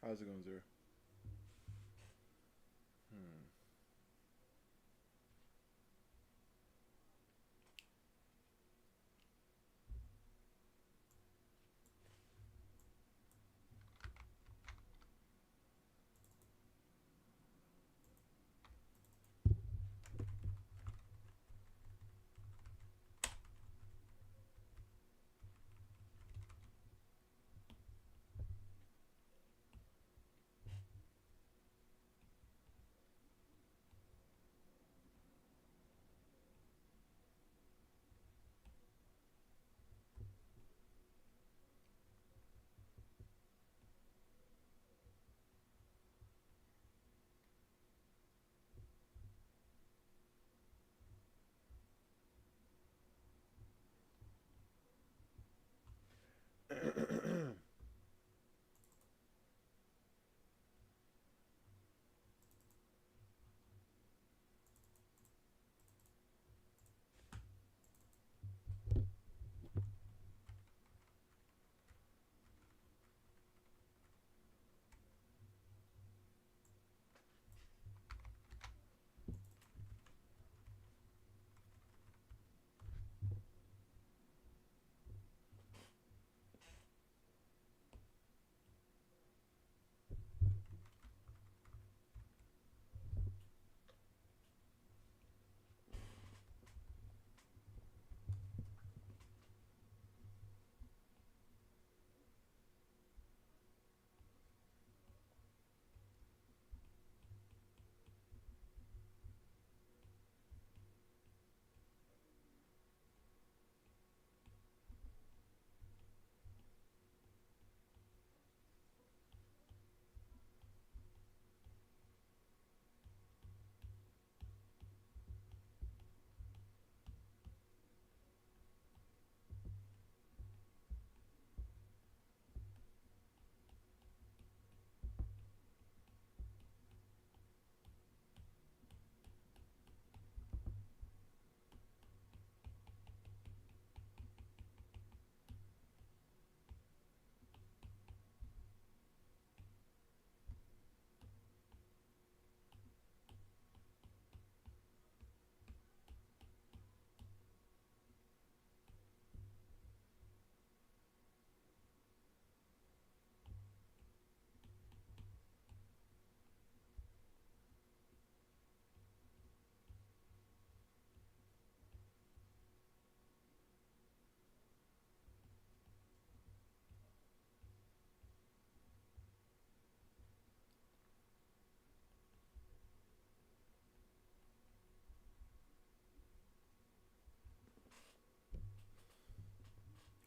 How's it going, Zero? Hmm.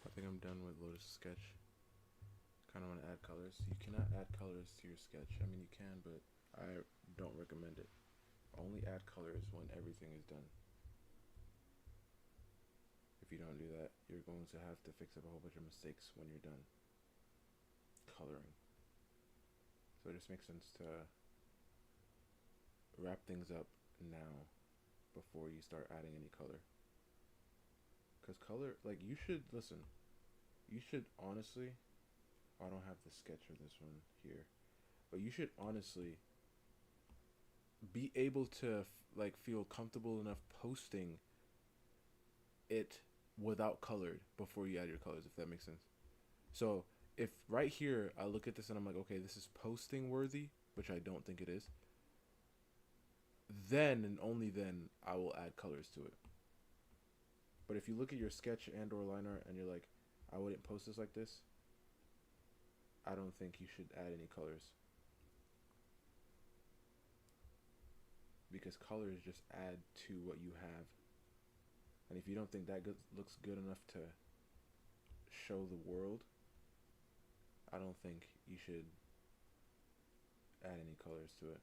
I think I'm done with Lotus Sketch. Kind of want to add colors. You cannot add colors to your sketch. I mean, you can, but I don't recommend it. Only add colors when everything is done. If you don't do that, you're going to have to fix up a whole bunch of mistakes when you're done coloring. So it just makes sense to wrap things up now before you start adding any color. Because color, like, you should, listen, you should honestly, I don't have the sketch of this one here, but you should honestly be able to, like, feel comfortable enough posting it without colored before you add your colors, if that makes sense. So if right here I look at this and I'm like, okay, this is posting worthy, which I don't think it is, then and only then I will add colors to it. But if you look at your sketch and or line art and you're like, I wouldn't post this like this, I don't think you should add any colors. Because colors just add to what you have. And if you don't think that looks good enough to show the world, I don't think you should add any colors to it.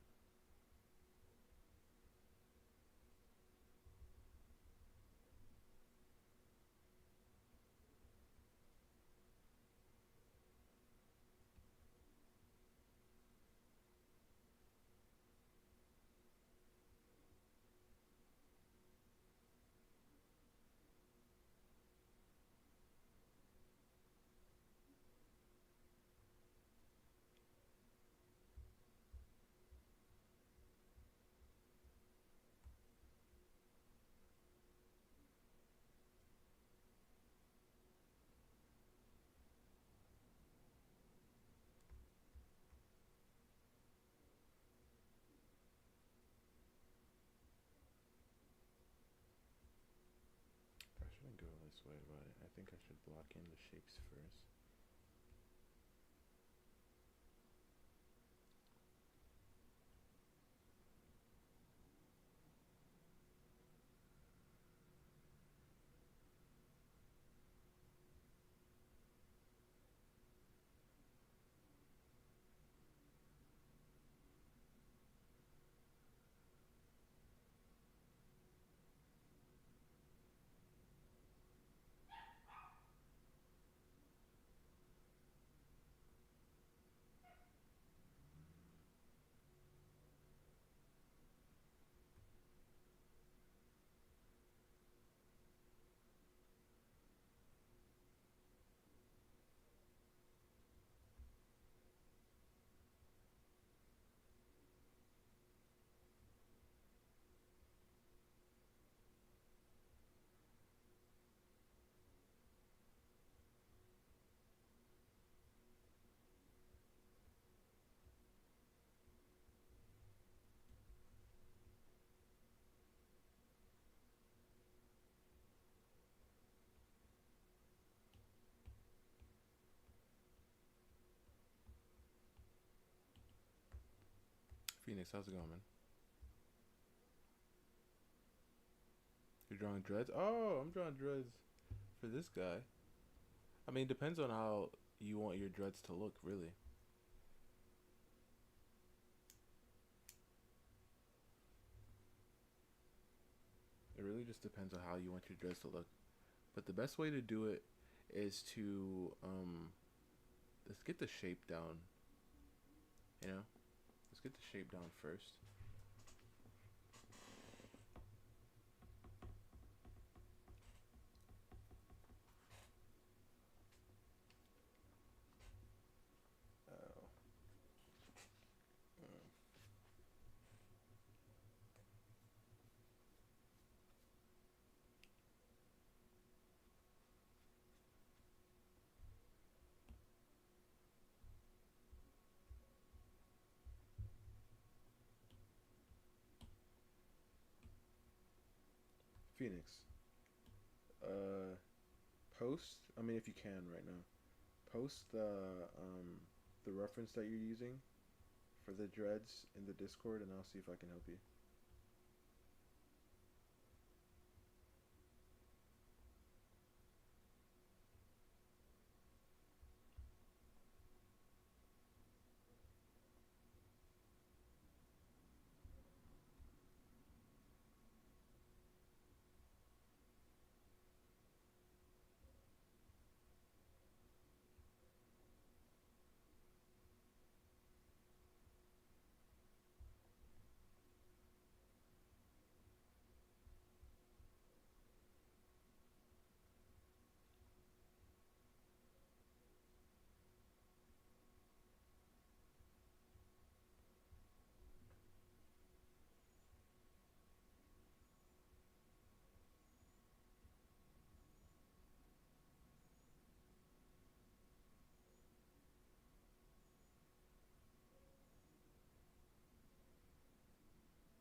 best way about it. I think I should block in the shapes first. Phoenix, how's it going, man? You're drawing dreads? Oh, I'm drawing dreads for this guy. I mean, it depends on how you want your dreads to look, really. It really just depends on how you want your dreads to look. But the best way to do it is to let's get the shape down. You know, let's get the shape down first. Oh. Phoenix. Uh, Post. I mean, if you can right now, post the reference that you're using for the dreads in the Discord, and I'll see if I can help you.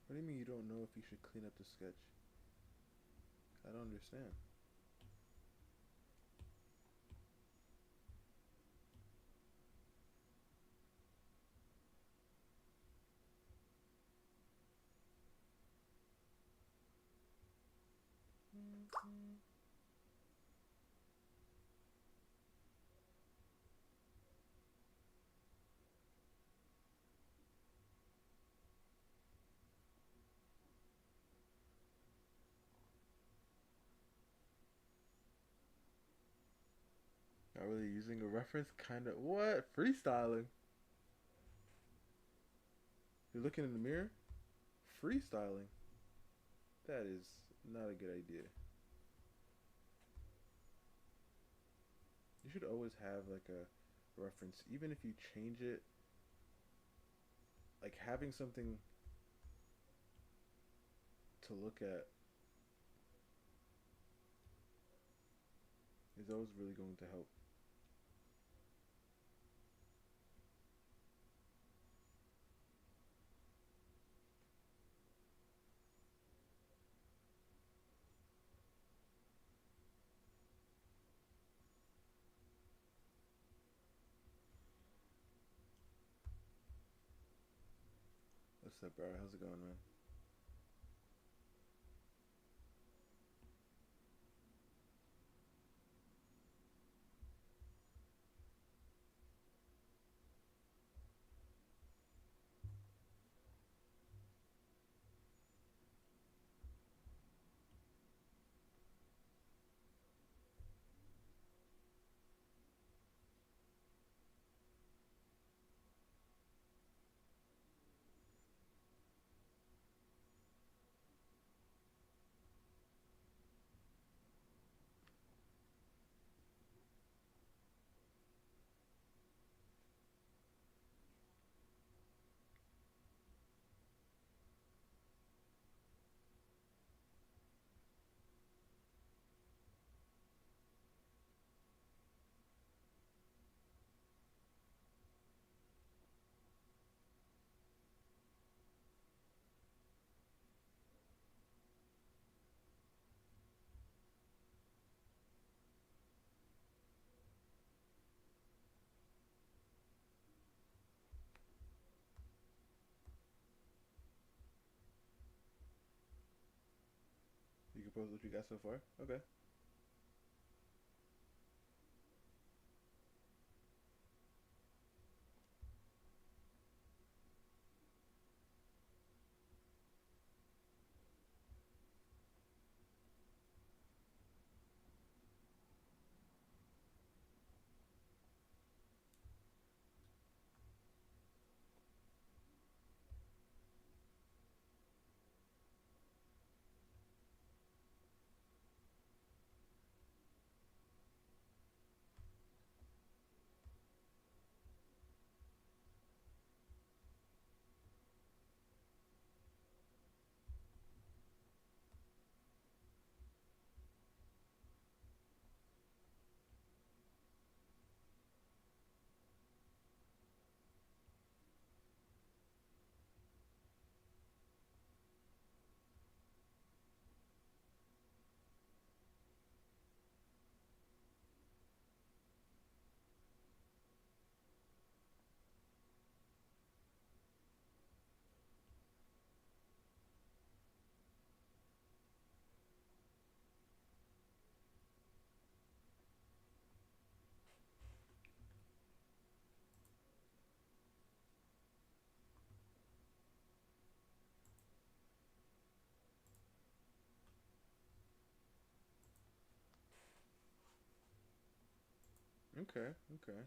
What do you mean you don't know if you should clean up the sketch? I don't understand. Not really using a reference, kind of. What? Freestyling? You're looking in the mirror? Freestyling? That is not a good idea. You should always have like a reference, even if you change it. Like having something to look at is always really going to help. What's up, bro? How's it going, man? You can post what you got so far. Okay. Okay. Okay.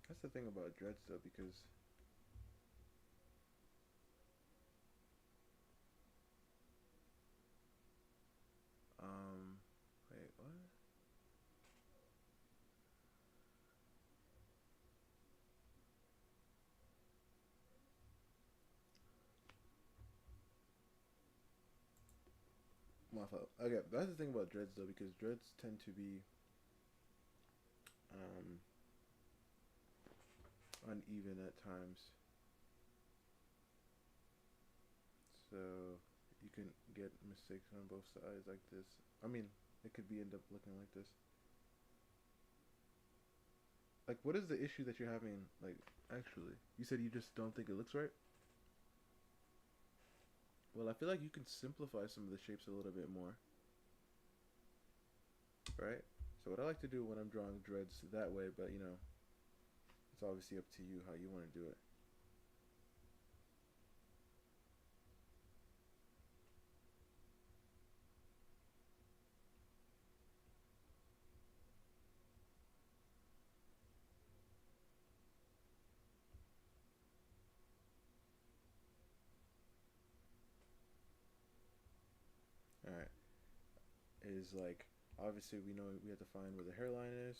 That's the thing about dreads, though, because um, wait, what? My fault. Okay, that's the thing about dreads, though, because dreads tend to be um uneven at times, so you can get mistakes on both sides like this. I mean, it could be end up looking like this. Like, what is the issue that you're having? Like, actually, you said you just don't think it looks right. Well, I feel like you can simplify some of the shapes a little bit more, right? So what I like to do when I'm drawing dreads that way, but it's obviously up to you how you want to do it. All right, is like obviously we know we have to find where the hairline is,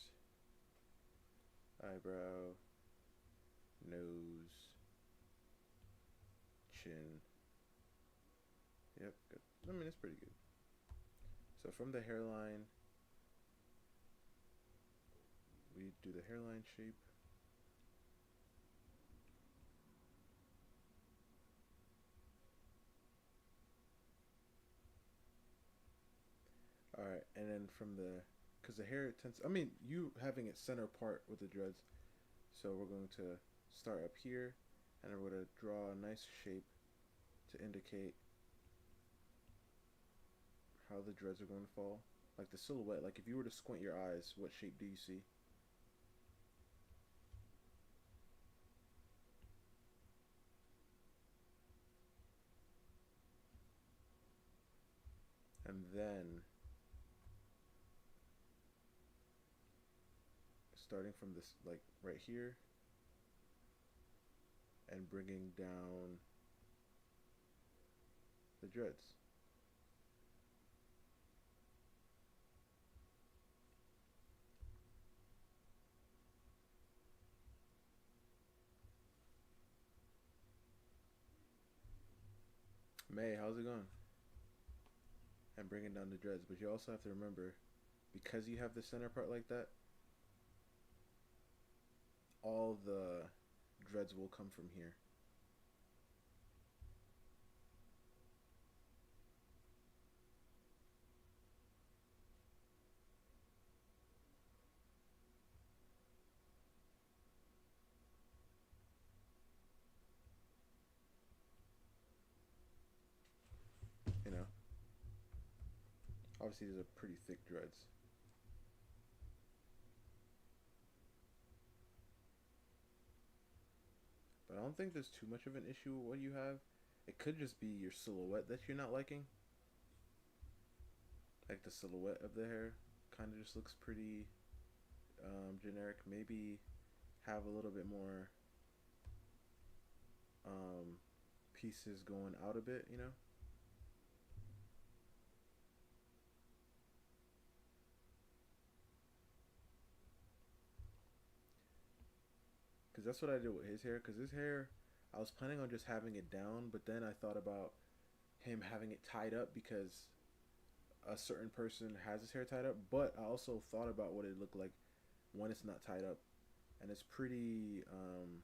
eyebrow, nose, chin. Yep, good. I mean, it's pretty good. So from the hairline, we do the hairline shape. and then from the, because the hair tends, I mean, you having it center part with the dreads, so we're going to start up here, and we're going to draw a nice shape to indicate how the dreads are going to fall. Like the silhouette, like if you were to squint your eyes, what shape do you see? And then starting from this, like right here, and bringing down the dreads. May, how's it going? And bringing down the dreads, but you also have to remember, because you have the center part like that, all the dreads will come from here. You know, obviously these are pretty thick dreads. But I don't think there's too much of an issue with what you have. It could just be your silhouette that you're not liking. Like the silhouette of the hair kind of just looks pretty generic. Maybe have a little bit more pieces going out a bit, you know? Because that's what I did with his hair. Because his hair, I was planning on just having it down, but then I thought about him having it tied up because a certain person has his hair tied up. But I also thought about what it looked like when it's not tied up, and it's pretty um,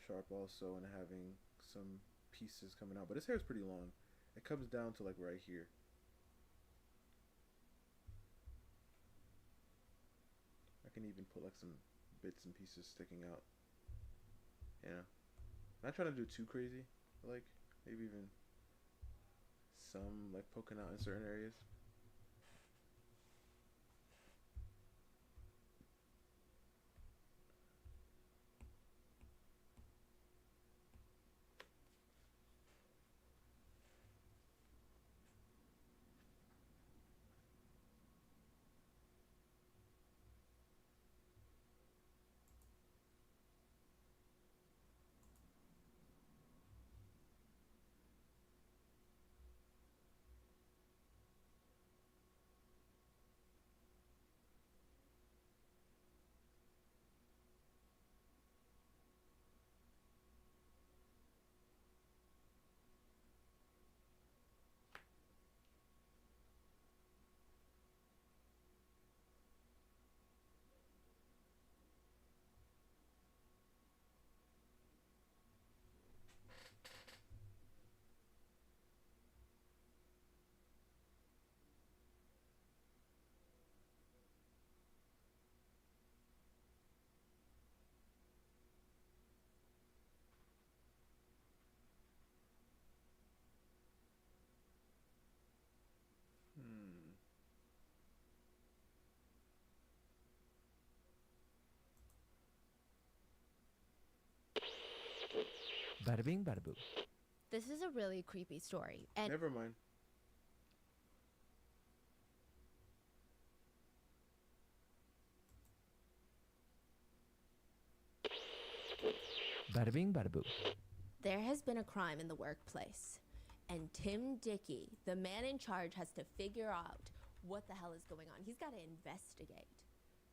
sharp also, and having some pieces coming out. But his hair is pretty long. It comes down to like right here. I can even put like some bits and pieces sticking out. Yeah. Not trying to do too crazy. Like maybe even some like poking out in certain areas. Hmm. Bada bing, bada boom. This is a really creepy story. And Never mind. Bada bing, bada boom. there has been a crime in the workplace. And Tim Dickey, the man in charge, has to figure out what the hell is going on. He's got to investigate.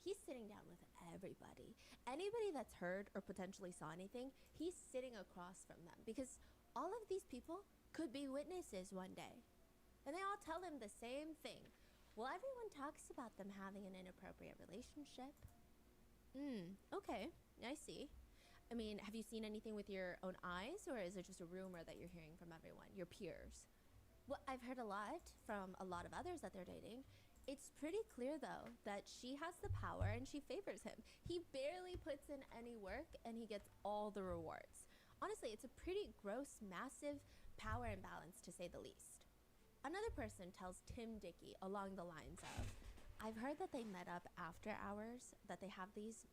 He's sitting down with everybody. Anybody that's heard or potentially saw anything, he's sitting across from them because all of these people could be witnesses one day. And they all tell him the same thing. Well, everyone talks about them having an inappropriate relationship. Okay, I see. I mean, have you seen anything with your own eyes, or is it just a rumor that you're hearing from everyone, your peers? Well, I've heard a lot from a lot of others that they're dating. It's pretty clear, though, that she has the power and she favors him. He barely puts in any work and he gets all the rewards. Honestly, it's a pretty gross, massive power imbalance, to say the least. Another person tells Tim Dickey along the lines of, I've heard that they met up after hours, that they have these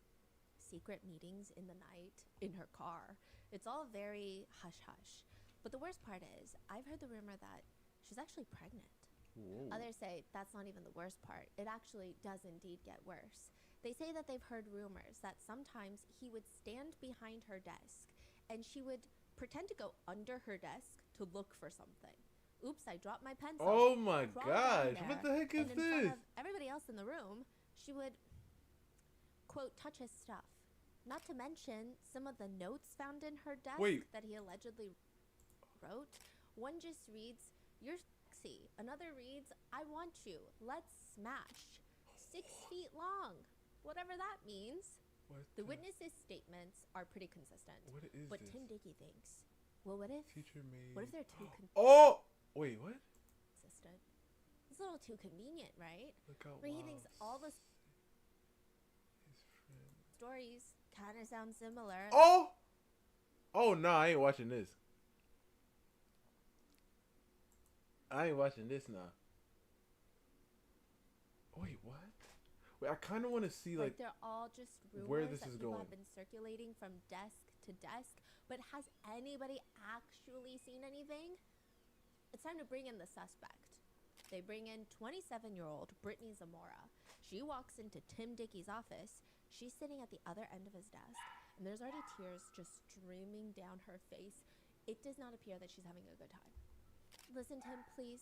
secret meetings in the night in her car. It's all very hush-hush. But the worst part is, I've heard the rumor that she's actually pregnant. Whoa. Others say that's not even the worst part. It actually does indeed get worse. They say that they've heard rumors that sometimes he would stand behind her desk and she would pretend to go under her desk to look for something. Oops, I dropped my pencil. Oh my Crawl down gosh, there, what the heck is and in front this? of everybody else in the room, she would, quote, touch his stuff. Not to mention some of the notes found in her desk Wait. that he allegedly wrote. One just reads, "You're sexy." Another reads, "I want you. Let's smash." 6 feet long. Whatever that means. What The witnesses' statements are pretty consistent. What is But this? Tim Dickey thinks, well, what if Teacher made. they're too Oh! Wait, what? consistent? It's a little too convenient, right? Look out. Where he thinks all the His friend. stories kind of sound similar. Oh! Oh, no, I ain't watching this. I ain't watching this now. Wait, what? Wait, I kind of want to see, like, they're all just rumors where this that is people going. have been circulating from desk to desk. But has anybody actually seen anything? It's time to bring in the suspect. They bring in 27-year-old Brittany Zamora. She walks into Tim Dickey's office. She's sitting at the other end of his desk, and there's already tears just streaming down her face. It does not appear that she's having a good time. Listen, Tim, please.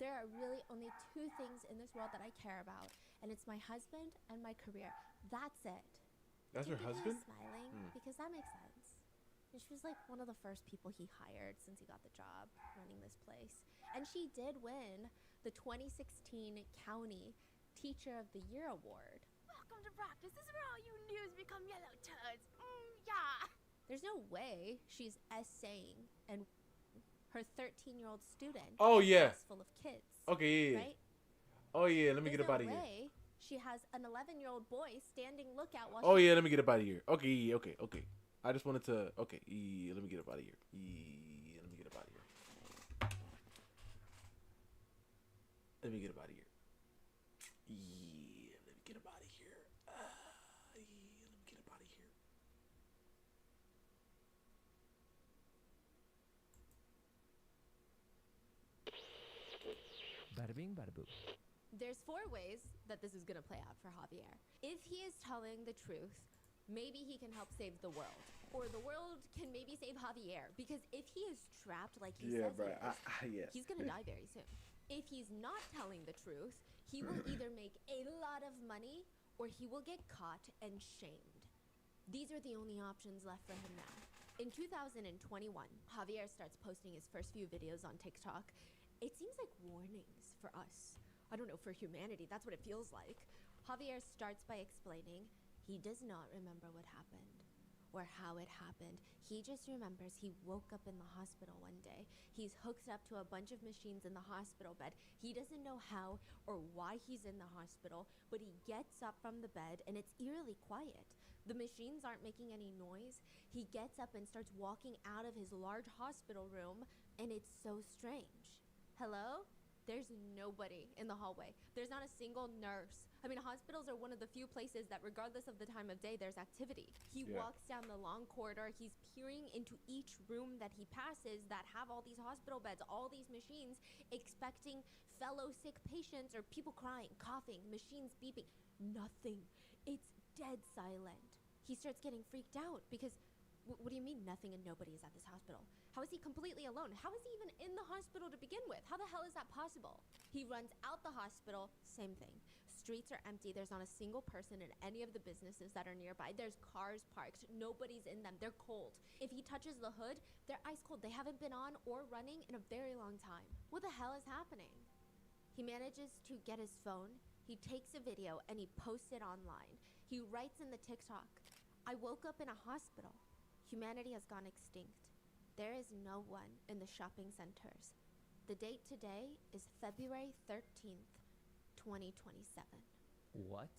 There are really only 2 things in this world that I care about, and it's my husband and my career. That's it. that's Tim her Dickey husband? was smiling because that makes sense. And she was like one of the first people he hired since he got the job running this place. And she did win the 2016 County Teacher of the Year Award. Welcome to practice. This is where all you news become yellow turds. Yeah. There's no way she's essaying and her 13-year-old student Oh, in a yeah. class full of kids. Okay, yeah. Right? Oh, yeah, let me There's get up no out of here. way she has an 11-year-old boy standing lookout while Oh, she yeah, let me get up out of here. Okay, yeah, okay, okay. I just wanted to. Okay, yeah, let me get up out of here. Yeah, let me get up out of here. Let me get up out of here. Yeah, let me get up out of here. Yeah, let me get up out of here. Bada bing, bada boom. There's 4 ways that this is going to play out for Javier. If he is telling the truth, maybe he can help save the world. Or the world can maybe save Javier. Because if he is trapped like he Yeah, says bro. he is, Yeah. he's going to die very soon. If he's not telling the truth, he will either make a lot of money or he will get caught and shamed. These are the only options left for him now. In 2021, Javier starts posting his first few videos on TikTok. It seems like warnings for us. I don't know, for humanity, that's what it feels like. Javier starts by explaining he does not remember what happened or how it happened. He just remembers he woke up in the hospital one day. He's hooked up to a bunch of machines in the hospital bed. He doesn't know how or why he's in the hospital, but he gets up from the bed and it's eerily quiet. The machines aren't making any noise. He gets up and starts walking out of his large hospital room, and it's so strange. Hello? There's nobody in the hallway. There's not a single nurse. I mean, hospitals are one of the few places that, regardless of the time of day, there's activity. He Yeah. walks down the long corridor. He's peering into each room that he passes that have all these hospital beds, all these machines, expecting fellow sick patients or people crying, coughing, machines beeping. Nothing. It's dead silent. He starts getting freaked out because what do you mean nothing and nobody is at this hospital? How is he completely alone? How is he even in the hospital to begin with? How the hell is that possible? He runs out the hospital, same thing. Streets are empty. There's not a single person in any of the businesses that are nearby. There's cars parked. Nobody's in them. They're cold. If he touches the hood, they're ice cold. They haven't been on or running in a very long time. What the hell is happening? He manages to get his phone. He takes a video and he posts it online. He writes in the TikTok, "I woke up in a hospital. Humanity has gone extinct. There is no one in the shopping centers. The date today is February 13th, 2027. What?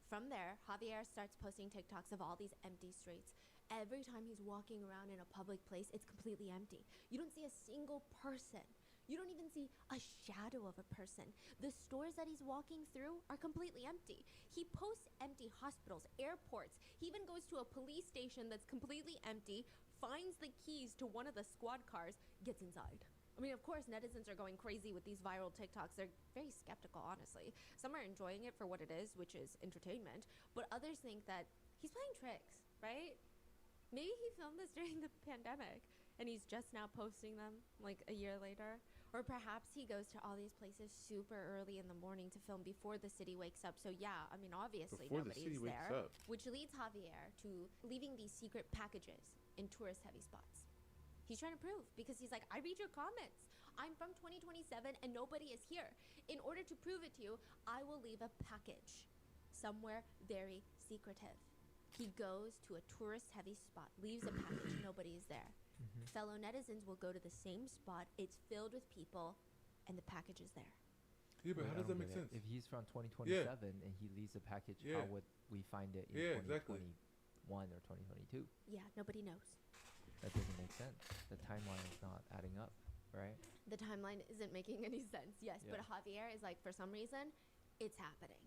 From there, Javier starts posting TikToks of all these empty streets. Every time he's walking around in a public place, it's completely empty. You don't see a single person. You don't even see a shadow of a person. The stores that he's walking through are completely empty. He posts empty hospitals, airports. He even goes to a police station that's completely empty, finds the keys to one of the squad cars, gets inside. I mean, of course, netizens are going crazy with these viral TikToks. They're very skeptical, honestly. Some are enjoying it for what it is, which is entertainment, but others think that he's playing tricks, right? Maybe he filmed this during the pandemic and he's just now posting them like a year later. Or perhaps he goes to all these places super early in the morning to film before the city wakes up. So yeah, I mean, obviously Before the nobody's city wakes there, up. which leads Javier to leaving these secret packages in tourist-heavy spots. He's trying to prove, because he's like, I read your comments. I'm from 2027 and nobody is here. In order to prove it to you, I will leave a package somewhere very secretive. He goes to a tourist-heavy spot, leaves a package, nobody is there. Fellow netizens will go to the same spot, it's filled with people, and the package is there. Yeah, but Wait, how I does don't that make get it. sense? If he's from 2027 and he leaves a package, Yeah. how would we find it in Yeah, 2021 exactly. or 2022? Yeah, nobody knows. That doesn't make sense. The timeline is not adding up, right? The timeline isn't making any sense, yes, Yeah. but Javier is like, for some reason, it's happening.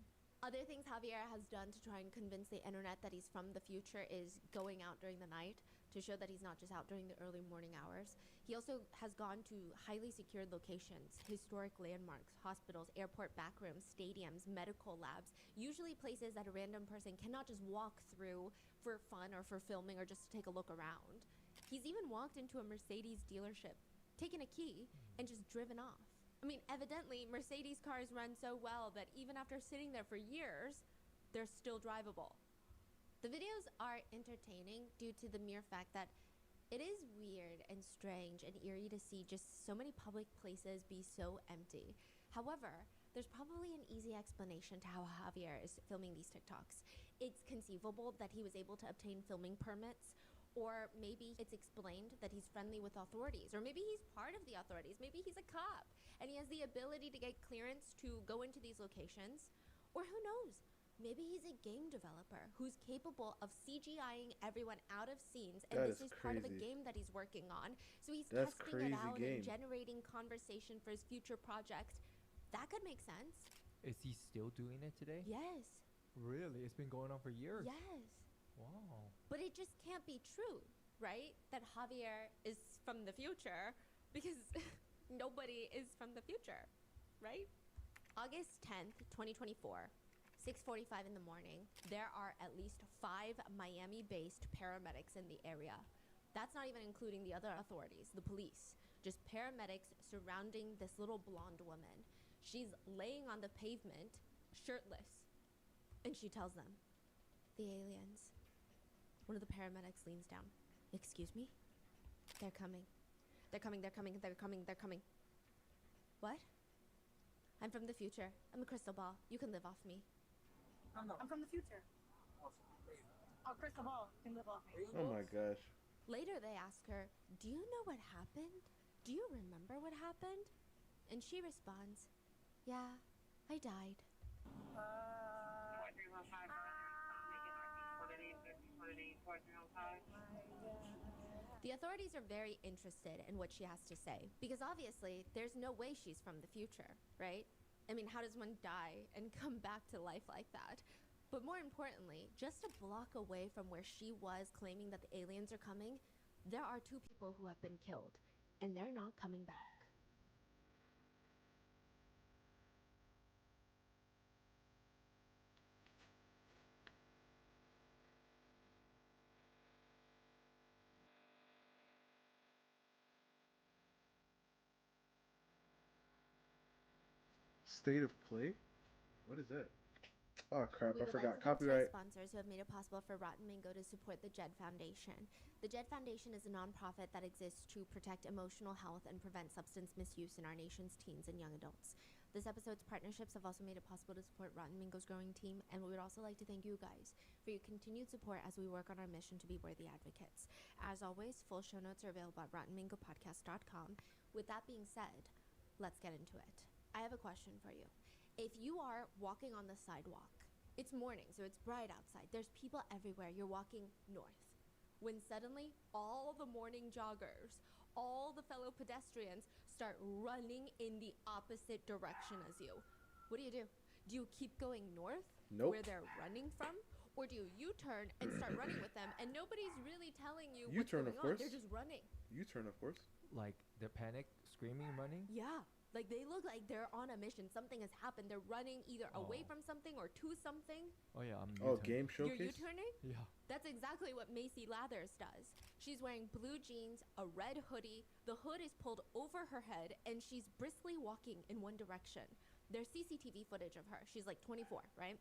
Other things Javier has done to try and convince the internet that he's from the future is going out during the night to show that he's not just out during the early morning hours. He also has gone to highly secured locations, historic landmarks, hospitals, airport backrooms, stadiums, medical labs, usually places that a random person cannot just walk through for fun or for filming or just to take a look around. He's even walked into a Mercedes dealership, taken a key, and just driven off. I mean, evidently, Mercedes cars run so well that even after sitting there for years, they're still drivable. The videos are entertaining due to the mere fact that it is weird and strange and eerie to see just so many public places be so empty. However, there's probably an easy explanation to how Javier is filming these TikToks. It's conceivable that he was able to obtain filming permits, or maybe it's explained that he's friendly with authorities, or maybe he's part of the authorities, maybe he's a cop, and he has the ability to get clearance to go into these locations, or who knows, maybe he's a game developer who's capable of CGIing everyone out of scenes, and That this is is part of a crazy. game that he's working on, so he's That's testing it crazy out game. and generating conversation for his future projects. That could make sense. Is he still doing it today? Yes. Really? It's been going on for years. Yes. Wow. But it just can't be true, right? That Javier is from the future, because nobody is from the future, right? August 10th, 2024, 6:45 in the morning, there are at least 5 Miami-based paramedics in the area. That's not even including the other authorities, the police. Just paramedics surrounding this little blonde woman. She's laying on the pavement, shirtless, and she tells them, the aliens. One of the paramedics leans down. Excuse me? They're coming. They're coming, they're coming, they're coming, they're coming. What? I'm from the future. I'm a crystal ball. You can live off me. I'm from the future. Oh, crystal ball. You can live off me. Oh my gosh. Later they ask her, do you know what happened? Do you remember what happened? And she responds, yeah, I died. The authorities are very interested in what she has to say, because obviously there's no way she's from the future, right? I mean, how does one die and come back to life like that? But more importantly, just a block away from where she was claiming that the aliens are coming, there are 2 people who have been killed, and they're not coming back. State of play? What is that? Oh crap, We I would forgot. like to thank Copyright. our sponsors who have made it possible for Rotten Mango to support the JED Foundation. The JED Foundation is a nonprofit that exists to protect emotional health and prevent substance misuse in our nation's teens and young adults. This episode's partnerships have also made it possible to support Rotten Mango's growing team, and we would also like to thank you guys for your continued support as we work on our mission to be worthy advocates. As always, full show notes are available at rottenmangopodcast.com. With that being said, Let's get into it. I have a question for you. If you are walking on the sidewalk, it's morning, so it's bright outside. There's people everywhere. You're walking north. When suddenly all the morning joggers, all the fellow pedestrians start running in the opposite direction as you. What do? Do you keep going north Nope. where they're running from? Or do you U-turn and start running with them and nobody's really telling you what's U-turn, going of course. on? They're just running. U-turn, of course. Like they're panic, screaming, running. Yeah. Like they look like they're on a mission. Something has happened. They're running either away from something or to something. Oh yeah, I'm. Oh, U-turn. game You're showcase. U-turning? Yeah. That's exactly what Macy Lathers does. She's wearing blue jeans, a red hoodie, the hood is pulled over her head, and she's briskly walking in one direction. There's CCTV footage of her. She's like 24, right?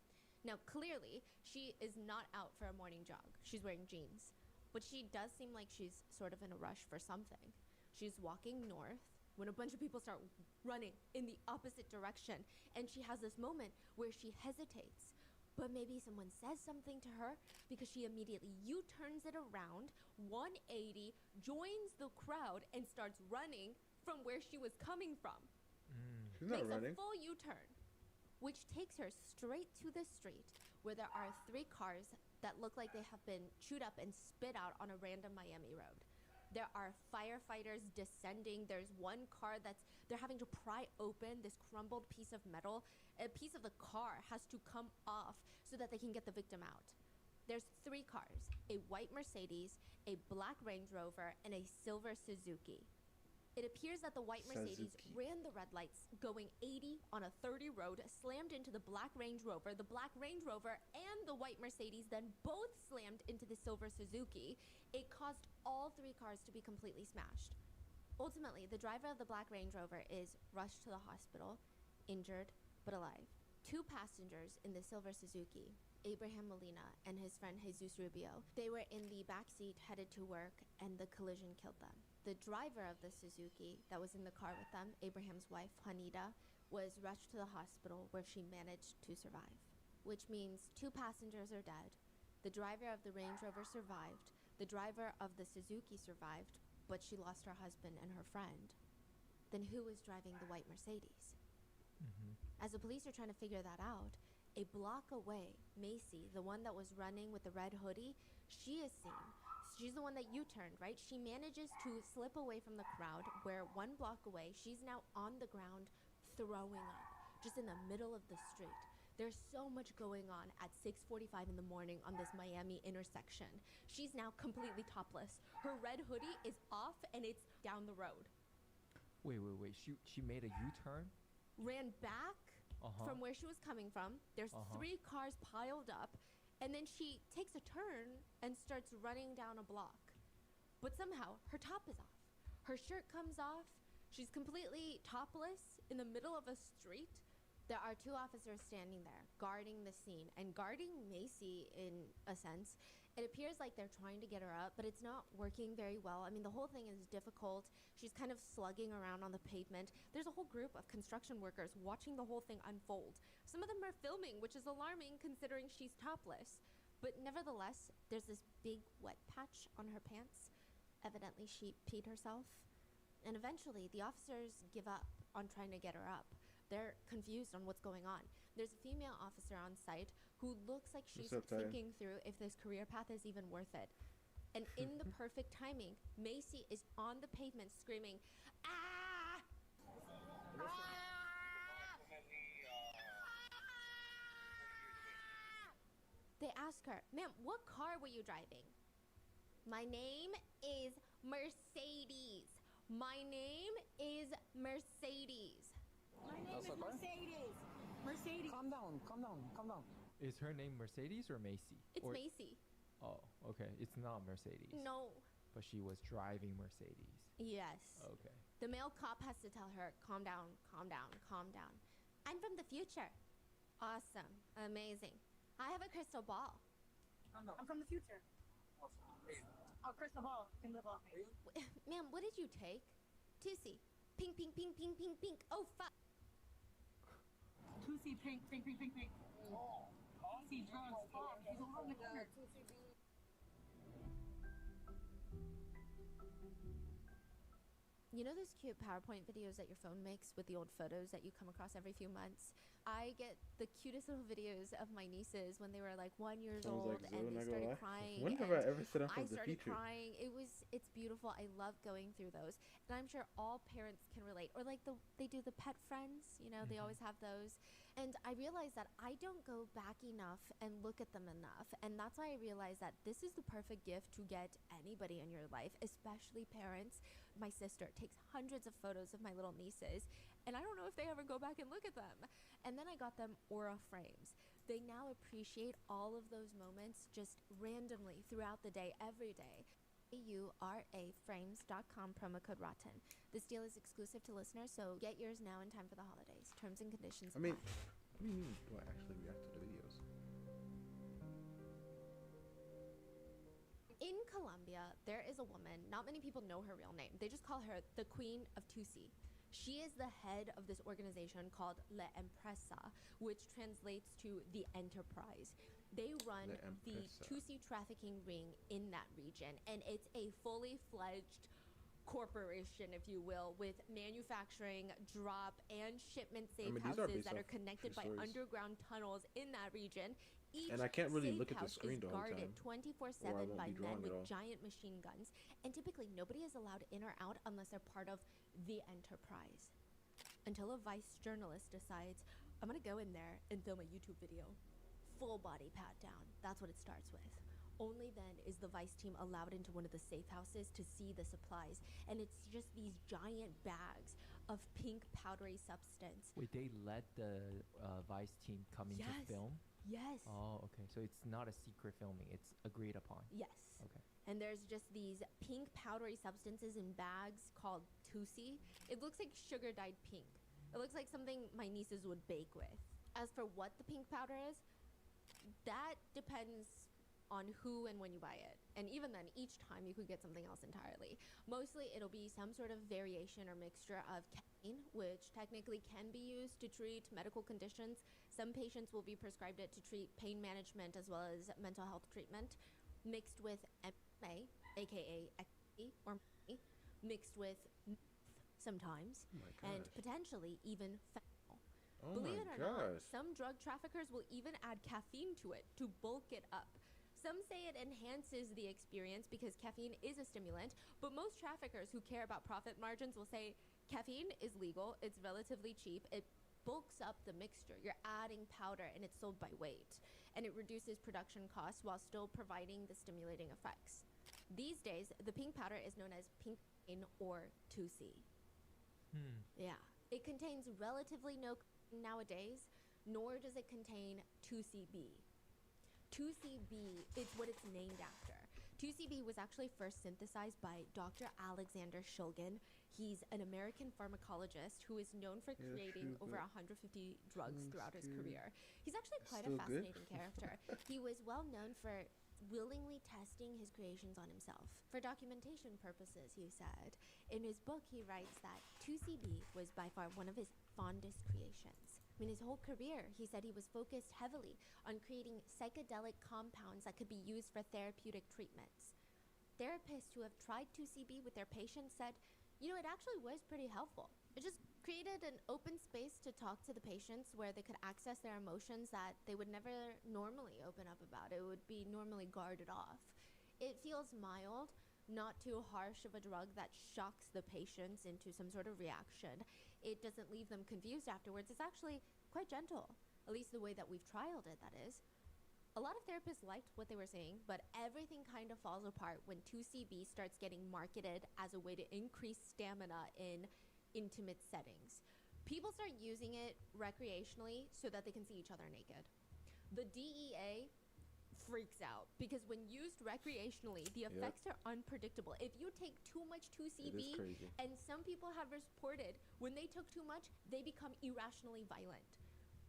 Now, clearly, she is not out for a morning jog. She's wearing jeans. But she does seem like she's sort of in a rush for something. She's walking north when a bunch of people start running in the opposite direction, and she has this moment where she hesitates. But maybe someone says something to her because she immediately U-turns it around, 180, joins the crowd, and starts running from where she was coming from. She's not Makes running. a full U-turn, which takes her straight to the street where there are 3 cars that look like they have been chewed up and spit out on a random Miami road. There are firefighters descending. There's one car they're having to pry open this crumbled piece of metal. A piece of the car has to come off so that they can get the victim out. There's 3 cars, a white Mercedes, a black Range Rover, and a silver Suzuki. It appears that the white Mercedes Suzuki. ran the red lights going 80 on a 30 road, slammed into the black Range Rover. The black Range Rover and the white Mercedes then both slammed into the silver Suzuki. It caused all 3 cars to be completely smashed. Ultimately, the driver of the black Range Rover is rushed to the hospital, injured but alive. 2 passengers in the silver Suzuki, Abraham Molina and his friend Jesus Rubio, they were in the backseat headed to work, and the collision killed them. The driver of the Suzuki that was in the car with them, Abraham's wife, Juanita, was rushed to the hospital where she managed to survive, which means 2 passengers are dead. The driver of the Range Rover survived. The driver of the Suzuki survived, but she lost her husband and her friend. Then who was driving the white Mercedes? As the police are trying to figure that out, a block away, Macy, the one that was running with the red hoodie, she is seen. She's the one that U-turned, right? She manages to slip away from the crowd where 1 block away, she's now on the ground throwing up, just in the middle of the street. There's so much going on at 6:45 in the morning on this Miami intersection. She's now completely topless. Her red hoodie is off and it's down the road. Wait. She made a U-turn. Ran back from where she was coming from. There's 3 cars piled up, and then she takes a turn and starts running down a block. But somehow her top is off. Her shirt comes off. She's completely topless in the middle of a street. There are 2 officers standing there guarding the scene and guarding Macy in a sense. It appears like they're trying to get her up, but it's not working very well. I mean, the whole thing is difficult. She's kind of slugging around on the pavement. There's a whole group of construction workers watching the whole thing unfold. Some of them are filming, which is alarming considering she's topless. But nevertheless, there's this big wet patch on her pants. Evidently, she peed herself. And eventually, the officers give up on trying to get her up. They're confused on what's going on. There's a female officer on site who looks like she's thinking through if this career path is even worth it. And in the perfect timing, Macy is on the pavement screaming, "Ah!" They ask her, "Ma'am, what car were you driving?" "My name is Mercedes. My name is Mercedes." My name is Mercedes. Mercedes. Calm down. Is her name Mercedes or Macy? It's Macy. Oh, okay. It's not Mercedes. No. But she was driving Mercedes. Yes. Okay. The male cop has to tell her, calm down. "I'm from the future." "Awesome. Amazing. I have a crystal ball." I'm from the future. Oh, crystal ball can live off me. "Ma'am, what did you take?" "Tusi. Pink. Oh, fuck." Tusi, pink. See drugs, fuck. He's along the corner. You know those cute PowerPoint videos that your phone makes with the old photos that you come across every few months? I get the cutest little videos of my nieces when they were like 1 year I was old, like, Zoe, and they not gonna started lie. crying. When have and I ever set off I of the started feature? crying. It's beautiful. I love going through those, and I'm sure all parents can relate. Or like they do the pet friends, you know, they always have those. And I realized that I don't go back enough and look at them enough, and that's why I realized that this is the perfect gift to get anybody in your life, especially parents. My sister takes hundreds of photos of my little nieces, and I don't know if they ever go back and look at them. And then I got them aura frames. They now appreciate all of those moments just randomly throughout the day, every day. AURAFrames.com, promo code ROTTEN. This deal is exclusive to listeners, so get yours now in time for the holidays. Terms and conditions I mean, apply. what do you mean? Do I actually react to the videos? In Colombia, there is a woman, not many people know her real name. They just call her the Queen of Tusi. She is the head of this organization called La Empresa, which translates to the enterprise. They run the Tusi trafficking ring in that region, and it's a fully fledged corporation, if you will, with manufacturing, drop, and shipment safe houses that are connected by underground tunnels in that region. Each and I can't really safe look at the house screen is the whole guarded time, 24/7 by be men drawing at with all. giant machine guns, and typically nobody is allowed in or out unless they're part of the enterprise. Until a Vice journalist decides, I'm gonna go in there and film a YouTube video. Full body pat down. That's what it starts with. Only then is the Vice team allowed into one of the safe houses to see the supplies, and it's just these giant bags of pink powdery substance. Wait, they let the Vice team come in to Yes. film? Yes. Oh, okay. So it's not a secret filming. It's agreed upon. Yes. Okay. And there's just these pink powdery substances in bags called Tusi. It looks like sugar dyed pink. It looks like something my nieces would bake with. As for what the pink powder is, that depends on who and when you buy it. And even then, each time you could get something else entirely. Mostly it'll be some sort of variation or mixture of caffeine, which technically can be used to treat medical conditions. Some patients will be prescribed it to treat pain management as well as mental health treatment, mixed with MA, aka ecstasy, or mixed with meth sometimes, Oh my and gosh. potentially even fentanyl. Oh Believe my it or not, gosh. some drug traffickers will even add caffeine to it to bulk it up. Some say it enhances the experience because caffeine is a stimulant, but most traffickers who care about profit margins will say caffeine is legal, it's relatively cheap, it bulks up the mixture. You're adding powder and it's sold by weight, and it reduces production costs while still providing the stimulating effects. These days, the pink powder is known as pink or 2C. Yeah. It contains relatively no caffeine nowadays, nor does it contain 2CB. 2CB is what it's named after. 2CB was actually first synthesized by Dr. Alexander Shulgin. He's an American pharmacologist who is known for creating over 150 drugs throughout his career. He's actually quite a fascinating character. He was well known for willingly testing his creations on himself for documentation purposes, he said. In his book, he writes that 2CB was by far one of his fondest creations. I mean, his whole career, he said he was focused heavily on creating psychedelic compounds that could be used for therapeutic treatments. Therapists who have tried 2CB with their patients said, you know, it actually was pretty helpful. It just created an open space to talk to the patients where they could access their emotions that they would never normally open up about. It would be normally guarded off. It feels mild, not too harsh of a drug that shocks the patients into some sort of reaction. It doesn't leave them confused afterwards. It's actually quite gentle, at least the way that we've trialed it, that is. A lot of therapists liked what they were seeing, but everything kind of falls apart when 2CB starts getting marketed as a way to increase stamina in intimate settings. People start using it recreationally so that they can see each other naked. The DEA freaks out because when used recreationally, the effects are unpredictable. If you take too much 2CB, and some people have reported when they took too much, they become irrationally violent.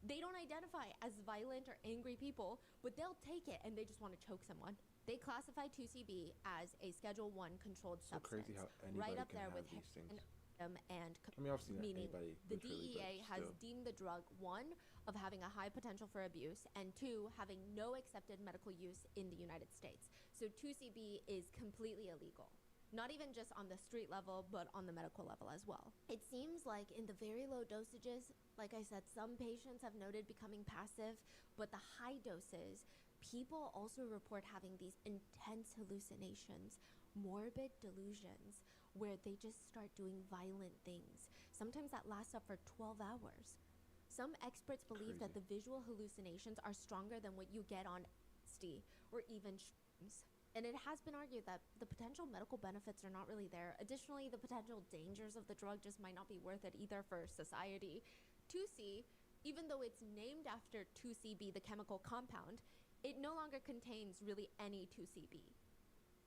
They don't identify as violent or angry people, but they'll take it and they just want to choke someone. They classify 2CB as a Schedule 1 controlled substance, crazy how anybody right up can there have with these things. and I mean, obviously not meaning anybody, the literally, DEA but has still. deemed the drug, 1, of having a high potential for abuse, and 2, having no accepted medical use in the United States. So 2CB is completely illegal. Not even just on the street level, but on the medical level as well. It seems like in the very low dosages, like I said, some patients have noted becoming passive, but the high doses, people also report having these intense hallucinations, morbid delusions, where they just start doing violent things. Sometimes that lasts up for 12 hours. Some experts believe that the visual hallucinations are stronger than what you get on LSD or even shrooms. And it has been argued that the potential medical benefits are not really there. Additionally, the potential dangers of the drug just might not be worth it either for society. 2C, even though it's named after 2CB, the chemical compound, it no longer contains really any 2CB.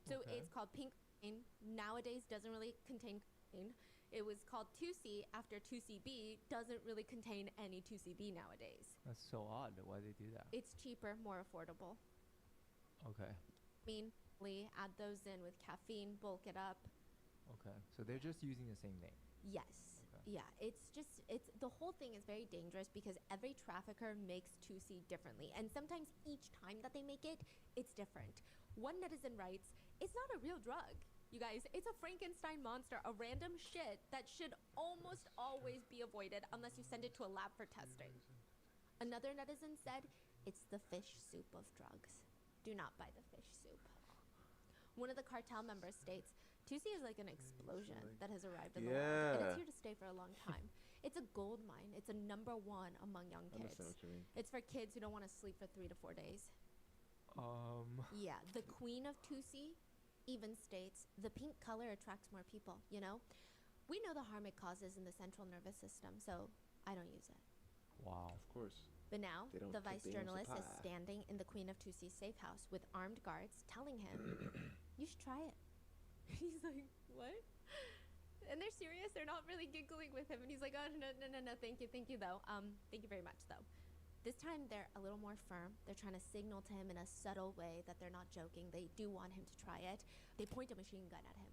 So it's called pink cocaine. Nowadays doesn't really contain cocaine. It was called 2C after 2CB doesn't really contain any 2CB nowadays. That's so odd. Why they do that? It's cheaper, more affordable. Okay. Add those in with caffeine, bulk it up. Okay. So they're just using the same name. Yes. Okay. Yeah, it's the whole thing is very dangerous because every trafficker makes 2C differently. And sometimes each time that they make it, it's different. One netizen writes, it's not a real drug. You guys, it's a Frankenstein monster, a random shit that should almost always be avoided unless you send it to a lab for testing. Another netizen said, it's the fish soup of drugs. Do not buy the fish soup. One of the cartel members states, 2C is like an explosion that has arrived in the world, and it's here to stay for a long time. It's a gold mine. It's a number one among young I kids. understand what you mean. It's for kids who don't want to sleep for 3 to 4 days. Yeah, the queen of 2C even states, the pink color attracts more people, you know? We know the harm it causes in the central nervous system, so I don't use it. Wow. Of course. But now, They don't the take vice the journalist is supply. standing in the Queen of 2C's safe house with armed guards telling him, you should try it. He's like, what? And they're serious. They're not really giggling with him. And he's like, oh, no, thank you, though. Thank you very much, though. This time, they're a little more firm. They're trying to signal to him in a subtle way that they're not joking. They do want him to try it. They point a machine gun at him.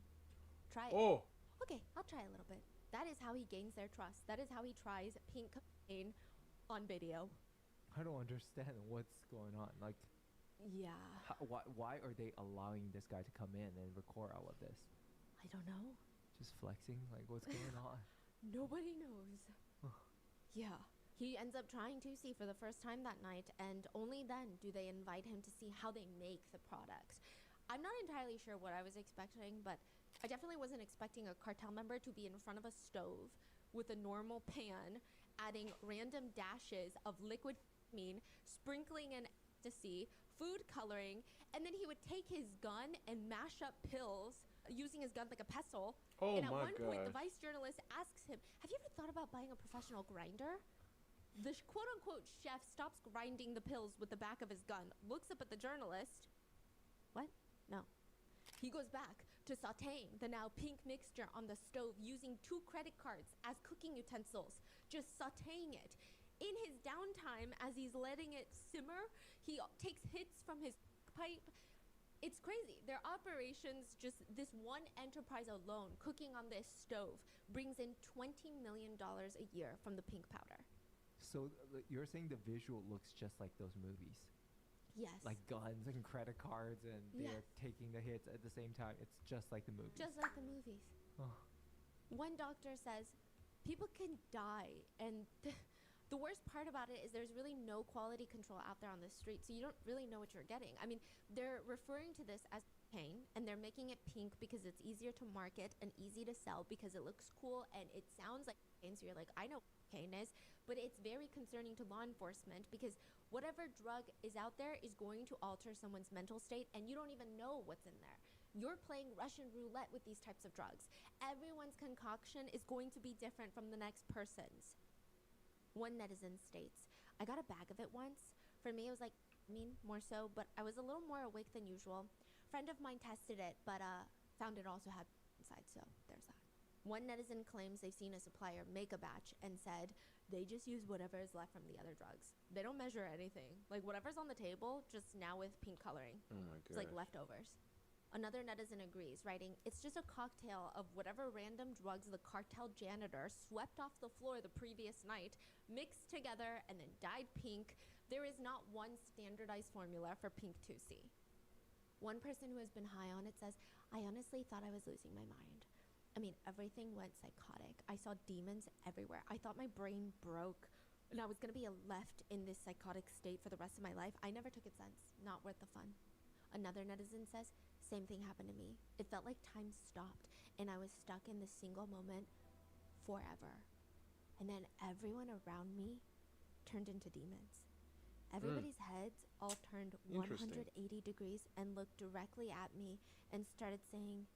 Try it. Oh! Okay, I'll try a little bit. That is how he gains their trust. That is how he tries pink cocaine on video. I don't understand what's going on. Like, Yeah. why are they allowing this guy to come in and record all of this? I don't know. Just flexing? Like, what's going on? Nobody knows. Yeah. He ends up trying 2C for the first time that night, and only then do they invite him to see how they make the product. I'm not entirely sure what I was expecting, but I definitely wasn't expecting a cartel member to be in front of a stove with a normal pan, adding random dashes of liquid mean, sprinkling in ecstasy, food coloring, and then he would take his gun and mash up pills using his gun like a pestle. Oh And at my one point, the gosh. vice journalist asks him, have you ever thought about buying a professional grinder? The quote-unquote chef stops grinding the pills with the back of his gun, looks up at the journalist. What? No. He goes back to sauteing the now pink mixture on the stove using 2 credit cards as cooking utensils, just sauteing it. In his downtime, as he's letting it simmer, he takes hits from his pipe. It's crazy. Their operations, just this one enterprise alone, cooking on this stove, brings in $20 million a year from the pink powder. So you're saying the visual looks just like those movies? Yes. Like guns and credit cards, and they're taking the hits at the same time. It's just like the movies. Just like the movies. Oh. One doctor says people can die, and the worst part about it is there's really no quality control out there on the street, so you don't really know what you're getting. I mean, they're referring to this as cocaine, and they're making it pink because it's easier to market and easy to sell because it looks cool and it sounds like cocaine, so you're like, I know what cocaine is, but it's very concerning to law enforcement because whatever drug is out there is going to alter someone's mental state, and you don't even know what's in there. You're playing Russian roulette with these types of drugs. Everyone's concoction is going to be different from the next person's. One netizen states, I got a bag of it once. For me, it was like, more so, but I was a little more awake than usual. Friend of mine tested it, but found it also had inside, so there's that. One netizen claims they've seen a supplier make a batch and said they just use whatever is left from the other drugs. They don't measure anything. Like, whatever's on the table, just now with pink coloring. Oh my It's like leftovers. Another netizen agrees, writing, it's just a cocktail of whatever random drugs the cartel janitor swept off the floor the previous night, mixed together, and then dyed pink. There is not one standardized formula for pink 2C. One person who has been high on it says, I honestly thought I was losing my mind. I mean, everything went psychotic. I saw demons everywhere. I thought my brain broke and I was going to be left in this psychotic state for the rest of my life. I never took it since. Not worth the fun. Another netizen says, same thing happened to me. It felt like time stopped and I was stuck in this single moment forever. And then everyone around me turned into demons. Everybody's heads all turned 180 degrees and looked directly at me and started saying,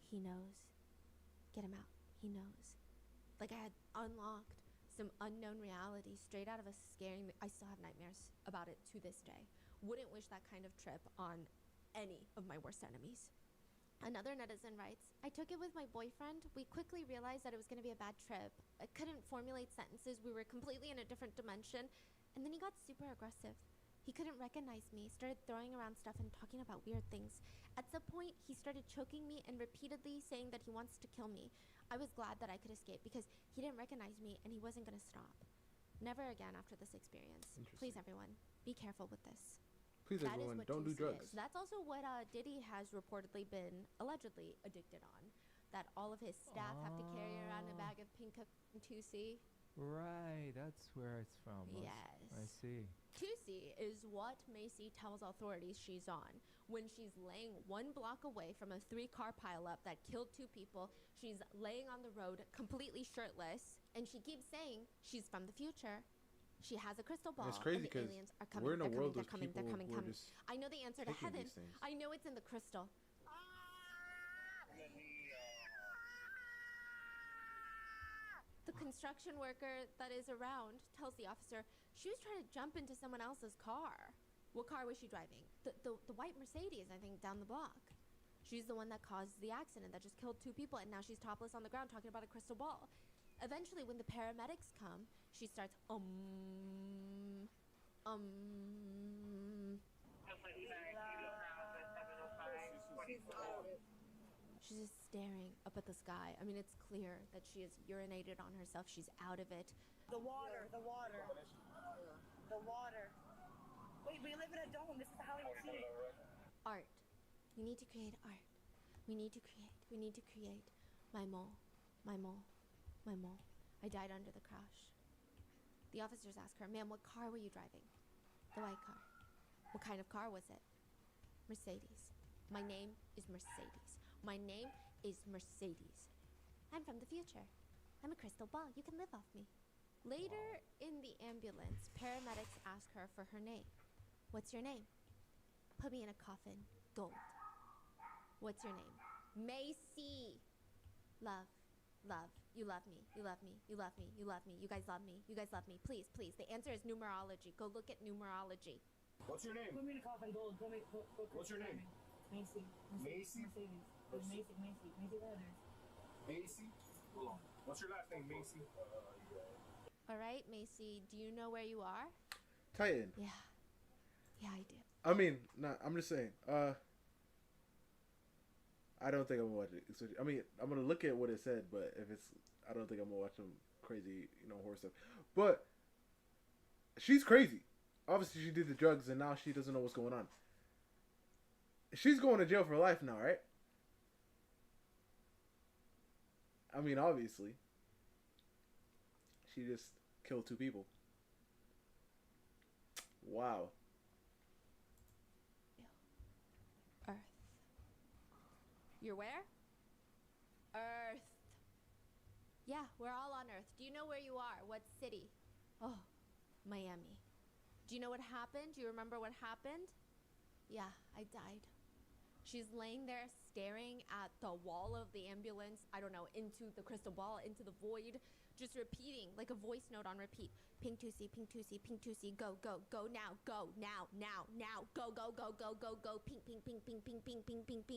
he knows. Get him out. He knows. Like I had unlocked some unknown reality straight out of a scaring me. I still have nightmares about it to this day. Wouldn't wish that kind of trip on any of my worst enemies. Another netizen writes, I took it with my boyfriend. We quickly realized that it was going to be a bad trip. I couldn't formulate sentences. We were completely in a different dimension. And then he got super aggressive. He couldn't recognize me, started throwing around stuff and talking about weird things. At some point, he started choking me and repeatedly saying that he wants to kill me. I was glad that I could escape because he didn't recognize me and he wasn't going to stop. Never again after this experience. Please, everyone, be careful with this. Please, That everyone, is what don't do 2C drugs. is. That's also what Diddy has reportedly been allegedly addicted on. That all of his staff have to carry around a bag of pink 2C. Right, that's where it's from. Yes. I see. 2C is what Macy tells authorities she's on. When she's laying 1 block away from a 3-car pileup that killed 2 people, she's laying on the road completely shirtless, and she keeps saying she's from the future. She has a crystal ball. It's crazy and the because aliens are coming. we're in a They're world coming. of They're coming. people They're coming. who are Coming. just I know the answer to taking heaven. these things. I know it's in the crystal. The construction worker that is around tells the officer she was trying to jump into someone else's car. What car was she driving? The white Mercedes, I think, down the block. She's the one that caused the accident that just killed 2 people, and now she's topless on the ground talking about a crystal ball. Eventually, when the paramedics come, she starts, She's just staring up at the sky. I mean, it's clear that she has urinated on herself. She's out of it. The water. Wait, we live in a dome. This is the Hollywood City. Art. We need to create art. We need to create. My mole. I died under the crash. The officers ask her, ma'am, what car were you driving? The white car. What kind of car was it? Mercedes. My name is Mercedes. My name is Mercedes. I'm from the future. I'm a crystal ball. You can live off me. Later in the ambulance, paramedics ask her for her name. What's your name? Put me in a coffin. Gold. What's your name? Macy. Love. You love me. You guys love me. Please. The answer is numerology. Go look at numerology. What's your name? Put me in a coffin, gold. What's your name? Macy. Macy? Mercedes. Macy Leathers. Macy? Hold on. What's your last name, Macy? All right, Macy, do you know where you are? Titan. Yeah, I do. I mean, I'm just saying. I don't think I'm gonna watch it. I mean, I'm gonna look at what it said, but I don't think I'm gonna watch some crazy, horror stuff. But she's crazy. Obviously, she did the drugs, and now she doesn't know what's going on. She's going to jail for life now, right? I mean, obviously, she just killed 2 people. Wow. Earth. You're where? Earth. Yeah, we're all on Earth. Do you know where you are? What city? Oh, Miami. Do you know what happened? Do you remember what happened? Yeah, I died. She's laying there staring at the wall of the ambulance, I don't know, into the crystal ball, into the void, just repeating like a voice note on repeat. Pink 2C, pink 2C, pink 2C, go now, go, now, go,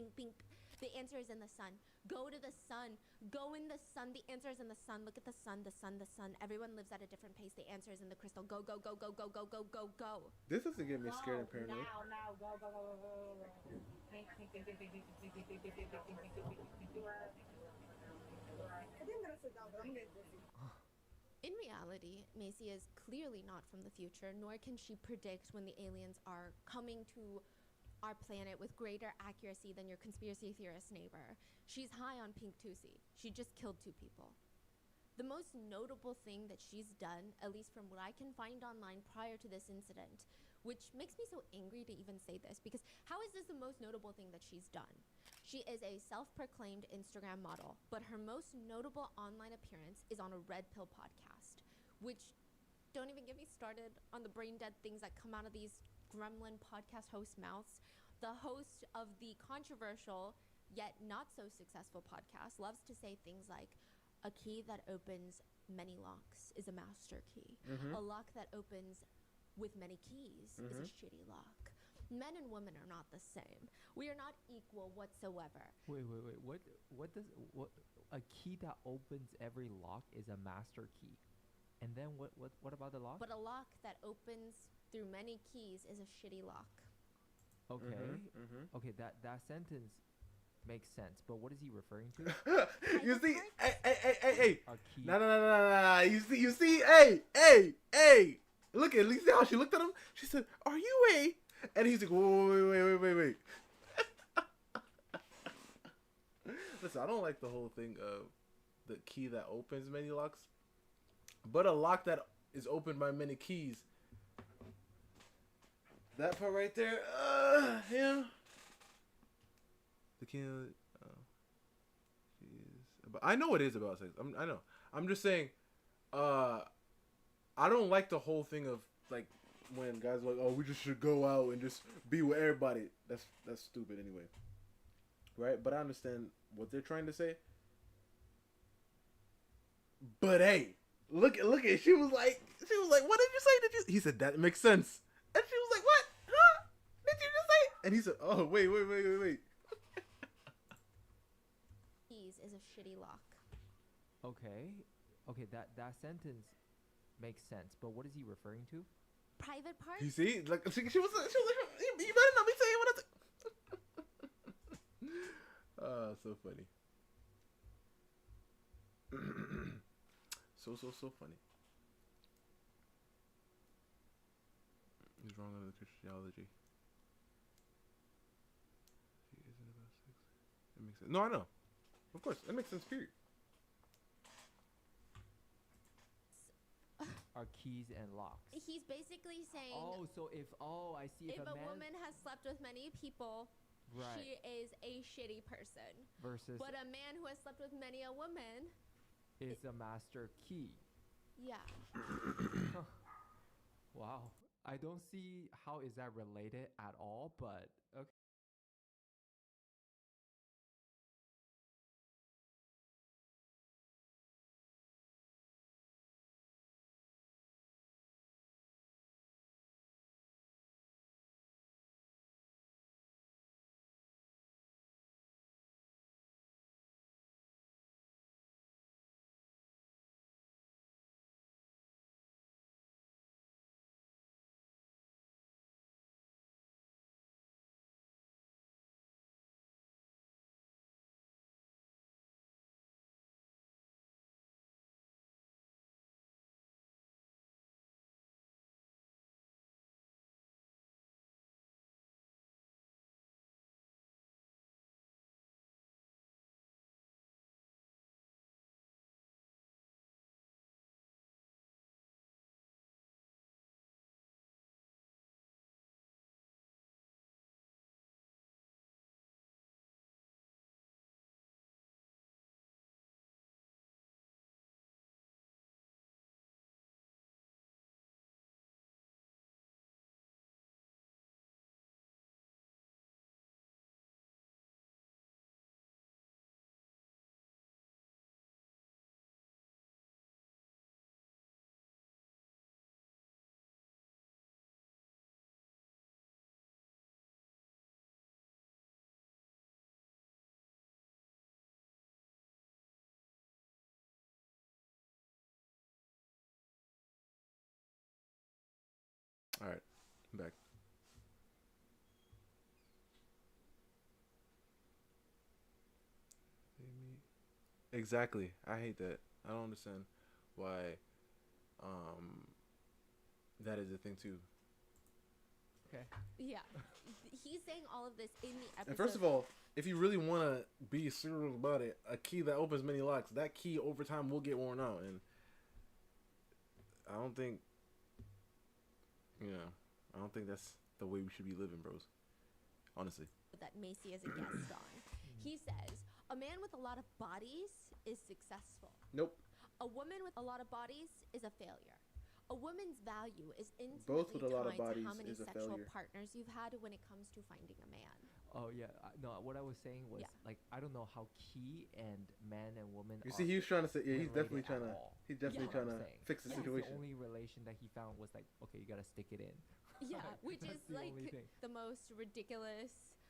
pink. The answer is in the sun. Go to the sun. Go in the sun. The answer is in the sun. Look at the sun. Everyone lives at a different pace. The answer is in the crystal. Go. This doesn't get me scared and paranoid. Now, go. In reality, Macy is clearly not from the future, nor can she predict when the aliens are coming to our planet with greater accuracy than your conspiracy theorist neighbor. She's high on pink Tusi. She just killed 2 people. The most notable thing that she's done, at least from what I can find online prior to this incident, which makes me so angry to even say this, because how is this the most notable thing that she's done? She is a self-proclaimed Instagram model, but her most notable online appearance is on a Red Pill podcast, which, don't even get me started on the brain dead things that come out of these gremlin podcast host mouths. The host of the controversial yet not so successful podcast loves to say things like, a key that opens many locks is a master key. A lock that opens with many keys is a shitty lock. Men and women are not the same. We are not equal whatsoever. Wait. What a key that opens every lock is a master key. And then what about the lock? But a lock that opens through many keys is a shitty lock. Okay. Okay, that sentence makes sense, but what is he referring to? You see, hey. A key. No. You see, hey. Look at Lisa, how she looked at him. She said, "Are you a?" And he's like, "Wait." Listen, I don't like the whole thing of the key that opens many locks, but a lock that is opened by many keys. That part right there, yeah. The key. But I know it is about sex. I know. I'm just saying. I don't like the whole thing of like when guys are like, oh, we just should go out and just be with everybody. That's stupid anyway. Right? But I understand what they're trying to say. But hey, look at she was like, what did you say? He said that makes sense. And she was like, what? Huh? Did you just say? And he said, oh, wait. Keys is a shitty lock. Okay, that sentence makes sense, but what is he referring to? Private parts? You see, like she was like, you better not be saying what I say. So funny. so funny. He's wrong on the Christiology. She isn't about sex. It makes sense. No, I know. Of course, it makes sense. Period. Are keys and locks. He's basically saying, I see. if a woman has slept with many people, right, she is a shitty person. Versus, but a man who has slept with many a woman is a master key. Yeah. Wow. I don't see how is that related at all, but okay. All right, I'm back. Exactly. I hate that. I don't understand why that is a thing too. Okay. Yeah. He's saying all of this in the episode. And first of all, if you really want to be serious about it, a key that opens many locks, that key over time will get worn out. And I don't think, I don't think that's the way we should be living, bros. Honestly. That Macy is a guest on. He says, a man with a lot of bodies is successful. Nope. A woman with a lot of bodies is a failure. A woman's value is intimately Both with a lot of tied to bodies how many is a sexual failure. partners you've had when it comes to finding a man. Oh yeah, no. What I was saying was Yeah. like I don't know how key and man and woman. You are see, he was trying to say, yeah, he's related definitely trying at to, all. he's definitely Yeah. trying to That's what I'm saying. fix the That's situation. The only relation that he found was like, okay, you gotta stick it in. Yeah, which is That's the like only thing. the most ridiculous,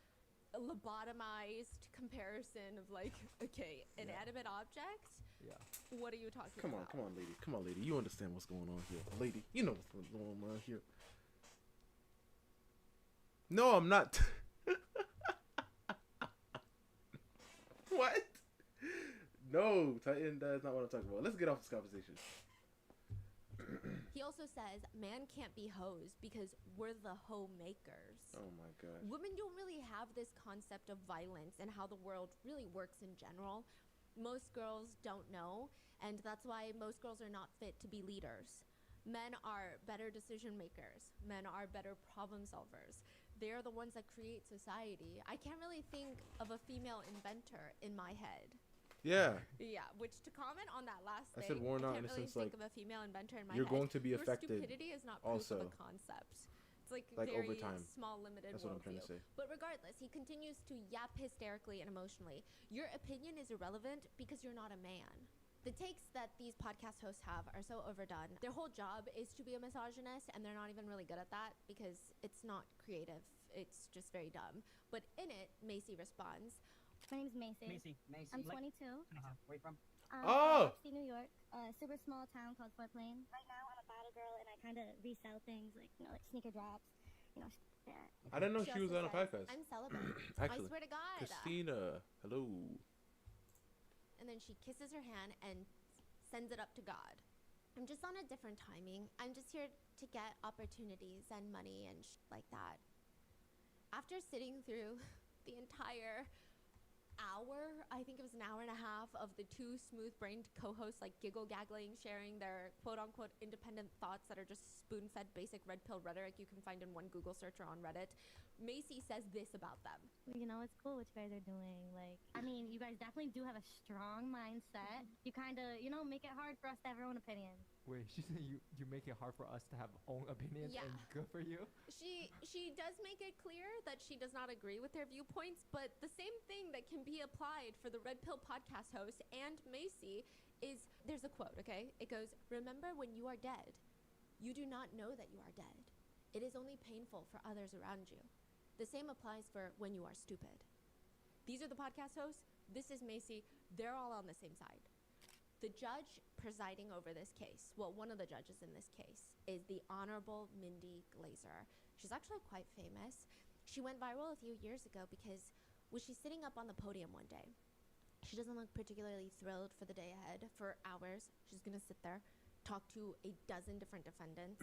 lobotomized comparison of like, okay, inanimate object. Yeah. What are you talking Come on, about? come on, lady. You understand what's going on here, lady. You know what's going on here. No, I'm not. What? No, Titan. That's not what I'm talking about. Let's get off this conversation. He also says man can't be hoes because we're the homemakers. Oh my gosh. Women don't really have this concept of violence and how the world really works in general. Most girls don't know, and that's why most girls are not fit to be leaders. Men are better decision makers. Men are better problem solvers. They're the ones that create society. I can't really think of a female inventor in my head. Yeah. Yeah, which to comment on that last I thing, said worn out I in can't the really sense, think like, of a female inventor in my you're head. going to be Your affected stupidity is not proof of also. a concept. It's like Like, very over time. small, limited That's what I'm trying to worldview. say. But regardless, he continues to yap hysterically and emotionally. Your opinion is irrelevant because you're not a man. The takes that these podcast hosts have are so overdone. Their whole job is to be a misogynist, and they're not even really good at that because it's not creative. It's just very dumb. But in it, Macy responds, My name's Macy. Macy. I'm Like, 22. where you from? Oh! Upstate New York, a super small town called Fort Plain. Right now, I'm a bottle girl, and I kind of resell things like like sneaker drops, that. I didn't know she was also on a says, podcast. I'm celibate. I Actually, swear to God. Christina, hello. And then she kisses her hand and sends it up to God. I'm just on a different timing. I'm just here to get opportunities and money and like that. After sitting through the entire hour, I think it was an hour and a half of the two smooth-brained co-hosts like giggle-gaggling, sharing their quote-unquote independent thoughts that are just spoon-fed basic red pill rhetoric you can find in one Google search or on Reddit, Macy says this about them. It's cool what you guys are doing. Like, I mean, you guys definitely do have a strong mindset. You kind of, make it hard for us to have our own opinion. Wait, she said you make it hard for us to have own opinions Yeah. and good for you? She does make it clear that she does not agree with their viewpoints, but the same thing that can be applied for the Red Pill podcast host and Macy is, there's a quote, okay? It goes, remember when you are dead, you do not know that you are dead. It is only painful for others around you. The same applies for when you are stupid. These are the podcast hosts. This is Macy. They're all on the same side. The judge presiding over this case, well, one of the judges in this case, is the Honorable Mindy Glazer. She's actually quite famous. She went viral a few years ago because when she's sitting up on the podium one day, she doesn't look particularly thrilled for the day ahead. For hours, she's going to sit there, talk to a dozen different defendants,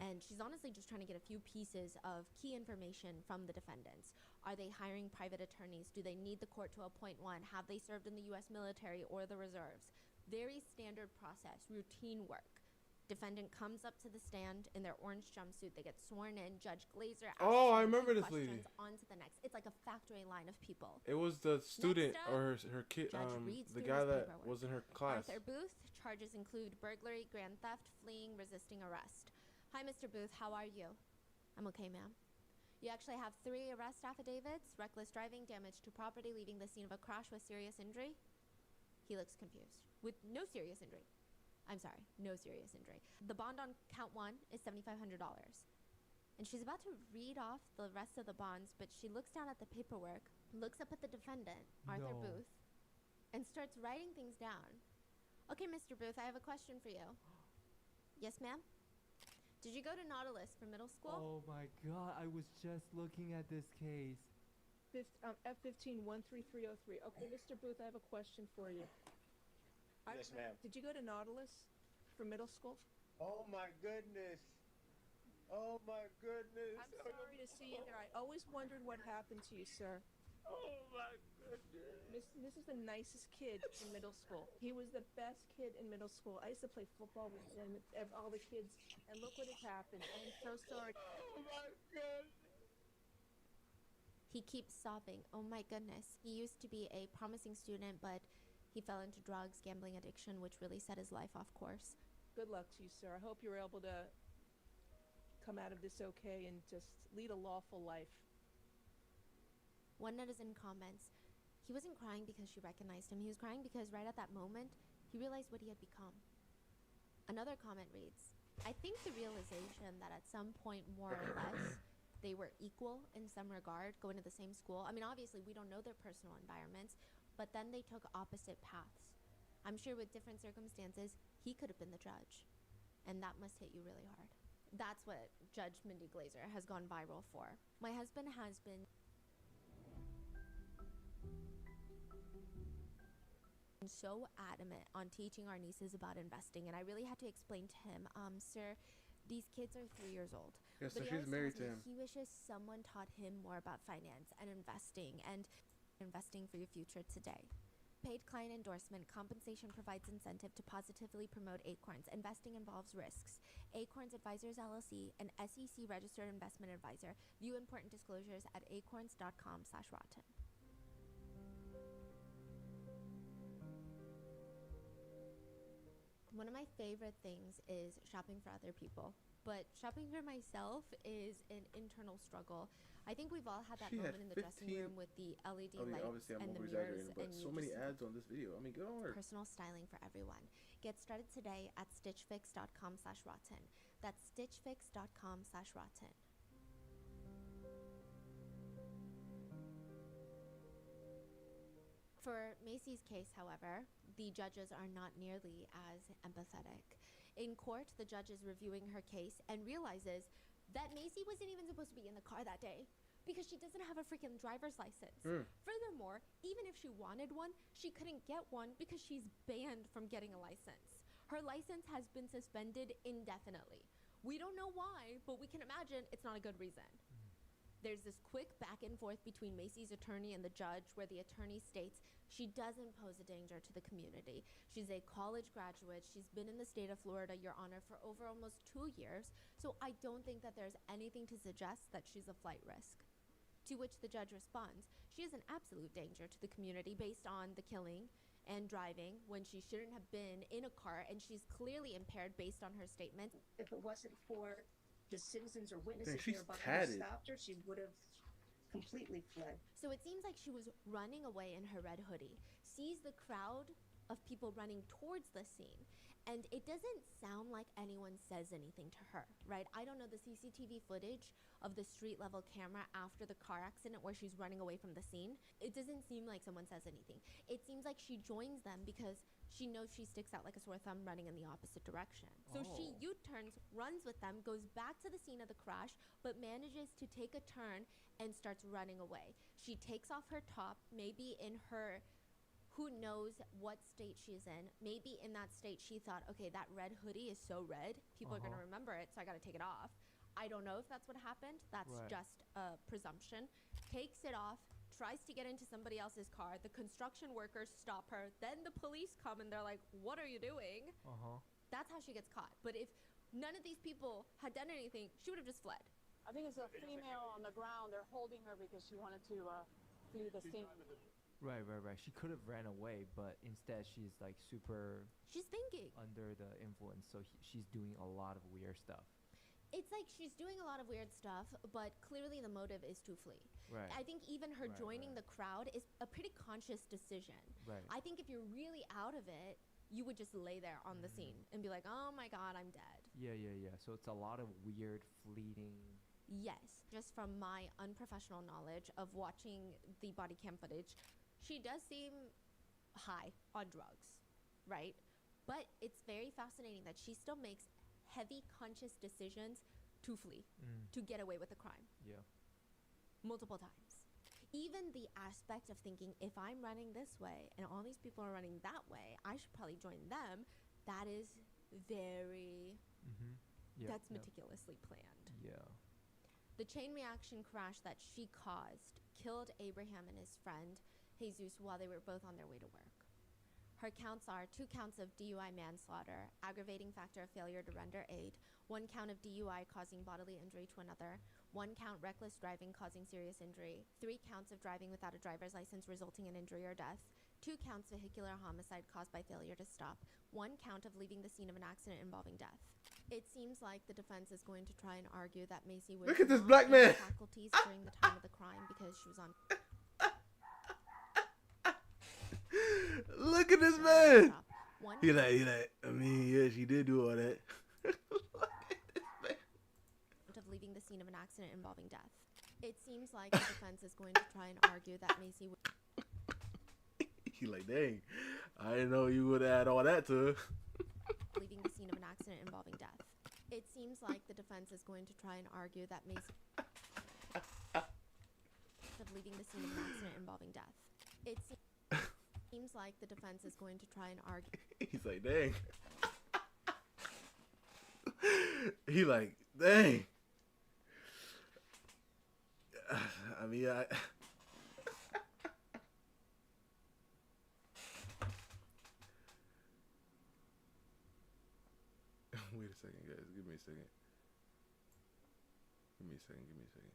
and she's honestly just trying to get a few pieces of key information from the defendants. Are they hiring private attorneys? Do they need the court to appoint one? Have they served in the U.S. military or the reserves? Very standard process, routine work. Defendant comes up to the stand in their orange jumpsuit. They get sworn in. Judge Glazer asks Oh, I them remember two this lady. questions on to the next. It's like a factory line of people. It was the student up, or her kid, Judge reads the through guy his that paperwork. was in her class. Arthur Booth, charges include burglary, grand theft, fleeing, resisting arrest. Hi, Mr. Booth, how are you? I'm okay, ma'am. You actually have 3 arrest affidavits: reckless driving, damage to property, leaving the scene of a crash with serious injury. He looks confused. With no serious injury. I'm sorry, no serious injury. The bond on count 1 is $7,500. And she's about to read off the rest of the bonds, but she looks down at the paperwork, looks up at the defendant, Arthur No. Booth, and starts writing things down. Okay, Mr. Booth, I have a question for you. Yes, ma'am? Did you go to Nautilus for middle school? Oh my god, I was just looking at this case. F15-13303. Okay, Mr. Booth, I have a question for you. Yes, ma'am. Did you go to Nautilus for middle school? Oh my goodness. Oh my goodness. I'm sorry to see you here. I always wondered what happened to you, sir. Oh my goodness. This is the nicest kid in middle school. He was the best kid in middle school. I used to play football with him, all the kids, and look what has happened. I am so sorry. Oh my goodness. He keeps sobbing. Oh my goodness. He used to be a promising student, but he fell into drugs, gambling addiction, which really set his life off course. Good luck to you, sir. I hope you're able to come out of this okay and just lead a lawful life. One netizen comments, he wasn't crying because she recognized him. He was crying because right at that moment, he realized what he had become. Another comment reads, I think the realization that at some point, more or less, they were equal in some regard, going to the same school. I mean, obviously, we don't know their personal environments, but then they took opposite paths. I'm sure with different circumstances, he could have been the judge. And that must hit you really hard. That's what Judge Mindy Glazer has gone viral for. My husband has been so adamant on teaching our nieces about investing, and I really had to explain to him, sir, these kids are 3 years old. Yeah, so But he she's always married tells to me him. he wishes someone taught him more about finance and investing for your future today. Paid client endorsement. Compensation provides incentive to positively promote Acorns. Investing involves risks. Acorns Advisors LLC, an SEC registered investment advisor. View important disclosures at acorns.com/rotten. One of my favorite things is shopping for other people, but shopping for myself is an internal struggle. I think we've all had that She had moment in the dressing 15 room with the LED I mean, lights obviously I'm and the over-exaggerating, mirrors, but and so you many just ads on this video. I mean, good on her. personal styling for everyone. Get started today at stitchfix.com/rotten. That's stitchfix.com/rotten. For Macy's case, however, the judges are not nearly as empathetic. In court, the judge is reviewing her case and realizes that Macy wasn't even supposed to be in the car that day because she doesn't have a freaking driver's license. Furthermore, even if she wanted one, she couldn't get one because she's banned from getting a license. Her license has been suspended indefinitely. We don't know why, but we can imagine it's not a good reason. There's this quick back and forth between Macy's attorney and the judge where the attorney states she doesn't pose a danger to the community. She's a college graduate. She's been in the state of Florida, Your Honor, for over almost 2 years. So I don't think that there's anything to suggest that she's a flight risk. To which the judge responds, she is an absolute danger to the community based on the killing and driving when she shouldn't have been in a car, and she's clearly impaired based on her statement. If it wasn't for the citizens or Dang, witnesses she's nearby who tatted. stopped her, she would have completely fled. So it seems like she was running away in her red hoodie, sees the crowd of people running towards the scene, and it doesn't sound like anyone says anything to her, right? I don't know the CCTV footage of the street level camera after the car accident where she's running away from the scene. It doesn't seem like someone says anything. It seems like she joins them because she knows she sticks out like a sore thumb running in the opposite direction. So she U-turns, runs with them, goes back to the scene of the crash, but manages to take a turn and starts running away. She takes off her top, maybe in her, who knows what state she's in. Maybe in that state she thought, okay, that red hoodie is so red, people are gonna remember it, so I gotta take it off. I don't know if that's what happened. That's just a presumption. Takes it off, tries to get into somebody else's car. The construction workers stop her. Then the police come and they're like, what are you doing? That's how she gets caught. But if none of these people had done anything, she would have just fled. I think it's a female on the ground. They're holding her because she wanted to flee the scene. Right. She could have ran away, but instead she's like super She's thinking. under the influence, so she's doing a lot of weird stuff. It's like she's doing a lot of weird stuff, but clearly the motive is to flee. Right. I think even her joining the crowd is a pretty conscious decision. Right. I think if you're really out of it, you would just lay there on the scene and be like, oh my God, I'm dead. Yeah. So it's a lot of weird, fleeting. Yes, just from my unprofessional knowledge of watching the body cam footage, she does seem high on drugs, right? But it's very fascinating that she still makes heavy conscious decisions to flee, to get away with the crime. Yeah. Multiple times. Even the aspect of thinking, if I'm running this way and all these people are running that way, I should probably join them. That is very, Yeah. that's meticulously planned. Yeah. The chain reaction crash that she caused killed Abraham and his friend, Jesus, while they were both on their way to work. Her counts are 2 counts of DUI manslaughter, aggravating factor of failure to render aid, 1 count of DUI causing bodily injury to another, 1 count reckless driving causing serious injury, 3 counts of driving without a driver's license resulting in injury or death, 2 counts vehicular homicide caused by failure to stop, 1 count of leaving the scene of an accident involving death. It seems like the defense is going to try and argue that Macy was Look at this not black in her man. faculties during the time of the crime because she was on Look at this man. One He like, I mean, yeah, she did do all that. Look at this man. count of leaving the scene of an accident involving death. It seems like the defense is going to try and argue that Macy was He like, dang, I didn't know you would add all that to her. leaving the scene of an accident involving death. It seems like the defense is going to try and argue that Macy of leaving the scene of an accident involving death. It seems like the defense is going to try and argue. He's like, dang. He like, dang. I mean, wait a second, guys. Give me a second. Give me a second. Give me a second.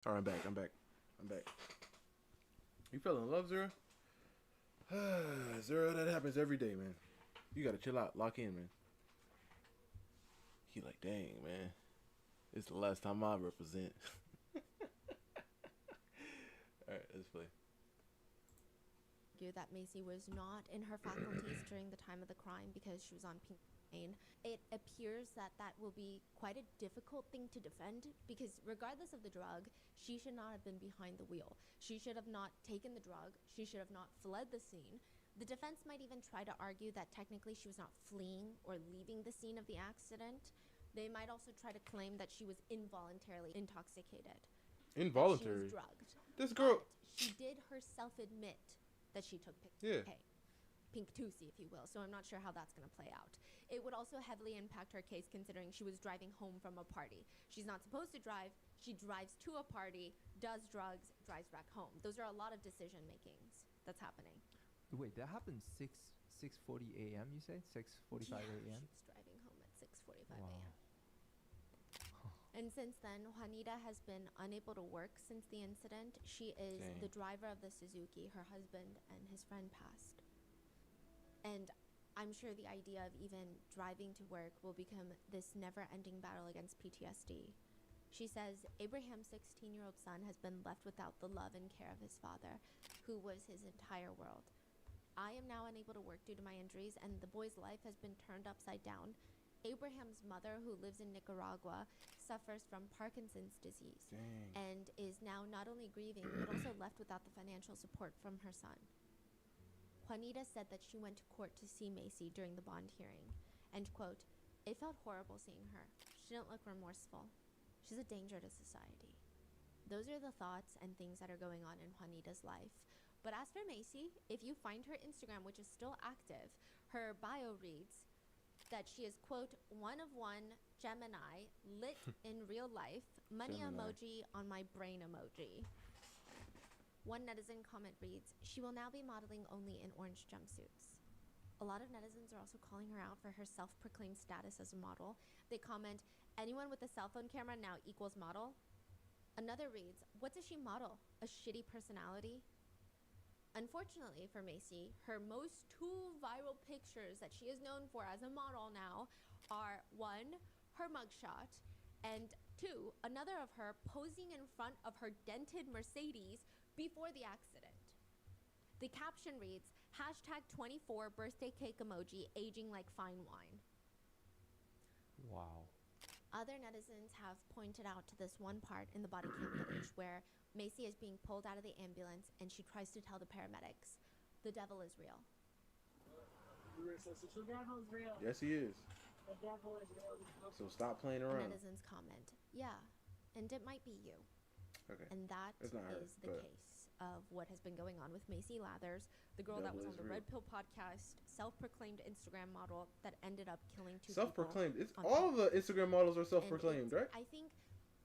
All right, I'm back. I'm back. You fell in love, Zero? Zero, that happens every day, man. You gotta chill out, lock in, man. He like, dang, man. It's the last time I represent. All right, let's play. That Macy was not in her faculties during the time of the crime because she was on pain. It appears that that will be quite a difficult thing to defend because regardless of the drug, she should not have been behind the wheel. She should have not taken the drug. She should have not fled the scene. The defense might even try to argue that technically she was not fleeing or leaving the scene of the accident. They might also try to claim that she was involuntarily intoxicated. Involuntary? That she was drugged. This girl... But she did herself admit that she took pink Tusi, if you will, so I'm not sure how that's going to play out. It would also heavily impact her case considering she was driving home from a party. She's not supposed to drive. She drives to a party, does drugs, drives back home. Those are a lot of decision makings that's happening. Wait, that happened 6:40 a.m. You say 6:45 a.m. She was driving home at 6:45 a.m. And since then, Juanita has been unable to work since the incident. She is the driver of the Suzuki. Her husband and his friend passed. And I'm sure the idea of even driving to work will become this never-ending battle against PTSD. She says Abraham's 16-year-old son has been left without the love and care of his father, who was his entire world. I am now unable to work due to my injuries, and the boy's life has been turned upside down. Abraham's mother, who lives in Nicaragua, suffers from Parkinson's disease and is now not only grieving, but also left without the financial support from her son. Juanita said that she went to court to see Macy during the bond hearing, and, quote, "It felt horrible seeing her. She didn't look remorseful. She's a danger to society." Those are the thoughts and things that are going on in Juanita's life. But as for Macy, if you find her Instagram, which is still active, Her bio reads that she is, quote, one of one Gemini, lit in real life, money Gemini. emoji on my brain emoji. One netizen comment reads, she will now be modeling only in orange jumpsuits. A lot of netizens are also calling her out for her self-proclaimed status as a model. They comment, anyone with a cell phone camera now equals model. Another reads, what does she model? A shitty personality? Unfortunately for Macy, her most two viral pictures that she is known for as a model now are, one, her mugshot, and two, another of her posing in front of her dented Mercedes before the accident. The caption reads, hashtag 24 birthday cake emoji, aging like fine wine. Wow. Other netizens have pointed out to this one part in the body cam footage where Macy is being pulled out of the ambulance and she tries to tell the paramedics, the devil is real. The devil's real. Yes, he is. The devil is real. So stop playing And around. netizens comment, yeah, and it might be you. Okay. And that It's not her, is the but- case of what has been going on with Macy Lathers, the girl that was Devil on is the real. Red Pill podcast, self-proclaimed Instagram model that ended up killing two Self-proclaimed. It's on all the Instagram models are people. self-proclaimed, And right? I think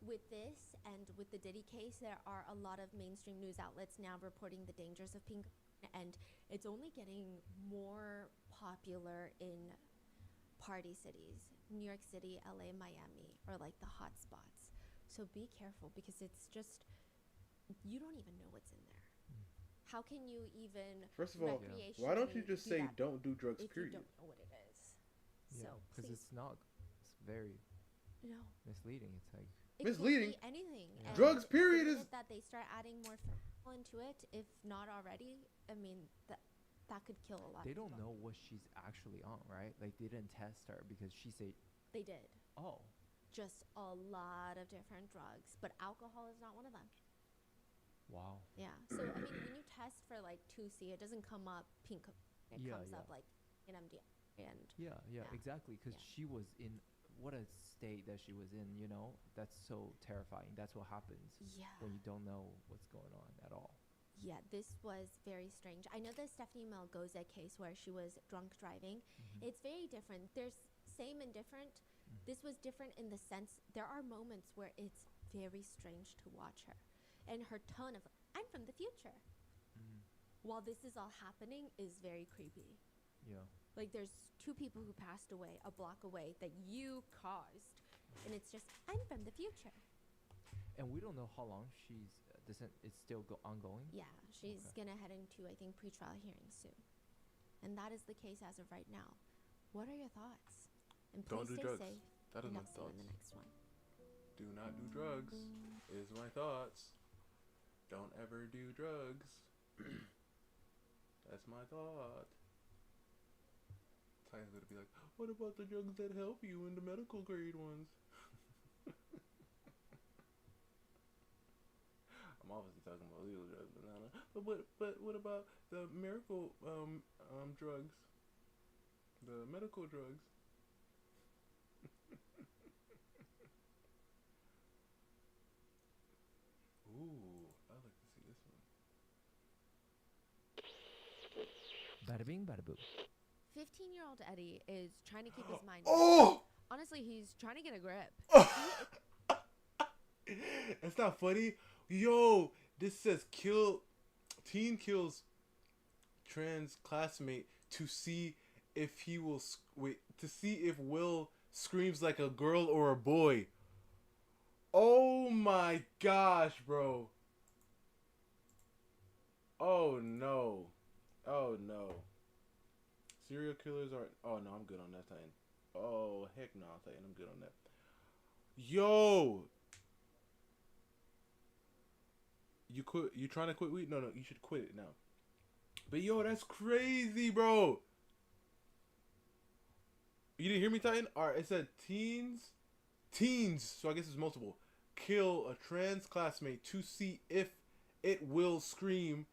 with this and with the Diddy case, there are a lot of mainstream news outlets now reporting the dangers of pink, and it's only getting more popular in party cities, New York City, LA, Miami, or like the hot spots. So be careful because it's just, you don't even know what's in there. How can you even First of all, recreationally why don't you just do say that don't do drugs, if period? you don't know what it is? Yeah, So because please, it's not. It's very no. misleading. It's like It Misleading. could be anything. Yeah. And Drugs, period, the is- minute that they start adding more fentanyl into it, if not already, I mean that could kill a lot. they of don't people. know what she's actually on, right? Like they didn't test her because she said, They did "Oh, just a lot of different drugs, but alcohol is not one of them. wow." Yeah. So I mean, when you test for like 2C, it doesn't come up pink. It Yeah, comes yeah. up like an MDMA and Yeah, Yeah. exactly. Because Yeah. she was in what a state that she was in. You know, that's so terrifying. That's what happens yeah. when you don't know what's going on at all. Yeah, this was very strange. I know the Stephanie Malgoza case where she was drunk driving. It's very different. There's same and different. This was different in the sense there are moments where it's very strange to watch her. And her tone of, I'm from the future. While this is all happening is very creepy. Yeah. Like there's two people who passed away a block away that you caused. And it's just, I'm from the future. And we don't know how long she's. It's still ongoing. Yeah, she's Okay. gonna head into, I think, pretrial hearings soon. And that is the case as of right now. What are your thoughts? And Don't please do stay drugs. safe. That is And my I'll see you in the thoughts. next one. Do not do drugs. Is my thoughts. Don't ever do drugs. That's my thought. Ty's gonna be like, what about the drugs that help you in the medical grade ones? I'm obviously talking about legal drugs, but not. But what about the miracle drugs? The medical drugs. Ooh, I'd like to see this one. Bada bing, bada boom. 15-year-old Eddie is trying to keep his mind. Oh! Honestly, he's trying to get a grip. That's not funny. Yo, this says teen kills trans classmate to see if he will to see if Will screams like a girl or a boy. Oh my gosh, bro. Oh no. Oh no. Serial killers are. Oh no, I'm good on that Titan. Oh heck no, Titan, I'm good on that. Yo. You quit? You trying to quit weed? No, you should quit it now. But yo, that's crazy, bro. You didn't hear me, Titan? Alright, it said teens, so I guess it's multiple, kill a trans classmate to see if it will scream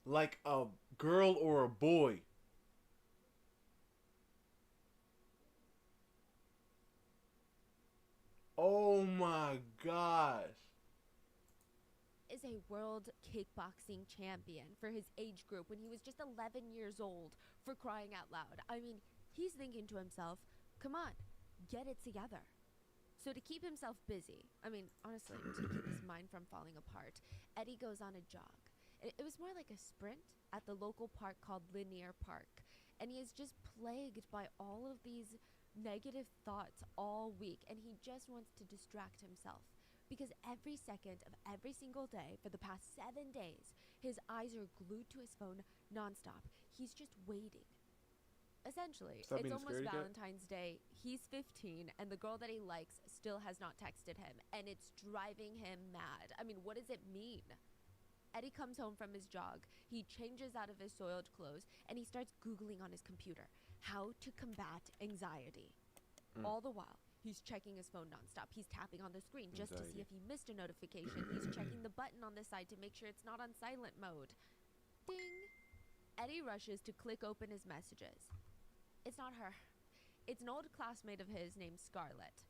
like a girl or a boy. Oh my gosh. is a world kickboxing champion for his age group when he was just 11 years old, for crying out loud. I mean, he's thinking to himself, come on, get it together. So to keep himself busy, I mean, honestly, to keep his mind from falling apart, Eddie goes on a jog. It was more like a sprint at the local park called Linear Park. And he is just plagued by all of these negative thoughts all week, and he just wants to distract himself. Because every second of every single day for the past 7 days, his eyes are glued to his phone nonstop. He's just waiting. Essentially, Stop it's being almost scaredy cat. Valentine's Day. He's 15, and the girl that he likes still has not texted him, and it's driving him mad. I mean, what does it mean? Eddie comes home from his jog, he changes out of his soiled clothes, and he starts Googling on his computer how to combat anxiety. All the while, he's checking his phone nonstop. He's tapping on the screen just to see if he missed a notification. He's checking the button on the side to make sure it's not on silent mode. Ding! Eddie rushes to click open his messages. It's not her. It's an old classmate of his named Scarlett.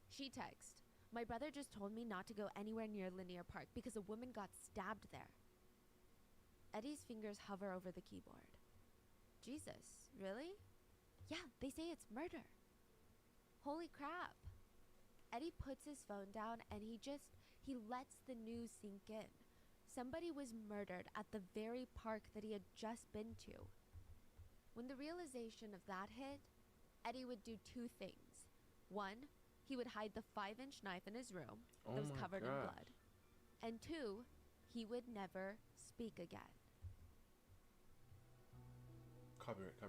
She texts, my brother just told me not to go anywhere near Linear Park because a woman got stabbed there. Eddie's fingers hover over the keyboard. Jesus, really? Yeah, they say it's murder. Holy crap. Eddie puts his phone down and he lets the news sink in. Somebody was murdered at the very park that he had just been to. When the realization of that hit, Eddie would do two things. One, he would hide the 5-inch knife in his room that was covered in blood. And two, he would never speak again. Copyright.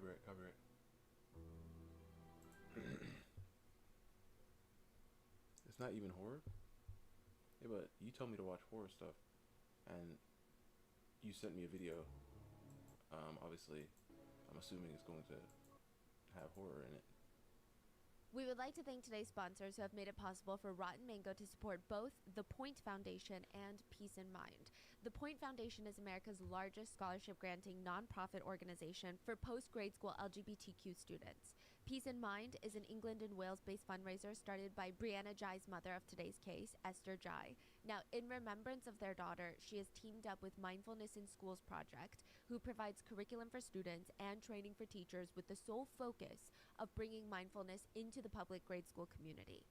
It's not even horror. Yeah, but you told me to watch horror stuff, and you sent me a video. Obviously, I'm assuming it's going to have horror in it. We would like to thank today's sponsors who have made it possible for Rotten Mango to support both the Point Foundation and Peace in Mind. The Point Foundation is America's largest scholarship-granting nonprofit organization for post-grade school LGBTQ students. Peace in Mind is an England and Wales-based fundraiser started by Brianna Jai's mother of today's case, Esther Jai. Now, in remembrance of their daughter, she has teamed up with Mindfulness in Schools Project, who provides curriculum for students and training for teachers with the sole focus of bringing mindfulness into the public grade school community.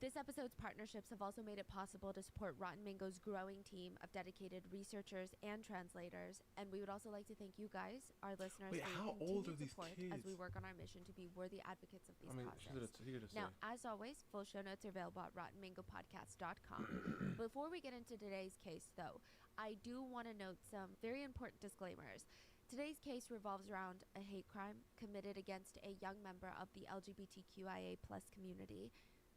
This episode's partnerships have also made it possible to support Rotten Mango's growing team of dedicated researchers and translators, and we would also like to thank you guys, our listeners, Wait, for how your old continued are these support kids? as we work on our mission to be worthy advocates of these causes. He could have Now, as always, full show notes are available at rottenmangopodcast.com. Before we get into today's case, though, I do want to note some very important disclaimers. Today's case revolves around a hate crime committed against a young member of the LGBTQIA+ community.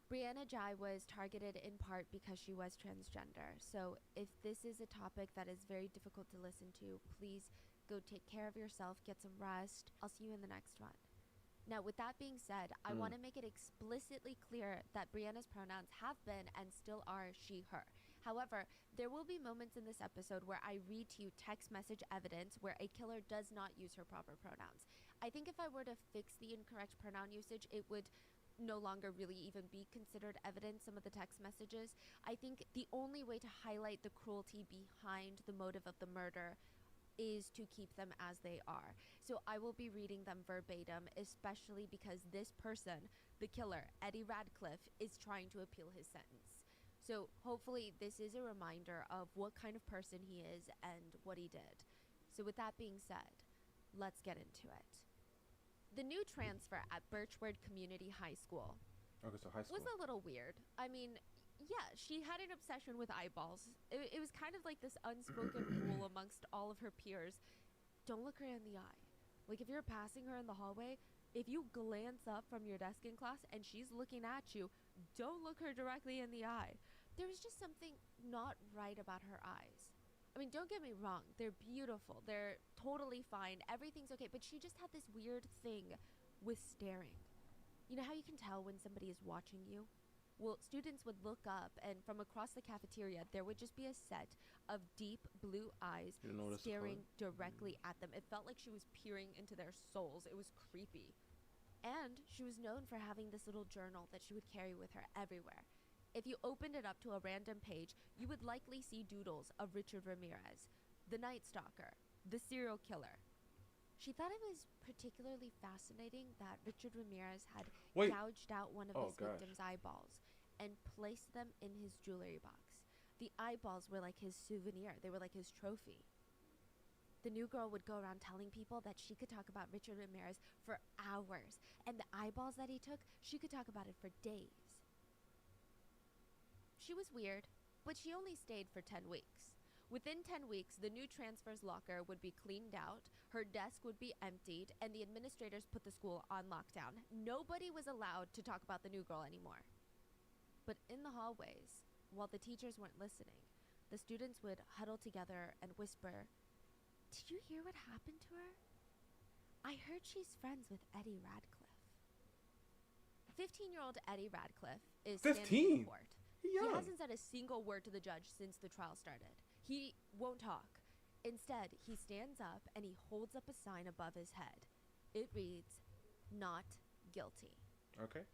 Brianna Jai was targeted in part because she was transgender. So if this is a topic that is very difficult to listen to, please go take care of yourself, get some rest. I'll see you in the next one. Now, with that being said, I want to make it explicitly clear that Brianna's pronouns have been and still are she, her. However, there will be moments in this episode where I read to you text message evidence where a killer does not use her proper pronouns. I think if I were to fix the incorrect pronoun usage, it would no longer really even be considered evidence, some of the text messages. I think the only way to highlight the cruelty behind the motive of the murder is to keep them as they are. So I will be reading them verbatim, especially because this person, the killer, Eddie Radcliffe, is trying to appeal his sentence. So hopefully this is a reminder of what kind of person he is and what he did. So with that being said, let's get into it. The new transfer at Birchwood Community High School Okay, so high school. was a little weird. I mean, yeah, she had an obsession with eyeballs. It was kind of like this unspoken rule amongst all of her peers. Don't look her in the eye. Like, if you're passing her in the hallway, if you glance up from your desk in class and she's looking at you, don't look her directly in the eye. There was just something not right about her eyes. I mean, don't get me wrong. They're beautiful. They're totally fine. Everything's okay. But she just had this weird thing with staring. You know how you can tell when somebody is watching you? Well, students would look up, and from across the cafeteria, there would just be a set of deep blue eyes staring directly at them. It felt like she was peering into their souls. It was creepy. And she was known for having this little journal that she would carry with her everywhere. If you opened it up to a random page, you would likely see doodles of Richard Ramirez, the Night Stalker, the serial killer. She thought it was particularly fascinating that Richard Ramirez had Wait. gouged out one of Oh, his gosh. victims' eyeballs and placed them in his jewelry box. The eyeballs were like his souvenir, they were like his trophy. The new girl would go around telling people that she could talk about Richard Ramirez for hours, and the eyeballs that he took, she could talk about it for days. She was weird, but she only stayed for 10 weeks. Within 10 weeks, the new transfer's locker would be cleaned out, her desk would be emptied, and the administrators put the school on lockdown. Nobody was allowed to talk about the new girl anymore. But in the hallways, while the teachers weren't listening, the students would huddle together and whisper, "Did you hear what happened to her? I heard she's friends with Eddie Radcliffe." 15-year-old Eddie Radcliffe is standing 15? in court. He He young. hasn't said a single word to the judge since the trial started. He won't talk. Instead, he stands up and he holds up a sign above his head. It reads, "Not guilty." Okay.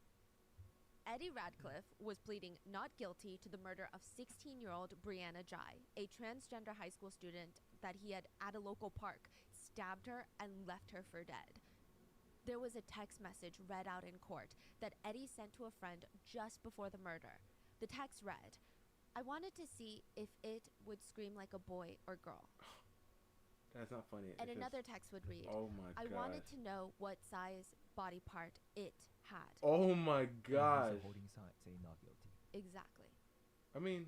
Eddie Radcliffe was pleading not guilty to the murder of 16-year-old Brianna Jai, a transgender high school student that he had at a local park stabbed her and left her for dead. There was a text message read out in court that Eddie sent to a friend just before the murder. The text read, "I wanted to see if it would scream like a boy or girl." That's not funny. And It's another just, text would read, oh my "I gosh. wanted to know what size body part it had." Oh my And he's gosh. holding sign saying not guilty. Exactly. I mean,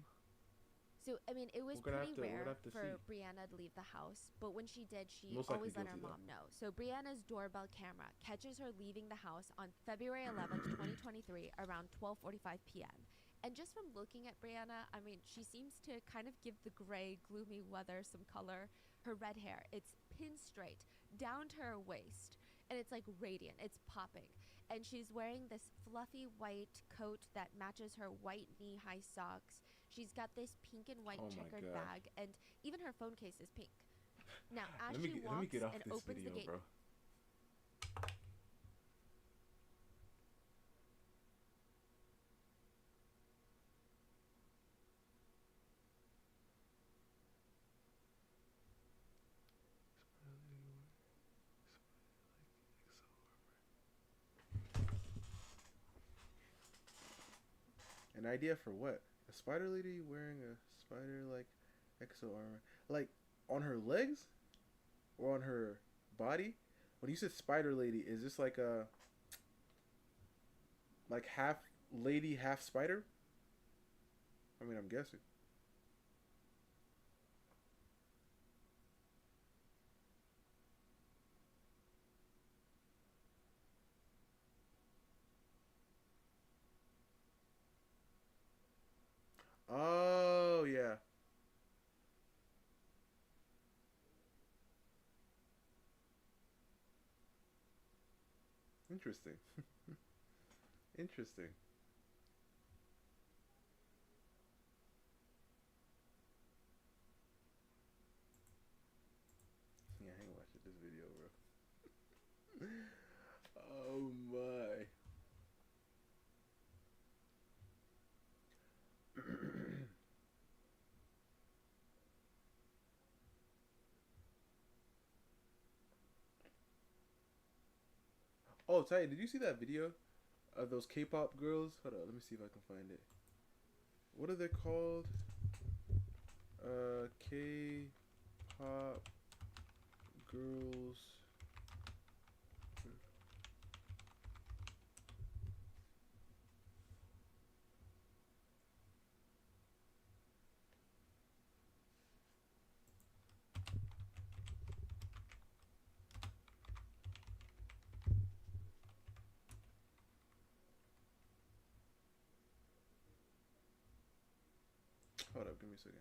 So, I mean, it was We're gonna pretty have to- we're rare gonna have to for see. Brianna to leave the house, but when she did, she Most likely always let her guilty, though. mom know. So, Brianna's doorbell camera catches her leaving the house on February 11th, 2023, around 12:45 p.m. And just from looking at Brianna, I mean, she seems to kind of give the gray, gloomy weather some color. Her red hair, it's pinned straight down to her waist, and it's like radiant, it's popping. And she's wearing this fluffy white coat that matches her white knee-high socks. She's got this pink and white Oh my checkered gosh. bag, and even her phone case is pink. Now, as let me she get, walks let me get off and this opens video, the gate, bro. An idea for what? A spider lady wearing a spider-like exo armor, like on her legs or on her body? When you said spider lady, is this like a half lady, half spider? I mean, I'm guessing. Oh yeah. Interesting. Interesting. Yeah, I ain't watching this video, bro. Oh my. Oh, Ty, did you see that video of those K-pop girls? Hold on, let me see if I can find it. What are they called? K-pop girls. Hold up, give me a second.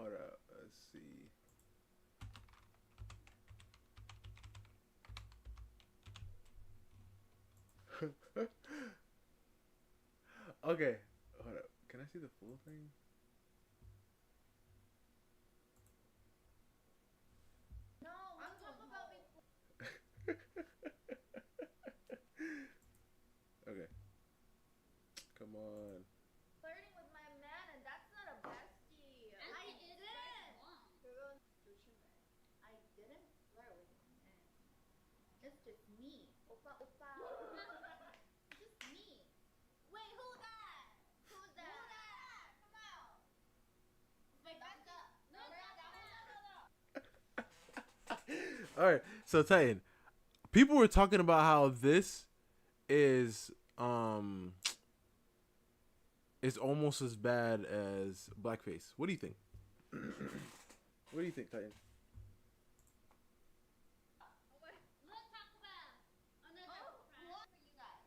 Hold up. Let's see. Okay. Hold up. Can I see the full thing? No, I'm talking about before Okay. Come on. flirting with my man, and that's not a bestie. I didn't. I didn't flirt with my man. It's just me. Oppa, oppa. It's just me. Wait, who that? Who's that? Come out. It's my bestie. No, no. All right. So Titan, people were talking about how this is is almost as bad as blackface. What do you think? What do you think, Titan? Let's talk about another what for you guys.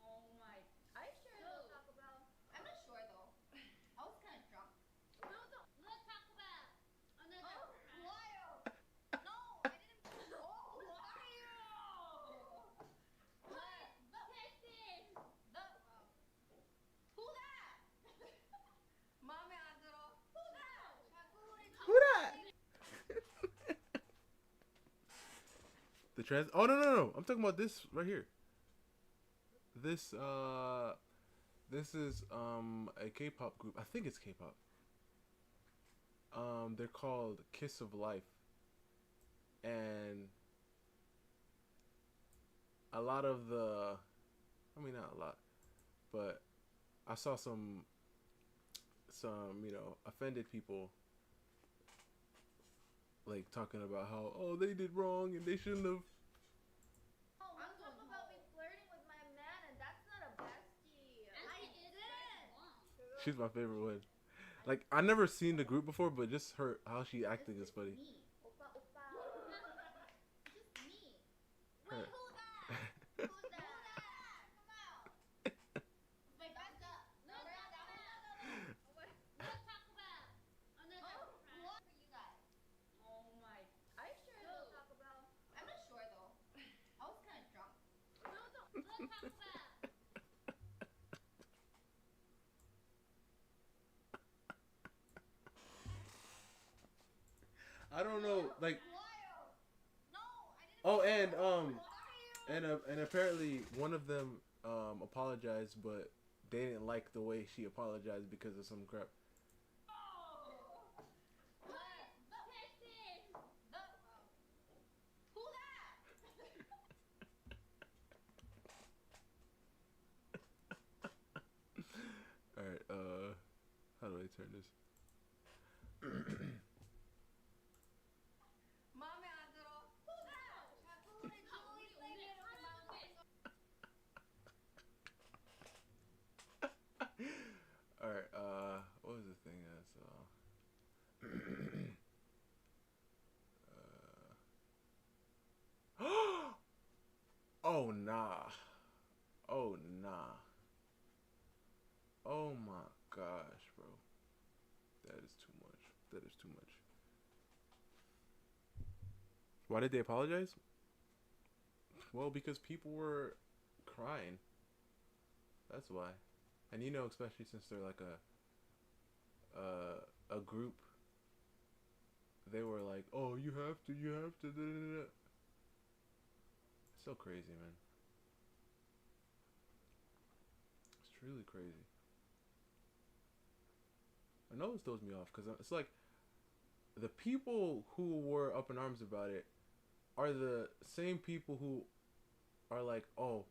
Oh my. Are you sure we'll talk about? I'm not sure though. I was kind of drunk. No, no. Let's talk about another. Oh, wild. No, I didn't. Oh, wild. What? The person. The. Who that? Mami Andro. Who that? Who that? The trans. Oh no! I'm talking about this right here. This this is a K-pop group. I think it's K-pop. They're called Kiss of Life, and a lot of the, I mean not a lot, but I saw some offended people like talking about how they did wrong and they shouldn't have. Oh, I'm talking about me flirting with my man, and that's not a bestie. I didn't. She's my favorite one. Like I never seen the group before, but just her how she acting is funny. Me. Oppa, oppa. Just me. Her. Wait, who that? Who's that? Come out. It's my bestie. No, no. Let's talk about another what for you guys. Oh my. Are you sure we'll talk about? I'm not sure though. I was kind of drunk. No, no. Let's talk about. I don't know, like. Wild. No, I didn't. Oh, Wild. and apparently one of them apologized, but they didn't like the way she apologized because of some crap. What? The person. The. Who that? All right, how do I turn this? Mami Andro. Who that? All right, what was the thing I saw? Oh nah, oh nah, oh my gosh, bro, that is too much. That is too much. Why did they apologize? Well, because people were crying. That's why. And especially since they're like a group, they were like, "Oh, you have to." Da, da, da. It's so crazy, man. It's truly crazy. I know it throws me off because it's like the people who were up in arms about it are the same people who are like, "Oh,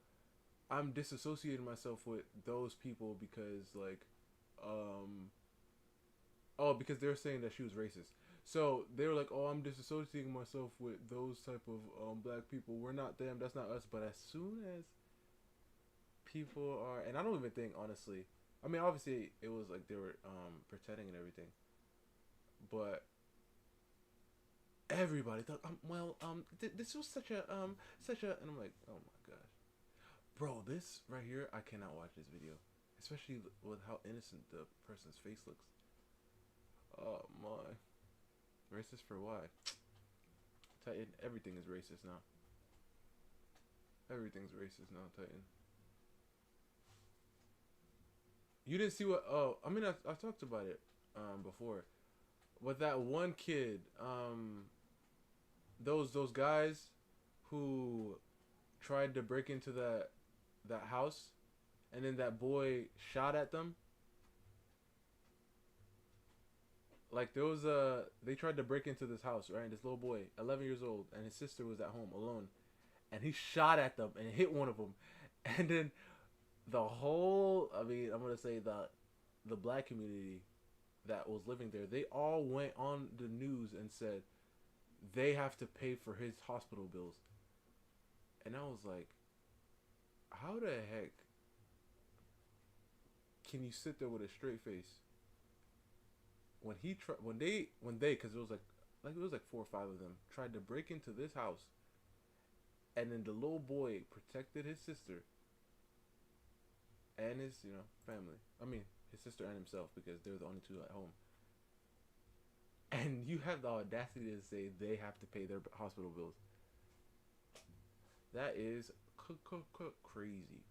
I'm disassociating myself with those people because because they're saying that she was racist." So they were like, "Oh, I'm disassociating myself with those type of black people. We're not them. That's not us." But as soon as people are, and I don't even think honestly. I mean, obviously it was like they were pretending and everything, but everybody thought, this was such a, and I'm like, oh my gosh, bro, this right here, I cannot watch this video, especially with how innocent the person's face looks. Oh my. Racist for what? Titan, everything is racist now. Everything's racist now, Titan. You didn't see what? Oh, I mean, I talked about it before. With that one kid, those guys who tried to break into that house, and then that boy shot at them. Like there was they tried to break into this house, right? And this little boy, 11 years old, and his sister was at home alone, and he shot at them and hit one of them, and then the whole, I mean, I'm gonna say the black community that was living there, they all went on the news and said they have to pay for his hospital bills, and I was like, how the heck can you sit there with a straight face when because it was like 4 or 5 of them tried to break into this house, and then the little boy protected his sister and his family. I mean his sister and himself, because they're the only two at home. And you have the audacity to say they have to pay their hospital bills. That is crazy.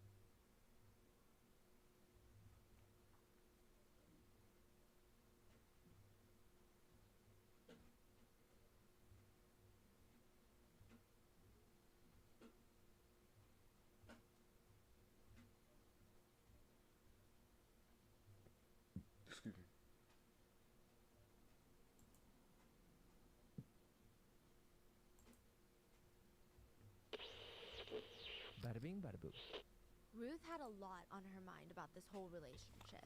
Excuse me. Bada bing, bada boo. Ruth had a lot on her mind about this whole relationship.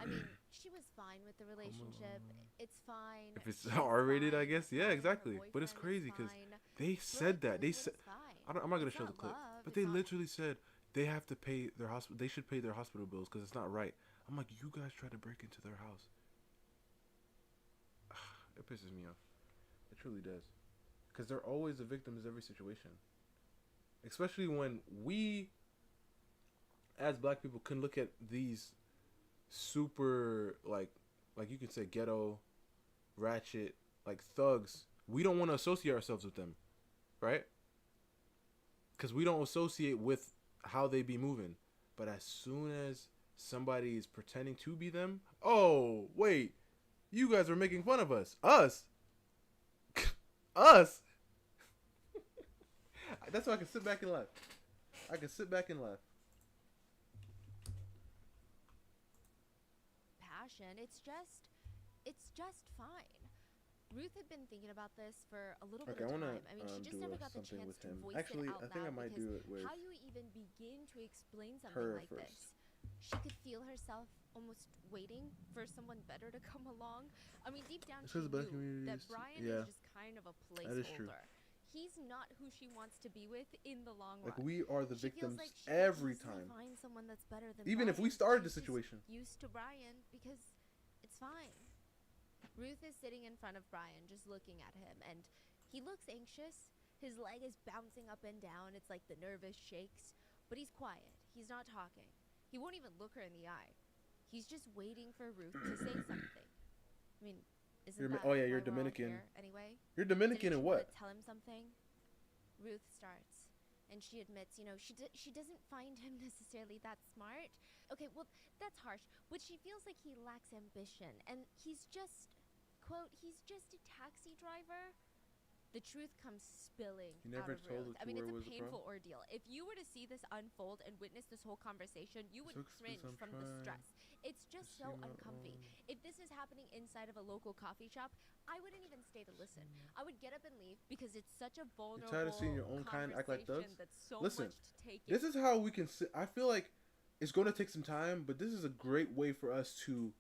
I mean, she was fine with the relationship. It's fine. If it's She's R-rated, I fine. guess. Yeah, Her exactly. But it's boyfriend is crazy because fine. they said that. They Relatively, said. it's fine. I'm not gonna It's show not the clip, love, but it's they not- literally said they have to pay their hospital. They should pay their hospital bills because it's not right. I'm like, you guys tried to break into their house. It pisses me off. It truly does, because they're always the victims of every situation. Especially when we, as black people, can look at these super like you can say ghetto, ratchet, like thugs. We don't want to associate ourselves with them, right? Because we don't associate with how they be moving. But as soon as somebody is pretending to be them, oh wait, you guys are making fun of us. Us. That's why I can sit back and laugh. I can sit back and laugh. Passion. It's just fine. Ruth had been thinking about this for a little bit Okay, I of wanna, time. I mean, she just do never got the something chance with to him. voice Actually, it out I think I loud, might because do it with how do you even begin to explain something her like first. this? She could feel herself almost waiting for someone better to come along. I mean, deep down It's she 'cause the black knew that communities- Brian yeah. is just kind of a That is true. placeholder. He's not who she wants to be with in the long Like run. we are the She feels victims like she could every easily time. find someone that's better than Even if we Brian. started the She's just situation. used to Brian because it's fine. Ruth is sitting in front of Brian, just looking at him, and he looks anxious. His leg is bouncing up and down. It's like the nervous shakes, but he's quiet. He's not talking. He won't even look her in the eye. He's just waiting for Ruth to say something. I mean, isn't that Oh yeah, why you're we're all Dominican. here anyway? You're Dominican Didn't and you wanna what? tell him something? Ruth starts, and she admits, she doesn't find him necessarily that smart. Okay, well, that's harsh, but she feels like he lacks ambition, and he's just, quote, he's just a taxi driver. The truth comes spilling You never out of told Ruth. it I to mean, her it's a was a painful problem? ordeal. If you were to see this unfold and witness this whole conversation, you would Sucks 'cause cringe I'm from the trying stress. It's just to so see my uncomfy. own. If this is happening inside of a local coffee shop, I wouldn't even stay to listen. I would get up and leave because it's such a vulnerable tired of seeing your own kind act like conversation thugs? that's so Listen, much to take This in. is how we can. I feel like it's going to take some time, but this is a great way for us to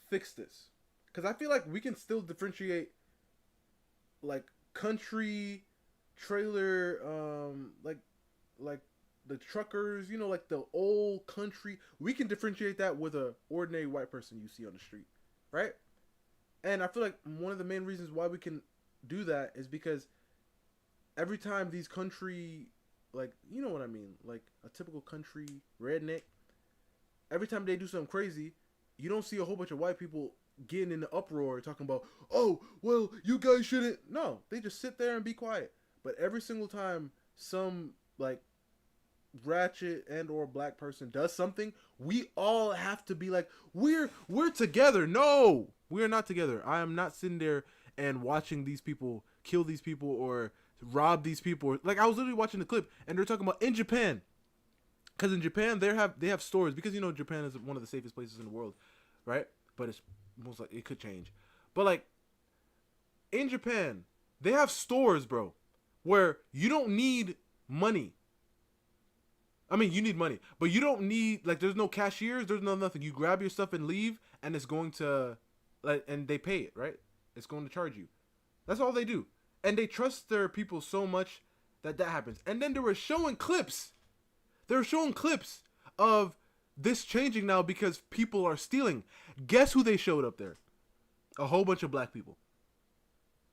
fix this. Because I feel like we can still differentiate, like country, trailer, like the truckers. Like the old country. We can differentiate that with a ordinary white person you see on the street, right? And I feel like one of the main reasons why we can do that is because every time these country, like, you know what I mean, like a typical country redneck, every time they do something crazy, you don't see a whole bunch of white people getting in the uproar talking about, oh, well, you guys shouldn't. No, they just sit there and be quiet. But every single time some like ratchet and or black person does something, we all have to be like, we're together. No, we're not together. I am not sitting there and watching these people kill these people or rob these people. Like, I was literally watching the clip and they're talking about in Japan, because in Japan they have stores, because you know Japan is one of the safest places in the world, right? But it's most like it could change. But like in Japan, they have stores, bro, where you don't need money. I mean, you need money, but you don't need, like, there's no cashiers, there's no nothing. You grab your stuff and leave, and it's going to, like, and they pay it, right? It's going to charge you. That's all they do. And they trust their people so much that happens. And then they were showing clips. They were showing clips of this changing now because people are stealing. Guess who they showed up there? A whole bunch of black people.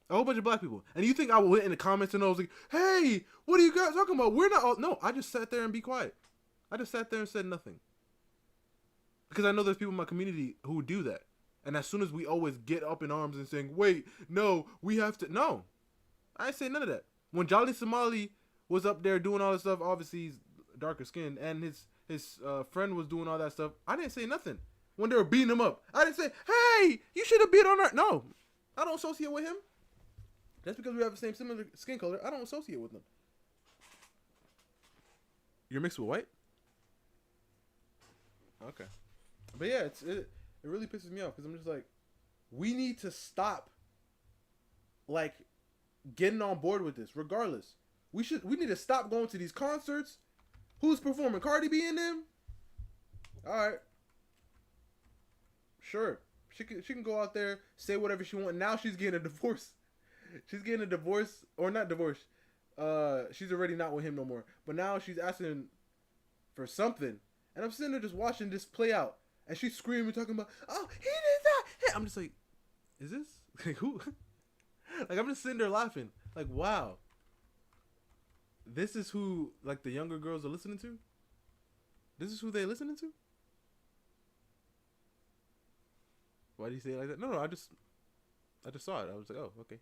A whole bunch of black people. And you think I went in the comments and I was like, hey, what are you guys talking about? We're not all... No, I just sat there and be quiet. I just sat there and said nothing. Because I know there's people in my community who do that. And as soon as we always get up in arms and saying, wait, no, we have to... No. I ain't say none of that. When Jolly Somali was up there doing all this stuff, obviously he's darker skinned, and his friend was doing all that stuff, I didn't say nothing. When they were beating him up, I didn't say, hey, you should have beat on her. No. I don't associate with him. Just because we have the same similar skin color, I don't associate with them. You're mixed with white? Okay. But yeah, it really pisses me off because I'm just like, we need to stop, like, getting on board with this. Regardless, we need to stop going to these concerts. Who's performing? Cardi B in them? All right. Sure. She can go out there, say whatever she wants. Now she's getting a divorce. She's getting a divorce, or not divorce. She's already not with him no more. But now she's asking for something. And I'm sitting there just watching this play out. And she's screaming, talking about, oh, he did that. Hey, I'm just like, is this? Like, who? Like, I'm just sitting there laughing. Like, wow. This is who, like, the younger girls are listening to? This is who they're listening to? Why do you say it like that? No, I just saw it. I was like, oh, okay.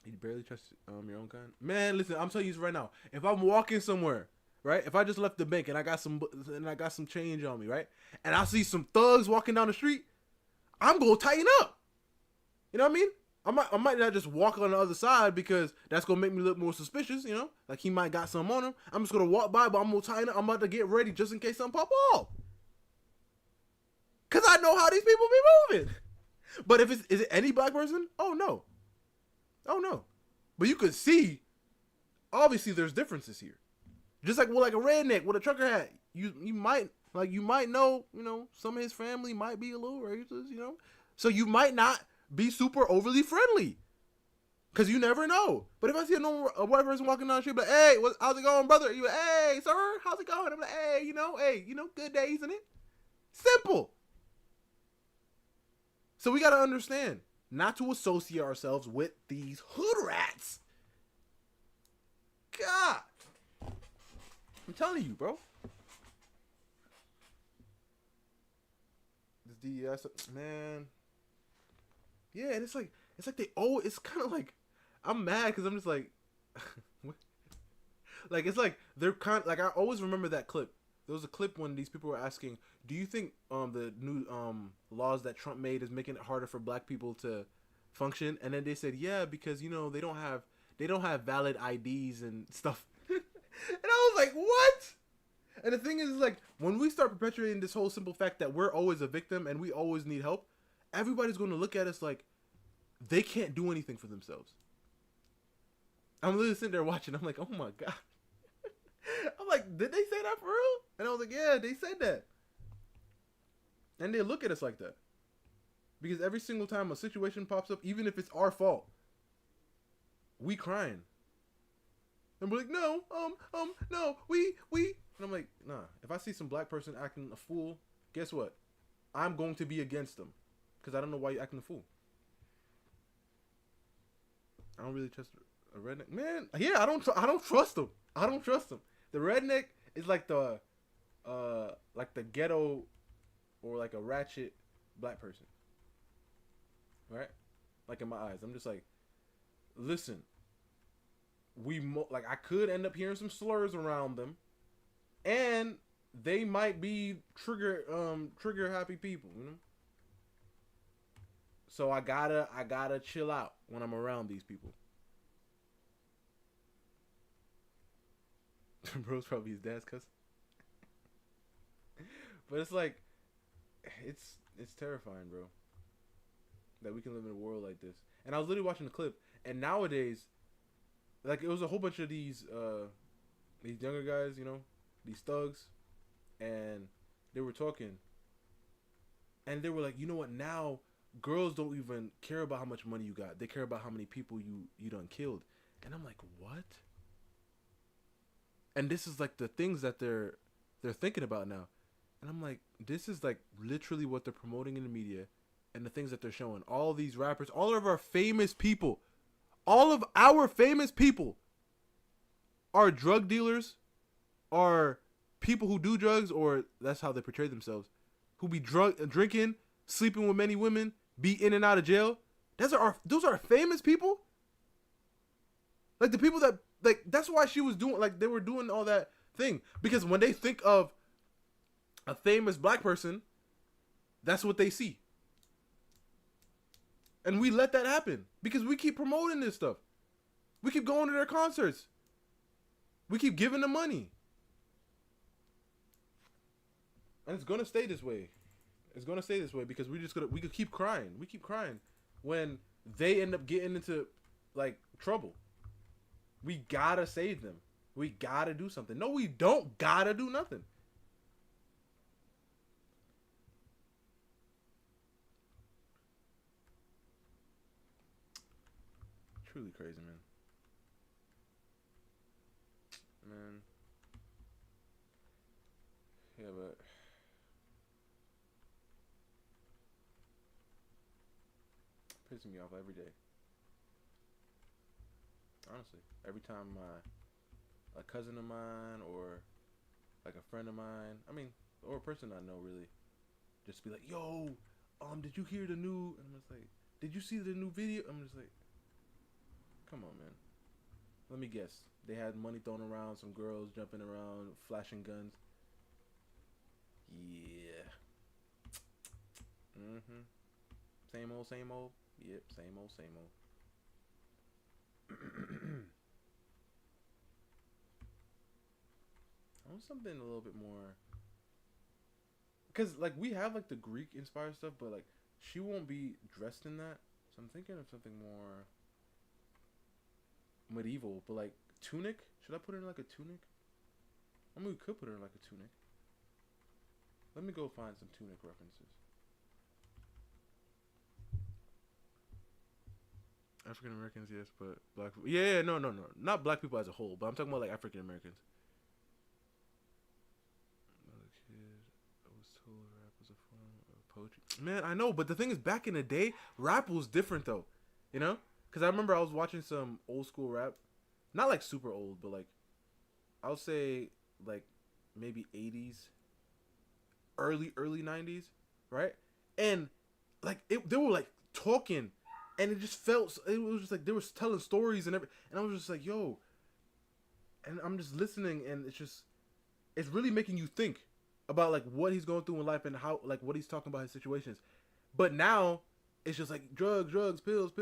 You barely trust your own kind? Man, listen, I'm telling you this right now. If I'm walking somewhere, right? If I just left the bank and I got some change on me, right? And I see some thugs walking down the street, I'm gonna tighten up. You know what I mean? I might not just walk on the other side because that's gonna make me look more suspicious, you know? Like he might got something on him. I'm just gonna walk by, but I'm gonna tighten up. I'm about to get ready just in case something pop off. Cause I know how these people be moving. But is it any black person? Oh no. Oh no. But you could see, obviously there's differences here. Just like, well, like a redneck with a trucker hat. You might know, you know, some of his family might be a little racist, you know? So you might not be super overly friendly. Cause you never know. But if I see a white person walking down the street, like, hey, how's it going, brother? You like, hey, sir, how's it going? I'm like, hey, good day, isn't it? Simple. So we gotta understand not to associate ourselves with these hood rats. God. I'm telling you, bro. This DES, man. Yeah, and it's like they it's kind of like, I'm mad because I'm just like, like, it's like they're kind of, like, I always remember that clip. There was a clip when these people were asking, do you think the new laws that Trump made is making it harder for black people to function? And then they said, yeah, because, you know, they don't have valid IDs and stuff. And I was like, what? And the thing is, like, when we start perpetuating this whole simple fact that we're always a victim and we always need help, everybody's going to look at us like they can't do anything for themselves. I'm literally sitting there watching. I'm like, oh my God. I'm like, did they say that for real? And I was like, yeah, they said that. And they look at us like that. Because every single time a situation pops up, even if it's our fault, we crying. And we're like, no, we. And I'm like, nah, if I see some black person acting a fool, guess what? I'm going to be against them. Because I don't know why you're acting a fool. I don't really trust a redneck. Man, yeah, I don't trust them. I don't trust them. The redneck is like the like the ghetto or like a ratchet black person, right? Like in my eyes, I'm just like, listen, like I could end up hearing some slurs around them, and they might be trigger happy people, you know. So I gotta chill out when I'm around these people. Bro's probably his dad's cousin. But it's like, it's terrifying, bro, that we can live in a world like this. And I was literally watching the clip, and nowadays, like, it was a whole bunch of these younger guys, you know, these thugs, and they were talking, and they were like, you know what, now girls don't even care about how much money you got. They care about how many people you done killed. And I'm like, what? And this is like the things that they're thinking about now. And I'm like, this is like literally what they're promoting in the media and the things that they're showing. All these rappers, all of our famous people are drug dealers, are people who do drugs, or that's how they portray themselves, who be drinking, sleeping with many women, be in and out of jail. Those are famous people. Like the people that, like, that's why she was doing, like, they were doing all that thing, because when they think of a famous black person, that's what they see. And we let that happen because we keep promoting this stuff. We keep going to their concerts. We keep giving them money. And it's gonna stay this way. It's gonna stay this way because we could keep crying. We keep crying when they end up getting into like trouble. We gotta save them. We gotta do something. No, we don't gotta do nothing. Truly crazy, man. Yeah, but pissing me off every day. Honestly, every time a cousin of mine or like a friend of mine, I mean, or a person I know really, just be like, yo, did you hear the new? And I'm just like, did you see the new video? I'm just like, come on, man. Let me guess. They had money thrown around, some girls jumping around, flashing guns. Yeah. Same old, same old. Yep, same old, same old. I want something a little bit more, because like we have like the Greek inspired stuff, but like she won't be dressed in that, so I'm thinking of something more medieval. But like tunic, should I put her in like a tunic? I mean, we could put her in like a tunic. Let me go find some tunic references. African Americans, yes, but black people. Yeah, no. Not black people as a whole, but I'm talking about like African Americans. Another kid, I was told rap was a form of poetry. Man, I know, but the thing is, back in the day, rap was different though. You know? Because I remember I was watching some old school rap. Not like super old, but like, I would say like maybe 80s, early 90s, right? And like they were like talking, and it just felt, it was just like they were telling stories and everything, and I was just like, yo, and I'm just listening, and it's really making you think about like what he's going through in life and how, like, what he's talking about, his situations. But now it's just like drugs, pills,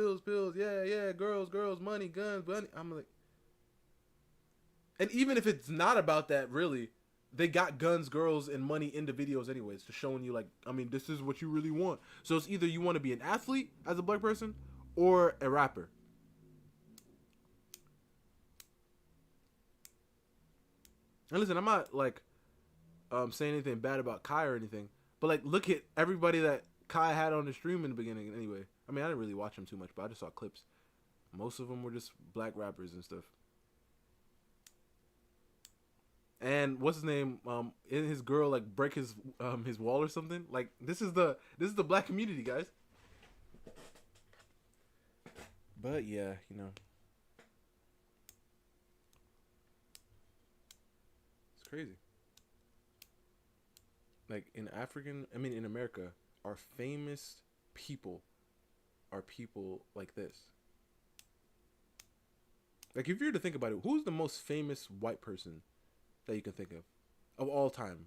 yeah, girls, money, guns, money. I'm like, and even if it's not about that, really, they got guns, girls, and money in the videos anyways, to showing you like, I mean, this is what you really want. So it's either you want to be an athlete as a black person or a rapper. And listen, I'm not like saying anything bad about Kai or anything, but like, look at everybody that Kai had on the stream in the beginning anyway. I mean, I didn't really watch him too much, but I just saw clips. Most of them were just black rappers and stuff. And what's his name? In his girl like break his wall or something. Like, this is the black community, guys. But yeah, you know, it's crazy. like in in America, our famous people are people like this. Like if you were to think about it, who's the most famous white person that you can think of all time?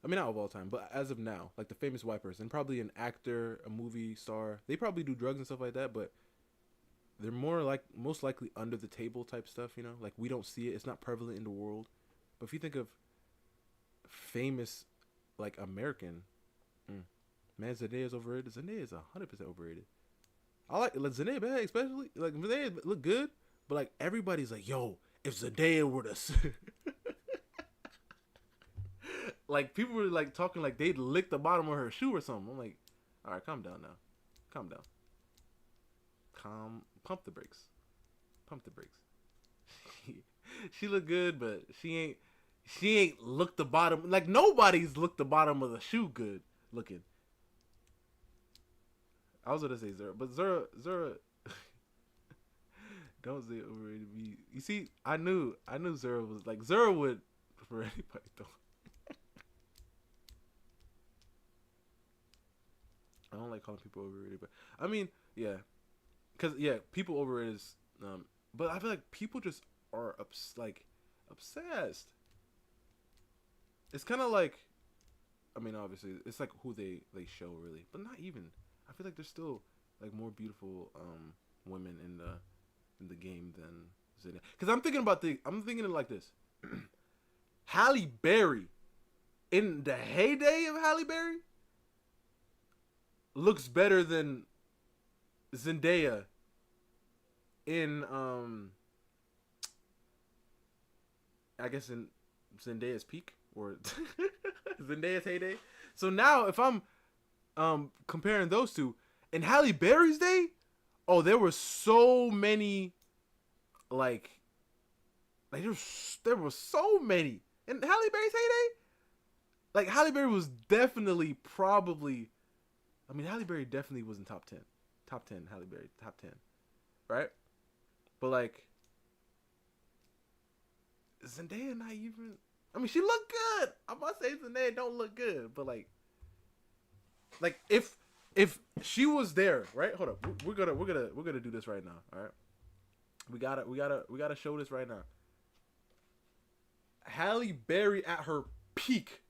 I mean, not of all time, but as of now, like the famous white person, probably an actor, a movie star. They probably do drugs and stuff like that, but they're more like most likely under the table type stuff, you know? Like we don't see it. It's not prevalent in the world. But if you think of famous, like American, man, Zendaya's overrated. Zendaya's 100% overrated. I like Zendaya, man, especially like Zendaya look good, but like everybody's like, yo, if Zendaya were to, like people were like talking like they'd lick the bottom of her shoe or something. I'm like, all right, calm down now, calm down, pump the brakes, pump the brakes. She look good, but she ain't looked the bottom. Like nobody's looked the bottom of the shoe good looking. I was gonna say Zura, but Zura, don't say overrated. You see, I knew Zura was like Zura would for anybody though. I don't like calling people overrated, but I mean, yeah, cause yeah, people overrated is, but I feel like people just are obsessed. It's kind of like, I mean, obviously, it's like who they show really, but not even. I feel like there's still like more beautiful women in the game than Zendaya. Cause I'm thinking it like this. Halle Berry, in the heyday of Halle Berry, looks better than Zendaya in I guess in Zendaya's peak or Zendaya's heyday. So now if I'm comparing those two, in Halle Berry's day, oh, there were so many, like there were so many in Halle Berry's heyday. Like Halle Berry was definitely probably, I mean Halle Berry definitely was in top 10 Halle Berry top 10, right? But like Zendaya not even. I mean she looked good. I'm about to say Zendaya don't look good, but like if she was there, right? Hold up, we're gonna do this right now. All right, we gotta show this right now. Halle Berry at her peak,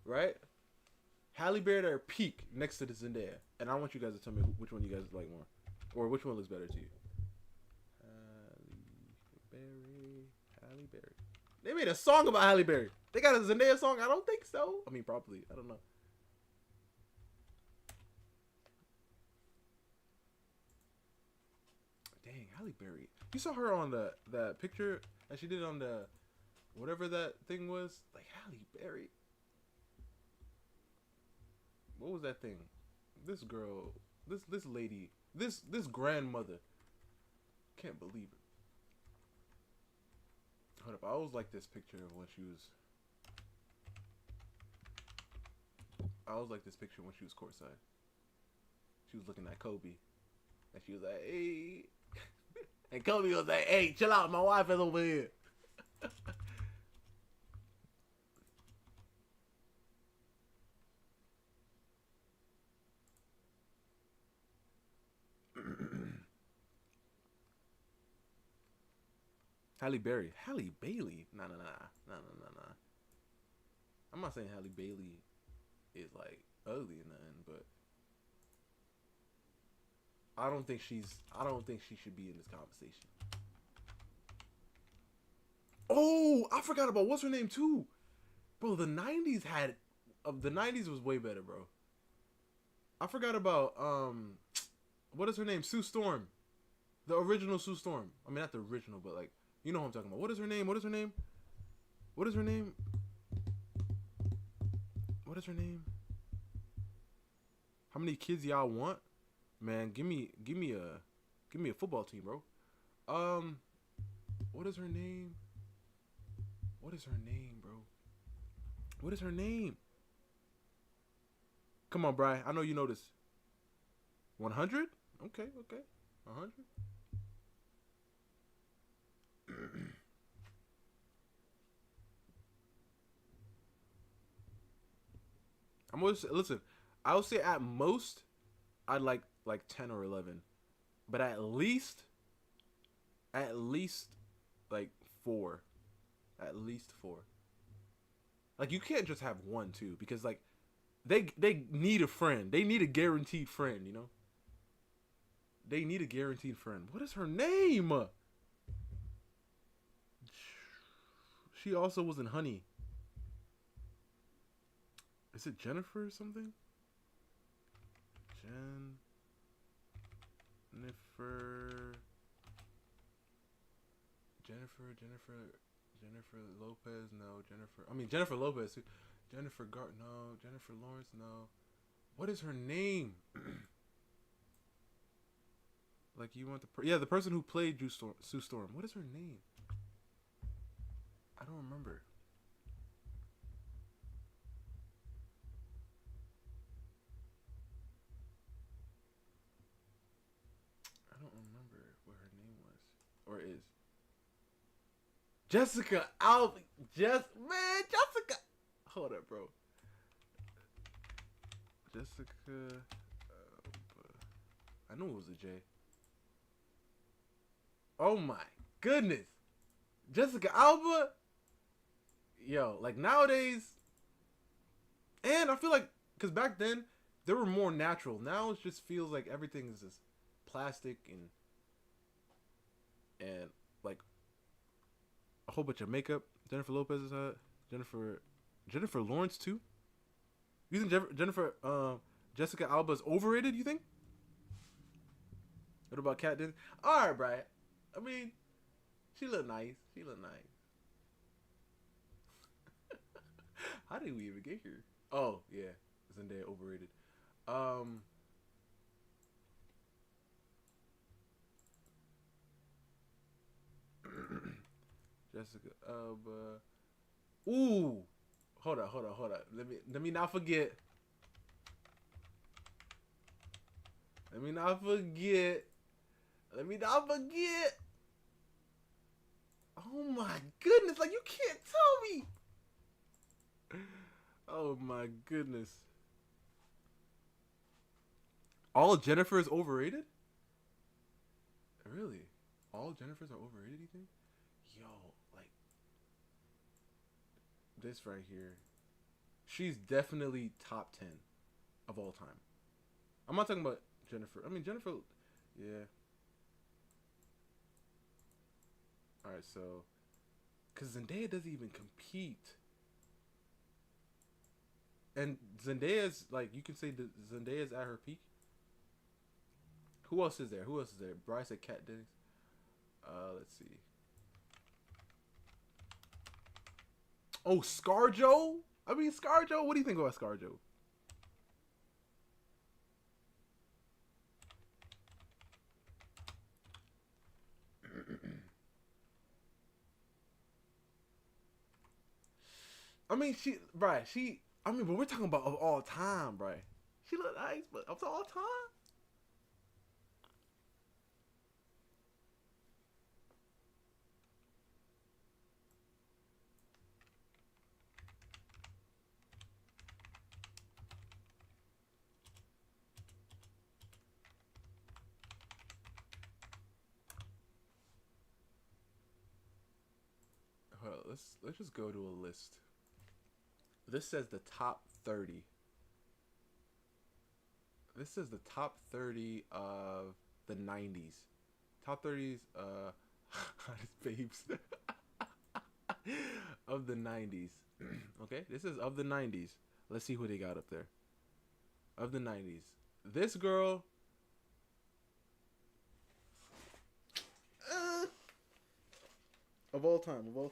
right? Halle Berry at her peak next to the Zendaya, and I want you guys to tell me which one you guys like more, or which one looks better to you. Halle Berry. They made a song about Halle Berry. They got a Zendaya song? I don't think so. I mean, probably. I don't know. Dang, Halle Berry. You saw her on that picture that she did on the whatever that thing was? Like Halle Berry. What was that thing? This girl, this lady, this grandmother. Can't believe it. Hold up, I always like this picture of when she was. I always like this picture when she was courtside. She was looking at Kobe, and she was like, "Hey," and Kobe was like, "Hey, chill out, my wife is over here." Halle Berry. Halle Bailey. Nah. I'm not saying Halle Bailey is like ugly or nothing, but I don't think she should be in this conversation. Oh, I forgot about what's her name too. Bro, the 90s was way better, bro. I forgot about what is her name? Sue Storm. The original Sue Storm. I mean not the original, but like you know what I'm talking about. What is her name? What is her name? How many kids y'all want? Man, give me a football team, bro. What is her name? Bro? What is her name? Come on, Bri. I know you know this. 100? Okay. 100. I'm always listen. I would say at most, I'd like 10 or 11, but at least like 4, at least 4. Like you can't just have one too, because like they need a friend. They need a guaranteed friend. You know. They need a guaranteed friend. What is her name? She also was in Honey. Is it Jennifer or something? Jennifer Lopez, no. Jennifer Lopez. Jennifer Gart, no. Jennifer Lawrence, no. What is her name? Like you want the person who played Sue Storm. What is her name? I don't remember. I don't remember what her name was or is. Jessica Alba. Jessica. Hold up, bro. Jessica Alba. I knew it was a J. Oh my goodness. Jessica Alba. Yo, like nowadays. And I feel like, because back then, they were more natural. Now it just feels like everything is just plastic and like a whole bunch of makeup. Jennifer Lopez is hot. Jennifer Lawrence too. You think Jessica Alba is overrated? You think? What about Kat Dennings? All right, Brian. I mean, she looked nice. How did we even get here? Oh yeah, Zendaya overrated. Jessica Alba. Ooh, hold up. Let me not forget. Let me not forget. Oh my goodness! Like you can't tell me. Oh my goodness. All Jennifer is overrated? Really? All Jennifers are overrated, you think? Yo, like this right here. She's definitely top 10 of all time. I'm not talking about Jennifer. I mean Jennifer, yeah. Alright, so cause Zendaya doesn't even compete. And Zendaya's like, you can say Zendaya's at her peak. Who else is there? Bryce at Kat Dennings. Let's see. Oh, ScarJo. ScarJo. What do you think about ScarJo? But we're talking about of all time, bro. She look nice, but of all time? Hold on, let's just go to a list. This says the top 30. This is the top 30 of the 90s. Top 30s, hottest babes of the 90s. Okay, this is of the 90s. Let's see who they got up there. Of the 90s. This girl. Of all time, bro.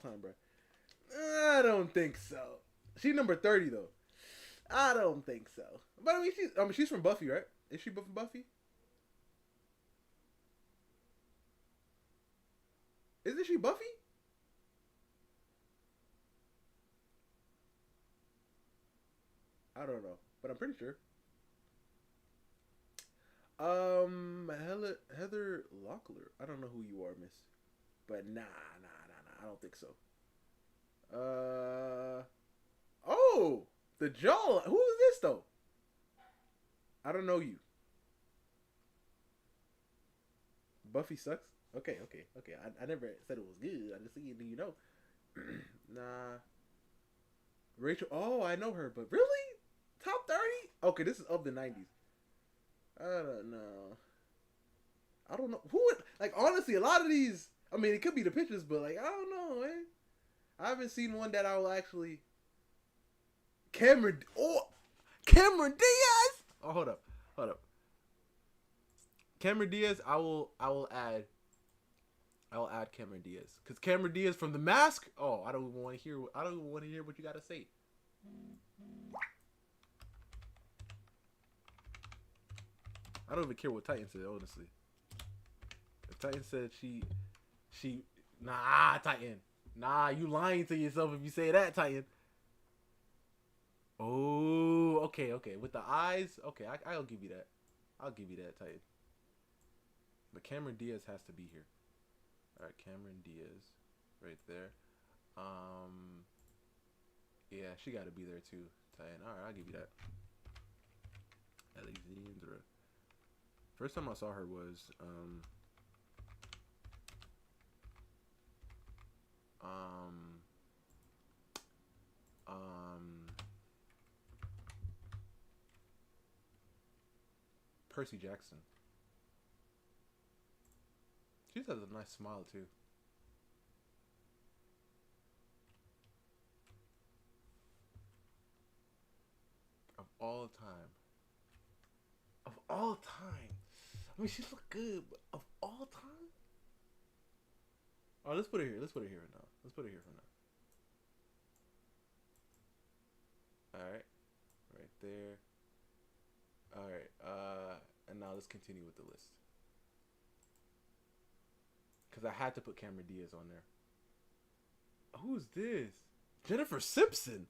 I don't think so. She's number 30 though. I don't think so. But she's from Buffy, right? Is she from Buffy? Isn't she Buffy? I don't know, but I'm pretty sure. Heather Locklear. I don't know who you are, miss. But nah. I don't think so. Oh, The jaw. Who is this though? I don't know you. Buffy sucks. Okay. I never said it was good. I just see it. Do you know? Nah. Rachel. Oh, I know her, but really? Top 30? Okay, this is of the 90s. I don't know. I don't know who would, like, honestly, a lot of these, I mean, it could be the pictures, but like, I don't know, man. I haven't seen one that I will actually. Cameron Diaz. Oh, hold up. Cameron Diaz. I will add Cameron Diaz, because Cameron Diaz from The Mask. Oh, I don't even want to hear what you gotta say. I don't even care what Titan said, honestly. If Titan said she, Titan. Nah, you lying to yourself if you say that, Titan. Oh, okay. With the eyes, okay, I'll give you that. Titan. But Cameron Diaz has to be here. All right, Cameron Diaz, right there. Yeah, she got to be there too, Titan. All right, I'll give you that. Alexandra. First time I saw her was Percy Jackson. She has a nice smile too. Of all time. I mean, she look good, but of all time? Oh, let's put it here. For now. Alright. Right there. Alright. And now let's continue with the list. Because I had to put Cameron Diaz on there. Who's this? Jennifer Simpson.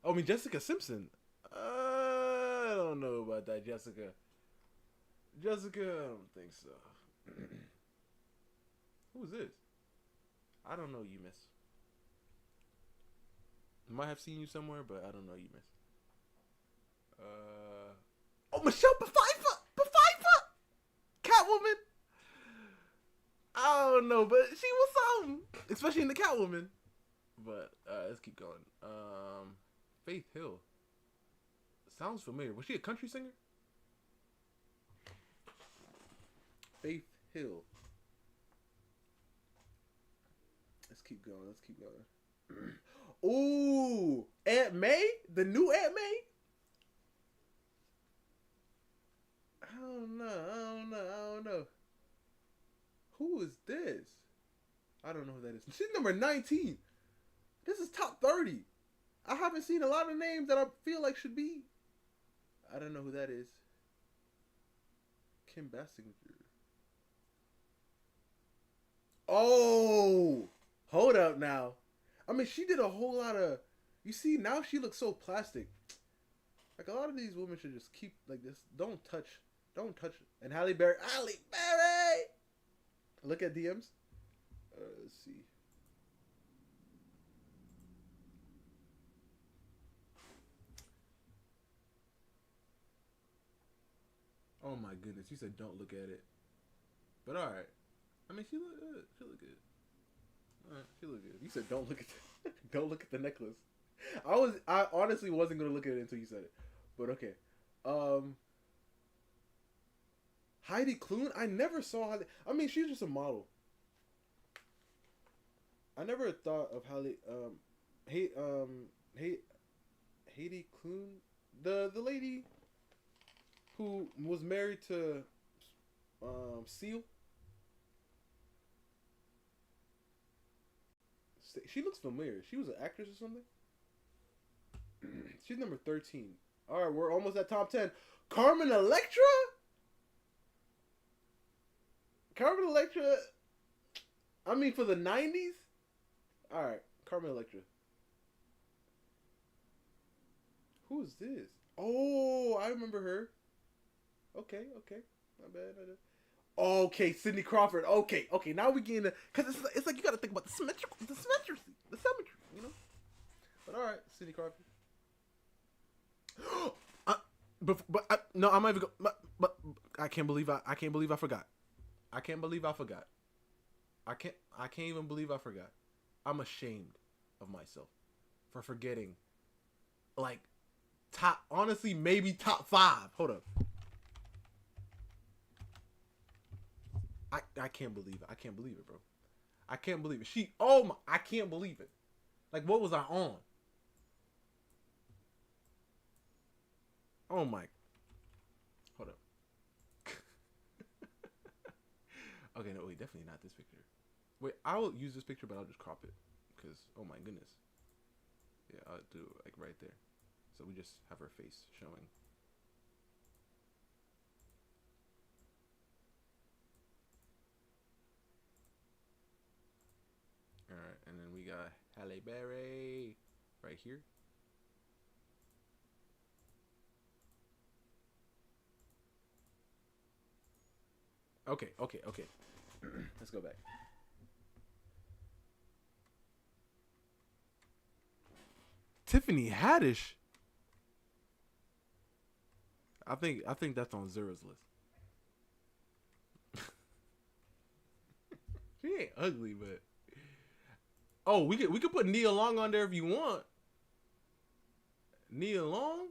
Oh, I mean, Jessica Simpson. I don't know about that, Jessica. I don't think so. Who's this? I don't know you, miss. I might have seen you somewhere, but I don't know you, miss. Oh, Michelle Pfeiffer! Catwoman! I don't know, but she was something. Especially in the Catwoman. But, let's keep going. Faith Hill. Sounds familiar. Was she a country singer? Faith Hill. Let's keep going. Ooh, Aunt May? The new Aunt May? I don't know. Who is this? I don't know who that is. She's number 19. This is top 30. I haven't seen a lot of names that I feel like should be. I don't know who that is. Kim Basinger. Oh, hold up now. I mean, she did a whole lot of. You see, now she looks so plastic. Like, a lot of these women should just keep like this. Don't touch. And Halle Berry. Look at DMs. Let's see. Oh my goodness, you said don't look at it. But alright. I mean, she look good. Alright, she look good. You said don't look at don't look at the necklace. I honestly wasn't gonna look at it until you said it. But okay. Heidi Klum? I never saw Heidi. I mean, she's just a model. I never thought of Heidi Klum, the lady who was married to Seal. She looks familiar. She was an actress or something. She's number 13. All right, we're almost at top 10. Carmen Electra. I mean, for the 90s. All right, Carmen Electra. Who is this? Oh, I remember her. Okay. Not bad. Okay, Cindy Crawford. Okay. Now we getting because it's like you got to think about the symmetry, you know. But all right, Cindy Crawford. no, I'm not even. But I can't believe I forgot. I can't believe I forgot. I can't even believe I forgot. I'm ashamed of myself for forgetting. Like honestly, maybe top 5. Hold up. I can't believe it. I can't believe it, bro. I can't believe it. I can't believe it. Like, what was I on? Oh my. Hold up. Okay, no, wait, definitely not this picture. Wait, I will use this picture, but I'll just crop it. Because, oh my goodness. Yeah, I'll do it, like, right there. So we just have her face showing. Alright, and then we got Halle Berry right here. Okay. Let's go back. Tiffany Haddish. I think that's on Zera's list. She ain't ugly, but oh, we could put Nia Long on there if you want. Nia Long?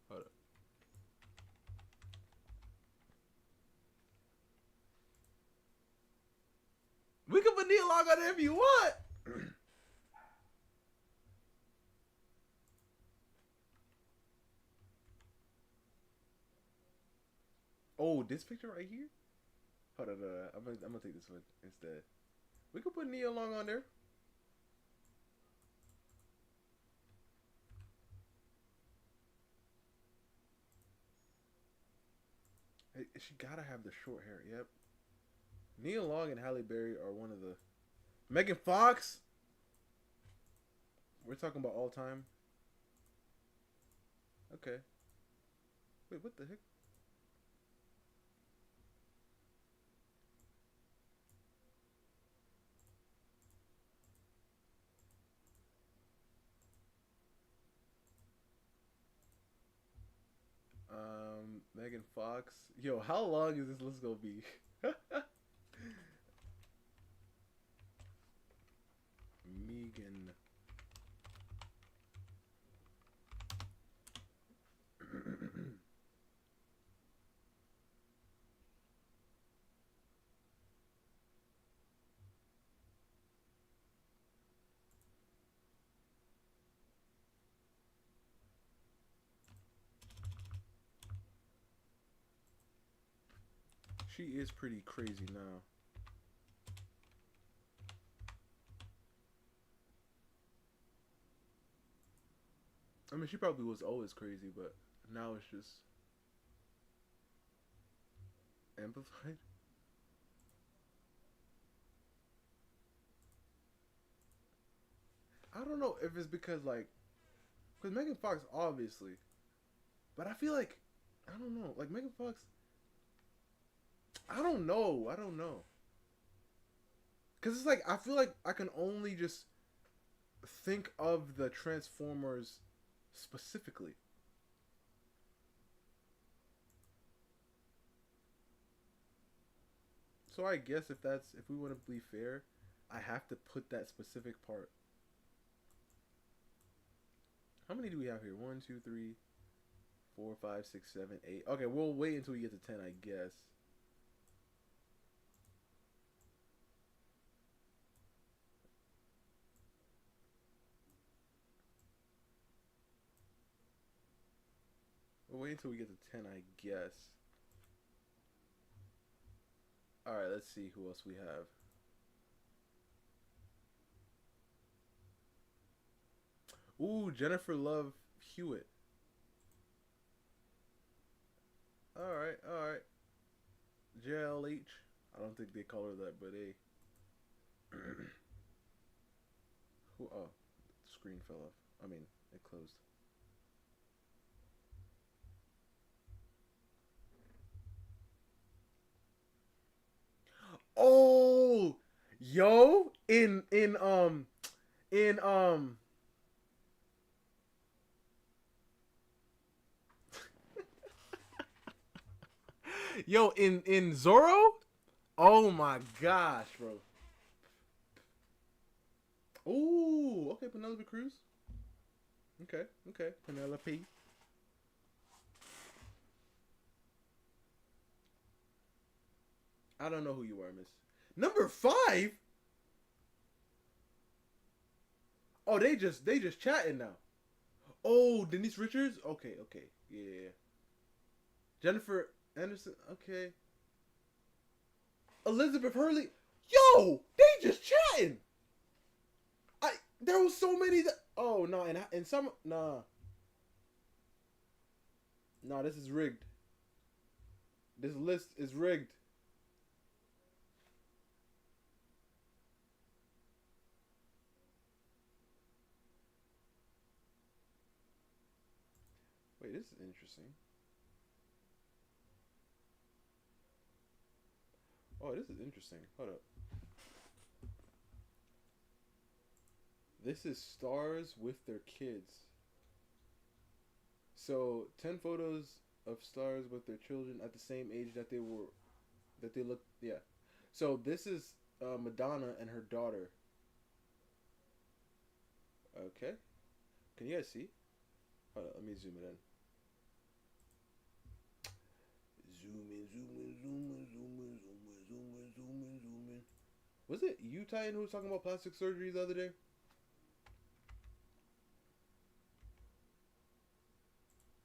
Hold up. We could put Nia Long on there if you want. Oh, this picture right here? Hold on, I'm gonna take this one instead. We could put Nia Long on there. She gotta have the short hair. Yep. Nia Long and Halle Berry are one of the. Megan Fox. We're talking about all time. Okay. Wait, what the heck? Megan Fox. Yo, how long is this list gonna be? Megan. She is pretty crazy now. I mean, she probably was always crazy, but now it's just amplified. I don't know if it's because, like, because Megan Fox, obviously, but I feel like, I don't know, like, Megan Fox, I don't know. Because it's like, I feel like I can only just think of the Transformers specifically. So I guess if we want to be fair, I have to put that specific part. How many do we have here? 1, 2, 3, 4, 5, 6, 7, 8. Okay, we'll wait until we get to 10, I guess. We'll wait until we get to 10, I guess. Alright, let's see who else we have. Ooh, Jennifer Love Hewitt. Alright. JLH. I don't think they call her that, but hey. Who? Oh, the screen fell off. I mean, it closed. Oh, yo, in Yo, in Zorro? Oh my gosh, bro. Ooh, okay, Penelope Cruz. Okay, okay, Penelope. I don't know who you are, miss. Number 5? Oh, they just chatting now. Oh, Denise Richards? Okay, okay. Yeah. Jennifer Anderson, okay. Elizabeth Hurley. Yo, they just chatting. There was so many that oh no, and some nah. Nah, this is rigged. This list is rigged. Wait, this is interesting. Oh, this is interesting. Hold up. This is stars with their kids. So, 10 photos of stars with their children at the same age that they look, yeah. So, this is Madonna and her daughter. Okay. Can you guys see? Hold on, let me zoom it in. Zoom in, zoom in, zoom in, zoom in, zoom in, zoom in, zoom in, zoom in. Was it you, Titan, who was talking about plastic surgery the other day?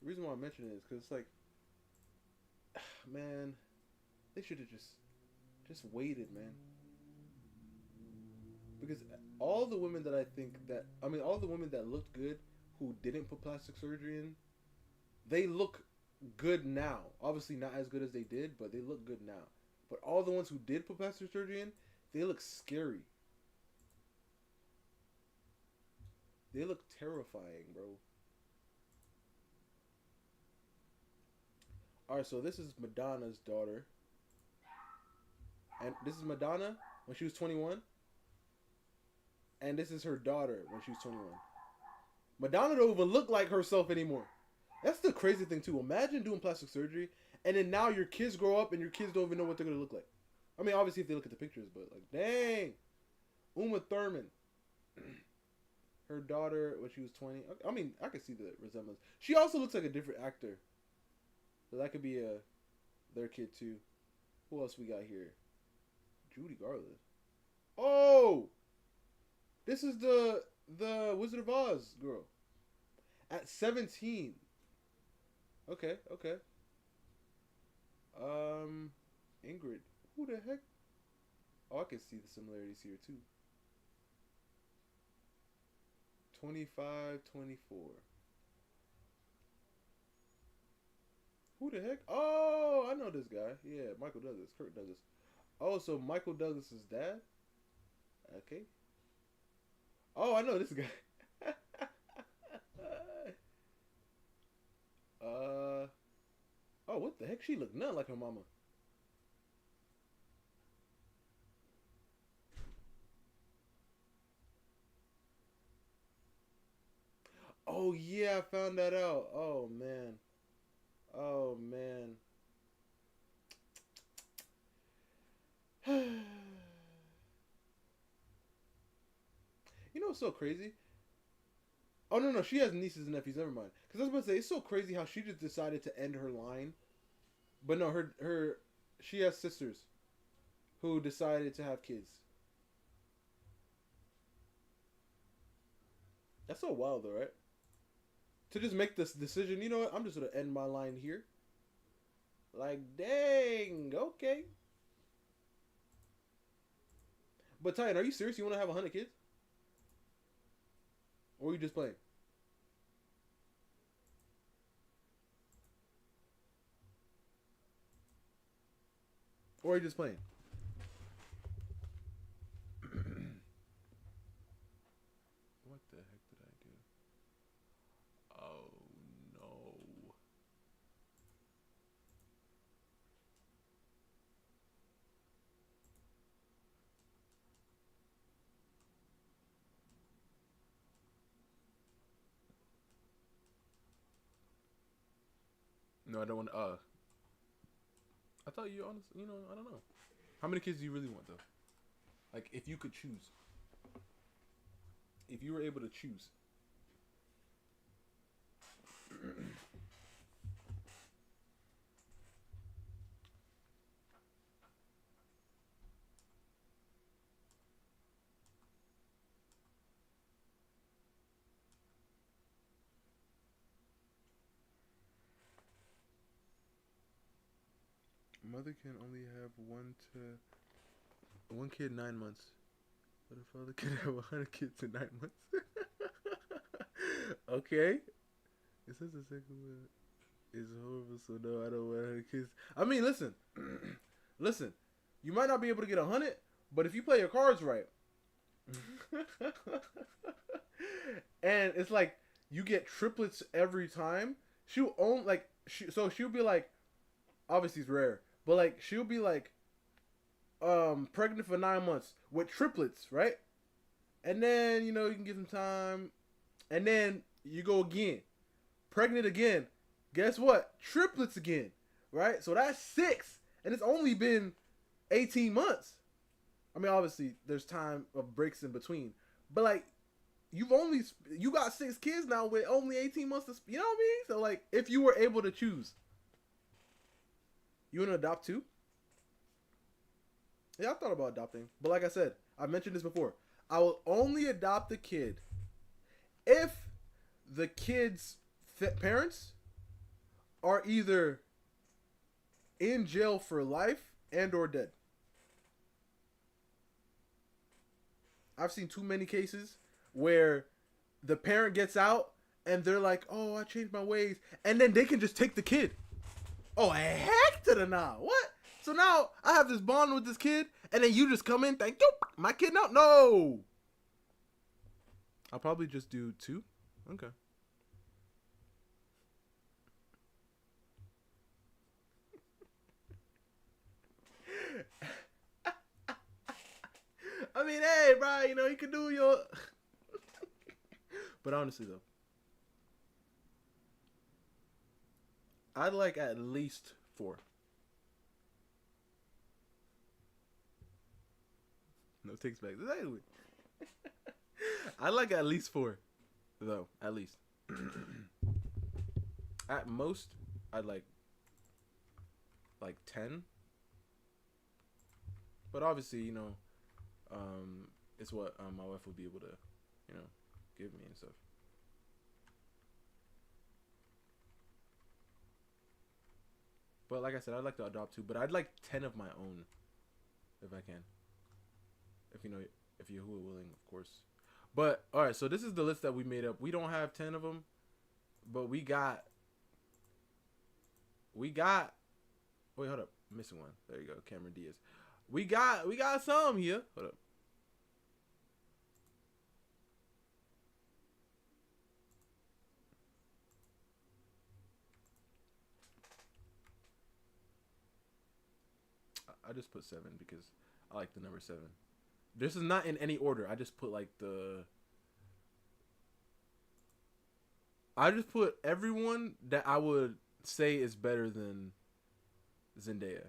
The reason why I'm mentioning it is because it's like, man, they should have just waited, man. Because all the women that all the women that looked good who didn't put plastic surgery in, they look good now. Obviously not as good as they did, but they look good now. But all the ones who did put plastic surgery in, they look scary. They look terrifying, bro. Alright, so this is Madonna's daughter. And this is Madonna when she was 21. And this is her daughter when she was 21. Madonna don't even look like herself anymore. That's the crazy thing too. Imagine doing plastic surgery and then now your kids grow up and your kids don't even know what they're going to look like. I mean, obviously if they look at the pictures, but like, dang. Uma Thurman. Her daughter when she was 20. I mean, I can see the resemblance. She also looks like a different actor. So that could be their kid too. Who else we got here? Judy Garland. Oh! This is the Wizard of Oz girl. At 17. Okay, okay. Ingrid. Who the heck? Oh, I can see the similarities here too. 25, 24. Who the heck? Oh, I know this guy. Yeah, Michael Douglas. Kirk Douglas. Oh, so Michael Douglas's dad? Okay. Oh, I know this guy. Oh, what the heck? She looked nothing like her mama. Oh yeah, I found that out. Oh man. Oh man. You know what's so crazy? Oh no, she has nieces and nephews. Never mind. Because I was about to say it's so crazy how she just decided to end her line, but no, she has sisters who decided to have kids. That's so wild, though, right? To just make this decision. You know what? I'm just gonna end my line here. Like, dang. Okay. But Titan, are you serious? You want to have 100 kids? Or are you just playing? Or are you just playing? What the heck did I do? Oh no. No, I don't want to. I thought you honestly, you know, I don't know. How many kids do you really want though? Like, if you could choose, if you were able to choose. Mother can only have one kid 9 months. But a father can have 100 kids in 9 months. Okay. It says the second one is horrible, so no, I don't want 100 kids. I mean, listen. Listen. You might not be able to get 100, but if you play your cards right. And it's like, you get triplets every time. She'll own, like, so she'll be like, obviously it's rare, but like, she'll be like, pregnant for 9 months with triplets, right? And then, you know, you can give them time. And then you go again. Pregnant again. Guess what? Triplets again. Right? So that's 6. And it's only been 18 months. I mean, obviously, there's time of breaks in between. But, like, you got 6 kids now with only 18 months to, you know what I mean? So, like, if you were able to choose, you want to adopt 2? Yeah, I thought about adopting. But like I said, I mentioned this before. I will only adopt a kid if the kid's parents are either in jail for life and or dead. I've seen too many cases where the parent gets out and they're like, oh, I changed my ways. And then they can just take the kid. Oh, heck to the nah. What? So now I have this bond with this kid, and then you just come in, thank you, my kid now? No. I'll probably just do 2. Okay. I mean, hey, bro, you know, you can do your... But honestly, though, I'd like at least 4. No takes back. Exactly. I like at least 4, though. At least. At most, I'd like 10. But obviously, you know, it's what my wife would be able to, you know, give me and stuff. But like I said, I'd like to adopt 2, but I'd like 10 of my own, if I can. If you know, if you're willing, of course. But all right, so this is the list that we made up. We don't have 10 of them, but we got. Wait, hold up, I'm missing one. There you go, Cameron Diaz. We got some here. Hold up. I just put 7 because I like the number 7. This is not in any order. I just put like I just put everyone that I would say is better than Zendaya.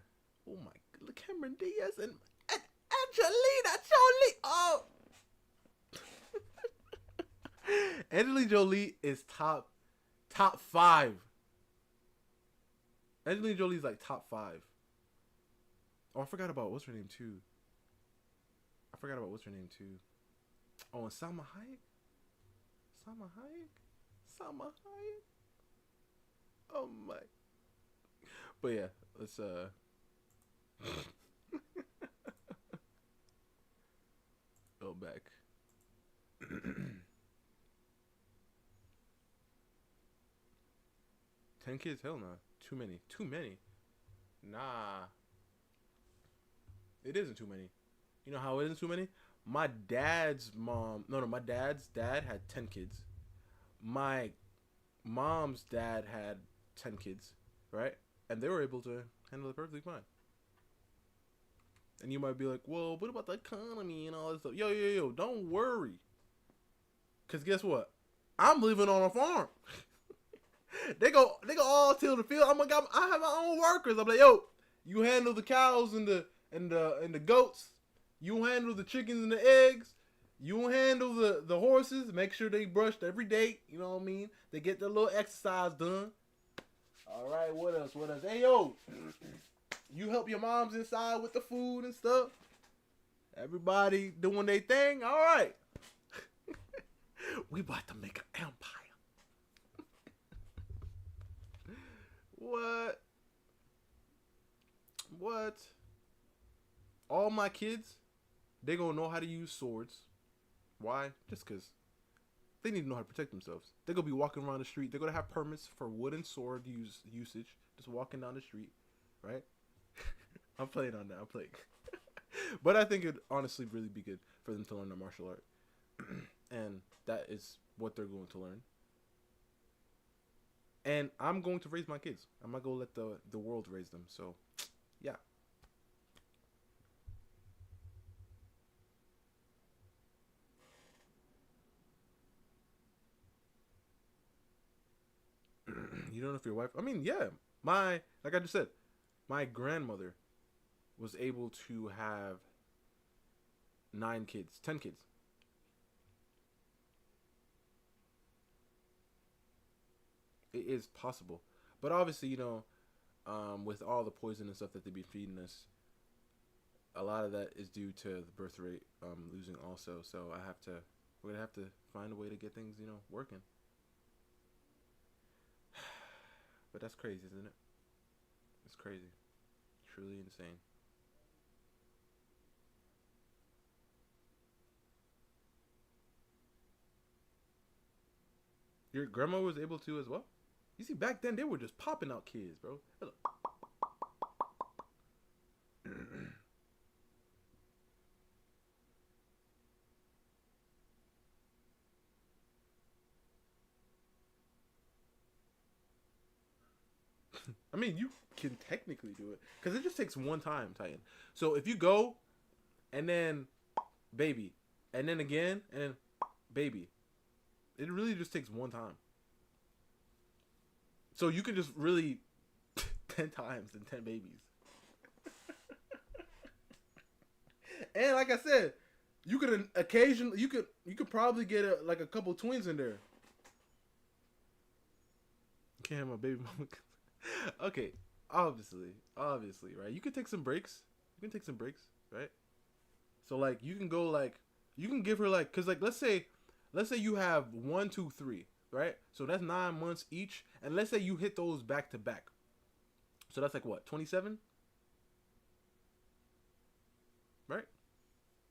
Oh my God, Cameron Diaz and Angelina Jolie. Oh, Angelina Jolie is top 5. Angelina Jolie's like top 5. Oh, I forgot about what's her name too. Oh, and Salma Hayek. Oh my. But yeah, let's go back. 10 kids? Hell no. Too many. Nah. It isn't too many. You know how it isn't too many? My dad's dad had 10 kids. My mom's dad had 10 kids, right? And they were able to handle it perfectly fine. And you might be like, well, what about the economy and all this stuff? Yo, don't worry. Because guess what? I'm living on a farm. they go all till the field. I have my own workers. I'm like, yo, You handle the cows and the goats. You handle the chickens and the eggs. You handle the horses. Make sure they brushed every day. You know what I mean? They get their little exercise done. All right, what else? What else? Hey, yo. You help your moms inside with the food and stuff. Everybody doing their thing. All right. We about to make an empire. What? What? All my kids, they gonna know how to use swords. Why? Just because they need to know how to protect themselves. They're gonna be walking around the street. They're gonna have permits for wooden sword usage. Just walking down the street, right? I'm playing on that. I'm playing. But I think it'd honestly really be good for them to learn the martial art. And that is what they're going to learn. And I'm going to raise my kids. I'm not going to let the world raise them. So, yeah. You don't know if your wife... I mean, yeah. Like I just said, my grandmother was able to have 10 kids. It is possible. But obviously, you know, with all the poison and stuff that they be feeding us, a lot of that is due to the birth rate losing also. So we're going to have to find a way to get things, you know, working. But that's crazy, isn't it? It's crazy. Truly insane. Your grandma was able to as well? You see, back then they were just popping out kids, bro. I mean, you can technically do it because it just takes one time, Titan. So if you go and then baby, and then again, and then baby, it really just takes one time. So you can just really 10 times and 10 babies. And like I said, you could occasionally you could probably get a couple twins in there. Can't have my baby mama. Okay, obviously, right? You can take some breaks. Right? So like you can go like you can give her like cuz like let's say you have 1, 2, 3, right? So that's 9 months each, and let's say you hit those back to back. So that's like what, 27? Right?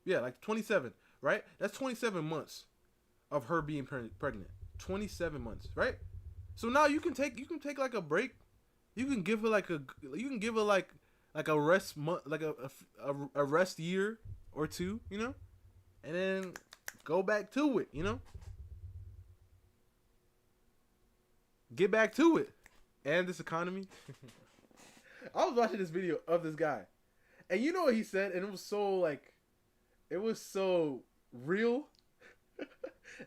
Yeah, like 27, right? That's 27 months of her being pregnant. 27 months, right? So now you can take like a break. You can give her like a rest month, like a rest year or two, you know, and then go back to it, you know. Get back to it. And this economy. I was watching this video of this guy, and you know what he said, and it was so real.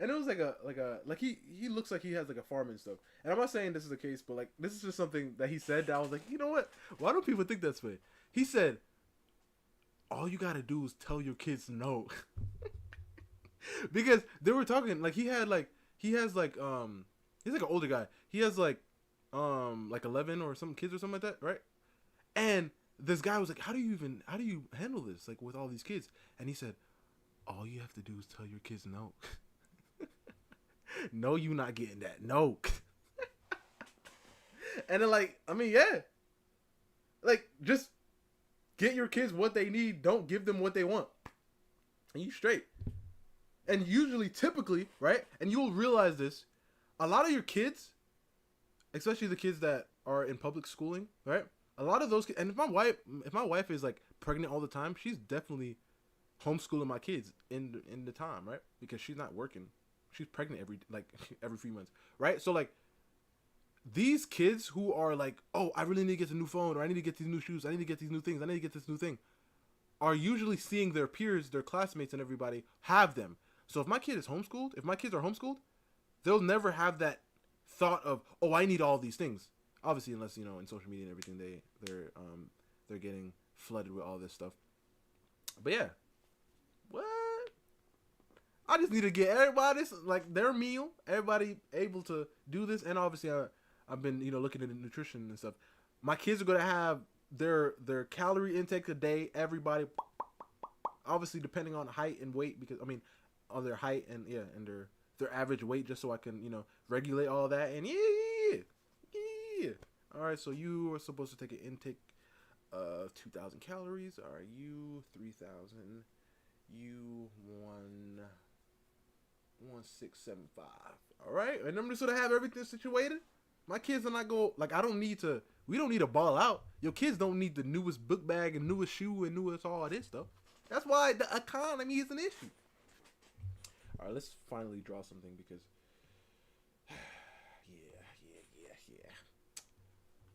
And it was like he looks like he has like a farm and stuff. And I'm not saying this is the case, but like this is just something that he said that I was like, you know what? Why don't people think that's way? He said, all you gotta do is tell your kids no. Because they were talking like he's like an older guy. He has like 11 or some kids or something like that, right? And this guy was like, how do you handle this like with all these kids? And he said, all you have to do is tell your kids no. No, you not getting that. No. And then like, I mean, yeah. Like, just get your kids what they need. Don't give them what they want. And you straight. And usually, typically, right? And you'll realize this. A lot of your kids, especially the kids that are in public schooling, right? A lot of those kids, and if my wife is like pregnant all the time, she's definitely homeschooling my kids in the time, right? Because she's not working. She's pregnant every few months, right? So like these kids who are like, oh, I really need to get a new phone, or I need to get these new shoes, I need to get these new things, I need to get this new thing, are usually seeing their peers, their classmates, and everybody have them. So if my kids are homeschooled, they'll never have that thought of, oh, I need all these things. Obviously, unless, you know, in social media and everything, they're getting flooded with all this stuff. But yeah, what? I just need to get everybody like their meal. Everybody able to do this, and obviously I've been looking into nutrition and stuff. My kids are gonna have their calorie intake a day. Everybody, obviously depending on height and weight, because I mean on their height and and their average weight, just so I can regulate all that. And yeah. All right, so you are supposed to take an intake of 2,000 calories. All right, you 3,000. You 1,675. All right, and I'm just gonna have everything situated. My kids are not go like I don't need to. We don't need to ball out. Your kids don't need the newest book bag and newest shoe and newest all this stuff. That's why the economy is an issue. All right, let's finally draw something because yeah.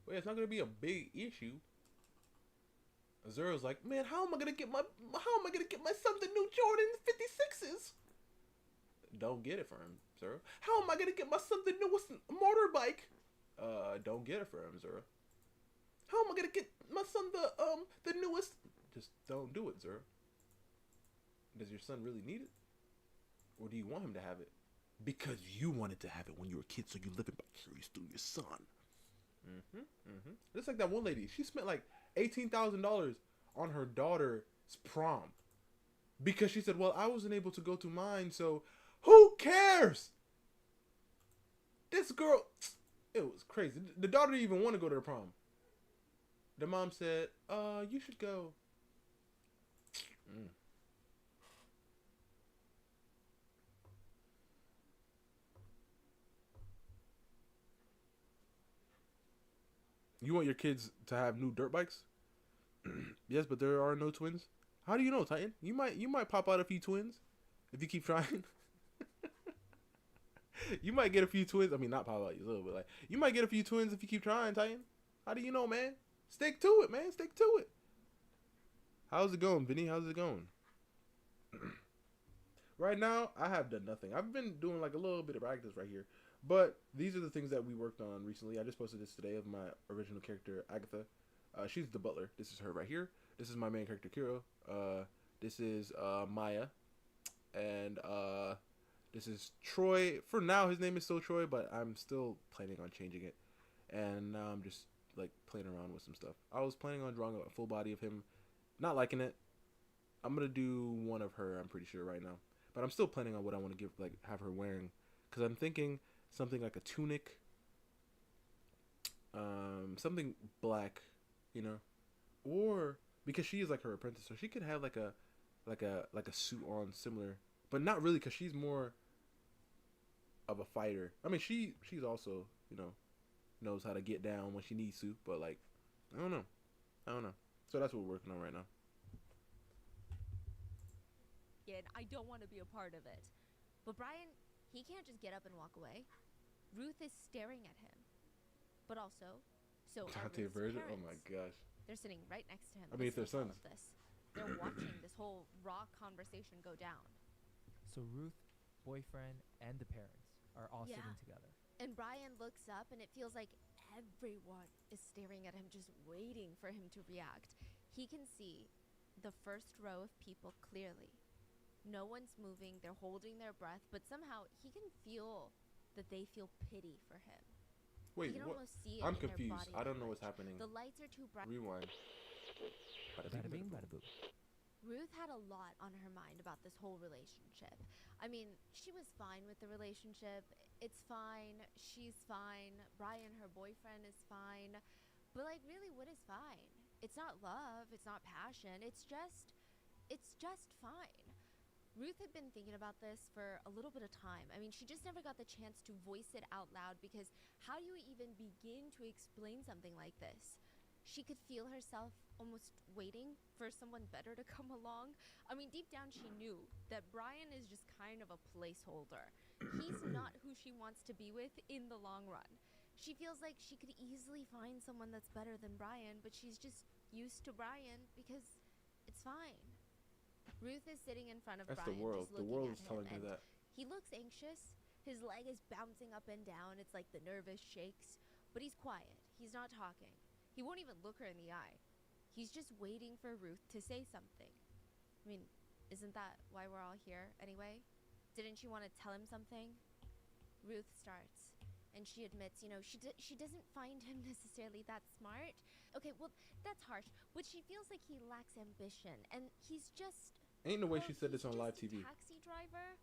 Well, it's not gonna be a big issue. Zero's like, man, how am I gonna get my son the new Jordan 56s? Don't get it for him, Zero. How am I gonna get my son the newest motorbike? Don't get it for him, Zero. How am I gonna get my son the newest? Just don't do it, Zero. Does your son really need it? Or do you want him to have it? Because you wanted to have it when you were a kid, so you live it vicarious through your son. Just like that one lady. She spent like $18,000 on her daughter's prom. Because she said, well, I wasn't able to go to mine, so who cares? This girl, it was crazy. The daughter didn't even want to go to the prom. The mom said, you should go. You want your kids to have new dirt bikes? Yes, but there are no twins. How do you know, Titan? You might pop out a few twins if you keep trying. You might get a few twins. I mean, not pop out a little bit. Like you might get a few twins if you keep trying, Titan. How do you know, man? Stick to it, man. Stick to it. How's it going, Vinny? How's it going? Right now, I have done nothing. I've been doing like a little bit of practice right here. But these are the things that we worked on recently. I just posted this today of my original character, Agatha. She's the butler. This is her right here. This is my main character, Kiro. This is Maya. And this is Troy. For now, his name is still Troy, but I'm still planning on changing it. And now I'm just like playing around with some stuff. I was planning on drawing a full body of him. Not liking it. I'm going to do one of her, I'm pretty sure, right now. But I'm still planning on what I want to have her wearing. Because I'm thinking something like a tunic, something black, or because she is like her apprentice, so she could have like a suit on similar, but not really, because she's more of a fighter. I mean, she's also knows how to get down when she needs to, but like I don't know. So that's what we're working on right now. I don't want to be a part of it, but Brian, he can't just get up and walk away. Ruth is staring at him. But also, so are Ruth's version? parents. Oh my gosh. They're sitting right next to him. I mean, if they're listening to sons. all of this. They're watching this whole raw conversation go down. So Ruth, boyfriend, and the parents are all sitting together. And Brian looks up, and it feels like everyone is staring at him, just waiting for him to react. He can see the first row of people clearly. No one's moving. They're holding their breath, but somehow he can feel that they feel pity for him. Wait, he can what? almost see it I'm in their confused. body I don't know language. what's happening. The lights are too bright. Rewind. Bada bing, bada boom. Ruth had a lot on her mind about this whole relationship. I mean, she was fine with the relationship. It's fine. She's fine. Brian, her boyfriend, is fine. But like, really, what is fine? It's not love. It's not passion. It's just fine. Ruth had been thinking about this for a little bit of time. I mean, she just never got the chance to voice it out loud, because how do you even begin to explain something like this? She could feel herself almost waiting for someone better to come along. I mean, deep down she knew that Brian is just kind of a placeholder. He's not who she wants to be with in the long run. She feels like she could easily find someone that's better than Brian, but she's just used to Brian because it's fine. Ruth is sitting in front of That's Brian. the world. Just The looking world at is telling him, her and that. he looks anxious. His leg is bouncing up and down. It's like the nervous shakes. But he's quiet. He's not talking. He won't even look her in the eye. He's just waiting for Ruth to say something. I mean, isn't that why we're all here anyway? Didn't you want to tell him something? Ruth starts, and she admits, she doesn't find him necessarily that smart. Okay, well, that's harsh, but she feels like he lacks ambition, and he's just... Ain't no way she said he's this on live just a TV. taxi driver.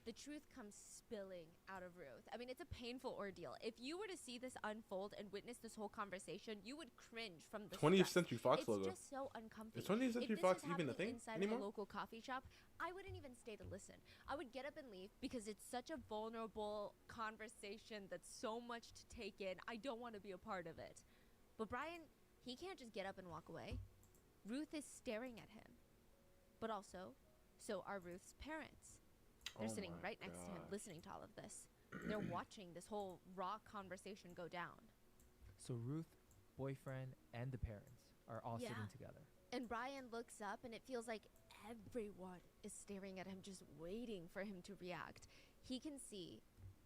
The truth comes spilling out of Ruth. I mean, it's a painful ordeal. If you were to see this unfold and witness this whole conversation, you would cringe from the 20th stress. Century Fox logo. It's just so uncomfortable. Is 20th Century Fox even a thing inside anymore? of a local coffee shop, I wouldn't even stay to listen. I would get up and leave because it's such a vulnerable conversation that's so much to take in. I don't want to be a part of it. But Brian, he can't just get up and walk away. Ruth is staring at him. But also, so are Ruth's parents. They're sitting right next to him, listening to all of this. They're watching this whole raw conversation go down. So Ruth, boyfriend, and the parents are all sitting together. And Brian looks up, and it feels like everyone is staring at him, just waiting for him to react. He can see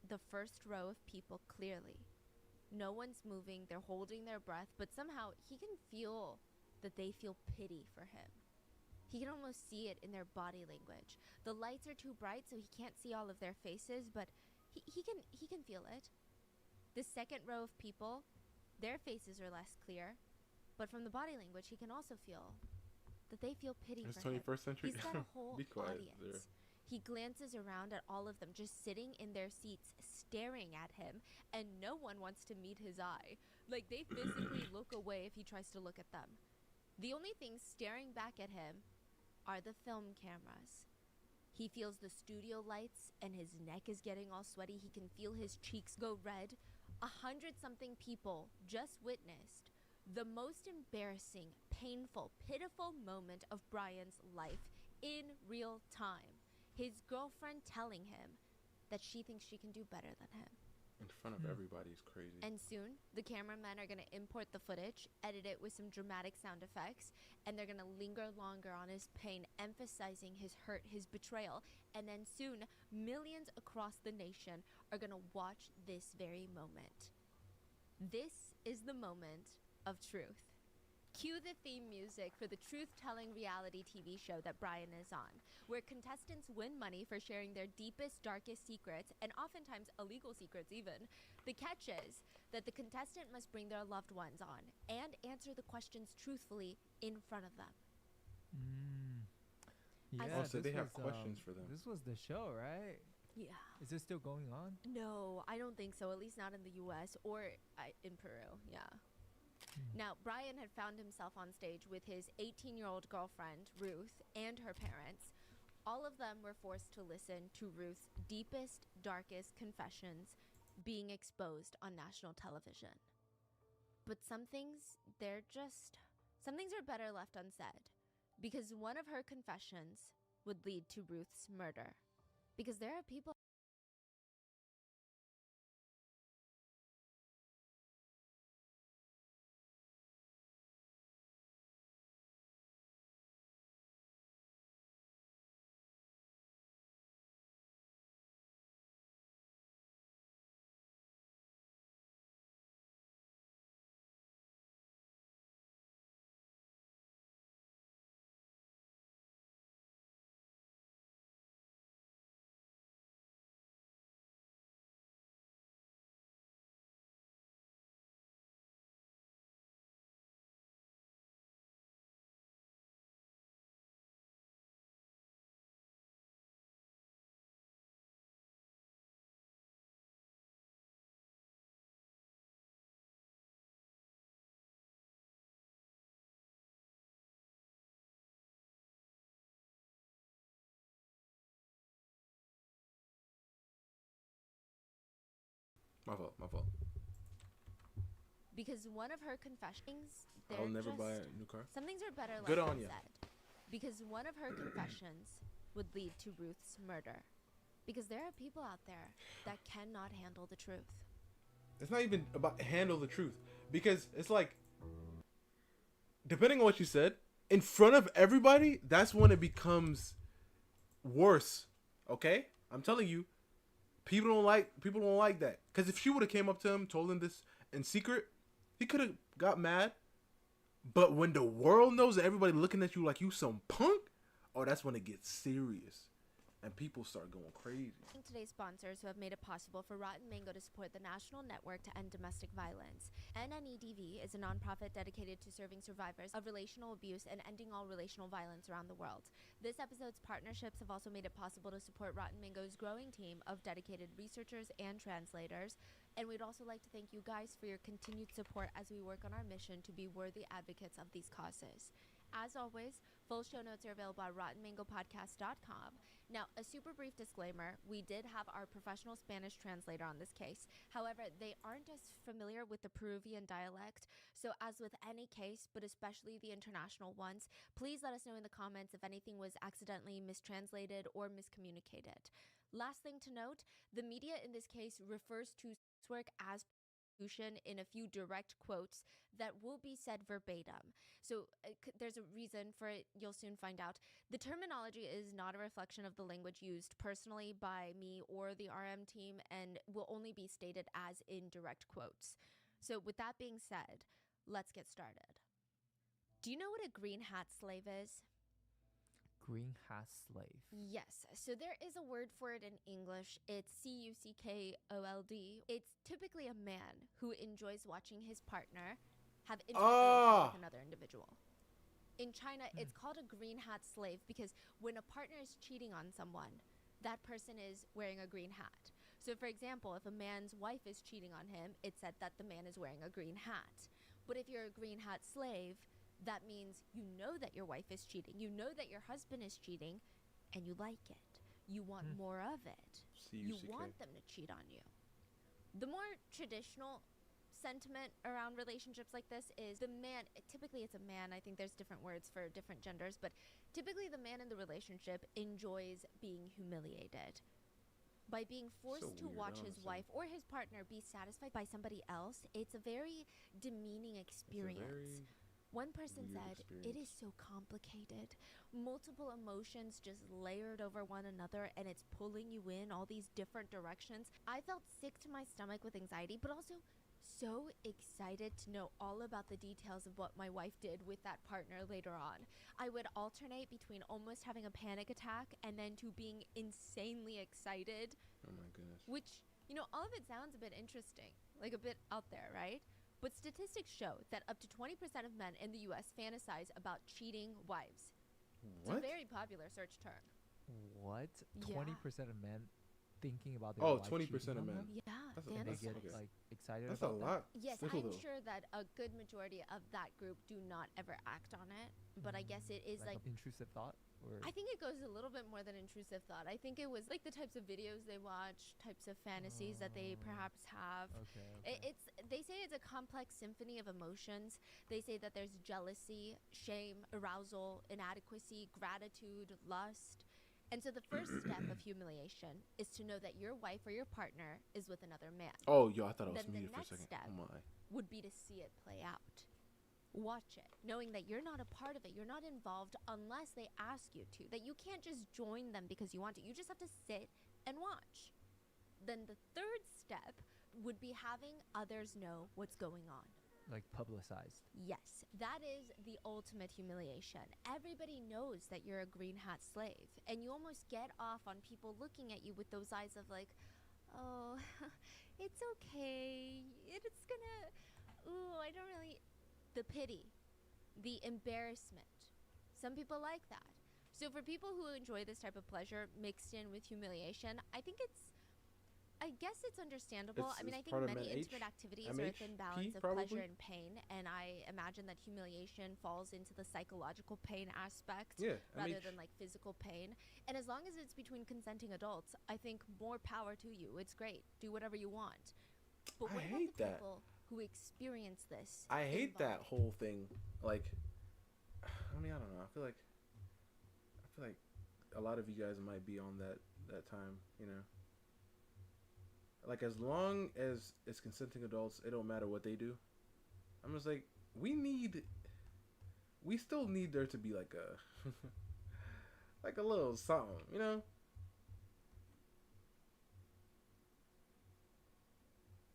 the first row of people clearly. No one's moving. They're holding their breath, but somehow he can feel that they feel pity for him. He can almost see it in their body language. The lights are too bright, so he can't see all of their faces, but he can feel it. The second row of people, their faces are less clear, but from the body language, he can also feel that they feel pity It's for him. 21st century. He's got a whole Be quiet audience. there. He glances around at all of them, just sitting in their seats, staring at him, and no one wants to meet his eye. Like, they physically look away if he tries to look at them. The only thing staring back at him are the film cameras. He feels the studio lights, and his neck is getting all sweaty. He can feel his cheeks go red. 100-something people just witnessed the most embarrassing, painful, pitiful moment of Brian's life in real time. His girlfriend telling him that she thinks she can do better than him. In front of everybody is crazy. And soon, the cameramen are going to import the footage, edit it with some dramatic sound effects, and they're going to linger longer on his pain, emphasizing his hurt, his betrayal. And then soon, millions across the nation are going to watch this very moment. This is the moment of truth. Cue the theme music for the truth-telling reality TV show that Brian is on, where contestants win money for sharing their deepest, darkest secrets, and oftentimes illegal secrets even. The catch is that the contestant must bring their loved ones on and answer the questions truthfully in front of them. Yeah, Oh, so they have was, questions for them. This was the show, right? Yeah. Is this still going on? No, I don't think so, at least not in the US or in Peru, yeah. Now, Brian had found himself on stage with his 18-year-old girlfriend, Ruth, and her parents. All of them were forced to listen to Ruth's deepest, darkest confessions being exposed on national television. But some things are better left unsaid, because one of her confessions would lead to Ruth's murder. Because there are people My fault. because one of her confessions, I'll never buy a new car. some things are better Good left on ya. unsaid. Because one of her confessions would lead to Ruth's murder. Because there are people out there that cannot handle the truth. It's not even about handle the truth, because it's like, depending on what you said, in front of everybody, that's when it becomes worse. Okay, I'm telling you, people don't like that. Because if she would have came up to him, told him this in secret, he could have got mad, But when the world knows that everybody looking at you like you some punk, oh, that's when it gets serious. And people start going crazy. Today's sponsors who have made it possible for Rotten Mango to support the National Network to End Domestic Violence. NNEDV is a nonprofit dedicated to serving survivors of relational abuse and ending all relational violence around the world. This episode's partnerships have also made it possible to support Rotten Mango's growing team of dedicated researchers and translators. And we'd also like to thank you guys for your continued support as we work on our mission to be worthy advocates of these causes. As always, full show notes are available at RottenMangoPodcast.com. Now, a super brief disclaimer, we did have our professional Spanish translator on this case. However, they aren't as familiar with the Peruvian dialect, so as with any case, but especially the international ones, please let us know in the comments if anything was accidentally mistranslated or miscommunicated. Last thing to note, the media in this case refers to sex work as prostitution in a few direct quotes that will be said verbatim. So there's a reason for it, you'll soon find out. The terminology is not a reflection of the language used personally by me or the RM team and will only be stated as in direct quotes. So with that being said, let's get started. Do you know what a green hat slave is? Green hat slave. Yes, so there is a word for it in English. It's CUCKOLD. It's typically a man who enjoys watching his partner have intimacy with another individual. In China, it's called a green hat slave because when a partner is cheating on someone, that person is wearing a green hat. So for example, if a man's wife is cheating on him, it's said that the man is wearing a green hat. But if you're a green hat slave, that means you know that your wife is cheating, you know that your husband is cheating, and you like it. You want more of it. You want them to cheat on you. The more traditional sentiment around relationships like this is the man, typically it's a man, I think there's different words for different genders, but typically the man in the relationship enjoys being humiliated. By being forced to watch his wife or his partner be satisfied by somebody else, it's a very demeaning experience. One person said, it is so complicated. Multiple emotions just layered over one another and it's pulling you in all these different directions. I felt sick to my stomach with anxiety, but also so excited to know all about the details of what my wife did with that partner later on. I would alternate between almost having a panic attack and then to being insanely excited. Oh my goodness. Which, you know, all of it sounds a bit interesting, like a bit out there, right? But statistics show that up to 20% of men in the U.S. fantasize about cheating wives. What? It's a very popular search term. What? Yeah. 20% of men thinking about their wife 20% cheating of on men. them? Yeah, That's And they fantasize. get like excited That's a about lot. Yes, Still I'm though. sure that a good majority of that group do not ever act on it. But I guess it is like an intrusive thought? Or I think it goes a little bit more than intrusive thought. I think it was like the types of videos they watch, types of fantasies that they perhaps have. Okay. They say it's a complex symphony of emotions. They say that there's jealousy, shame, arousal, inadequacy, gratitude, lust. And so the first step of humiliation is to know that your wife or your partner is with another man. Oh, yo, I thought I was Then the muted for a next second. step Oh my. would be to see it play out. Watch it, knowing that you're not a part of it, you're not involved unless they ask you to, that you can't just join them because you want to. You just have to sit and watch. Then the third step would be having others know what's going on. Like publicized. Yes, that is the ultimate humiliation. Everybody knows that you're a green hat slave, and you almost get off on people looking at you with those eyes of like, oh, it's okay. It's gonna, ooh, I don't really, the pity, the embarrassment. Some people like that. So for people who enjoy this type of pleasure mixed in with humiliation, I guess it's understandable. I mean, I think many intimate activities are a thin balance of pleasure and pain, and I imagine that humiliation falls into the psychological pain aspect rather than like physical pain. And as long as it's between consenting adults, I think more power to you. It's great. Do whatever you want. But what about the people who experience this? I hate that whole thing. Like, I mean, I don't know. I feel like a lot of you guys might be on that time, you know. Like, as long as it's consenting adults, it don't matter what they do. I'm just like, we still need there to be like a like a little something, you know.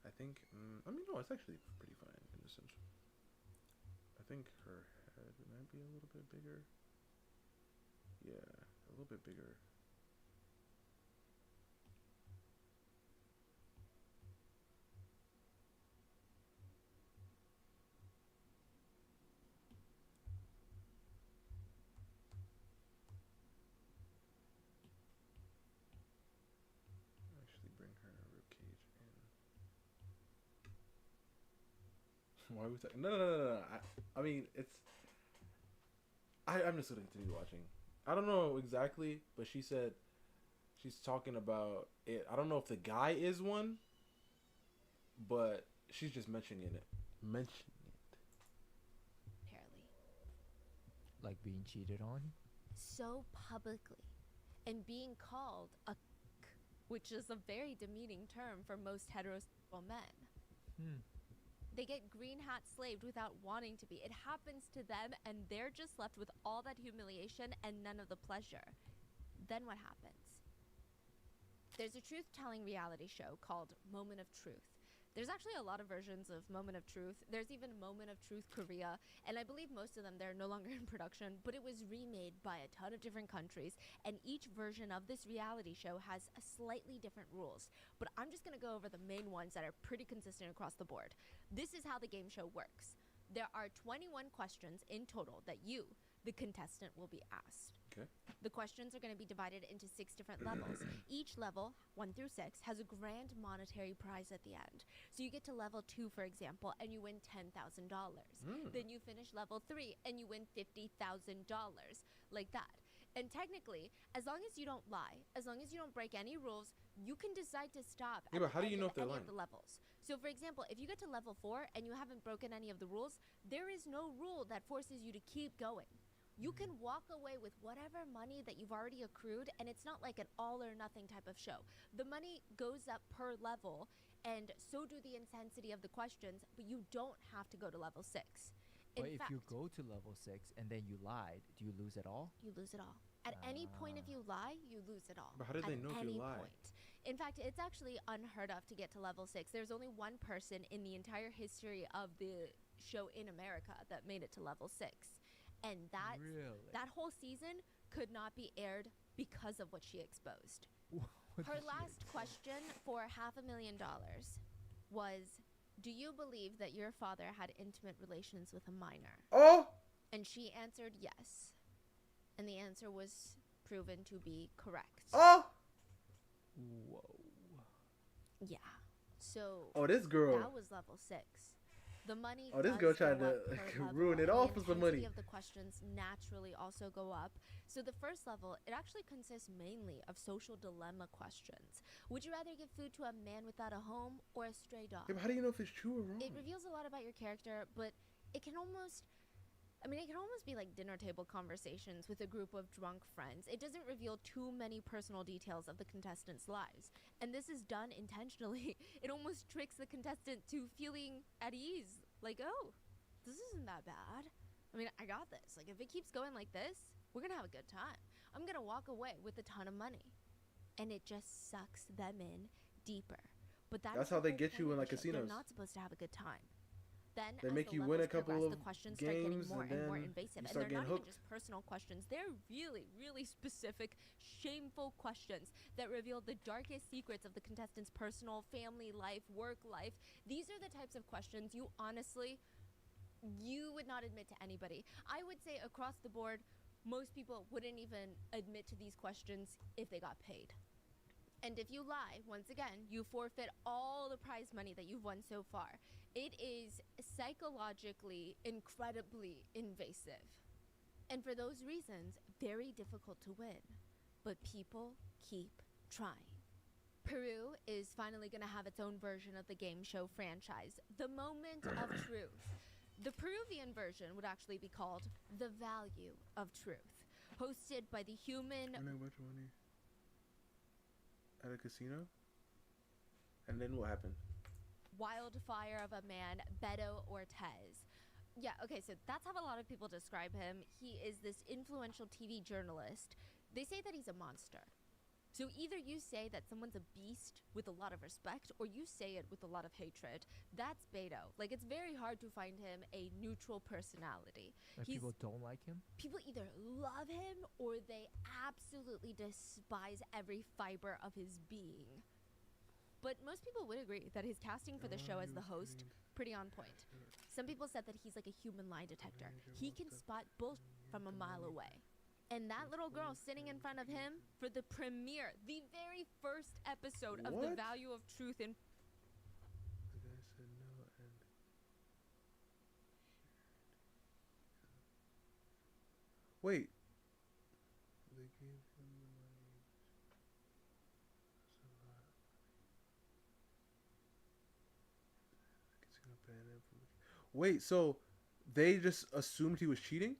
I think I mean, no, it's actually pretty fine in this sense. I think her head might be a little bit bigger. Yeah, a little bit bigger. Actually, bring her rib cage in. Why are we talking? No. I mean, it's. I'm just going to continue watching. I don't know exactly, but she said she's talking about it. I don't know if the guy is one, but she's just mentioning it. Apparently. Like being cheated on? So publicly. And being called a which is a very demeaning term for most heterosexual men. They get green hat slaved without wanting to be. It happens to them, and they're just left with all that humiliation and none of the pleasure. Then what happens? There's a truth-telling reality show called Moment of Truth. There's actually a lot of versions of Moment of Truth. There's even Moment of Truth Korea, and I believe most of them, they're no longer in production, but it was remade by a ton of different countries, and each version of this reality show has a slightly different rules. But I'm just gonna go over the main ones that are pretty consistent across the board. This is how the game show works. There are 21 questions in total that you, the contestant, will be asked. Okay. The questions are going to be divided into 6 different levels. Each level, 1 through 6, has a grand monetary prize at the end. So you get to level 2, for example, and you win $10,000. Then you finish level 3 and you win $50,000, like that. And technically, as long as you don't lie, as long as you don't break any rules, you can decide to stop Yeah, but how do you know if they're any lying? of the levels. So for example, if you get to level 4 and you haven't broken any of the rules, there is no rule that forces you to keep going. You can walk away with whatever money that you've already accrued, and it's not like an all or nothing type of show. The money goes up per level, and so do the intensity of the questions, but you don't have to go to level 6. But if you go to level 6 and then you lied, do you lose it all? You lose it all. At any point if you lie, you lose it all. But how do they know if you lie? Point. In fact, it's actually unheard of to get to level 6. There's only one person in the entire history of the show in America that made it to level 6. And that whole season could not be aired because of what she exposed. Her last question for $500,000 was, do you believe that your father had intimate relations with a minor? Oh! And she answered yes. And the answer was proven to be correct. Oh! Whoa. Yeah. So this girl. that was level 6. The money. This does girl go tried to up per ruin level, it all for some money. The intensity of the questions naturally also go up. So the first level, it actually consists mainly of social dilemma questions. Would you rather give food to a man without a home or a stray dog? Yeah, but how do you know if it's true or wrong? It reveals a lot about your character, but it can almost be like dinner table conversations with a group of drunk friends. It doesn't reveal too many personal details of the contestants' lives. And this is done intentionally. It almost tricks the contestant to feeling at ease. Like, oh, this isn't that bad. I mean, I got this. Like, if it keeps going like this, we're going to have a good time. I'm going to walk away with a ton of money. And it just sucks them in deeper. But that's how they the whole get you point in of like the show. casinos. They're not supposed to have a good time. Then They as make the you win a levels couple progress, of the questions start getting games, more and and more then invasive, you and start they're not getting even hooked. just personal questions. They're really, really specific, shameful questions that reveal the darkest secrets of the contestants' personal, family life, work life. These are the types of questions you would not admit to anybody. I would say across the board, most people wouldn't even admit to these questions if they got paid. And if you lie, once again, you forfeit all the prize money that you've won so far. It is psychologically incredibly invasive. And for those reasons, very difficult to win. But people keep trying. Peru is finally going to have its own version of the game show franchise, The Moment of Truth. The Peruvian version would actually be called The Value of Truth, hosted by the human... At a casino? And then what happened? wildfire of a man, Beto Ortiz. Yeah, okay, so that's how a lot of people describe him. He is this influential TV journalist. They say that he's a monster. So either you say that someone's a beast with a lot of respect, or you say it with a lot of hatred. That's Beto. Like, it's very hard to find him a neutral personality. Like people don't like him? People either love him or they absolutely despise every fiber of his being. But most people would agree that his casting for the show as the host, pretty on point. Some people said that he's like a human lie detector. He can spot bullshit from a mile away. And that little girl sitting in front of him for the premiere, the very first episode of The Value of Truth in... The guy said no and... Wait. They gave him the money. That's a lot. It's gonna ban him from... Wait, so they just assumed he was cheating?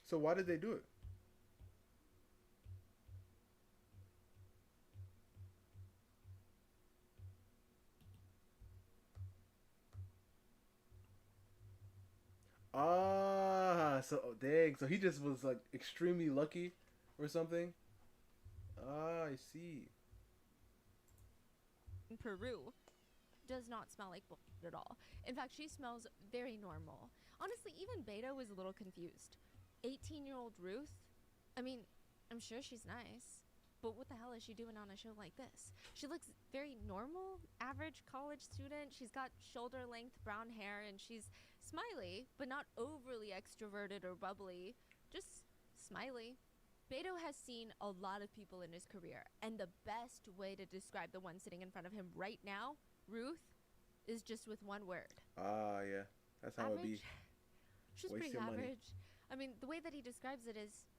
So why did they do it? Ah, so dang. So he just was like extremely lucky or something. Ah, I see. In Peru does not smell like bullshit at all. In fact, she smells very normal. Honestly, even Beto was a little confused. 18-year-old Ruth? I mean, I'm sure she's nice, but what the hell is she doing on a show like this? She looks very normal, average college student. She's got shoulder-length brown hair, and she's smiley, but not overly extroverted or bubbly. Just smiley. Beto has seen a lot of people in his career, and the best way to describe the one sitting in front of him right now, Ruth, is just with one word. Ah, yeah. That's how it be. She's Waste pretty your money. average. I mean, the way that he describes it is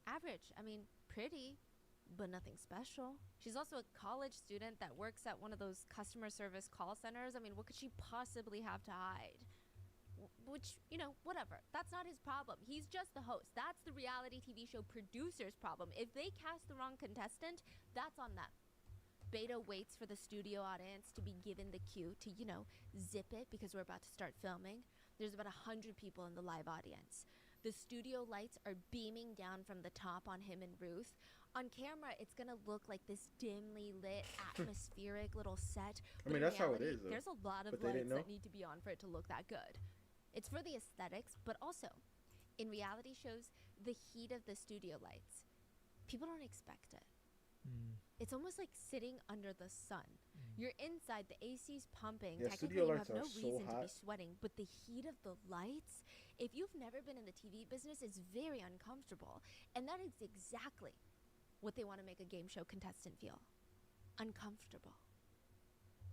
average. I mean, pretty, but nothing special. She's also a college student that works at one of those customer service call centers. I mean, what could she possibly have to hide? Which, you know, whatever. That's not his problem. He's just the host. That's the reality TV show producer's problem. If they cast the wrong contestant, that's on them. Beto waits for the studio audience to be given the cue to, you know, zip it because we're about to start filming. There's about 100 people in the live audience. The studio lights are beaming down from the top on him and Ruth. On camera, it's going to look like this dimly lit, atmospheric little set. I mean, that's how it is, though. There's a lot of lights that need to be on for it to look that good. It's for the aesthetics, but also, in reality shows, the heat of the studio lights, people don't expect it. It's almost like sitting under the sun. You're inside, the AC's pumping. Yeah, technically, studio you lights have no are so reason to hot. be sweating, but the heat of the lights, if you've never been in the TV business, it's very uncomfortable. And that is exactly what they want to make a game show contestant feel. Uncomfortable.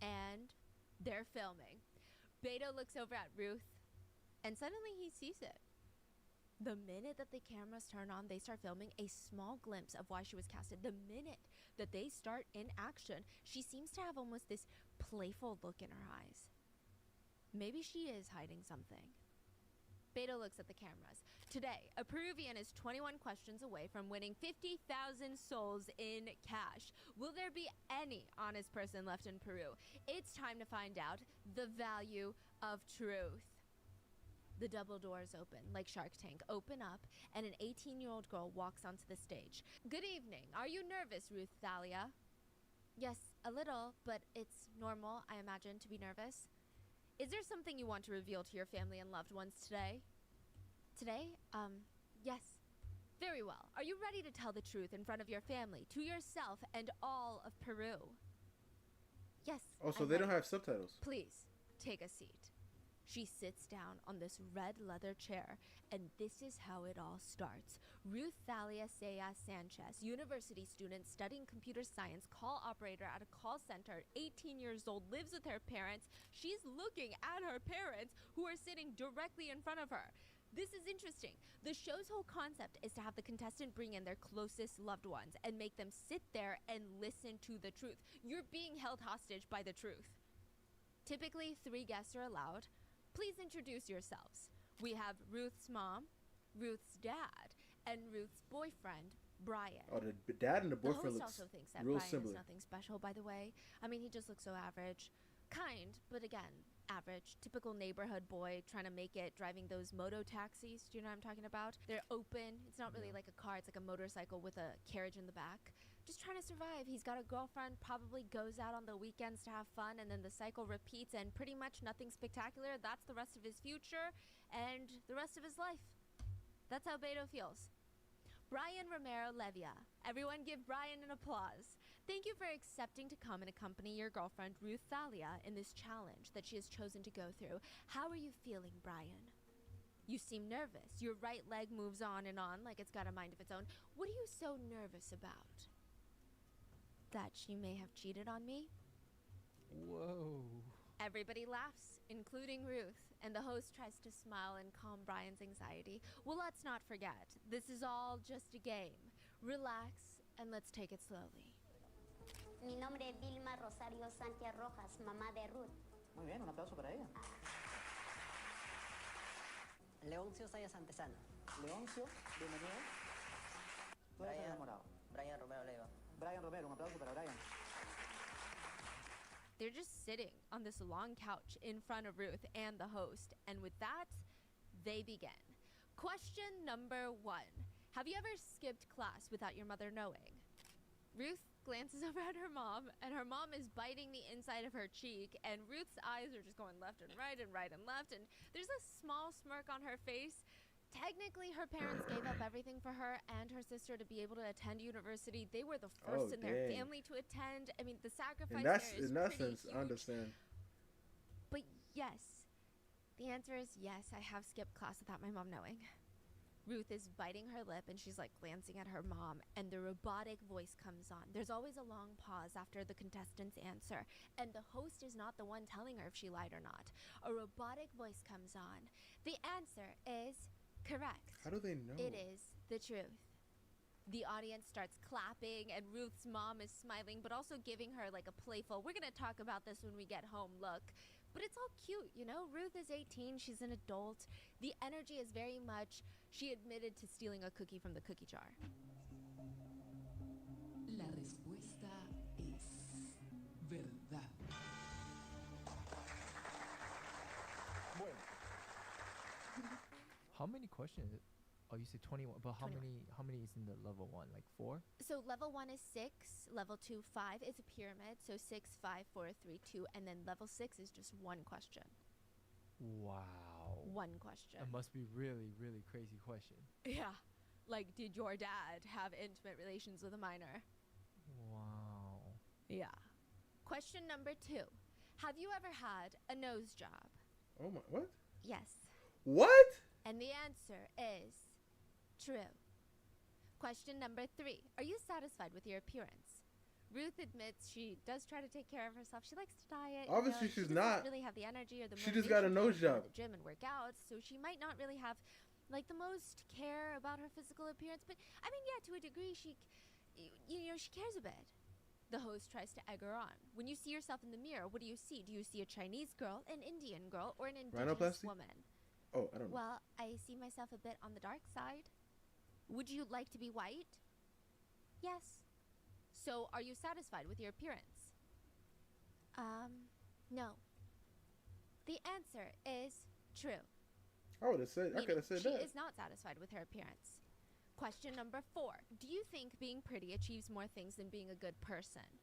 And they're filming. Beto looks over at Ruth, and suddenly he sees it. The minute that the cameras turn on, they start filming a small glimpse of why she was casted. The minute that they start in action, she seems to have almost this playful look in her eyes. Maybe she is hiding something. Beto looks at the cameras. Today, a Peruvian is 21 questions away from winning 50,000 sols in cash. Will there be any honest person left in Peru? It's time to find out the value of truth. The double doors open, like Shark Tank, open up, and an 18-year-old girl walks onto the stage. Good evening. Are you nervous, Ruth Thalia? Yes, a little, but it's normal, I imagine, to be nervous. Is there something you want to reveal to your family and loved ones today? Today? Yes. Very well. Are you ready to tell the truth in front of your family, to yourself, and all of Peru? Yes. Oh, so they don't have subtitles. Please, take a seat. She sits down on this red leather chair, and this is how it all starts. Ruth Thalia Saya Sanchez, university student studying computer science, call operator at a call center, 18 years old, lives with her parents. She's looking at her parents, who are sitting directly in front of her. This is interesting. The show's whole concept is to have the contestant bring in their closest loved ones and make them sit there and listen to the truth. You're being held hostage by the truth. Typically, 3 guests are allowed. Please introduce yourselves. We have Ruth's mom, Ruth's dad, and Ruth's boyfriend, Brian. Oh, the dad and the The boyfriend host looks also thinks that real Brian similar. is nothing special, by the way. I mean, he just looks so average. Kind, but again, average. Typical neighborhood boy trying to make it driving those moto taxis. Do you know what I'm talking about? They're open. It's not really like a car. It's like a motorcycle with a carriage in the back. Just trying to survive. He's got a girlfriend, probably goes out on the weekends to have fun, and then the cycle repeats, and pretty much nothing spectacular. That's the rest of his future and the rest of his life. That's how Beto feels. Brian Romero Levia. Everyone give Brian an applause. Thank you for accepting to come and accompany your girlfriend, Ruth Thalia, in this challenge that she has chosen to go through. How are you feeling, Brian? You seem nervous. Your right leg moves on and on like it's got a mind of its own. What are you so nervous about? That she may have cheated on me? Whoa. Everybody laughs, including Ruth, and the host tries to smile and calm Brian's anxiety. Well, let's not forget, this is all just a game. Relax, and let's take it slowly. Mi nombre es Vilma Rosario Sánchez Rojas, mamá de Ruth. Muy bien, un aplauso para ella. Leoncio Sayas Antesana. Leoncio, bienvenido. Tú eres el enamorado. Brian Romero Leiva. Brian Romero, un aplauso para Brian. They're just sitting on this long couch in front of Ruth and the host, and with that, they begin. Question number 1. Have you ever skipped class without your mother knowing? Ruth glances over at her mom, and her mom is biting the inside of her cheek, and Ruth's eyes are just going left and right and right and left, and there's a small smirk on her face. Technically, her parents gave up everything for her and her sister to be able to attend university. They were the first in their family to attend. I mean, the sacrifice there is in that pretty sense, huge. I understand. But yes, the answer is yes, I have skipped class without my mom knowing. Ruth is biting her lip and she's like glancing at her mom, and the robotic voice comes on. There's always a long pause after the contestant's answer, and the host is not the one telling her if she lied or not. A robotic voice comes on. The answer is correct. How do they know? It is the truth. The audience starts clapping, and Ruth's mom is smiling, but also giving her like a playful, we're going to talk about this when we get home look. But it's all cute, you know? Ruth is 18, she's an adult. The energy is very much, she admitted to stealing a cookie from the cookie jar. La respuesta es verdad. Bueno. How many questions? Oh, you said 21. But how 21. many is in the level 1? Like 4? So level 1 is 6, level 2, 5. It's a pyramid, so 6, 5, 4, 3, 2, and then level 6 is just one question. Wow. One question. That must be really, really crazy question. Yeah. Like, did your dad have intimate relations with a minor? Wow. Yeah. Question number 2. Have you ever had a nose job? Oh my, what? Yes. What? And the answer is true. Question number 3. Are you satisfied with your appearance? Ruth admits she does try to take care of herself. She likes to diet. Obviously, she she's doesn't not. really have the energy or the She just got a motivation nose to go to job. the gym and work out, so she might not really have like the most care about her physical appearance. But I mean, yeah, to a degree, she cares a bit. The host tries to egg her on. When you see yourself in the mirror, what do you see? Do you see a Chinese girl, an Indian girl, or an indigenous Rhinoplasty? woman? Oh, I don't know. Well, I see myself a bit on the dark side. Would you like to be white? Yes. So, are you satisfied with your appearance? No. The answer is true. I would have said. I Meaning could have said she that. is not satisfied with her appearance. Question number 4. Do you think being pretty achieves more things than being a good person?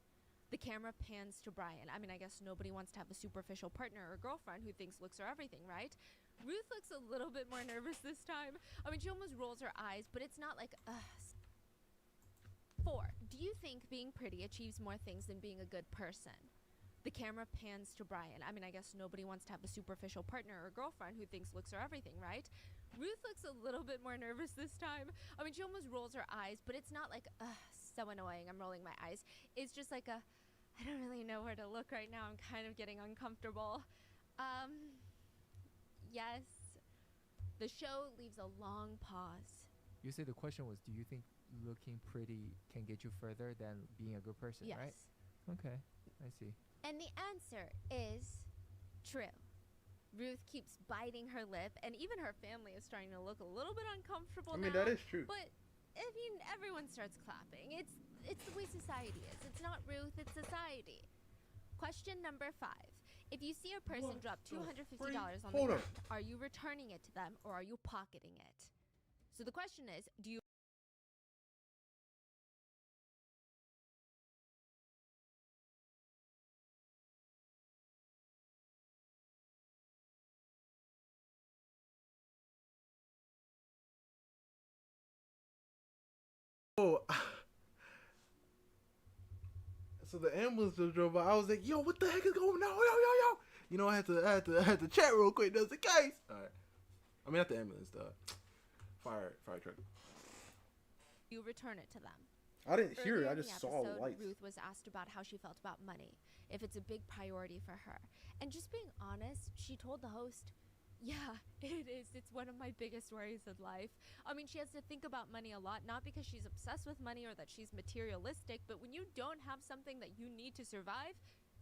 The camera pans to Brian. I mean, I guess nobody wants to have a superficial partner or girlfriend who thinks looks are everything, right? Ruth looks a little bit more nervous this time. I mean, she almost rolls her eyes, but it's not like, 4. Do you think being pretty achieves more things than being a good person? The camera pans to Brian. I mean, I guess nobody wants to have a superficial partner or girlfriend who thinks looks are everything, right? Ruth looks a little bit more nervous this time. I mean, she almost rolls her eyes, but it's not like, so annoying, I'm rolling my eyes. It's just like I don't really know where to look right now. I'm kind of getting uncomfortable. Yes. The show leaves a long pause. You say the question was, do you think looking pretty can get you further than being a good person, Yes. right? Okay, I see. And the answer is True. Ruth keeps biting her lip, and even her family is starting to look a little bit uncomfortable I mean, now. that is true. But I mean, everyone starts clapping. It's the way society is. It's not Ruth, it's society. Question number 5. If you see a person drop $250 on the ground, are you returning it to them or are you pocketing it? So the question is, do you Oh, so the ambulance just drove by. I was like, "Yo, what the heck is going on? Yo, yo, yo!" You know, I had to chat real quick. Just in case. All right. I mean, not the ambulance, the fire truck. you return it to them? I didn't hear it. Earlier I in the just saw episode, lights. Ruth was asked about how she felt about money, if it's a big priority for her. And just being honest, she told the host, yeah, it is. It's one of my biggest worries in life. I mean, she has to think about money a lot, not because she's obsessed with money or that she's materialistic, but when you don't have something that you need to survive,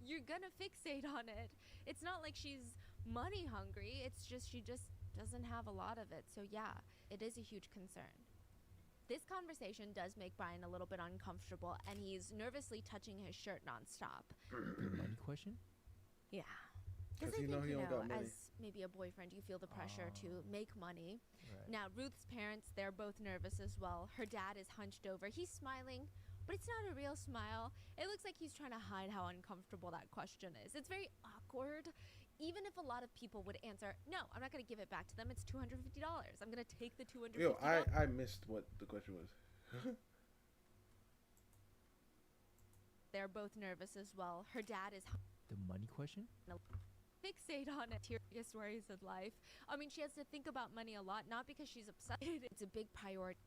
you're gonna fixate on it. It's not like she's money hungry, it's just she just doesn't have a lot of it. So yeah, it is a huge concern. This conversation does make Brian a little bit uncomfortable, and he's nervously touching his shirt nonstop. The money question? Yeah. 'Cause Because I you know think, he you don't know, got money. as maybe a boyfriend, you feel the pressure to make money. Right. Now, Ruth's parents, they're both nervous as well. Her dad is hunched over. He's smiling, but it's not a real smile. It looks like he's trying to hide how uncomfortable that question is. It's very awkward. Even if a lot of people would answer, no, I'm not going to give it back to them. It's $250. I'm going to take the $250. Yo, I missed what the question was. They're both nervous as well. Her dad is The money question? fixate on it. Serious worries in life. I mean, she has to think about money a lot, not because she's obsessed. It's a big priority.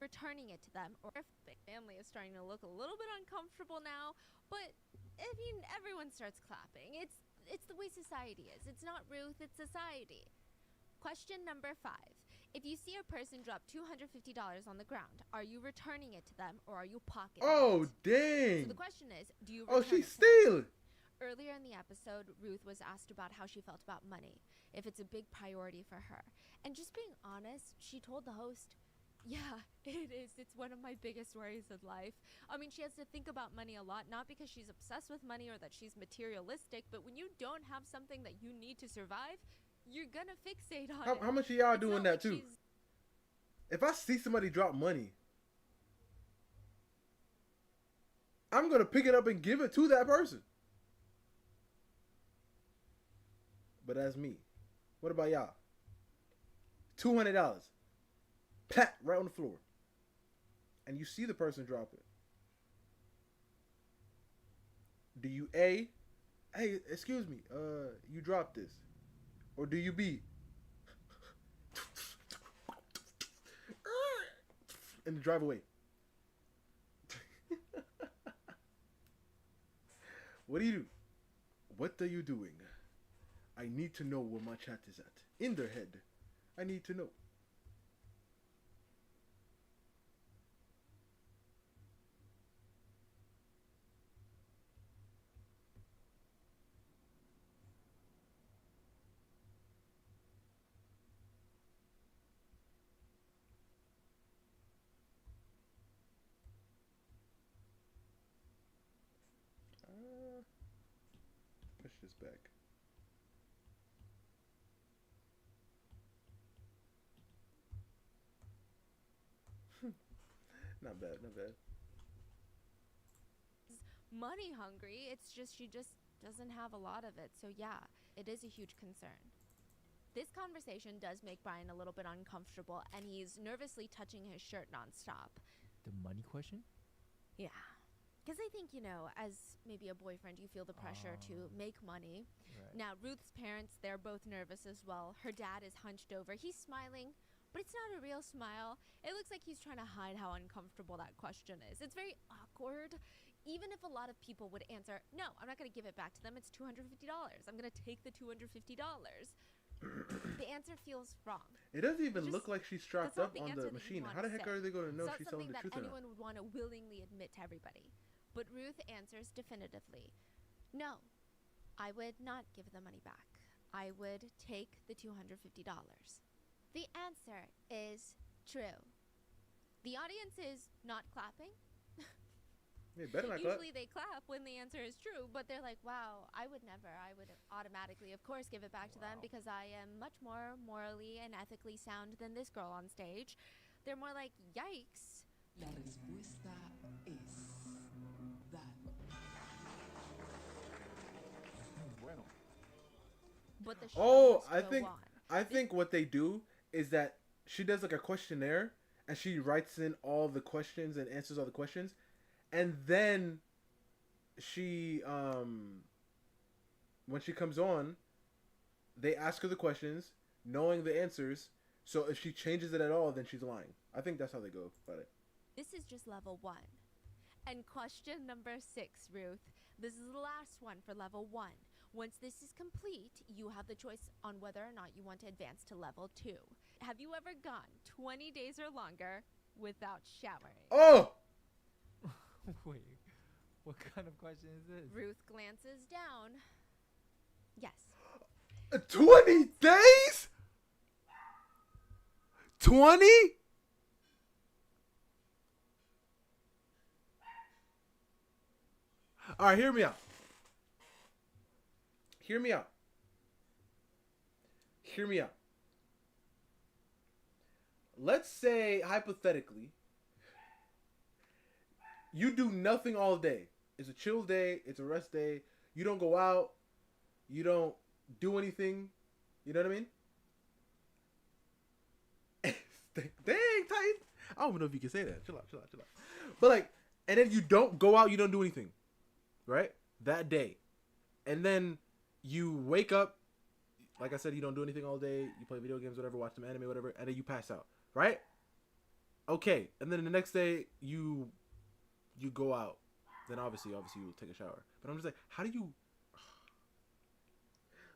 Returning it to them, or if the family is starting to look a little bit uncomfortable now. But I mean, everyone starts clapping. It's the way society is. It's not Ruth, it's society. Question number 5. If you see a person drop $250 on the ground, are you returning it to them or are you pocketing Oh, it? dang. So the question is, do you Oh, return she's it to them? stealing. Earlier in the episode, Ruth was asked about how she felt about money, if it's a big priority for her. And just being honest, she told the host, yeah, it is. It's one of my biggest worries in life. I mean, she has to think about money a lot, not because she's obsessed with money or that she's materialistic, but when you don't have something that you need to survive, you're gonna fixate on it. How much of y'all It's doing not that like too? she's- If I see somebody drop money, I'm gonna pick it up and give it to that person. But that's me. What about y'all? $200. Pat right on the floor. And you see the person drop it. Do you A, hey, excuse me, you dropped this? Or do you B, and drive away? What do you do? What are you doing? I need to know where my chat is at. In their head. I need to know. Push this back. Not bad, not bad. money hungry. It's just she just doesn't have a lot of it. So yeah, it is a huge concern. This conversation does make Brian a little bit uncomfortable, and he's nervously touching his shirt nonstop. The money question? Yeah. Because I think, you know, as maybe a boyfriend, you feel the pressure to make money. Right. Now, Ruth's parents, they're both nervous as well. Her dad is hunched over. He's smiling, but it's not a real smile. It looks like he's trying to hide how uncomfortable that question is. It's very awkward. Even if a lot of people would answer, no, I'm not going to give it back to them. It's $250. I'm going to take the $250. The answer feels wrong. It doesn't even Just- look like she's strapped that's not up the on answer the that you machine. wanna How the heck say. are they going to know It's she's not telling something the that truth or not? anyone would want to willingly admit to everybody. But Ruth answers definitively, no, I would not give the money back. I would take the $250. The answer is true. The audience is not clapping. They better not clap. Usually they clap when the answer is true, but they're like, wow, I would never. I would automatically, of course, give it back to them because I am much more morally and ethically sound than this girl on stage. They're more like, yikes. La respuesta es dale. Bueno. But the show Oh, must go on. I think what they do is that she does like a questionnaire and she writes in all the questions and answers all the questions, and then she when she comes on, they ask her the questions knowing the answers, so if she changes it at all, then she's lying. I think that's how they go about it. This is just level 1. And question number 6, Ruth. This is the last one for level 1. Once this is complete, you have the choice on whether or not you want to advance to level 2. Have you ever gone 20 days or longer without showering? Oh! Wait, what kind of question is this? Ruth glances down. Yes. 20 days? 20? All right, hear me out. Hear me out. Hear me out. Let's say, hypothetically, you do nothing all day. It's a chill day. It's a rest day. You don't go out. You don't do anything. You know what I mean? Dang, Titan. I don't even know if you can say that. Chill out. But like, and then you don't go out. You don't do anything. Right? That day. And then you wake up. Like I said, you don't do anything all day. You play video games, whatever, watch some anime, whatever. And then you pass out. Right? Okay. And then the next day, you go out. Then obviously you'll take a shower. But I'm just like, how do you...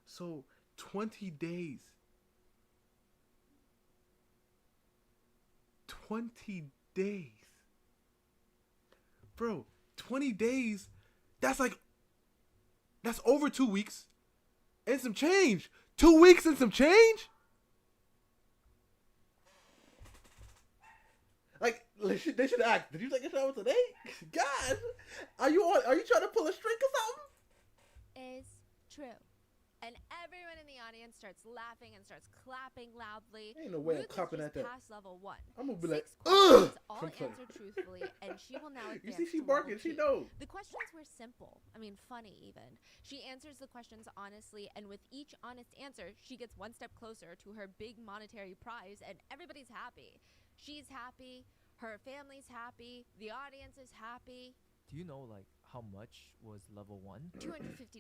So, 20 days. 20 days. Bro, 20 days, that's over 2 weeks and some change. 2 weeks and some change? Like, they should act. Did you take a shower today? God, are you trying to pull a string or something? Is true. And everyone in the audience starts laughing and starts clapping loudly. Ain't no way Ruth I'm clapping has at just that. passed level 1. I'm gonna be like, 6 questions, ugh! all answered truthfully, and she will now advance You see, she to level barking. 2. She knows. The questions were simple. I mean, funny even. She answers the questions honestly, and with each honest answer, she gets one step closer to her big monetary prize, and everybody's happy. She's happy. Her family's happy. The audience is happy. Do you know like how much was level 1? $250.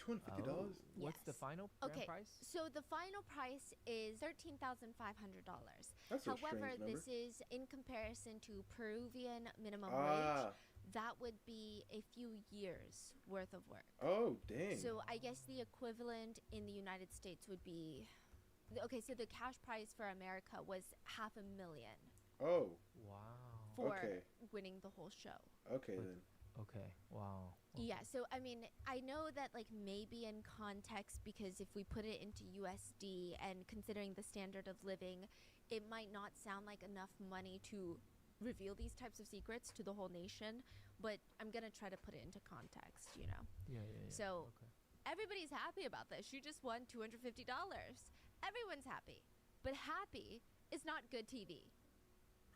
$250? What's the Yes. final grand Okay, price? so the final price is $13,500. That's a However, strange number. this is in comparison to Peruvian minimum Ah. wage. That would be a few years worth of work. Oh, dang. So I guess the equivalent in the United States would be, okay, so the cash prize for America was $500,000 Oh, Wow. for Okay. winning the whole show. okay But- then. Okay. Wow. Yeah, so I mean, I know that like maybe in context, because if we put it into USD and considering the standard of living, it might not sound like enough money to reveal these types of secrets to the whole nation, but I'm gonna try to put it into context, you know. Yeah. So okay. everybody's happy about this. She just won $250. Everyone's happy, but happy is not good TV.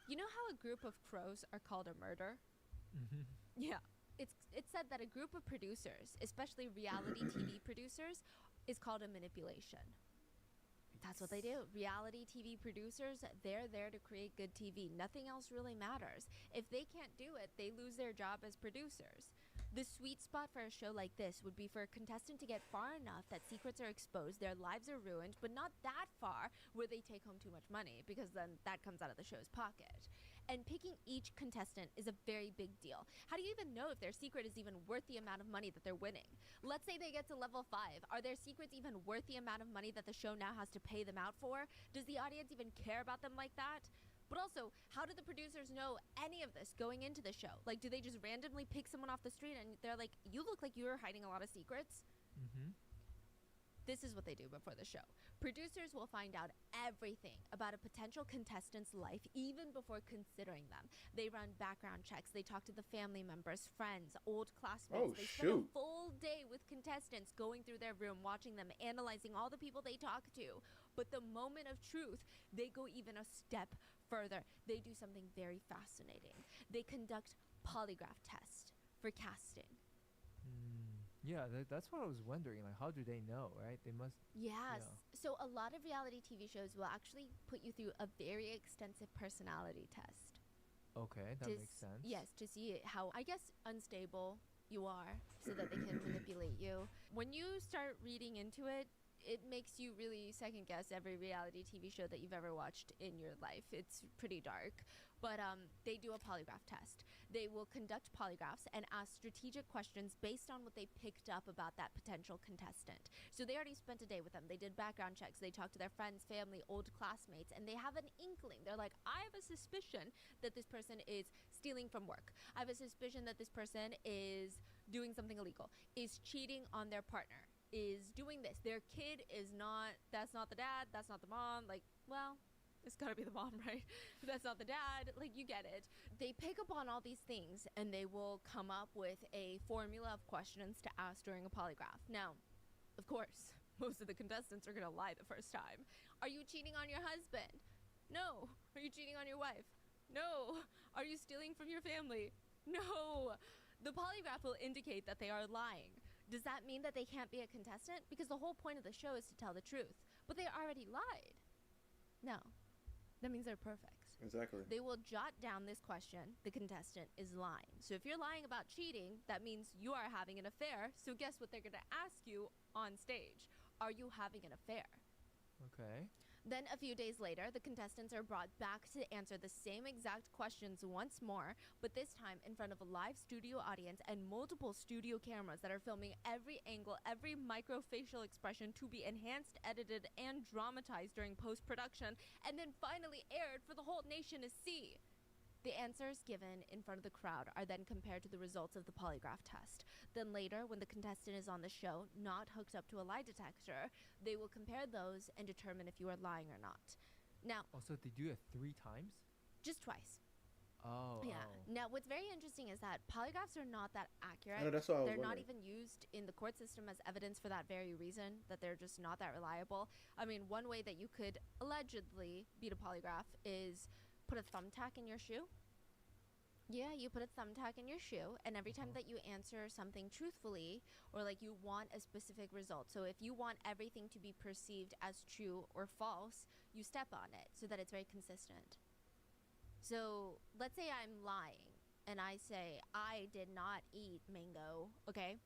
You know how a group of crows are called a murder? Mm-hmm. Yeah. It's said that a group of producers, especially reality TV producers, is called a manipulation. That's what they do. Reality TV producers, they're there to create good TV. Nothing else really matters. If they can't do it, they lose their job as producers. The sweet spot for a show like this would be for a contestant to get far enough that secrets are exposed, their lives are ruined, but not that far where they take home too much money, because then that comes out of the show's pocket. And picking each contestant is a very big deal. How do you even know if their secret is even worth the amount of money that they're winning? Let's say they get to level 5. Are their secrets even worth the amount of money that the show now has to pay them out for? Does the audience even care about them like that? But also, how do the producers know any of this going into the show? Like, do they just randomly pick someone off the street and they're like, you look like you're hiding a lot of secrets? Mm-hmm. This is what they do before the show. Producers will find out everything about a potential contestant's life even before considering them. They run background checks. They talk to the family members, friends, old classmates. They spend a full day with contestants, going through their room, watching them, analyzing all the people they talk to. But the moment of truth, they go even a step further. They do something very fascinating. They conduct polygraph tests for casting. Yeah, that's what I was wondering. Like, how do they know, right? They must. Yes. So a lot of reality TV shows will actually put you through a very extensive personality test. Okay, that makes sense. Yes, to see how, I guess, unstable you are so that they can manipulate you. When you start reading into it, it makes you really second guess every reality TV show that you've ever watched in your life. It's pretty dark. But they do a polygraph test. They will conduct polygraphs and ask strategic questions based on what they picked up about that potential contestant. So they already spent a day with them. They did background checks. They talked to their friends, family, old classmates, and they have an inkling. They're like, I have a suspicion that this person is stealing from work. I have a suspicion that this person is doing something illegal, is cheating on their partner, is doing this. Their kid is not, that's not the dad, that's not the mom. Like, well, it's gotta be the mom, right? That's not the dad. Like, you get it. They pick up on all these things and they will come up with a formula of questions to ask during a polygraph. Now, of course, most of the contestants are gonna lie the first time. Are you cheating on your husband? No. Are you cheating on your wife? No. Are you stealing from your family? No. The polygraph will indicate that they are lying. Does that mean that they can't be a contestant? Because the whole point of the show is to tell the truth. But they already lied. No. That means they're perfect. Exactly. They will jot down this question. The contestant is lying. So if you're lying about cheating, that means you are having an affair. So guess what they're going to ask you on stage? Are you having an affair? Okay. Then a few days later, the contestants are brought back to answer the same exact questions once more, but this time in front of a live studio audience and multiple studio cameras that are filming every angle, every microfacial expression to be enhanced, edited, and dramatized during post-production, and then finally aired for the whole nation to see. The answers given in front of the crowd are then compared to the results of the polygraph test. Then later, when the contestant is on the show, not hooked up to a lie detector, they will compare those and determine if you are lying or not. Now, Also, they do it 3 times? just twice. Oh. Yeah. Oh. Now, what's very interesting is that polygraphs are not that accurate. I know, that's what I was They're not wondering. even used in the court system as evidence for that very reason, that they're just not that reliable. I mean, one way that you could allegedly beat a polygraph is put a thumbtack in your shoe. Yeah, you put a thumbtack in your shoe, and every time that you answer something truthfully, or like you want a specific result, so if you want everything to be perceived as true or false, you step on it so that it's very consistent. So let's say I'm lying, and I say I did not eat mango, okay,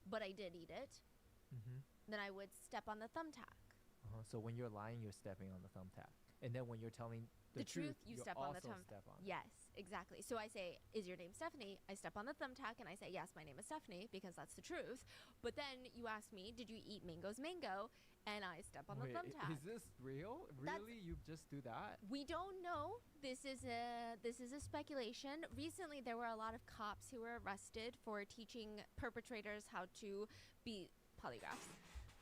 but I did eat it, then I would step on the thumbtack. So when you're lying, you're stepping on the thumbtack. And then when you're telling The truth, you step on the also thumbtack. step on it. Yes, exactly. So I say, is your name Stephanie? I step on the thumbtack and I say, yes, my name is Stephanie, because that's the truth. But then you ask me, did you eat mango's mango? And I step on the Wait, thumbtack. is this real? Really? You just do that? We don't know. This is a speculation. Recently, there were a lot of cops who were arrested for teaching perpetrators how to beat polygraphs.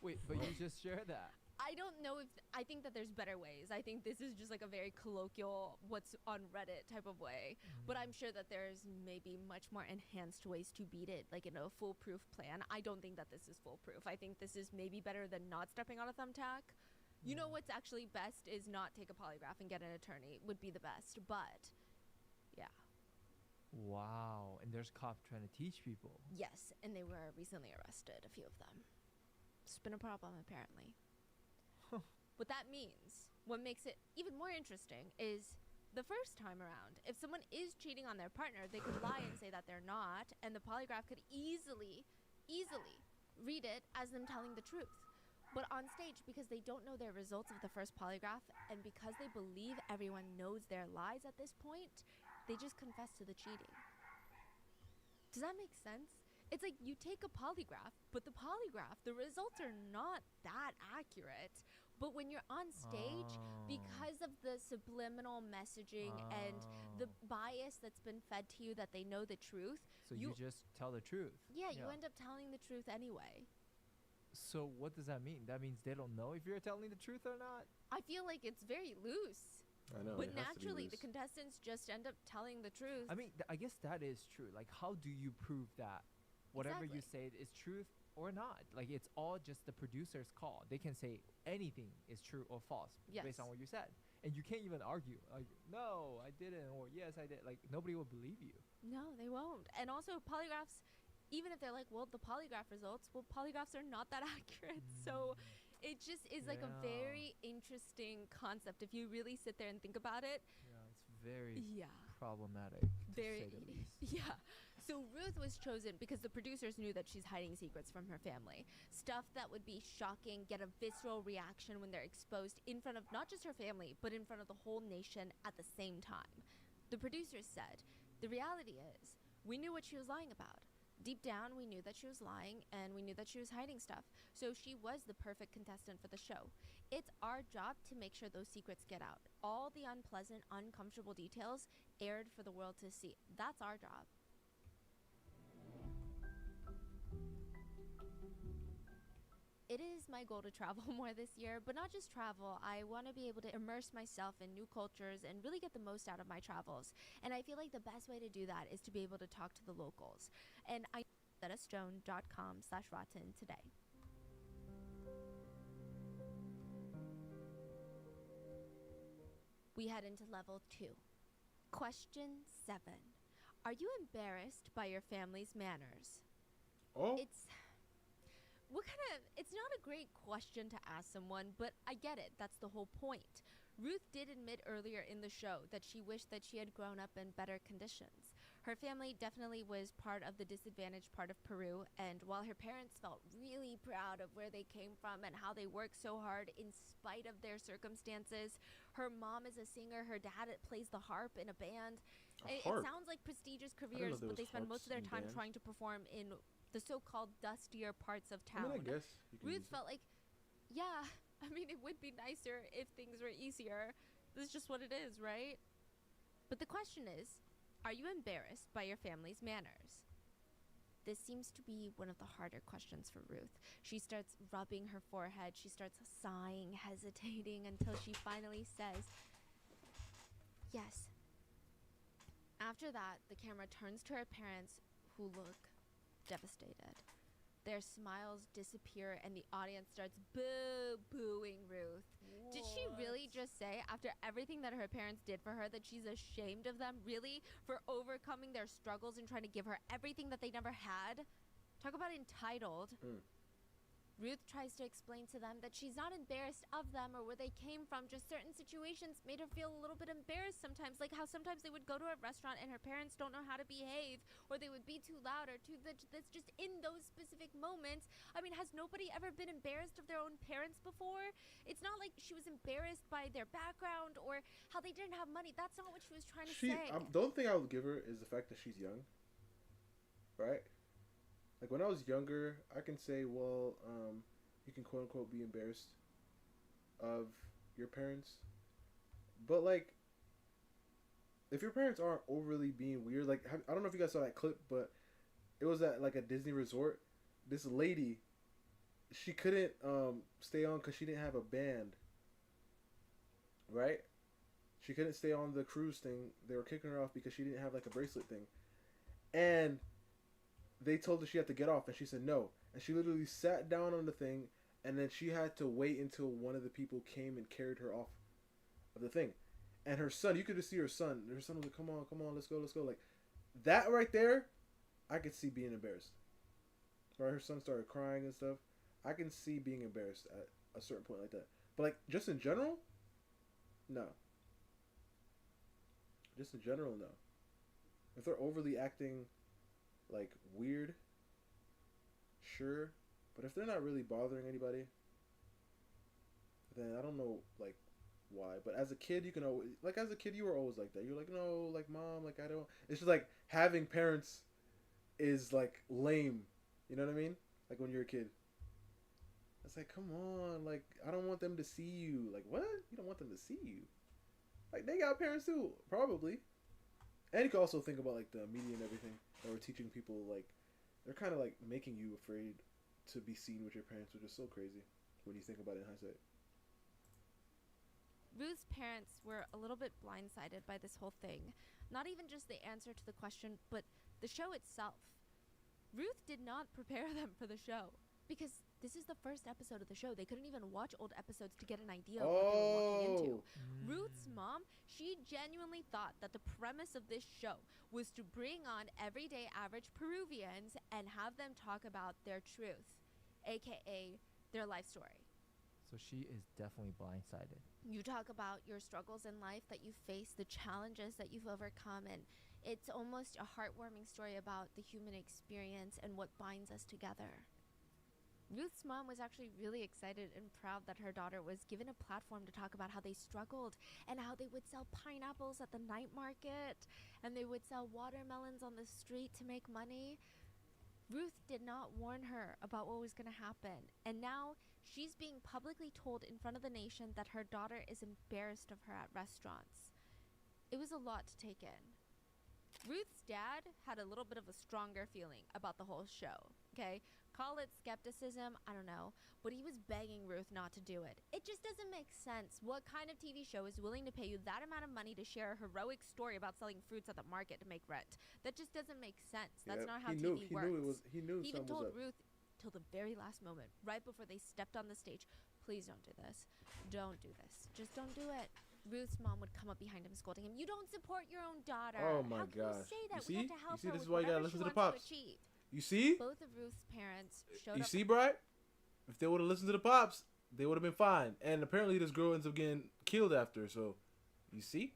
Wait, but you just shared that. I don't know if I think that there's better ways. I think this is just like a very colloquial, what's on Reddit type of way. But I'm sure that there's maybe much more enhanced ways to beat it, like in a foolproof plan. I don't think that this is foolproof. I think this is maybe better than not stepping on a thumbtack. You know what's actually best is not take a polygraph and get an attorney would be the best. But yeah. Wow. And there's cops trying to teach people. Yes, and they were recently arrested, a few of them. It's been a problem apparently. What that means, what makes it even more interesting, is the first time around, if someone is cheating on their partner, they could lie and say that they're not, and the polygraph could easily read it as them telling the truth. But on stage, because they don't know their results of the first polygraph, and because they believe everyone knows their lies at this point, they just confess to the cheating. Does that make sense? It's like you take a polygraph, but the polygraph, the results are not that accurate. But when you're on stage, because of the subliminal messaging and the bias that's been fed to you that they know the truth. So you just tell the truth. Yeah, you end up telling the truth anyway. So what does that mean? That means they don't know if you're telling the truth or not? I feel like it's very loose. I know. But it has to be naturally, the loose. contestants just end up telling the truth. I mean, I guess that is true. Like, how do you prove that whatever you say is truth or not? Like, it's all just the producer's call. They can say anything is true or false based on what you said. And you can't even argue. Like, no, I didn't, or yes, I did. Like, nobody will believe you. No, they won't. And also, polygraphs, even if they're like, well, the polygraph results, well, polygraphs are not that accurate. So it just is like a very interesting concept if you really sit there and think about it. Yeah, it's very problematic, to say the least. Yeah. So Ruth was chosen because the producers knew that she's hiding secrets from her family. Stuff that would be shocking, get a visceral reaction when they're exposed in front of not just her family, but in front of the whole nation at the same time. The producers said, the reality is, we knew what she was lying about. Deep down, we knew that she was lying, and we knew that she was hiding stuff. So she was the perfect contestant for the show. It's our job to make sure those secrets get out. All the unpleasant, uncomfortable details aired for the world to see. That's our job. It is my goal to travel more this year, but not just travel. I want to be able to immerse myself in new cultures and really get the most out of my travels. And I feel like the best way to do that is to be able to talk to the locals. And I stone.com/rotten today. We head into level 2. Question 7. Are you embarrassed by your family's manners? Oh. It's not a great question to ask someone, but I get it. That's the whole point. Ruth did admit earlier in the show that she wished that she had grown up in better conditions. Her family definitely was part of the disadvantaged part of Peru, and while her parents felt really proud of where they came from and how they worked so hard in spite of their circumstances, her mom is a singer, her dad plays the harp in a band. It sounds like prestigious careers, but they spend most of their time trying to perform in the so-called dustier parts of town. I mean, I guess Ruth felt like, yeah, I mean, it would be nicer if things were easier. This is just what it is, right? But the question is, are you embarrassed by your family's manners? This seems to be one of the harder questions for Ruth. She starts rubbing her forehead. She starts sighing, hesitating, until she finally says, yes. After that, the camera turns to her parents, who look devastated. Their smiles disappear and the audience starts booing Ruth. What? Did she really just say, after everything that her parents did for her, that she's ashamed of them, really, for overcoming their struggles and trying to give her everything that they never had? Talk about entitled. Ruth tries to explain to them that she's not embarrassed of them or where they came from, just certain situations made her feel a little bit embarrassed sometimes, like how sometimes they would go to a restaurant and her parents don't know how to behave, or they would be too loud, or that's just in those specific moments. I mean, has nobody ever been embarrassed of their own parents before? It's not like she was embarrassed by their background or how they didn't have money. That's not what she was trying to say. The only thing I would give her is the fact that she's young, right? Like, when I was younger, I can say, well, you can quote-unquote be embarrassed of your parents. But, like, if your parents aren't overly being weird, like, I don't know if you guys saw that clip, but it was at, like, a Disney resort. This lady, she couldn't stay on because she didn't have a band, right? She couldn't stay on the cruise thing. They were kicking her off because she didn't have, like, a bracelet thing. And they told her she had to get off, and she said no. And she literally sat down on the thing, and then she had to wait until one of the people came and carried her off of the thing. And her son, you could just see her son. Her son was like, come on, let's go. Like, that right there, I could see being embarrassed. Right? Her son started crying and stuff. I can see being embarrassed at a certain point like that. But, like, just in general, no. Just in general, no. If they're overly acting like weird, sure, but if they're not really bothering anybody, then I don't know, like, why. But as a kid, you can always, like, as a kid, you were always like that. You're like, no, like, mom, like, I don't. It's just like having parents is like lame. You know what I mean? Like, when you're a kid, it's like, come on, like, I don't want them to see you. Like, what? You don't want them to see you? Like, they got parents too, probably. And you can also think about, like, the media and everything that we're teaching people, like, they're kind of, like, making you afraid to be seen with your parents, which is so crazy when you think about it in hindsight. Ruth's parents were a little bit blindsided by this whole thing. Not even just the answer to the question, but the show itself. Ruth did not prepare them for the show because this is the first episode of the show. They couldn't even watch old episodes to get an idea of what they were walking into. Ruth's mom, she genuinely thought that the premise of this show was to bring on everyday average Peruvians and have them talk about their truth, aka their life story. So she is definitely blindsided. You talk about your struggles in life that you face, the challenges that you've overcome, and it's almost a heartwarming story about the human experience and what binds us together. Ruth's mom was actually really excited and proud that her daughter was given a platform to talk about how they struggled and how they would sell pineapples at the night market and they would sell watermelons on the street to make money. Ruth did not warn her about what was going to happen, and now she's being publicly told in front of the nation that her daughter is embarrassed of her at restaurants. It was a lot to take in. Ruth's dad had a little bit of a stronger feeling about the whole show, okay? Call it skepticism, I don't know, but he was begging Ruth not to do it. It just doesn't make sense. What kind of TV show is willing to pay you that amount of money to share a heroic story about selling fruits at the market to make rent? That just doesn't make sense. That's not how TV works. He knew He even something was told up. Ruth till the very last moment, right before they stepped on the stage, please don't do this. Don't do this. Just don't do it. Ruth's mom would come up behind him scolding him, you don't support your own daughter. Oh my How can gosh. you say that? You see? We have to help You see, her this with is why you gotta whatever listen she to the wants pops. achieve. You see? Both of Ruth's parents showed You up. see, Bright? If they would have listened to the pops, they would have been fine. And apparently this girl ends up getting killed after. So, you see?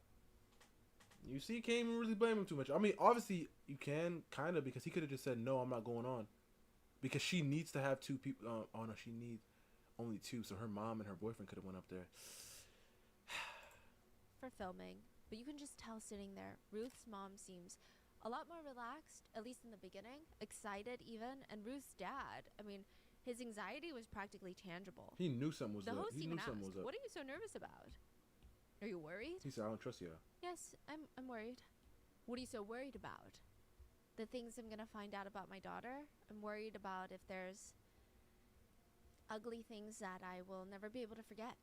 You see, you can't even really blame him too much. I mean, obviously, you can, kind of, because he could have just said, no, I'm not going on. Because she needs to have two people. Oh, no, she needs only two. So her mom and her boyfriend could have went up there. For filming. But you can just tell sitting there, Ruth's mom seems a lot more relaxed, at least in the beginning, excited even. And Ruth's dad, I mean, his anxiety was practically tangible. He knew something was The up. host He even knew something asked, was up. what are you so nervous about? Are you worried? He said, I don't trust you. Yes, I'm worried. What are you so worried about? The things I'm gonna find out about my daughter? I'm worried about if there's ugly things that I will never be able to forget.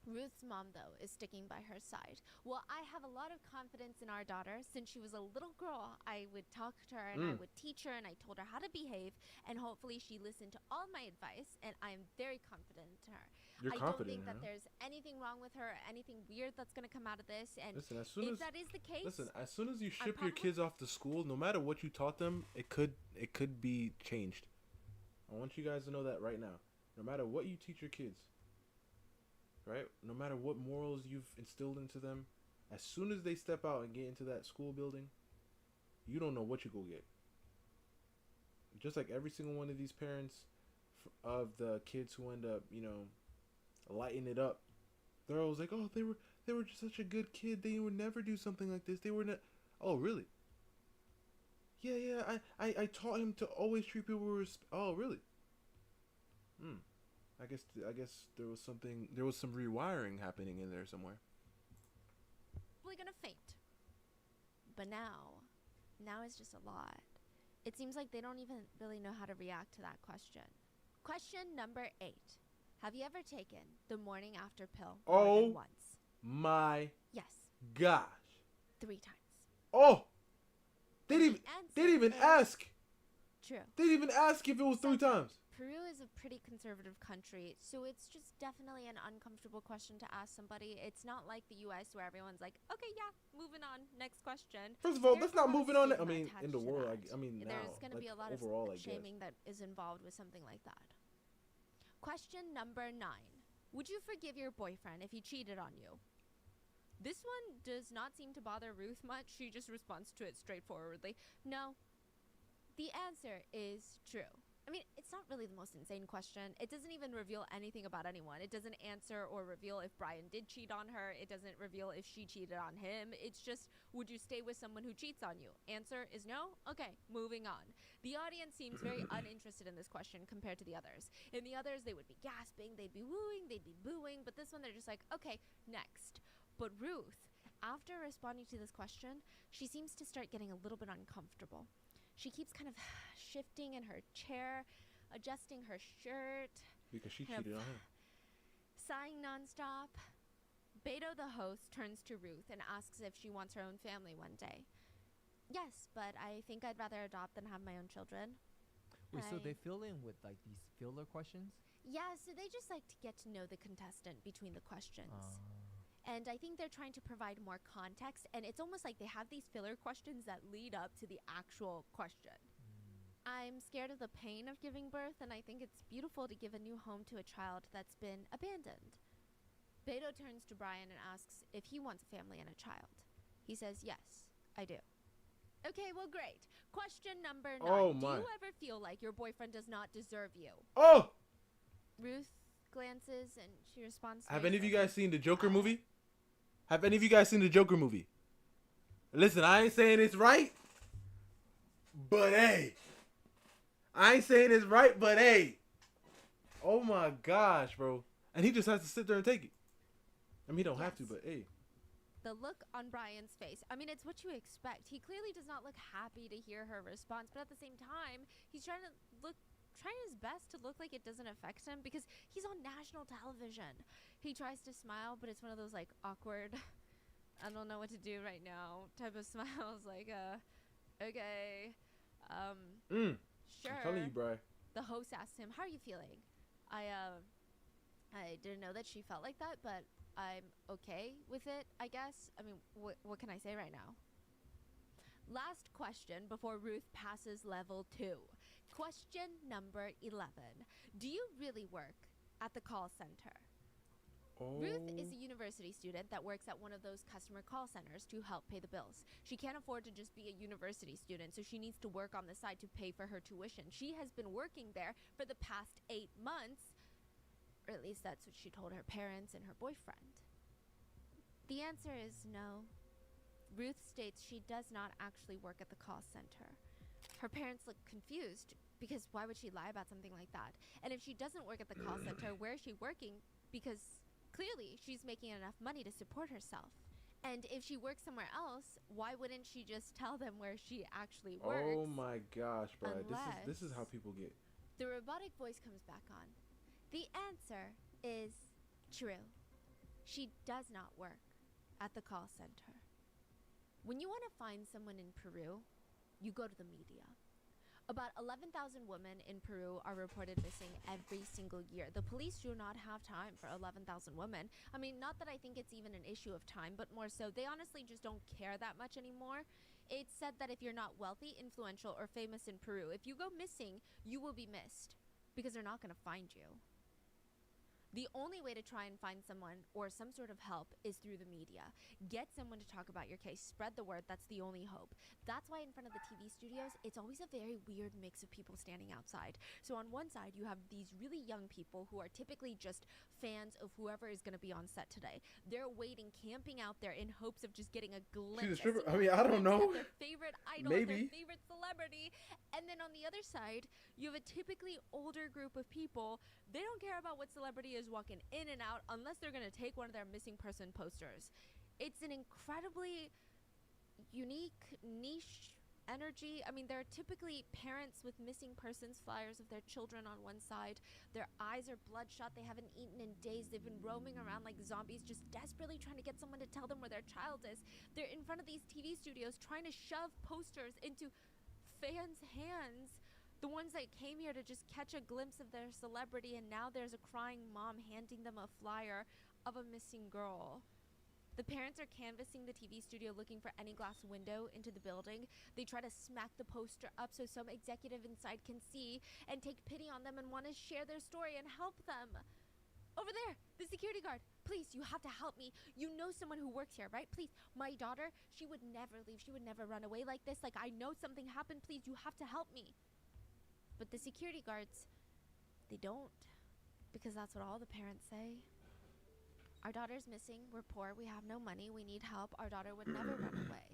Ruth's mom, though, is sticking by her side. Well, I have a lot of confidence in our daughter. Since she was a little girl, I would talk to her and I would teach her and I told her how to behave, and hopefully she listened to all my advice, and I am very confident to her. You're I confident don't think in that her? there's anything wong with her, anything weird that's going to come out of this, and Listen, as soon if as that is the case, as soon as you ship your kids off to school, no matter what you taught them, it could be changed. I want you guys to know that right now. No matter what you teach your kids, right? No matter what morals you've instilled into them, as soon as they step out and get into that school building, you don't know what you go get. Just like every single one of these parents of the kids who end up, lighting it up, they're always like, oh, they were just such a good kid. They would never do something like this. They were not. Oh, really? Yeah. I taught him to always treat people with oh, really? I guess there was some rewiring happening in there somewhere. probably gonna faint. But now is just a lot. It seems like they don't even really know how to react to that question. Question number 8. Have you ever taken the morning after pill more than once? My Yes. gosh. 3 times. Oh! They And didn't the they didn't even answer is ask. True. They didn't even ask if it was 3 times. Peru is a pretty conservative country, so it's just definitely an uncomfortable question to ask somebody. It's not like the US where everyone's like, okay, yeah, moving on, next question. First of all, There's that's a not lot of moving on. I stigma mean, in attached the to world, that. I mean, now. There's going to like, be a lot overall, of I guess. shaming that is involved with something like that. Question number 9. Would you forgive your boyfriend if he cheated on you? This one does not seem to bother Ruth much. She just responds to it straightforwardly. No. The answer is true. I mean, it's not really the most insane question. It doesn't even reveal anything about anyone. It doesn't answer or reveal if Brian did cheat on her. It doesn't reveal if she cheated on him. It's just, would you stay with someone who cheats on you? Answer is no? Okay, moving on. The audience seems very uninterested in this question compared to the others. In the others, they would be gasping, they'd be wooing, they'd be booing. But this one, they're just like, okay, next. But Ruth, after responding to this question, she seems to start getting a little bit uncomfortable. She keeps kind of shifting in her chair, adjusting her shirt, Because she Yep. cheated on him. sighing nonstop. Beto, the host, turns to Ruth and asks if she wants her own family one day. Yes, but I think I'd rather adopt than have my own children. Wait, so I- they fill in with like these filler questions? Yeah, so they just like to get to know the contestant between the questions. Uh, And I think they're trying to provide more context, and it's almost like they have these filler questions that lead up to the actual question. I'm scared of the pain of giving birth, and I think it's beautiful to give a new home to a child that's been abandoned. Beto turns to Brian and asks if he wants a family and a child. He says, yes, I do. Okay, well, great. Question number 9. Oh, Do my. you ever feel like your boyfriend does not deserve you? Oh! Ruth glances and she responds. Have very any of you slowly. guys seen the Joker movie? Have any of you guys seen the Joker movie? Listen, I ain't saying it's right, but hey. I ain't saying it's right, but hey. Oh my gosh, bro. And he just has to sit there and take it. I mean, he don't have to, Yes. but hey. The look on Brian's face. I mean, it's what you expect. He clearly does not look happy to hear her response, but at the same time, he's trying his best to look like it doesn't affect him because he's on national television. He tries to smile, but it's one of those like awkward, I don't know what to do right now type of smiles. Like, okay, sure. I'm telling you, bro. The host asks him, "How are you feeling?" I didn't know that she felt like that, but I'm okay with it, I guess. I mean, what can I say right now? Last question before Ruth passes level 2. Question number 11. Do you really work at the call center? Oh. Ruth is a university student that works at one of those customer call centers to help pay the bills. She can't afford to just be a university student, so she needs to work on the side to pay for her tuition. She has been working there for the past 8 months, or at least that's what she told her parents and her boyfriend. The answer is no. Ruth states she does not actually work at the call center. Her parents look confused because why would she lie about something like that? And if she doesn't work at the call center, where is she working? Because clearly she's making enough money to support herself. And if she works somewhere else, why wouldn't she just tell them where she actually works? Oh my gosh, bro. This is how Unless- people get. The robotic voice comes back on. The answer is true. She does not work at the call center. When you want to find someone in Peru, you go to the media. About 11,000 women in Peru are reported missing every single year. The police do not have time for 11,000 women. I mean, not that I think it's even an issue of time, but more so, they honestly just don't care that much anymore. It's said that if you're not wealthy, influential, or famous in Peru, if you go missing, you will be missed because they're not going to find you. The only way to try and find someone or some sort of help is through the media. Get someone to talk about your case. Spread the word. That's the only hope. That's why in front of the TV studios, it's always a very weird mix of people standing outside. So on one side, you have these really young people who are typically just fans of whoever is going to be on set today. They're waiting, camping out there in hopes of just getting a glimpse. She's a stripper. a I mean, I don't glimpse know. of their favorite idol, Maybe. their favorite celebrity. And then on the other side, you have a typically older group of people. They don't care about what celebrity is walking in and out unless they're going to take one of their missing person posters. It's an incredibly unique, niche energy. I mean, there are typically parents with missing persons flyers of their children on one side. Their eyes are bloodshot. They haven't eaten in days. They've been roaming around like zombies, just desperately trying to get someone to tell them where their child is. They're in front of these TV studios trying to shove posters into fans' hands. The ones that came here to just catch a glimpse of their celebrity, and now there's a crying mom handing them a flyer of a missing girl. The parents are canvassing the TV studio looking for any glass window into the building. They try to smack the poster up so some executive inside can see and take pity on them and want to share their story and help them. Over there, the security guard. Please, you have to help me. You know someone who works here, right? Please, my daughter, she would never leave. She would never run away like this. Like, I know something happened. Please, you have to help me. But the security guards, they don't, because that's what all the parents say. Our daughter's missing. We're poor. We have no money. We need help. Our daughter would never run away.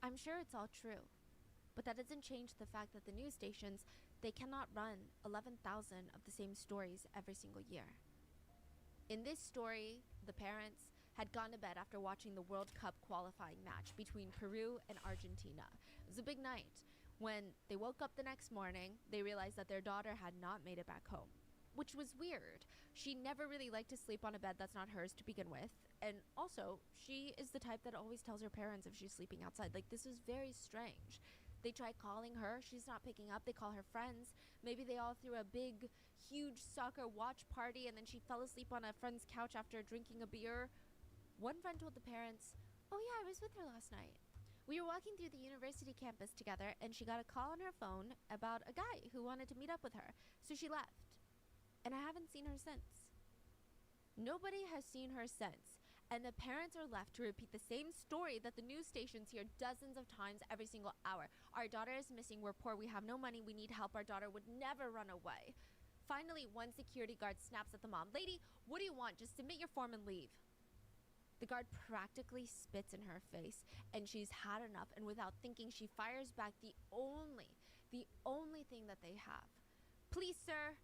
I'm sure it's all true, but that doesn't change the fact that the news stations, they cannot run 11,000 of the same stories every single year. In this story, the parents had gone to bed after watching the World Cup qualifying match between Peru and Argentina. It was a big night. When they woke up the next morning, they realized that their daughter had not made it back home, which was weird. She never really liked to sleep on a bed that's not hers to begin with. And also, she is the type that always tells her parents if she's sleeping outside. Like, this is very strange. They tried calling her. She's not picking up. They call her friends. Maybe they all threw a big, huge soccer watch party, and then she fell asleep on a friend's couch after drinking a beer. One friend told the parents, "Oh yeah, I was with her last night. We were walking through the university campus together, and she got a call on her phone about a guy who wanted to meet up with her. So she left. And I haven't seen her since." Nobody has seen her since. And the parents are left to repeat the same story that the news stations hear dozens of times every single hour. Our daughter is missing. We're poor. We have no money. We need help. Our daughter would never run away. Finally, one security guard snaps at the mom. "Lady, what do you want? Just submit your form and leave." The guard practically spits in her face, and she's had enough, and without thinking, she fires back the only thing that they have. "Please, sir,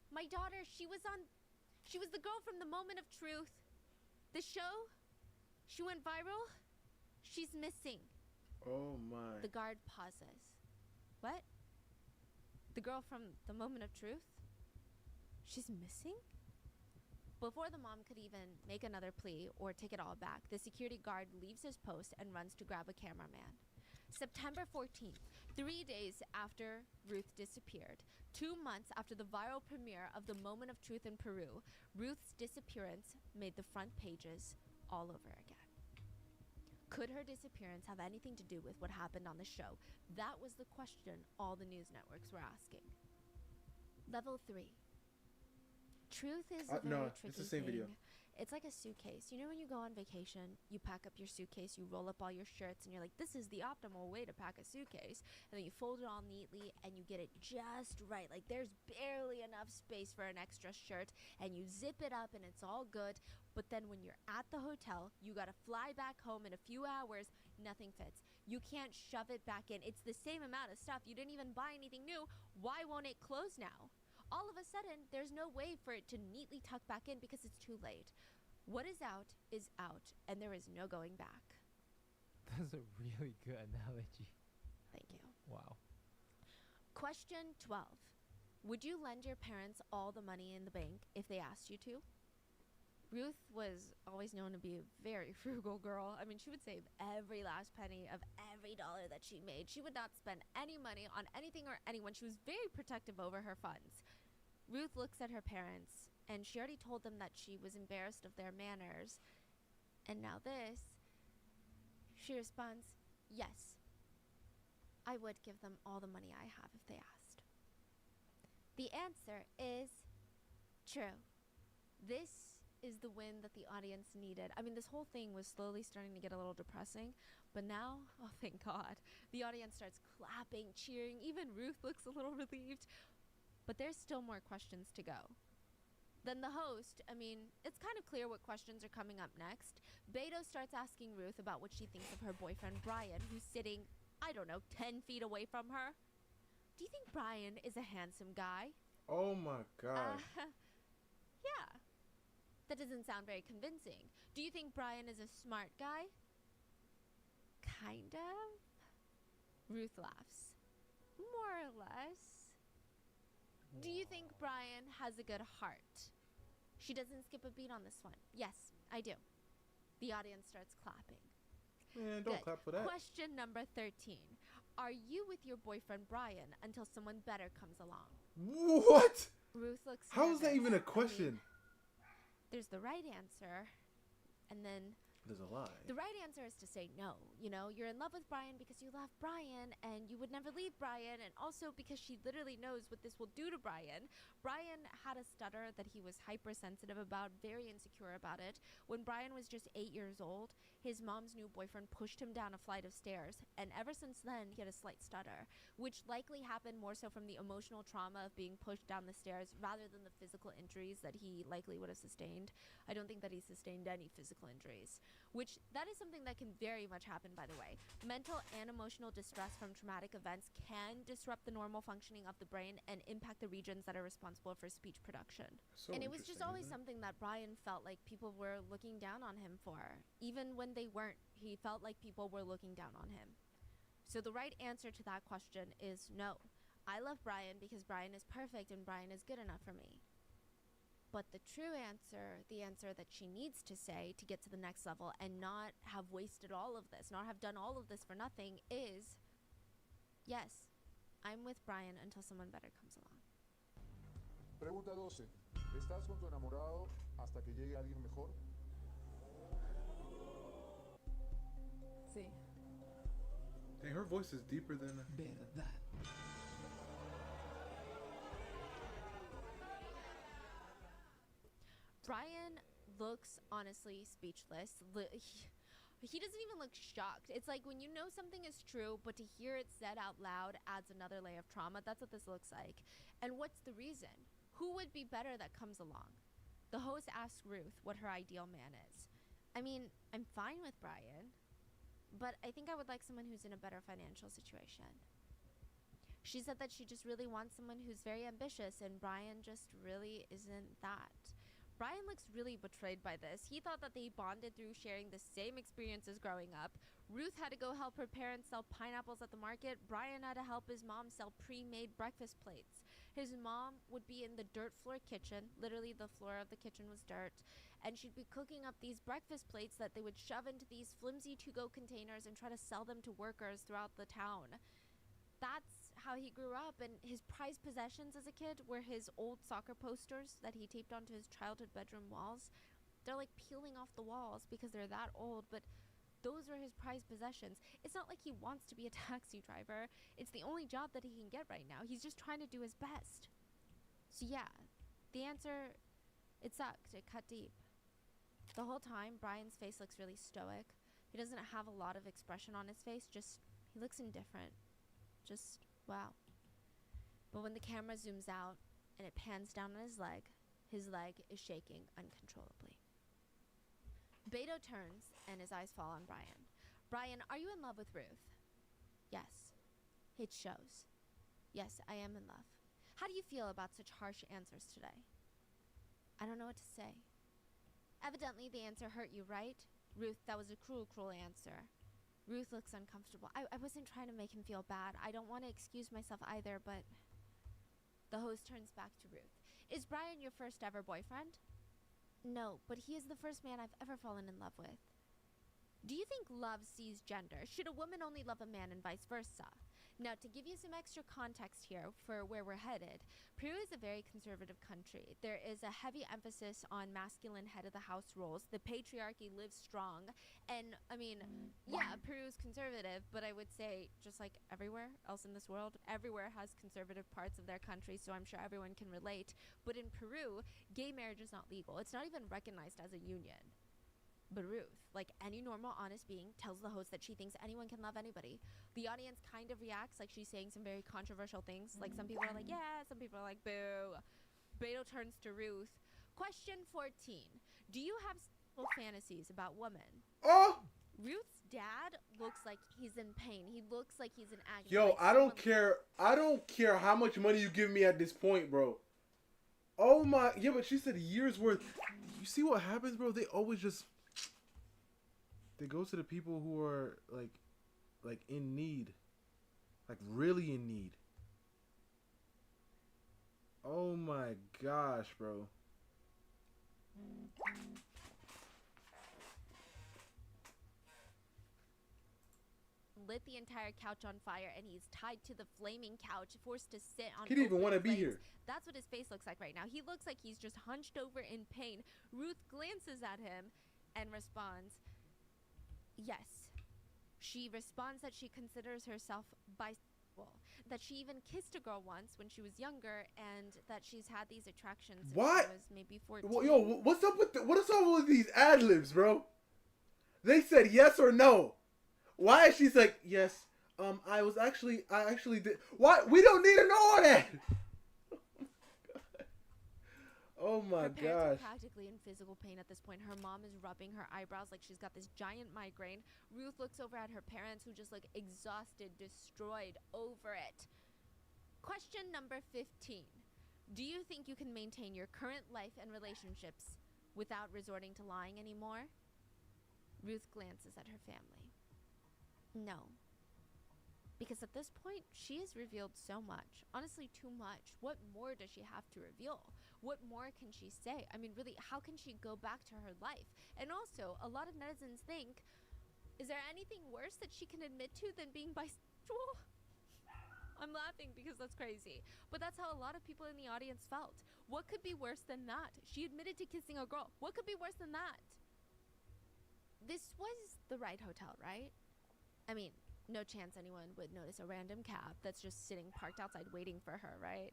my daughter, she was the girl from the Moment of Truth. The show, she went viral. She's missing." Oh my. The guard pauses. "What? The girl from the Moment of Truth? She's missing?" Before the mom could even make another plea or take it all back, the security guard leaves his post and runs to grab a cameraman. September 14th, 3 days after Ruth disappeared, 2 months after the viral premiere of The Moment of Truth in Peru, Ruth's disappearance made the front pages all over again. Could her disappearance have anything to do with what happened on the show? That was the question all the news networks were asking. Level 3. Truth is a very no, tricky it's the same thing. video. It's like a suitcase. You know when you go on vacation, you pack up your suitcase, you roll up all your shirts, and you're like, this is the optimal way to pack a suitcase. And then you fold it all neatly, and you get it just right. Like, there's barely enough space for an extra shirt, and you zip it up, and it's all good. But then when you're at the hotel, you gotta fly back home in a few hours, nothing fits. You can't shove it back in. It's the same amount of stuff. You didn't even buy anything new. Why won't it close now? All of a sudden, there's no way for it to neatly tuck back in because it's too late. What is out, and there is no going back. That's a really good analogy. Thank you. Wow. Question 12. Would you lend your parents all the money in the bank if they asked you to? Ruth was always known to be a very frugal girl. I mean, she would save every last penny of every dollar that she made. She would not spend any money on anything or anyone. She was very protective over her funds. Ruth looks at her parents, and she already told them that she was embarrassed of their manners. And now this. She responds, yes, I would give them all the money I have if they asked. The answer is true. This is the win that the audience needed. I mean, this whole thing was slowly starting to get a little depressing, but now, oh, thank God, the audience starts clapping, cheering. Even Ruth looks a little relieved. But there's still more questions to go. Then the host, I mean, it's kind of clear what questions are coming up next. Beto starts asking Ruth about what she thinks of her boyfriend, Brian, who's sitting, I don't know, 10 feet away from her. Do you think Brian is a handsome guy? Oh my God. Yeah. That doesn't sound very convincing. Do you think Brian is a smart guy? Kind of. Ruth laughs. More or less. Do you think Brian has a good heart? She doesn't skip a beat on this one. Yes, I do. The audience starts clapping. Man, don't Good. clap for that. Question number 13. Are you with your boyfriend Brian until someone better comes along? What? Ruth looks How is that nervous. even a I mean, question? there's the right answer, and then There's a lie. the right answer is to say no. You know, you're in love with Brian because you love Brian and you would never leave Brian, and also because she literally knows what this will do to Brian. Brian had a stutter that he was hypersensitive about, very insecure about it. When Brian was just 8 years old, his mom's new boyfriend pushed him down a flight of stairs, and ever since then, he had a slight stutter, which likely happened more so from the emotional trauma of being pushed down the stairs rather than the physical injuries that he likely would have sustained. I don't think that he sustained any physical injuries. Which, that is something that can very much happen, by the way. Mental and emotional distress from traumatic events can disrupt the normal functioning of the brain and impact the regions that are responsible for speech production. So And it was just always isn't it? something that Brian felt like people were looking down on him for. Even when they weren't, he felt like people were looking down on him. So the right answer to that question is no. I love Brian because Brian is perfect and Brian is good enough for me. But the true answer, the answer that she needs to say to get to the next level and not have wasted all of this, not have done all of this for nothing, is yes, I'm with Brian until someone better comes along. Pregunta 12. ¿Estás con tu enamorado hasta que llegue alguien mejor? Sí. Dang, her voice is deeper than... Verdad. Brian looks honestly speechless. He doesn't even look shocked. It's like when you know something is true, but to hear it said out loud adds another layer of trauma. That's what this looks like. And what's the reason? Who would be better that comes along? The host asks Ruth what her ideal man is. I mean, I'm fine with Brian, but I think I would like someone who's in a better financial situation. She said that she just really wants someone who's very ambitious, and Brian just really isn't that. Brian looks really betrayed by this. He thought that they bonded through sharing the same experiences growing up. Ruth had to go help her parents sell pineapples at the market. Brian had to help his mom sell pre-made breakfast plates. His mom would be in the dirt floor kitchen. Literally, the floor of the kitchen was dirt. And she'd be cooking up these breakfast plates that they would shove into these flimsy to-go containers and try to sell them to workers throughout the town. That's how he grew up, and his prized possessions as a kid were his old soccer posters that he taped onto his childhood bedroom walls. They're like peeling off the walls because they're that old, but those are his prized possessions. It's not like he wants to be a taxi driver. It's the only job that he can get right now. He's just trying to do his best. So yeah, the answer, it sucked. It cut deep. The whole time, Brian's face looks really stoic. He doesn't have a lot of expression on his face, just he looks indifferent. Just, wow. But when the camera zooms out and it pans down on his leg is shaking uncontrollably. Beto turns and his eyes fall on Brian. Brian, are you in love with Ruth? Yes. It shows. Yes, I am in love. How do you feel about such harsh answers today? I don't know what to say. Evidently the answer hurt you, right? Ruth, that was a cruel, cruel answer. Ruth looks uncomfortable. I wasn't trying to make him feel bad. I don't want to excuse myself either, but... The host turns back to Ruth. Is Brian your first ever boyfriend? No, but he is the first man I've ever fallen in love with. Do you think love sees gender? Should a woman only love a man and vice versa? Now, to give you some extra context here for where we're headed, Peru is a very conservative country. There is a heavy emphasis on masculine head of the house roles. The patriarchy lives strong. And, I mean, yeah, Peru is conservative, but I would say, just like everywhere else in this world, everywhere has conservative parts of their country, so I'm sure everyone can relate. But in Peru, gay marriage is not legal. It's not even recognized as a union. But Ruth, like any normal, honest being, tells the host that she thinks anyone can love anybody. The audience kind of reacts like she's saying some very controversial things. Like some people are like, yeah, some people are like, boo. Beto turns to Ruth. Question 14. Do you have sexual fantasies about women? Oh! Ruth's dad looks like he's in pain. He looks like he's in agony. Yo, like I don't care. I don't care how much money you give me at this point, bro. Oh my, yeah, but she said years worth. You see what happens, bro? They always just... They go to the people who are like in need, like really in need. Oh my gosh, bro. Lit the entire couch on fire, and he's tied to the flaming couch, forced to sit on. He didn't even want to be flames. here. That's what his face looks like right now. He looks like he's just hunched over in pain. Ruth glances at him and responds, yes. She responds that she considers herself bisexual, that she even kissed a girl once when she was younger, and that she's had these attractions since What? she was maybe 14. Well, yo, what's up with these ad libs, bro? They said yes or no. Why is she like yes? I actually did. Why? We don't need to know all that. Oh my Her parents gosh. are practically in physical pain at this point. Her mom is rubbing her eyebrows like she's got this giant migraine. Ruth looks over at her parents, who just look exhausted, destroyed over it. Question number 15. Do you think you can maintain your current life and relationships without resorting to lying anymore? Ruth glances at her family. No. Because at this point, she has revealed so much. Honestly, too much. What more does she have to reveal? What more can she say? I mean, really, how can she go back to her life? And also, a lot of netizens think, is there anything worse that she can admit to than being bisexual? I'm laughing because that's crazy. But that's how a lot of people in the audience felt. What could be worse than that? She admitted to kissing a girl. What could be worse than that? This was the right hotel, right? I mean, no chance anyone would notice a random cab that's just sitting parked outside waiting for her, right?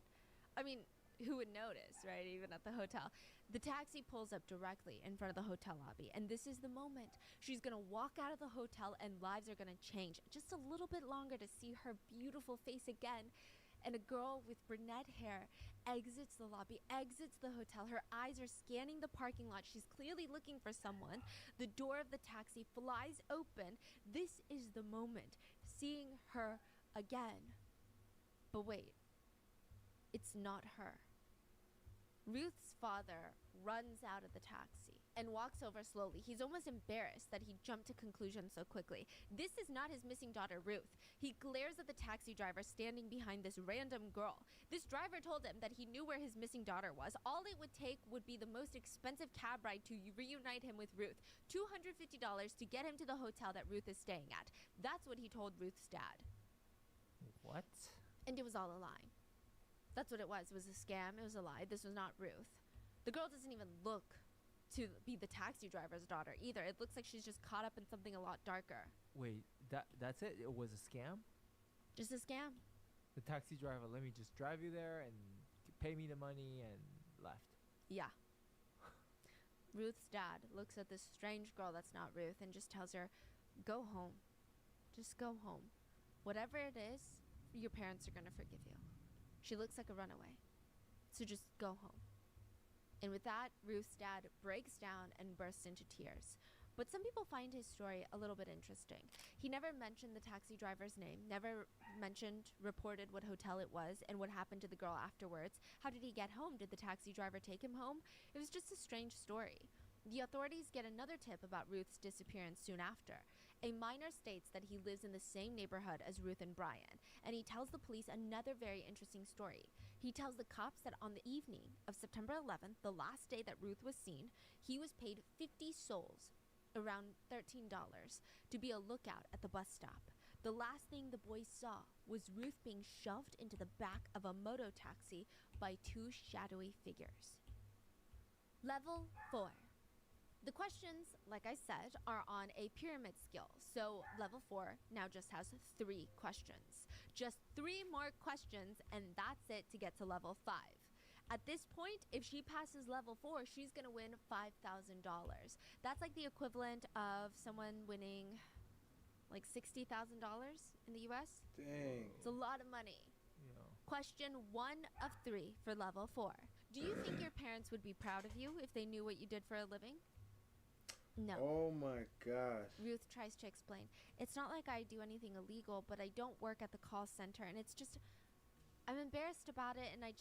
I mean, who would notice, right? Even at the hotel. The taxi pulls up directly in front of the hotel lobby, and this is the moment. She's gonna walk out of the hotel and lives are gonna change just a little bit longer to see her beautiful face again. And a girl with brunette hair exits the lobby, exits the hotel. Her eyes are scanning the parking lot. She's clearly looking for someone. The door of the taxi flies open. This is the moment. Seeing her again. But wait, it's not her. Ruth's father runs out of the taxi and walks over slowly. He's almost embarrassed that he jumped to conclusions so quickly. This is not his missing daughter, Ruth. He glares at the taxi driver standing behind this random girl. This driver told him that he knew where his missing daughter was. All it would take would be the most expensive cab ride to reunite him with Ruth. $250 to get him to the hotel that Ruth is staying at. That's what he told Ruth's dad. What? And it was all a lie. That's what it was. It was a scam. It was a lie. This was not Ruth. The girl doesn't even look to be the taxi driver's daughter either. It looks like she's just caught up in something a lot darker. Wait, that's it? It was a scam? Just a scam. The taxi driver, let me just drive you there and pay me the money and left. Yeah. Ruth's dad looks at this strange girl that's not Ruth and just tells her, go home. Just go home. Whatever it is, your parents are going to forgive you. She looks like a runaway. So just go home. And with that, Ruth's dad breaks down and bursts into tears. But some people find his story a little bit interesting. He never mentioned the taxi driver's name, never reported what hotel it was and what happened to the girl afterwards. How did he get home? Did the taxi driver take him home? It was just a strange story. The authorities get another tip about Ruth's disappearance soon after. A minor states that he lives in the same neighborhood as Ruth and Brian, and he tells the police another very interesting story. He tells the cops that on the evening of September 11th, the last day that Ruth was seen, he was paid 50 sols, around $13, to be a lookout at the bus stop. The last thing the boys saw was Ruth being shoved into the back of a moto taxi by two shadowy figures. Level 4. The questions, like I said, are on a pyramid scale. So level 4 now just has 3 questions. Just 3 more questions and that's it to get to level 5. At this point, if she passes level 4, she's gonna win $5,000. That's like the equivalent of someone winning like $60,000 in the US. Dang. It's a lot of money. Yeah. Question 1 of 3 for level 4. Do you think your parents would be proud of you if they knew what you did for a living? No. Oh my gosh. Ruth tries to explain. It's not like I do anything illegal, but I don't work at the call center, and it's just, I'm embarrassed about it, and I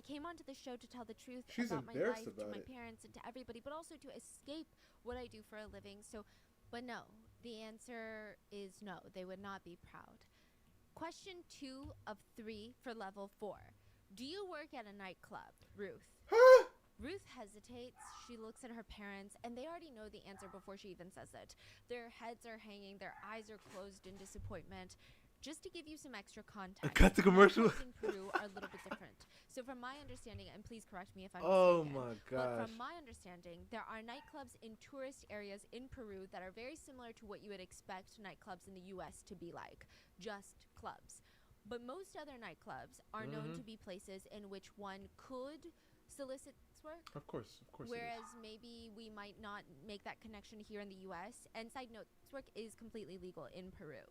came onto the show to tell the truth about my life to my parents and to everybody, but also to escape what I do for a living. So, but no, the answer is no. They would not be proud. Question 2 of 3 for level 4. Do you work at a nightclub, Ruth? Ruth hesitates. She looks at her parents, and they already know the answer before she even says it. Their heads are hanging. Their eyes are closed in disappointment. Just to give you some extra context, cut the commercial. In Peru are a little bit different. So from my understanding, and please correct me if I'm oh mistaken, my but gosh. from my understanding, there are nightclubs in tourist areas in Peru that are very similar to what you would expect nightclubs in the US to be like, just clubs. But most other nightclubs are known to be places in which one could solicit work. Of course. Whereas maybe we might not make that connection here in the US. And side note, sex work is completely legal in Peru.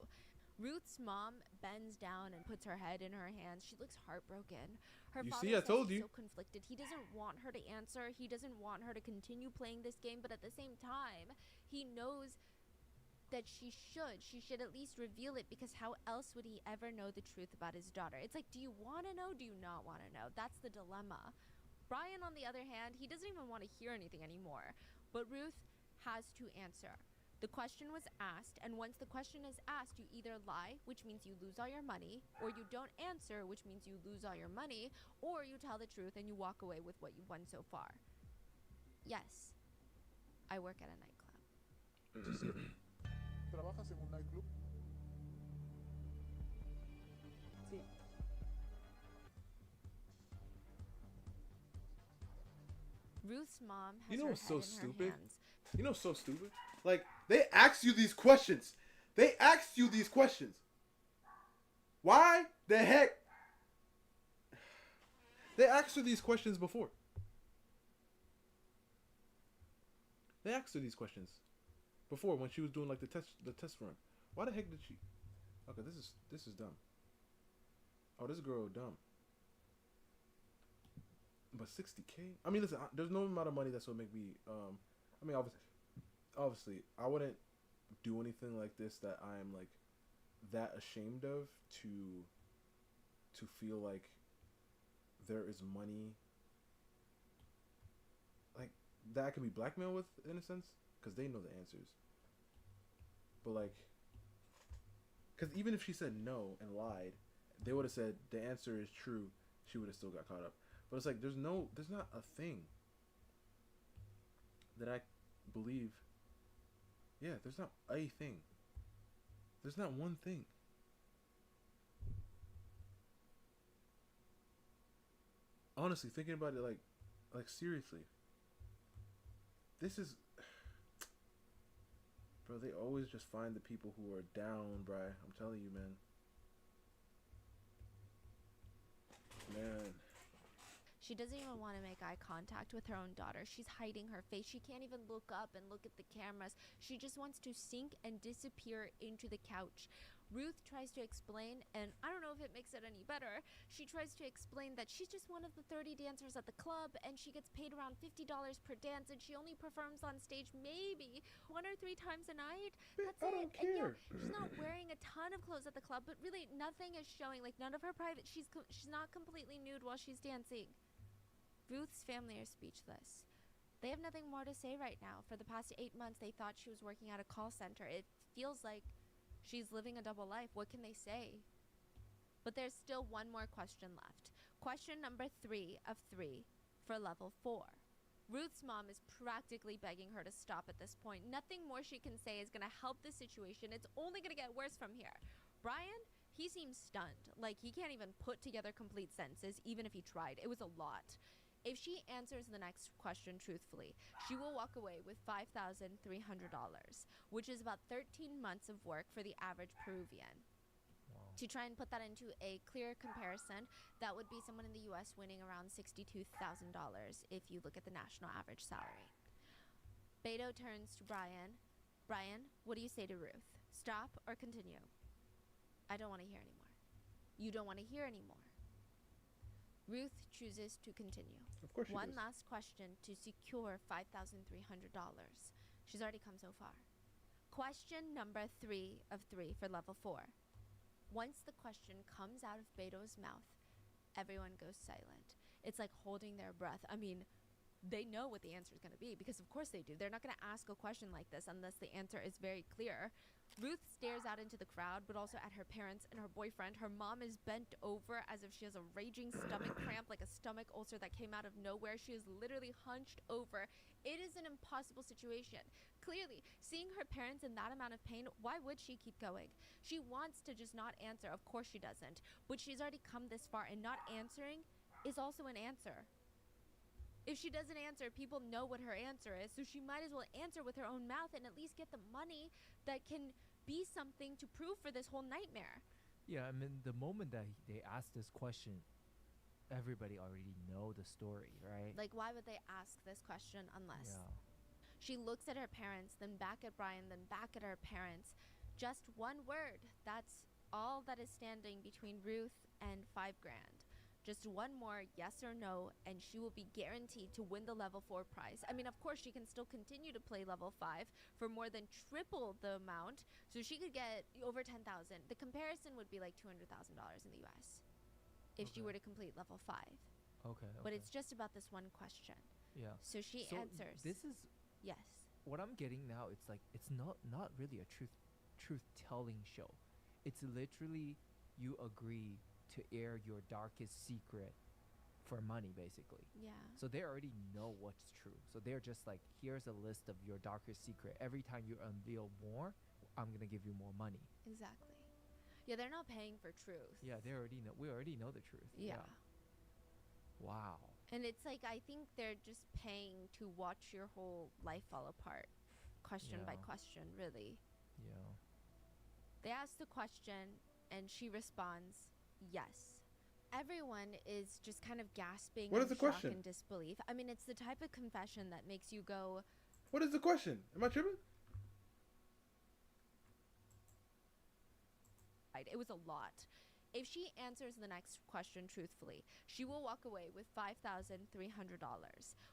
Ruth's mom bends down and puts her head in her hands. She looks heartbroken. Her father I told you. So conflicted. He doesn't want her to answer. He doesn't want her to continue playing this game. But at the same time, he knows that she should at least reveal it, because how else would he ever know the truth about his daughter? It's like, do you want to know? Do you not want to know? That's the dilemma. Brian, on the other hand, he doesn't even want to hear anything anymore. But Ruth has to answer. The question was asked, and once the question is asked, you either lie, which means you lose all your money, or you don't answer, which means you lose all your money, or you tell the truth and you walk away with what you've won so far. Yes, I work at a nightclub. ¿Trabajas en un nightclub? Sí. Ruth's mom has You know her what's so head in stupid? her hands. You know what's so stupid? Like, they ask you these questions. They asked you these questions. Why the heck? They asked her these questions before. They asked her these questions before when she was doing like the test run. Why the heck did she? Okay, this is dumb. Oh, this girl dumb. But 60K? I mean, listen, there's no amount of money that's gonna make me. I mean, obviously, I wouldn't do anything like this that I'm like that ashamed of to feel like there is money like that I can be blackmailed with in a sense, because they know the answers. But like, because even if she said no and lied, they would have said the answer is true. She would have still got caught up. But it's like there's not a thing that I believe. Yeah, there's not a thing. There's not one thing. Honestly, thinking about it, like seriously, this is, bro. They always just find the people who are down, bro. I'm telling you, man. Man. She doesn't even want to make eye contact with her own daughter. She's hiding her face. She can't even look up and look at the cameras. She just wants to sink and disappear into the couch. Ruth tries to explain, and I don't know if it makes it any better. She tries to explain that she's just one of the 30 dancers at the club, and she gets paid around $50 per dance, and she only performs on stage maybe 1 or 3 times a night. That's I don't it. And yeah, care. she's not wearing a ton of clothes at the club, but really nothing is showing. Like none of her private. She's not completely nude while she's dancing. Ruth's family are speechless. They have nothing more to say right now. For the past 8 months, they thought she was working at a call center. It feels like she's living a double life. What can they say? But there's still one more question left. Question number 3 of 3 for level 4. Ruth's mom is practically begging her to stop at this point. Nothing more she can say is going to help the situation. It's only going to get worse from here. Brian, he seems stunned. Like he can't even put together complete sentences, even if he tried. It was a lot. If she answers the next question truthfully, she will walk away with $5,300, which is about 13 months of work for the average Peruvian. Wow. To try and put that into a clear comparison, that would be someone in the US winning around $62,000 if you look at the national average salary. Beto turns to Brian. Brian, what do you say to Ruth? Stop or continue? I don't want to hear anymore. You don't want to hear anymore. Ruth chooses to continue. Of course she One does. last question to secure $5,300. She's already come so far. Question number 3 of 3 for level 4. Once the question comes out of Beto's mouth, everyone goes silent. It's like holding their breath. I mean, they know what the answer is going to be because of course they do. They're not going to ask a question like this unless the answer is very clear. Ruth stares out into the crowd, but also at her parents and her boyfriend. Her mom is bent over as if she has a raging stomach cramp, like a stomach ulcer that came out of nowhere. She is literally hunched over. It is an impossible situation. Clearly, seeing her parents in that amount of pain, why would she keep going? She wants to just not answer. Of course she doesn't. But she's already come this far, and not answering is also an answer. If she doesn't answer, people know what her answer is, so she might as well answer with her own mouth and at least get the money that can be something to prove for this whole nightmare. Yeah, I mean, the moment that they asked this question, everybody already know the story, right? Like, why would they ask this question unless? Yeah. She looks at her parents, then back at Brian, then back at her parents. Just one word. That's all that is standing between Ruth and $5,000. Just one more yes or no, and she will be guaranteed to win the level 4 prize. I mean, of course, she can still continue to play level 5 for more than triple the amount, so she could get over $10,000. The comparison would be like $200,000 in the US if she were to complete level 5. Okay. But it's just about this one question. Yeah. So she So answers. this is Yes. what I'm getting now, it's like it's not really a truth telling show. It's literally you agree to air your darkest secret for money, basically. Yeah. So they already know what's true. So they're just like, here's a list of your darkest secret. Every time you unveil more, I'm gonna give you more money. Exactly. Yeah, they're not paying for truth. Yeah, they already know. We already know the truth. Yeah. Wow. And it's like, I think they're just paying to watch your whole life fall apart, question by question, really. Yeah. They ask the question, and she responds, yes. Everyone is just kind of gasping What in is the shock question? and disbelief. I mean, it's the type of confession that makes you go, What is the question? Am I tripping? it was a lot. If she answers the next question truthfully, she will walk away with $5,300,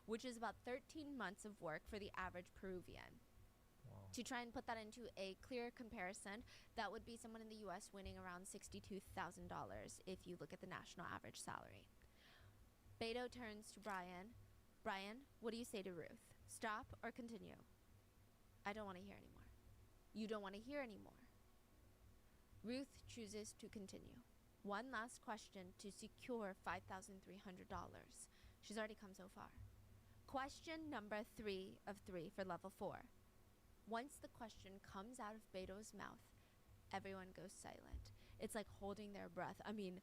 which is about 13 months of work for the average Peruvian. Wow. To try and put that into a clear comparison, that would be someone in the US winning around $62,000 if you look at the national average salary. Beto turns to Brian. Brian, what do you say to Ruth? Stop or continue? I don't want to hear anymore. You don't want to hear anymore. Ruth chooses to continue. One last question to secure $5,300. She's already come so far. Question number 3 of 3 for level 4. Once the question comes out of Beto's mouth, everyone goes silent. It's like holding their breath. I mean,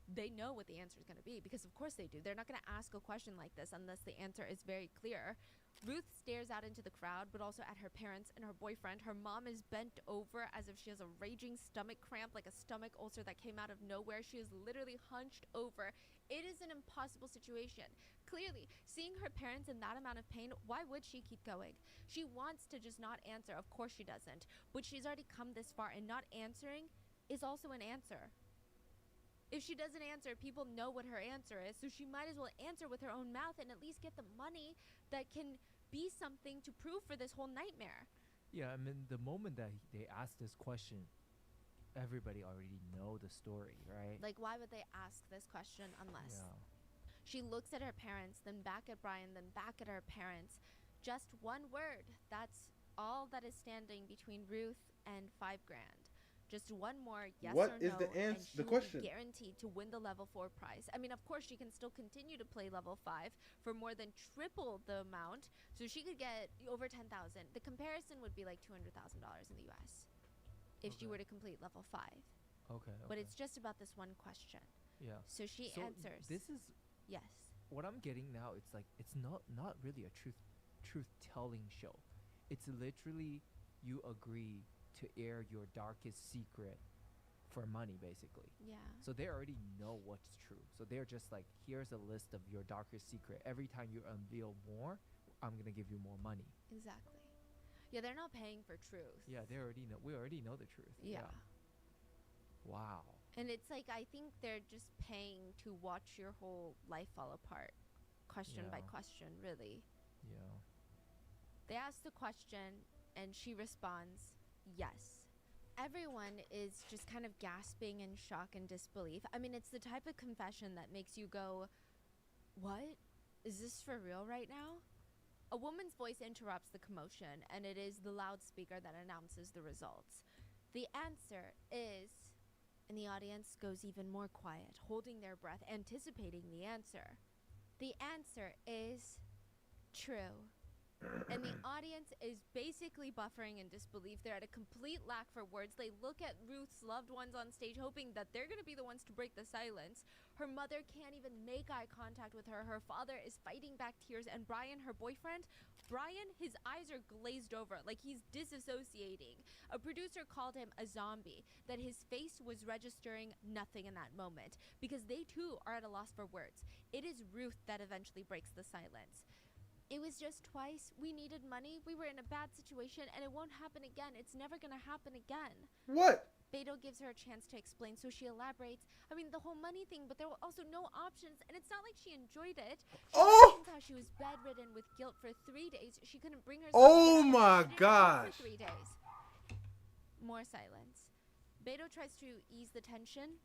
they know what the answer is going to be because of course they do. They're not going to ask a question like this unless the answer is very clear. Ruth stares out into the crowd, but also at her parents and her boyfriend. Her mom is bent over as if she has a raging stomach cramp, like a stomach ulcer that came out of nowhere. She is literally hunched over. It is an impossible situation. Clearly, seeing her parents in that amount of pain, why would she keep going? She wants to just not answer. Of course she doesn't. But she's already come this far, and not answering is also an answer. If she doesn't answer, people know what her answer is, so she might as well answer with her own mouth and at least get the money that can be something to prove for this whole nightmare. Yeah, I mean, the moment that they ask this question, everybody already know the story, right? Like, why would they ask this question unless? Yeah. She looks at her parents, then back at Brian, then back at her parents. Just one word. That's all that is standing between Ruth and $5,000. Just one more yes What or is no, the and answer? she The will question. be guaranteed to win the level 4 prize. I mean, of course, she can still continue to play level 5 for more than triple the amount, so she could get over $10,000. The comparison would be like $200,000 in the US if she were to complete level 5. Okay. But it's just about this one question. Yeah. So she answers. This is yes. what I'm getting now. It's like it's not really a truth telling show. It's literally you agree to air your darkest secret for money, basically. Yeah. So they already know what's true. So they're just like, here's a list of your darkest secret. Every time you unveil more, I'm gonna give you more money. Exactly. Yeah, they're not paying for truth. Yeah, they already know. We already know the truth. Yeah. Wow. And it's like, I think they're just paying to watch your whole life fall apart, question by question, really. Yeah. They ask the question, and she responds, yes. Everyone is just kind of gasping in shock and disbelief. I mean, it's the type of confession that makes you go, what? Is this for real right now? A woman's voice interrupts the commotion, and it is the loudspeaker that announces the results. The answer is, and the audience goes even more quiet, holding their breath, anticipating the answer. The answer is true. And the audience is basically buffering in disbelief. They're at a complete lack for words. They look at Ruth's loved ones on stage, hoping that they're going to be the ones to break the silence. Her mother can't even make eye contact with her. Her father is fighting back tears. And Brian, her boyfriend, his eyes are glazed over, like he's disassociating. A producer called him a zombie, that his face was registering nothing in that moment, because they too are at a loss for words. It is Ruth that eventually breaks the silence. It was just twice. We needed money. We were in a bad situation, and it won't happen again. It's never going to happen again. What? Beto gives her a chance to explain, so she elaborates. I mean, the whole money thing, but there were also no options, and it's not like she enjoyed it. She explains how she was bedridden with guilt for 3 days. She couldn't bring herself Oh to my for gosh. 3 days. More silence. Beto tries to ease the tension.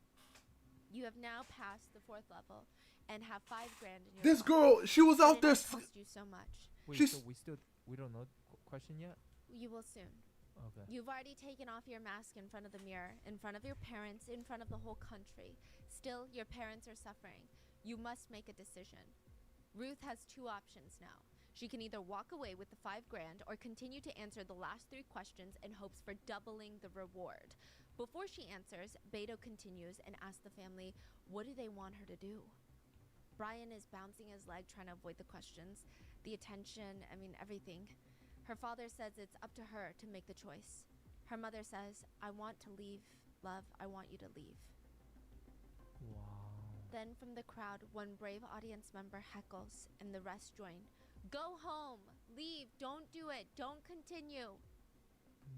You have now passed the 4th level and have $5,000 in your This account. girl, she was out But there. it cost you so much. Wait, She's- so We don't know question yet. You will soon. Okay. You've already taken off your mask in front of the mirror, in front of your parents, in front of the whole country. Still, your parents are suffering. You must make a decision. Ruth has two options now. She can either walk away with the $5,000 or continue to answer the last 3 questions in hopes for doubling the reward. Before she answers, Beto continues and asks the family, what do they want her to do? Brian is bouncing his leg trying to avoid the questions, the attention, everything. Her father says it's up to her to make the choice. Her mother says, I want to leave, love, I want you to leave. Wow. Then from the crowd, one brave audience member heckles and the rest join. Go home, leave, don't do it, don't continue.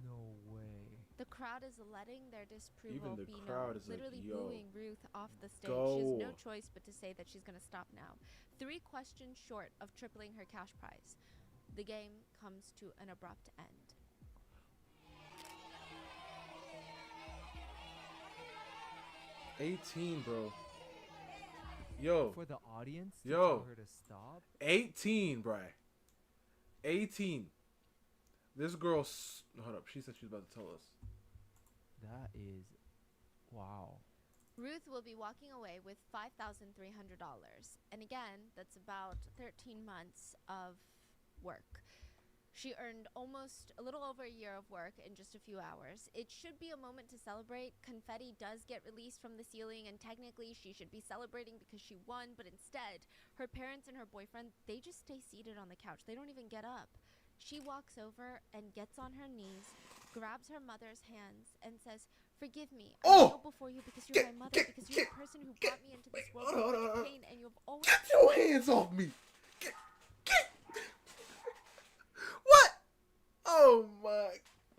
No way. The crowd is letting their disapproval Even the be crowd known, is like, literally yo, booing Ruth off the stage. go. She has no choice but to say that she's going to stop now. 3 questions short of tripling her cash prize. The game comes to an abrupt end. $18, bro. Yo. For the audience to Yo. tell her to stop? 18, bro. 18. This girl, hold up. She said she was about to tell us. That is, wow. Ruth will be walking away with $5,300. And again, that's about 13 months of work. She earned almost a little over a year of work in just a few hours. It should be a moment to celebrate. Confetti does get released from the ceiling, and technically she should be celebrating because she won, but instead, her parents and her boyfriend, they just stay seated on the couch. They don't even get up. She walks over and gets on her knees, grabs her mother's hands, and says, forgive me. I kneel before you because you're my mother, because you're the person who brought me into this world with much pain, and you've always... Get your hands off me! What? Oh my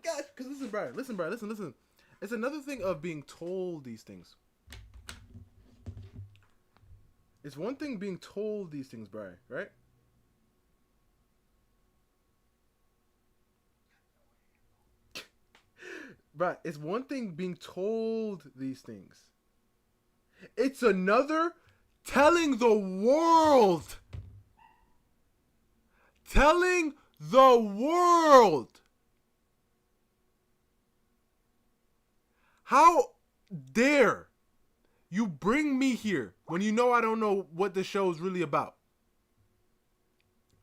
gosh. Because listen, Brian. Listen. It's another thing of being told these things. It's one thing being told these things, Brian, right? Right. It's one thing being told these things. It's another telling the world. Telling the world. How dare you bring me here when you know I don't know what the show is really about?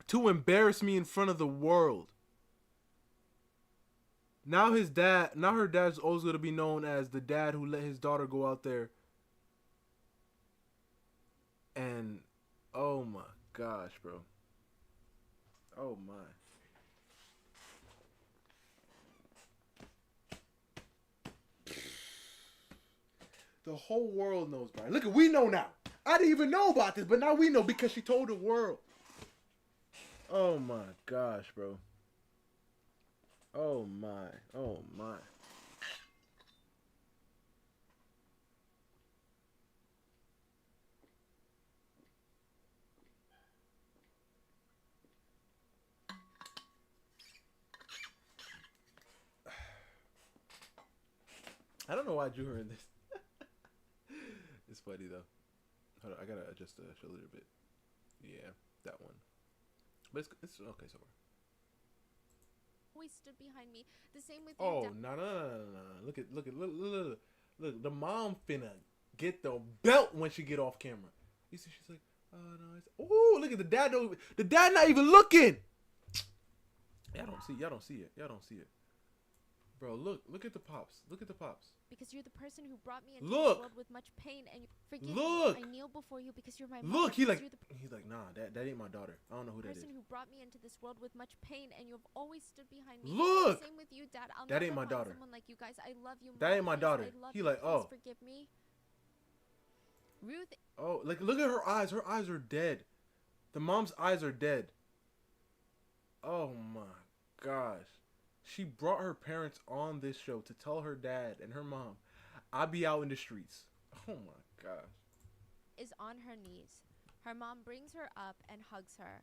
To embarrass me in front of the world. Now her dad's always going to be known as the dad who let his daughter go out there. And, oh my gosh, bro. Oh my. The whole world knows, Brian. Look, we know now. I didn't even know about this, but now we know because she told the world. Oh my gosh, bro. Oh my. Oh my. I don't know why I drew her in this. It's funny though. Hold on, I gotta adjust the show a little bit. Yeah, that one. But it's okay so far. Always stood behind me. The same with you. Oh no. Look. The mom finna get the belt when she get off camera. You see, she's like, oh no. Oh, look at the dad. The dad not even looking. Y'all don't see it. Bro, look at the pops. Look at the pops. Because you're the person who brought me into this world with much pain, and forgive me. I kneel before you because you're my mother. Look, he's like, nah, that ain't my daughter. I don't know who that is. The person who brought me into this world with much pain, and you've always stood behind me. Look. Same with you, Dad. I'll that never ain't my find daughter. Someone like you guys. I love you. That ain't my daughter. He like, oh. Please forgive me. Ruth. Oh, like look at her eyes. Her eyes are dead. The mom's eyes are dead. Oh my gosh. She brought her parents on this show to tell her dad and her mom, I'll be out in the streets. Oh my gosh. Is on her knees. Her mom brings her up and hugs her,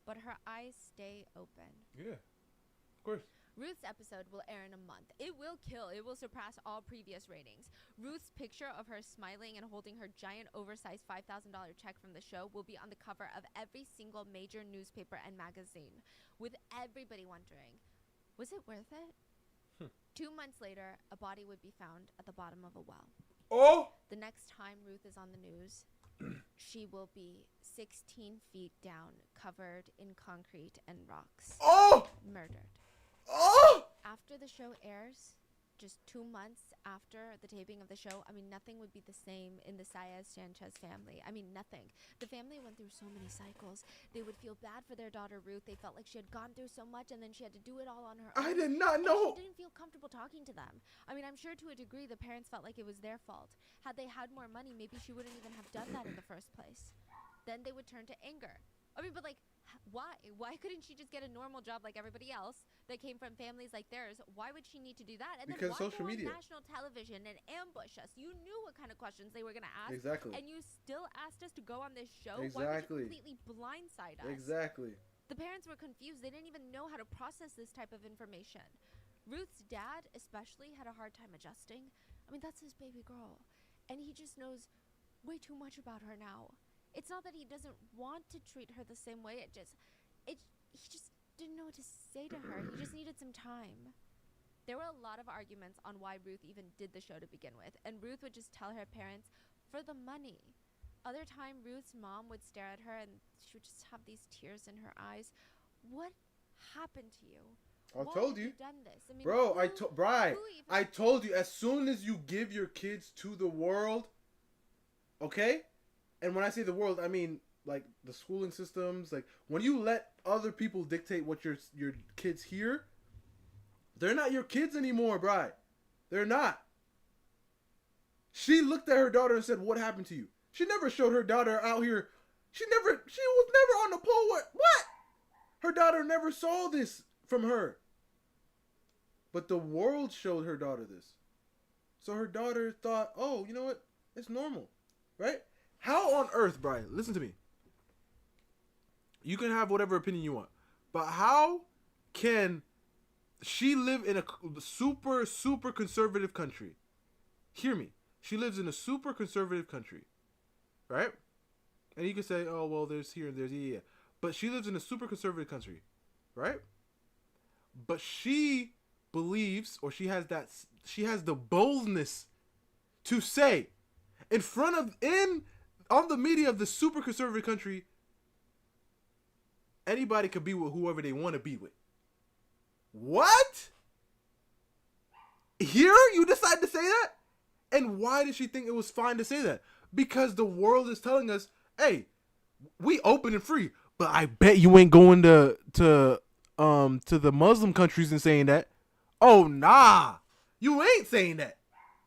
but her eyes stay open. Yeah, of course. Ruth's episode will air in a month. It will kill. It will surpass all previous ratings. Ruth's picture of her smiling and holding her giant oversized $5,000 check from the show will be on the cover of every single major newspaper and magazine, with everybody wondering, was it worth it? 2 months later, a body would be found at the bottom of a well. Oh! The next time Ruth is on the news, she will be 16 feet down, covered in concrete and rocks. Oh! Murdered. Oh! After the show airs, just 2 months after the taping of the show, I mean, nothing would be the same in the Saez-Sanchez family. I mean, nothing. The family went through so many cycles. They would feel bad for their daughter, Ruth. They felt like she had gone through so much, and then she had to do it all on her own. I did not know. She didn't feel comfortable talking to them. I mean, I'm sure to a degree the parents felt like it was their fault. Had they had more money, maybe she wouldn't even have done that in the first place. Then they would turn to anger. I mean, but like, why? Why couldn't she just get a normal job like everybody else that came from families like theirs? Why would she need to do that? And because then why social go media. on national television and ambush us? You knew what kind of questions they were going to ask. Exactly. And you still asked us to go on this show? Exactly. Why would you completely blindside us? Exactly. The parents were confused. They didn't even know how to process this type of information. Ruth's dad especially had a hard time adjusting. I mean, that's his baby girl. And he just knows way too much about her now. It's not that he doesn't want to treat her the same way. He just didn't know what to say to her. He just needed some time. There were a lot of arguments on why Ruth even did the show to begin with. And Ruth would just tell her parents, for the money. Other time, Ruth's mom would stare at her and she would just have these tears in her eyes. What happened to you? I told you. Done this? I mean, bro, I told you, as soon as you give your kids to the world, okay? And when I say the world, I mean like the schooling systems. Like when you let other people dictate what your kids hear, they're not your kids anymore, Bri. They're not. She looked at her daughter and said, "What happened to you?" She never showed her daughter out here. She was never on the pole. What? Her daughter never saw this from her. But the world showed her daughter this. So her daughter thought, oh, you know what? It's normal, right? How on earth, Brian, listen to me. You can have whatever opinion you want. But how can she live in a super, super conservative country? Hear me. She lives in a super conservative country, right? And you can say, oh, well, there's here and there's, yeah. But she lives in a super conservative country, right? But she believes, or she has the boldness to say on the media of the super conservative country, anybody could be with whoever they want to be with. What? Here you decide to say that? And why did she think it was fine to say that? Because the world is telling us, hey, we open and free, but I bet you ain't going to the Muslim countries and saying that. Oh, nah. You ain't saying that.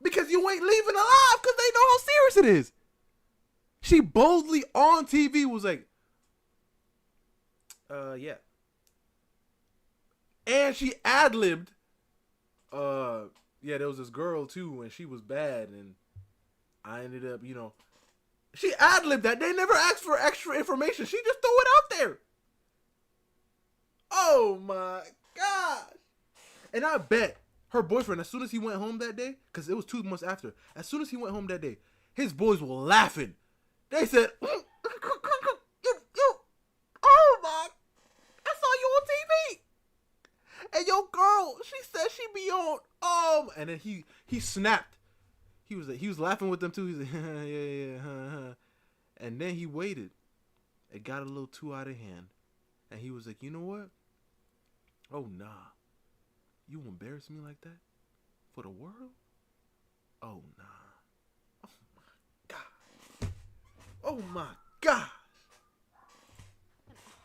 Because you ain't leaving alive because they know how serious it is. She boldly on TV was like, yeah. And she ad-libbed, yeah, there was this girl too, and she was bad, and I ended up, she ad-libbed that. They never asked for extra information. She just threw it out there. Oh my gosh. And I bet her boyfriend, as soon as he went home that day, because it was 2 months after, as soon as he went home that day, his boys were laughing. They said, oh my, I saw you on TV. And your girl, she said she be on, and then he snapped. He was laughing with them too. He's like, yeah. And then he waited. It got a little too out of hand. And he was like, you know what? Oh, nah. You embarrass me like that? For the world? Oh, nah. Oh, my God. Oh, my gosh.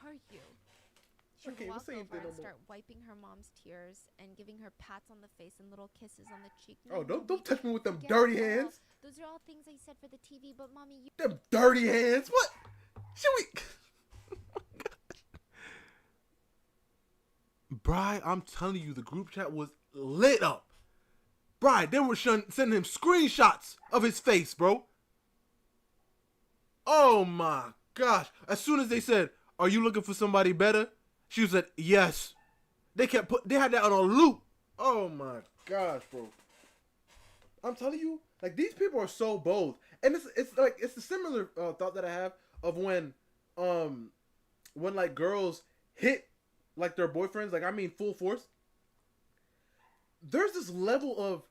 Are you? She would walk over and start wiping her mom's tears and giving her pats on the face and little kisses on the cheek. Oh, don't touch me with them dirty hands. Those are all things I said for the TV, but mommy, you... Them dirty hands? What? Should we... Bri, I'm telling you, the group chat was lit up. Bri, they were sending him screenshots of his face, bro. Oh my gosh. As soon as they said, are you looking for somebody better? She said, yes. They had that on a loop. Oh my gosh, bro. I'm telling you, like, these people are so bold. And it's a similar thought that I have of when like girls hit like their boyfriends, like, I mean full force. There's this level of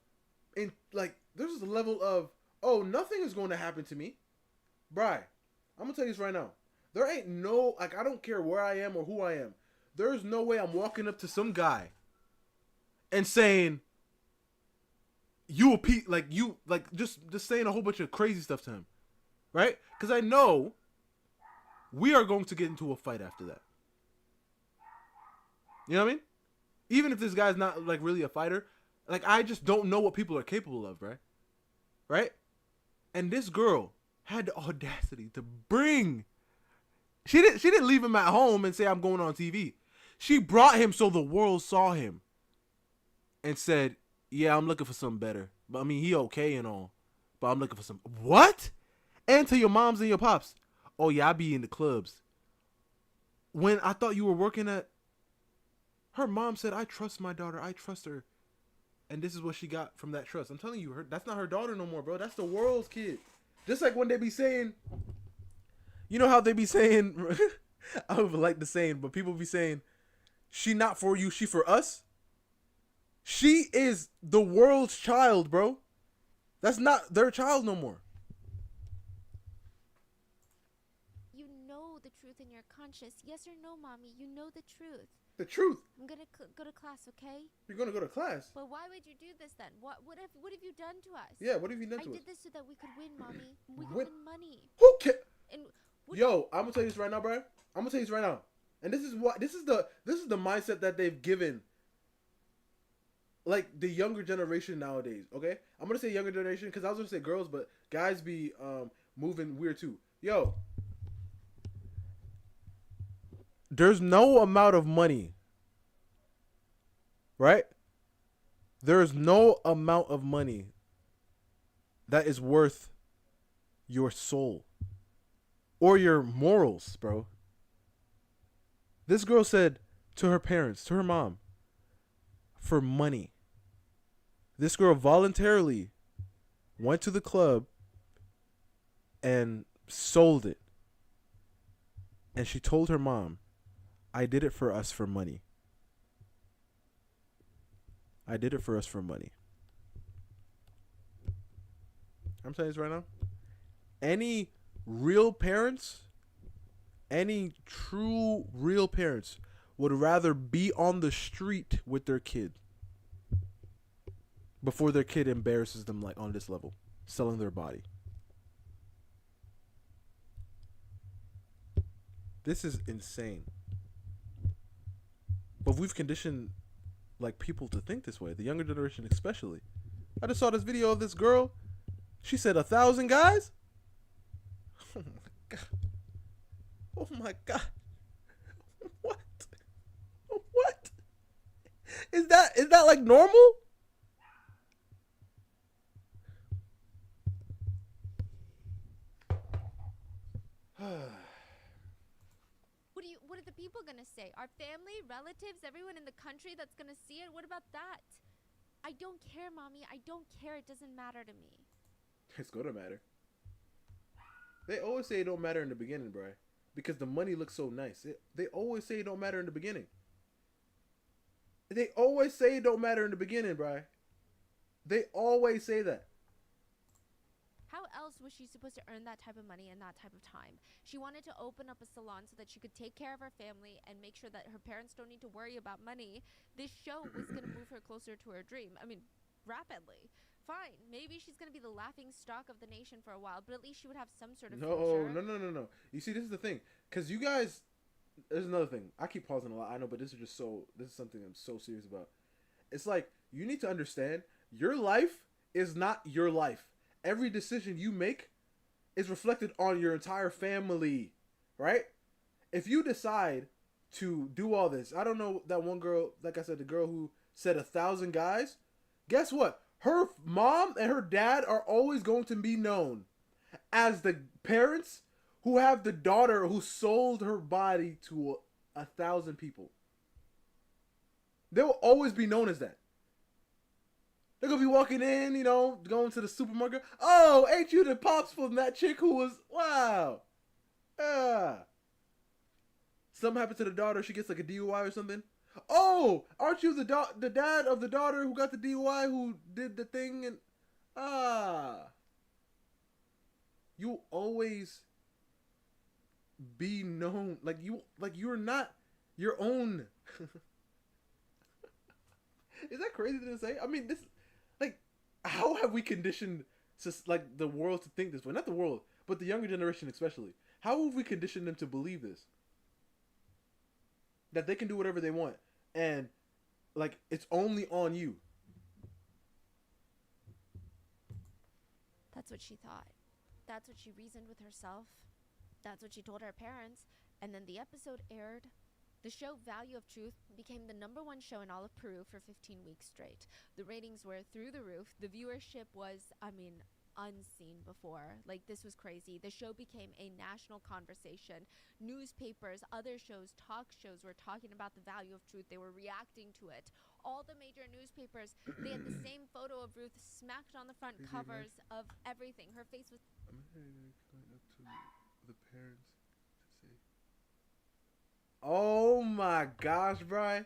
oh, nothing is going to happen to me. Bri, I'm gonna tell you this right now. There ain't no, like, I don't care where I am or who I am. There's no way I'm walking up to some guy and saying, just saying a whole bunch of crazy stuff to him. Right? Because I know we are going to get into a fight after that. You know what I mean? Even if this guy's not, like, really a fighter, like, I just don't know what people are capable of, right? Right? And this girl had the audacity to bring... She didn't leave him at home and say, I'm going on TV. She brought him so the world saw him and said, yeah, I'm looking for something better. But, I mean, he okay and all. But I'm looking for some... What? And to your moms and your pops. Oh, yeah, I be in the clubs. When I thought you were working at... Her mom said, I trust my daughter. I trust her. And this is what she got from that trust. I'm telling you, that's not her daughter no more, bro. That's the world's kid. Just like when they be saying... You know how they be saying... I would like the saying, but people be saying, she not for you, she for us. She is the world's child, bro. That's not their child no more. You know the truth in your conscience. Yes or no, mommy? You know the truth. The truth. I'm gonna go to class, okay? You're gonna go to class? But why would you do this then? What have you done to us? Yeah, what have you done to us? I did this so that we could win, mommy. We could win money. Who cares? And yo, I'm gonna tell you this right now, bro. I'm gonna tell you this right now. And this is the mindset that they've given, like, the younger generation nowadays. Okay, I'm gonna say younger generation because I was gonna say girls, but guys be moving weird too. Yo, there's no amount of money, right? There's no amount of money that is worth your soul or your morals, bro. This girl said to her parents, to her mom, for money. This girl voluntarily went to the club and sold it. And she told her mom, I did it for us for money. I did it for us for money. I'm telling you this right now. Any real parents, any true real parents would rather be on the street with their kid before their kid embarrasses them, like, on this level, selling their body. This is insane. But we've conditioned, like, people to think this way, the younger generation especially. I just saw this video of this girl. She said 1,000 guys. Oh my god. Oh my god. What? What? Is that like normal? What are the people gonna say? Our family, relatives, everyone in the country that's gonna see it? What about that? I don't care, mommy. I don't care. It doesn't matter to me. It's gonna matter. They always say it don't matter in the beginning, bro. Because the money looks so nice. They always say it don't matter in the beginning. They always say it don't matter in the beginning, bro. They always say that. How else was she supposed to earn that type of money in that type of time? She wanted to open up a salon so that she could take care of her family and make sure that her parents don't need to worry about money. This show was going to move her closer to her dream. I mean, rapidly. Fine, maybe she's going to be the laughing stock of the nation for a while, but at least she would have some sort of future. No. You see, this is the thing. Because you guys... There's another thing. I keep pausing a lot, I know, but this is something I'm so serious about. It's like, you need to understand, your life is not your life. Every decision you make is reflected on your entire family, right? If you decide to do all this, I don't know, that one girl, like I said, the girl who said 1,000 guys, guess what? Her mom and her dad are always going to be known as the parents who have the daughter who sold her body to 1,000 people. They will always be known as that. They're gonna be walking in, you know, going to the supermarket. Oh, ain't you the pops from that chick who was wow? Yeah. Something happened to the daughter. She gets like a DUI or something. Oh, aren't you the dad of the daughter who got the DUI who did the thing and you always be known like you're not your own. Is that crazy to say? I mean, this like how have we conditioned like the world to think this way? Not the world, but the younger generation especially. How have we conditioned them to believe this? That they can do whatever they want and like it's only on you. That's what she thought. That's what she reasoned with herself. That's what she told her parents. And then the episode aired. The show Value of Truth became the #1 show in all of Peru for 15 weeks straight. The ratings were through the roof. The viewership was, unseen before. Like, this was crazy. The show became a national conversation. Newspapers, other shows, talk shows were talking about the value of truth. They were reacting to it. All the major newspapers, they had the same photo of Ruth smacked on the front covers of everything. Her face was... I'm going up to the parents to say... Oh my gosh, Brian.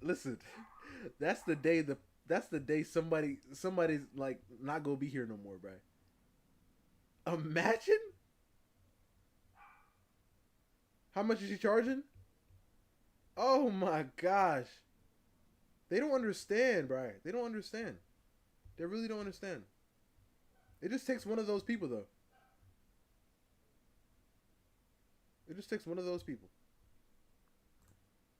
Listen, that's the day somebody's like not gonna be here no more, bro. Imagine how much is she charging? Oh my gosh. They don't understand, bro. They don't understand. They really don't understand. It just takes one of those people, though. It just takes one of those people.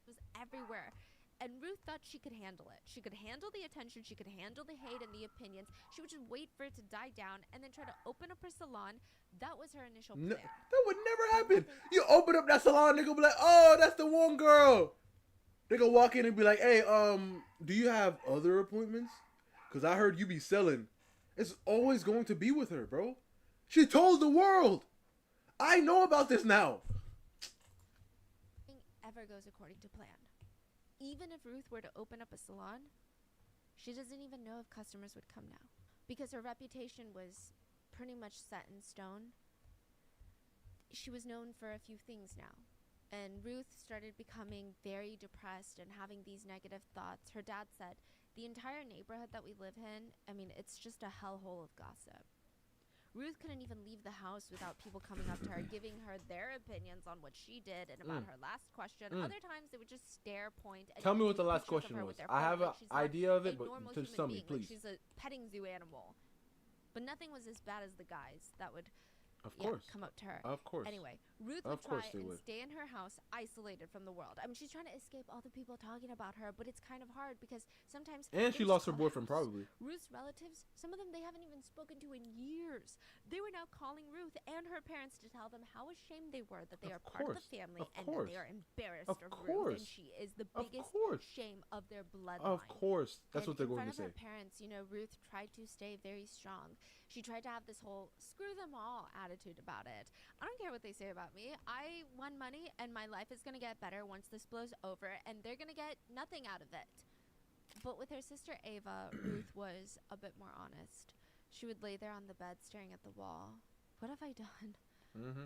It was everywhere. And Ruth thought she could handle it. She could handle the attention. She could handle the hate and the opinions. She would just wait for it to die down and then try to open up her salon. That was her initial plan. That would never happen. You open up that salon, they gonna be like, oh, that's the one girl. They gonna walk in and be like, hey, do you have other appointments? Because I heard you be selling. It's always going to be with her, bro. She told the world. I know about this now. Nothing ever goes according to plan. Even if Ruth were to open up a salon, she doesn't even know if customers would come now. Because her reputation was pretty much set in stone. She was known for a few things now. And Ruth started becoming very depressed and having these negative thoughts. Her dad said, the entire neighborhood that we live in, it's just a hellhole of gossip. Ruth couldn't even leave the house without people coming up to her, giving her their opinions on what she did and about her last question. Other times they would just stare, point, and tell me what the last question was. I have an idea of it, but just tell me, please. Like she's a petting zoo animal. But nothing was as bad as the guys that would come up to her. Of course. Anyway, Ruth would try and stay in her house isolated from the world. She's trying to escape all the people talking about her, but it's kind of hard because sometimes... And she lost her boyfriend, probably. Ruth's relatives, some of them they haven't even spoken to in years. They were now calling Ruth and her parents to tell them how ashamed they were that they are part of the family and that they are embarrassed of Ruth. And she is the biggest shame of their bloodline. Of course. That's what they're going to say. In front of her parents, Ruth tried to stay very strong. She tried to have this whole screw them all attitude about it. I don't care what they say about me. I won money and my life is going to get better once this blows over and they're going to get nothing out of it. But with her sister Ava, Ruth was a bit more honest. She would lay there on the bed staring at the wall. What have I done?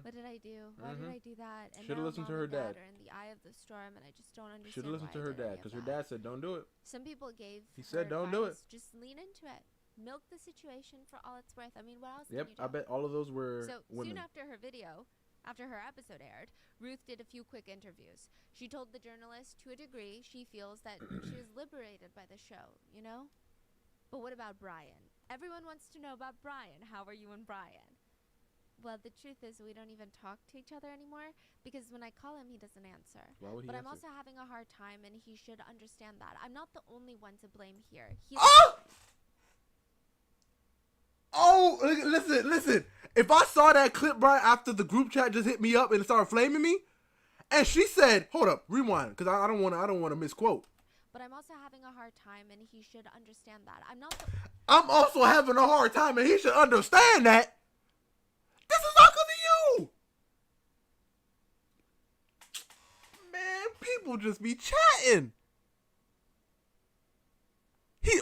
What did I do? Why did I do that? And should have listened to her dad. Are in the eye of the storm and I just don't understand. Should have listened to her dad because her dad said don't do it. Some people gave He said don't do it. Just lean into it. Milk the situation for all it's worth. What else can you do? I bet all of those were women. Soon after her video, after her episode aired, Ruth did a few quick interviews. She told the journalist, to a degree, she feels that she was liberated by the show, But what about Brian? Everyone wants to know about Brian. How are you and Brian? Well, the truth is we don't even talk to each other anymore because when I call him, he doesn't answer. Why would he But answer? I'm also having a hard time, and he should understand that. I'm not the only one to blame here. Oh, listen. If I saw that clip right after the group chat just hit me up and started flaming me, and she said, hold up, rewind, because I don't want to misquote. But I'm also having a hard time, and he should understand that. I'm also having a hard time, and he should understand that. This is all because of you. Man, people just be chatting.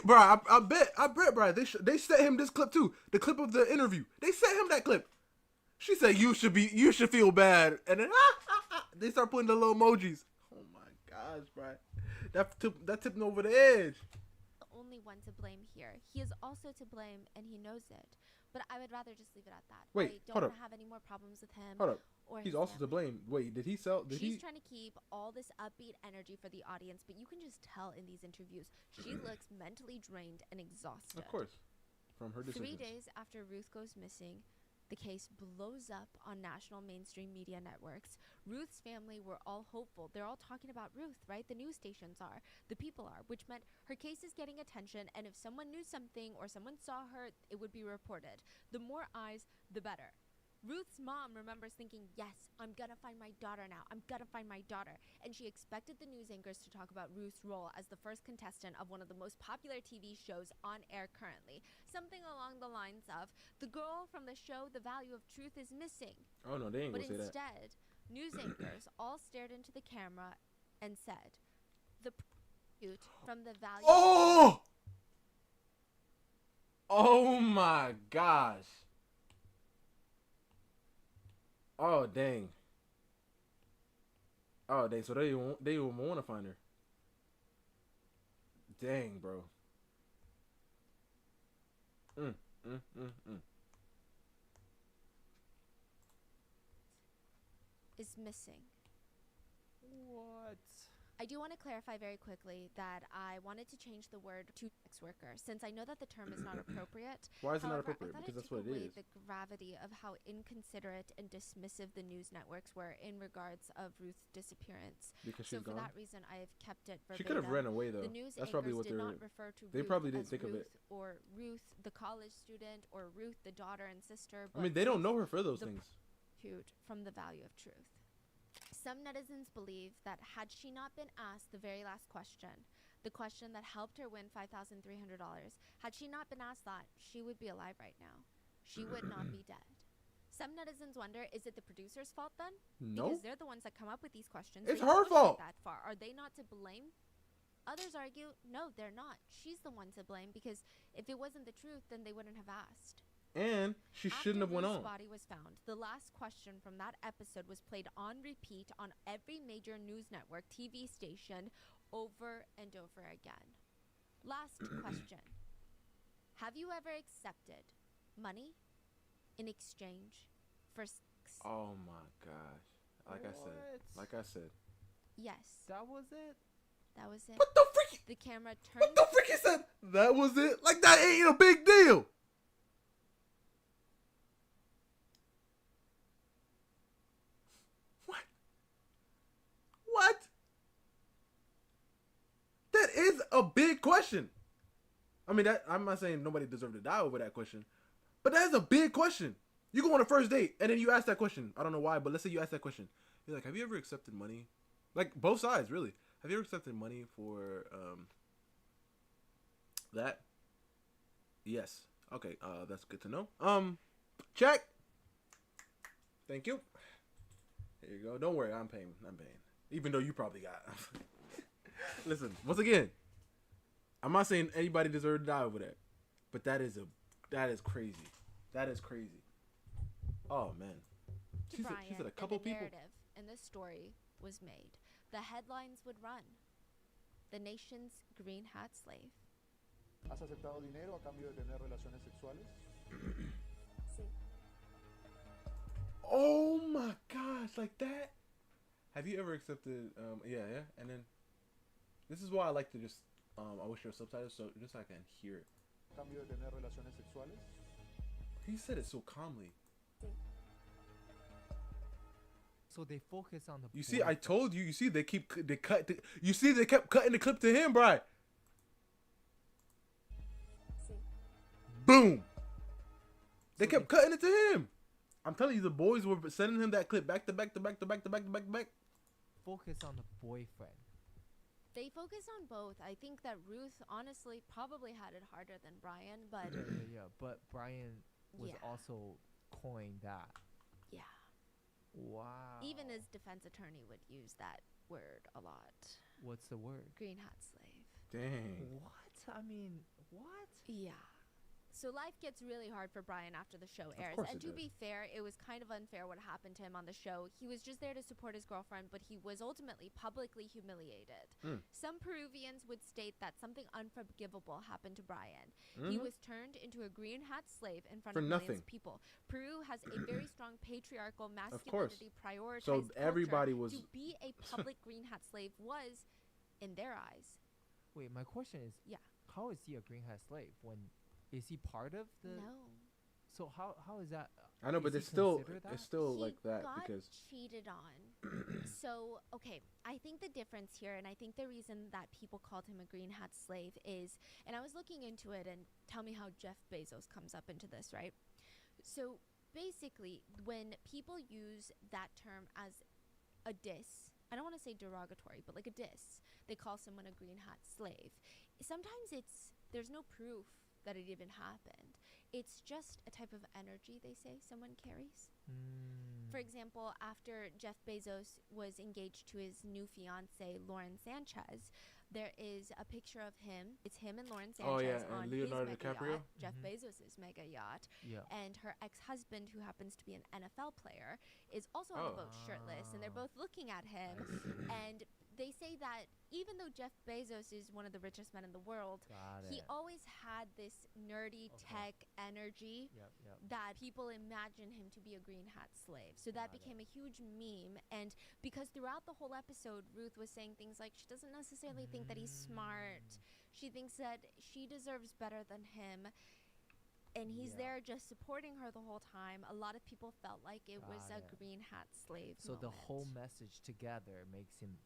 bro. I bet, bro. They sent him this clip too. The clip of the interview. They sent him that clip. She said you should feel bad, and then they start putting the little emojis. Oh my gosh, bro. That tipped me over the edge. The only one to blame here. He is also to blame, and he knows it. But I would rather just leave it at that. Wait, I don't hold want up. to have any more problems with him. Hold up. Or He's his also to family. blame. Wait, did he sell? She's trying to keep all this upbeat energy for the audience, but you can just tell in these interviews she looks mentally drained and exhausted. Of course, from her decisions. 3 days after Ruth goes missing, the case blows up on national mainstream media networks. Ruth's family were all hopeful. They're all talking about Ruth, right? The news stations are, the people are, which meant her case is getting attention, and if someone knew something or someone saw her, it would be reported. The more eyes, the better. Ruth's mom remembers thinking, yes, I'm gonna find my daughter now. I'm gonna find my daughter. And she expected the news anchors to talk about Ruth's role as the first contestant of one of the most popular TV shows on air currently. Something along the lines of, the girl from the show The Value of Truth is missing. Oh no, they ain't gonna say that. But instead, news anchors all stared into the camera and said, the pursuit from The Value Oh! Oh my gosh. Oh dang. Oh dang. So they won't want to find her. Dang, bro. is missing. What? I do want to clarify very quickly that I wanted to change the word to sex worker, since I know that the term is not appropriate. Why is it not However, appropriate? I thought Because it that's took what it away is. the gravity of how inconsiderate and dismissive the news networks were in regards of Ruth's disappearance. Because So she's for gone. that reason, I have kept it verbatim. She could have ran away though. The news That's probably anchors what did not refer to they Ruth probably didn't as think of Ruth it. or Ruth the college student or Ruth the daughter and sister. I mean, they don't know her for those the things. Pursuit from The Value of Truth. Some netizens believe that had she not been asked the very last question, the question that helped her win $5,300, had she not been asked that, she would be alive right now. She would not be dead. Some netizens wonder, is it the producer's fault then? No. Because they're the ones that come up with these questions. It's They her push it fault. That far. Are they not to blame? Others argue, no, they're not. She's the one to blame, because if it wasn't the truth, then they wouldn't have asked. And she shouldn't have went After on. Ruth's body was found, the last question from that episode was played on repeat on every major news network TV station over and over again. Last question. Have you ever accepted money in exchange for sex? Oh my gosh. Like I said. Yes. That was it? That was it. What the freak? The camera turned. What the freak he said? That was it? Like that ain't a big deal. What? That is a big question. I mean, I'm not saying nobody deserved to die over that question, but that is a big question. You go on a first date and then you ask that question. I don't know why, but let's say you ask that question. You're like, have you ever accepted money? Like both sides, really. Have you ever accepted money for that? Yes. Okay. That's good to know. Check. Thank you. Here you go. Don't worry, I'm paying. Even though you probably got. Listen, once again, I'm not saying anybody deserves to die over that, but that is crazy. That is crazy. Oh man. She said a couple and the people. narrative in this story was made. The headlines would run. The nation's green hat slave. ¿Has aceptado dinero a cambio de tener relaciones sexuales? Sí. Oh my gosh, like that? Have you ever accepted? Yeah. And then, this is why I like to just, I wish there were subtitles so just so I can hear it. ¿A cambio de tener relaciones sexuales? He said it so calmly. So they focus on the. You see, I told you. You see, they kept cutting the clip to him, Brian. Sí. Boom. They kept cutting it to him. I'm telling you, the boys were sending him that clip back to back. Focus on the boyfriend. They focus on both. I think that Ruth honestly probably had it harder than Brian, but Yeah. But Brian was also coined that. Yeah. Wow. Even his defense attorney would use that word a lot. What's the word? Green hat slave. Dang. What? I mean, What? Yeah. So life gets really hard for Brian after the show airs. course And it to does. be fair, it was kind of unfair what happened to him on the show. He was just there to support his girlfriend, but he was ultimately publicly humiliated. Some Peruvians would state that something unforgivable happened to Brian. He was turned into a green hat slave in front For of millions nothing. of people. Peru has a very strong patriarchal course. masculinity prioritized So everybody culture. was- To be a public green hat slave was, in their eyes, Wait, my question is, yeah. how is he a green hat slave? Is he part of the? No. So how is that? I know, is but he it's still considered that? like that got because cheated on. So, okay, I think the difference here, and I think the reason that people called him a green hat slave is, and I was looking into it, and tell me how Jeff Bezos comes up into this, right? So basically, when people use that term as a diss, I don't want to say derogatory, but like a diss, they call someone a green hat slave. Sometimes there's no proof that it even happened. It's just a type of energy, they say, someone carries. For example, after Jeff Bezos was engaged to his new fiancée, Lauren Sanchez, there is a picture of him. It's him and Lauren Sanchez on Leonardo his mega DiCaprio? yacht, Jeff Bezos' mega yacht. Yeah. And her ex-husband, who happens to be an NFL player, is also on the boat shirtless, and they're both looking at him. And they say that even though Jeff Bezos is one of the richest men in the world, he always had this nerdy tech energy that people imagine him to be a green hat slave. So that became a huge meme. And because throughout the whole episode, Ruth was saying things like she doesn't necessarily think that he's smart. She thinks that she deserves better than him. And he's there just supporting her the whole time. A lot of people felt like it was a green hat slave So moment. the whole message together makes him.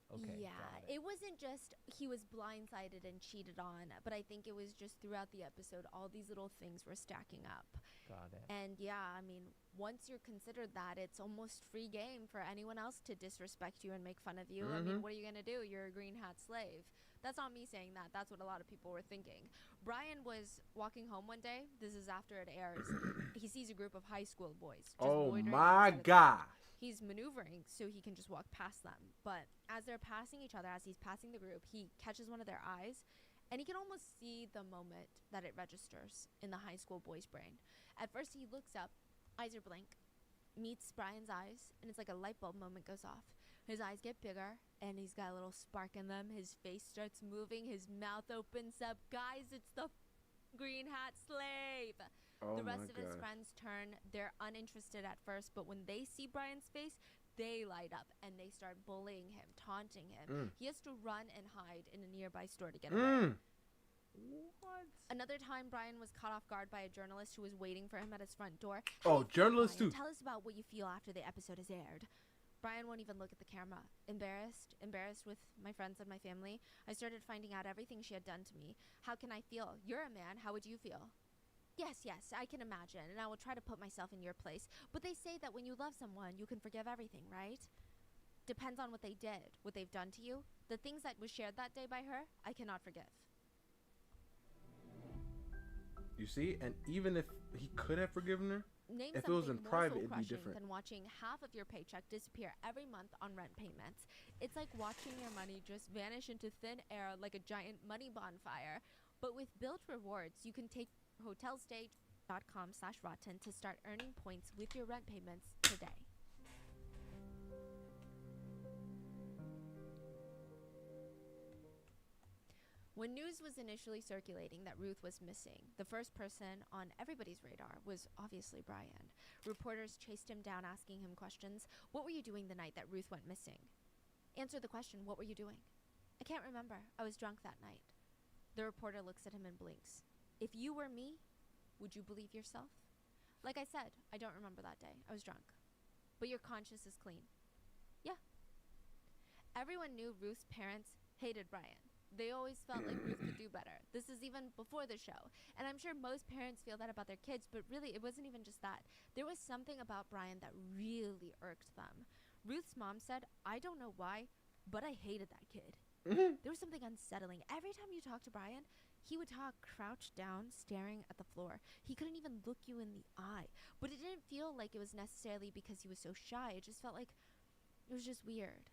Okay. Yeah, it wasn't just he was blindsided and cheated on, but I think it was just throughout the episode, all these little things were stacking up. Got it. And yeah, I mean, once you're considered that, it's almost free game for anyone else to disrespect you and make fun of you. I mean, what are you going to do? You're a green hat slave. That's not me saying that. That's what a lot of people were thinking. Brian was walking home one day. This is after it airs. He sees a group of high school boys. Just loitering my outside of the God. He's maneuvering so he can just walk past them. But as they're passing each other, as he's passing the group, he catches one of their eyes, and he can almost see the moment that it registers in the high school boy's brain. At first, he looks up, eyes are blank, meets Brian's eyes, and it's like a light bulb moment goes off. His eyes get bigger, and he's got a little spark in them. His face starts moving. His mouth opens up. Guys, it's the green hat slave. The rest of his friends turn. They're uninterested at first, but when they see Brian's face, they light up and they start bullying him, taunting him. He has to run and hide in a nearby store to get away. What? Another time, Brian was caught off guard by a journalist who was waiting for him at his front door. Oh, journalists Brian, too. tell us about what you feel after the episode is aired. Brian won't even look at the camera. Embarrassed with my friends and my family. I started finding out everything she had done to me. How can I feel? You're a man. How would you feel? Yes, I can imagine, and I will try to put myself in your place. But they say that when you love someone, you can forgive everything, right? Depends on what they did, what they've done to you. The things that was shared that day by her, I cannot forgive. You see, and even if he could have forgiven her, Name if it was in something more private, it'd be soul-crushing different. than watching half of your paycheck disappear every month on rent payments. It's like watching your money just vanish into thin air like a giant money bonfire. But with built rewards, you can take hotelstay.com/rotten to start earning points with your rent payments today. When news was initially circulating that Ruth was missing, the first person on everybody's radar was obviously Brian. Reporters chased him down asking him questions. What were you doing the night that Ruth went missing? Answer the question, what were you doing? I can't remember. I was drunk that night. The reporter looks at him and blinks. If you were me, would you believe yourself? Like I said, I don't remember that day. I was drunk. But your conscience is clean. Yeah. Everyone knew Ruth's parents hated Brian. They always felt like Ruth could do better. This is even before the show. And I'm sure most parents feel that about their kids, but really it wasn't even just that. There was something about Brian that really irked them. Ruth's mom said, I don't know why, but I hated that kid. There was something unsettling. Every time you talked to Brian, he would talk crouched down, staring at the floor. He couldn't even look you in the eye. But it didn't feel like it was necessarily because he was so shy. It just felt like it was just weird.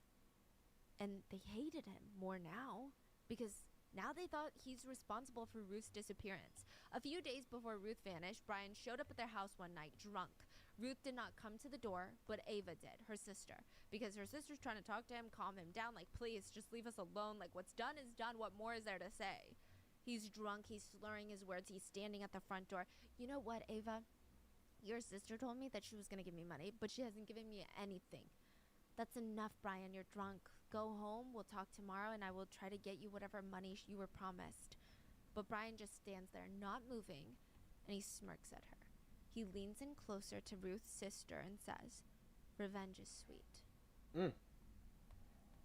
And they hated him more now because Now they thought he's responsible for Ruth's disappearance. A few days before Ruth vanished, Brian showed up at their house one night drunk. Ruth did not come to the door, but Ava did, her sister, because her sister's trying to talk to him, calm him down, like, please, just leave us alone. Like, what's done is done. What more is there to say? He's drunk. He's slurring his words. He's standing at the front door. You know what, Ava? Your sister told me that she was going to give me money, but she hasn't given me anything. That's enough, Brian. You're drunk. Go home. We'll talk tomorrow, and I will try to get you whatever money you were promised. But Brian just stands there, not moving, and he smirks at her. He leans in closer to Ruth's sister and says, "Revenge is sweet."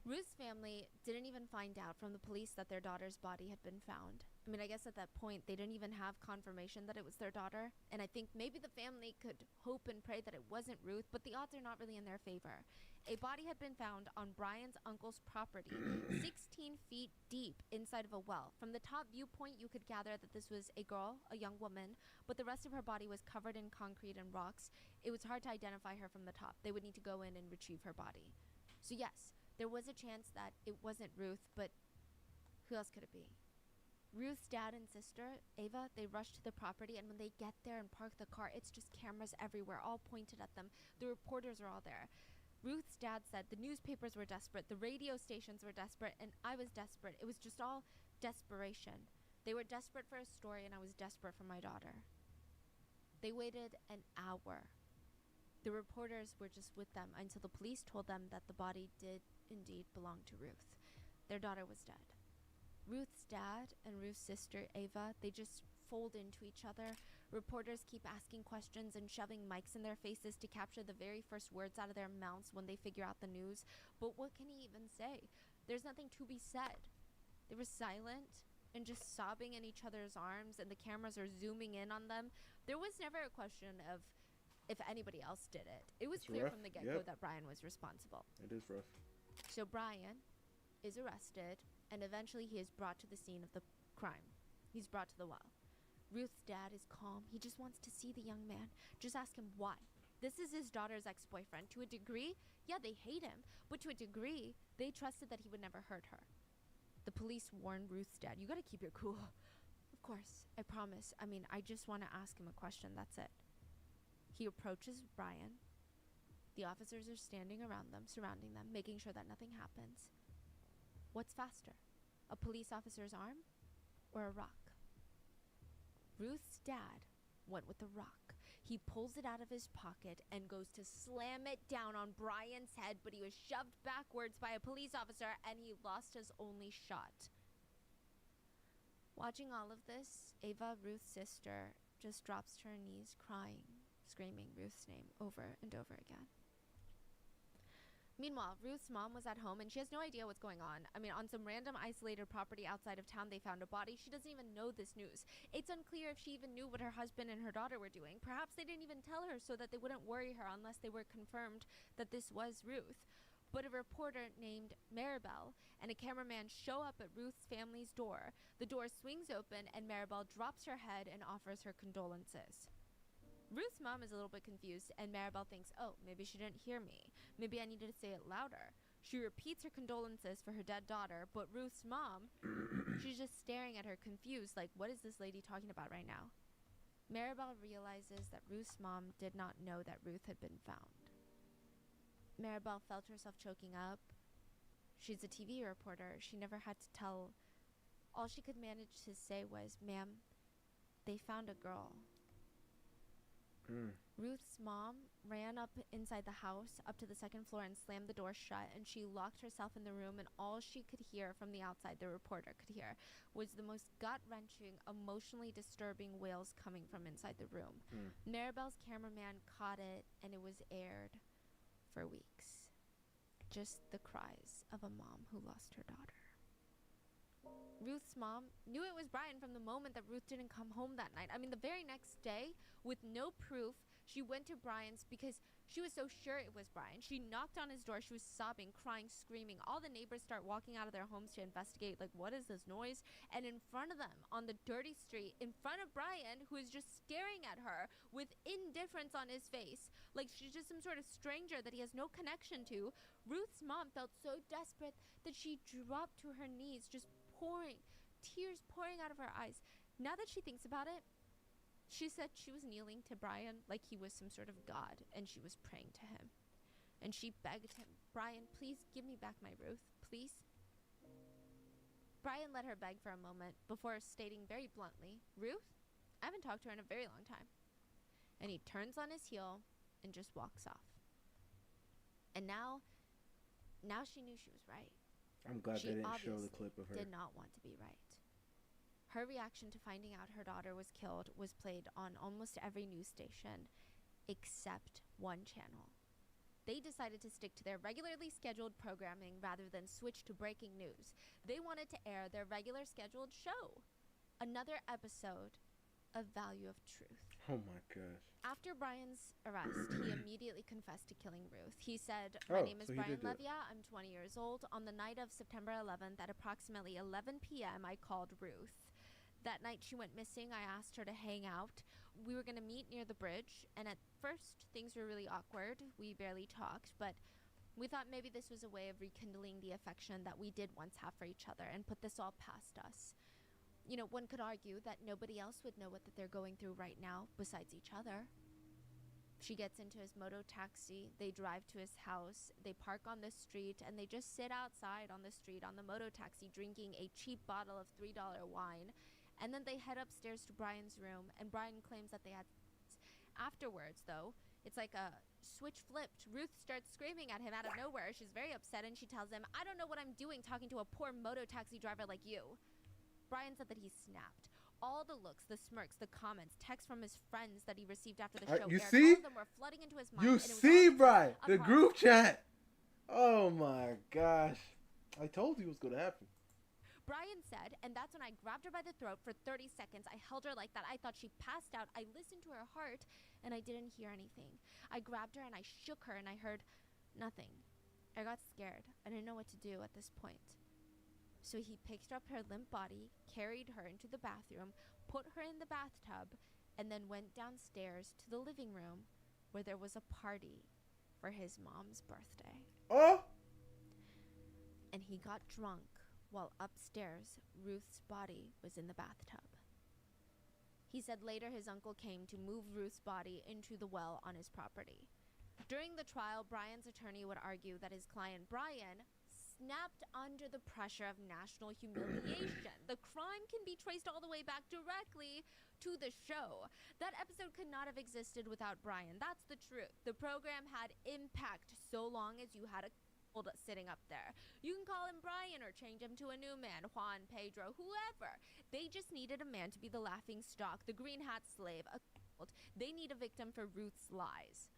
Ruth's family didn't even find out from the police that their daughter's body had been found. I mean, I guess at that point, they didn't even have confirmation that it was their daughter. And I think maybe the family could hope and pray that it wasn't Ruth, but the odds are not really in their favor. A body had been found on Brian's uncle's property, 16 feet deep inside of a well. From the top viewpoint, you could gather that this was a girl, a young woman, but the rest of her body was covered in concrete and rocks. It was hard to identify her from the top. They would need to go in and retrieve her body. So yes, there was a chance that it wasn't Ruth, but who else could it be? Ruth's dad and sister, Ava, they rush to the property, and when they get there and park the car, it's just cameras everywhere, all pointed at them. The reporters are all there. Ruth's dad said the newspapers were desperate, the radio stations were desperate, and I was desperate. It was just all desperation. They were desperate for a story, and I was desperate for my daughter. They waited an hour. The reporters were just with them until the police told them that the body did indeed belong to Ruth. Their daughter was dead. Ruth's dad and Ruth's sister, Ava, they just fold into each other. Reporters keep asking questions and shoving mics in their faces to capture the very first words out of their mouths when they figure out the news. But what can he even say? There's nothing to be said. They were silent and just sobbing in each other's arms, and the cameras are zooming in on them. There was never a question of if anybody else did it. It was clear from the get-go that Brian was responsible. It is rough. So Brian is arrested, and eventually he is brought to the scene of the crime. He's brought to the well. Ruth's dad is calm. He just wants to see the young man. Just ask him why. This is his daughter's ex-boyfriend. To a degree, yeah, they hate him, but to a degree, they trusted that he would never hurt her. The police warned Ruth's dad, "You gotta keep your cool." "Of course, I promise. I mean, I just want to ask him a question, that's it." He approaches Brian. The officers are standing around them, surrounding them, making sure that nothing happens. What's faster, a police officer's arm or a rock? Ruth's dad went with the rock. He pulls it out of his pocket and goes to slam it down on Brian's head, but he was shoved backwards by a police officer and he lost his only shot. Watching all of this, Ava, Ruth's sister, just drops to her knees crying, screaming Ruth's name over and over again. Meanwhile, Ruth's mom was at home and she has no idea what's going on. I mean, on some random isolated property outside of town, they found a body. She doesn't even know this news. It's unclear if she even knew what her husband and her daughter were doing. Perhaps they didn't even tell her so that they wouldn't worry her unless they were confirmed that this was Ruth. But a reporter named Maribel and a cameraman show up at Ruth's family's door. The door swings open and Maribel drops her head and offers her condolences. Ruth's mom is a little bit confused, and Maribel thinks, oh, maybe she didn't hear me. Maybe I needed to say it louder. She repeats her condolences for her dead daughter, but Ruth's mom, she's just staring at her confused, like, what is this lady talking about right now? Maribel realizes that Ruth's mom did not know that Ruth had been found. Maribel felt herself choking up. She's a TV reporter. She never had to tell. All she could manage to say was, "Ma'am, they found a girl." Ruth's mom ran up inside the house, up to the second floor, and slammed the door shut, and she locked herself in the room, and all she could hear from the outside, the reporter could hear, was the most gut-wrenching, emotionally disturbing wails coming from inside the room. Maribel's cameraman caught it, and it was aired for weeks. Just the cries of a mom who lost her daughter. Ruth's mom knew it was Brian from the moment that Ruth didn't come home that night. I mean, the very next day, with no proof, she went to Brian's because she was so sure it was Brian. She knocked on his door. She was sobbing, crying, screaming. All the neighbors start walking out of their homes to investigate, like, what is this noise? And in front of them, on the dirty street, in front of Brian, who is just staring at her with indifference on his face, like she's just some sort of stranger that he has no connection to, Ruth's mom felt so desperate that she dropped to her knees, just pouring tears pouring out of her eyes. Now that she thinks about it, she said she was kneeling to Brian like he was some sort of god, and she was praying to him. And she begged him, "Brian, please give me back my Ruth, please." Brian let her beg for a moment before stating very bluntly, "Ruth, I haven't talked to her in a very long time." And he turns on his heel and just walks off. And now she knew she was right. I'm glad She they didn't show the obviously clip of her. did not want to be right. Her reaction to finding out her daughter was killed was played on almost every news station except one channel. They decided to stick to their regularly scheduled programming rather than switch to breaking news. They wanted to air their regular scheduled show, another episode of Value of Truth. Oh my gosh. After Brian's arrest, he immediately confessed to killing Ruth. He said, "My name is so he Brian did do it. Levia. I'm 20 years old. On the night of September 11th at approximately 11 p.m., I called Ruth. That night she went missing. I asked her to hang out. We were going to meet near the bridge, and at first things were really awkward. We barely talked, but we thought maybe this was a way of rekindling the affection that we did once have for each other and put this all past us. You know, one could argue that nobody else would know what that they're going through right now besides each other." She gets into his moto taxi. They drive to his house. They park on the street, and they just sit outside on the street on the moto taxi drinking a cheap bottle of $3 wine. And then they head upstairs to Brian's room, and Brian claims that they had sex. Afterwards, though, it's like a switch flipped. Ruth starts screaming at him out of nowhere. She's very upset, and she tells him, "I don't know what I'm doing talking to a poor moto taxi driver like you." Brian said that he snapped. All the looks, the smirks, the comments, texts from his friends that he received after the show You aired, see? all of them were flooding into his mind. You and it was see, all Brian? because The of her. group chat. Oh my gosh. I told you it was going to happen. Brian said, "And that's when I grabbed her by the throat for 30 seconds. I held her like that. I thought she passed out. I listened to her heart, and I didn't hear anything. I grabbed her, and I shook her, and I heard nothing. I got scared. I didn't know what to do at this point. So he picked up her limp body, carried her into the bathroom, put her in the bathtub, and then went downstairs to the living room where there was a party for his mom's birthday. Oh! And he got drunk while upstairs Ruth's body was in the bathtub. He said later his uncle came to move Ruth's body into the well on his property. During the trial, Brian's attorney would argue that his client Brian snapped under the pressure of national humiliation. The crime can be traced all the way back directly to the show. That episode could not have existed without Brian. That's the truth. The program had impact so long as you had a sitting up there. You can call him Brian or change him to a new man, Juan, Pedro, whoever. They just needed a man to be the laughing stock, the green hat slave, a they need a victim for Ruth's lies.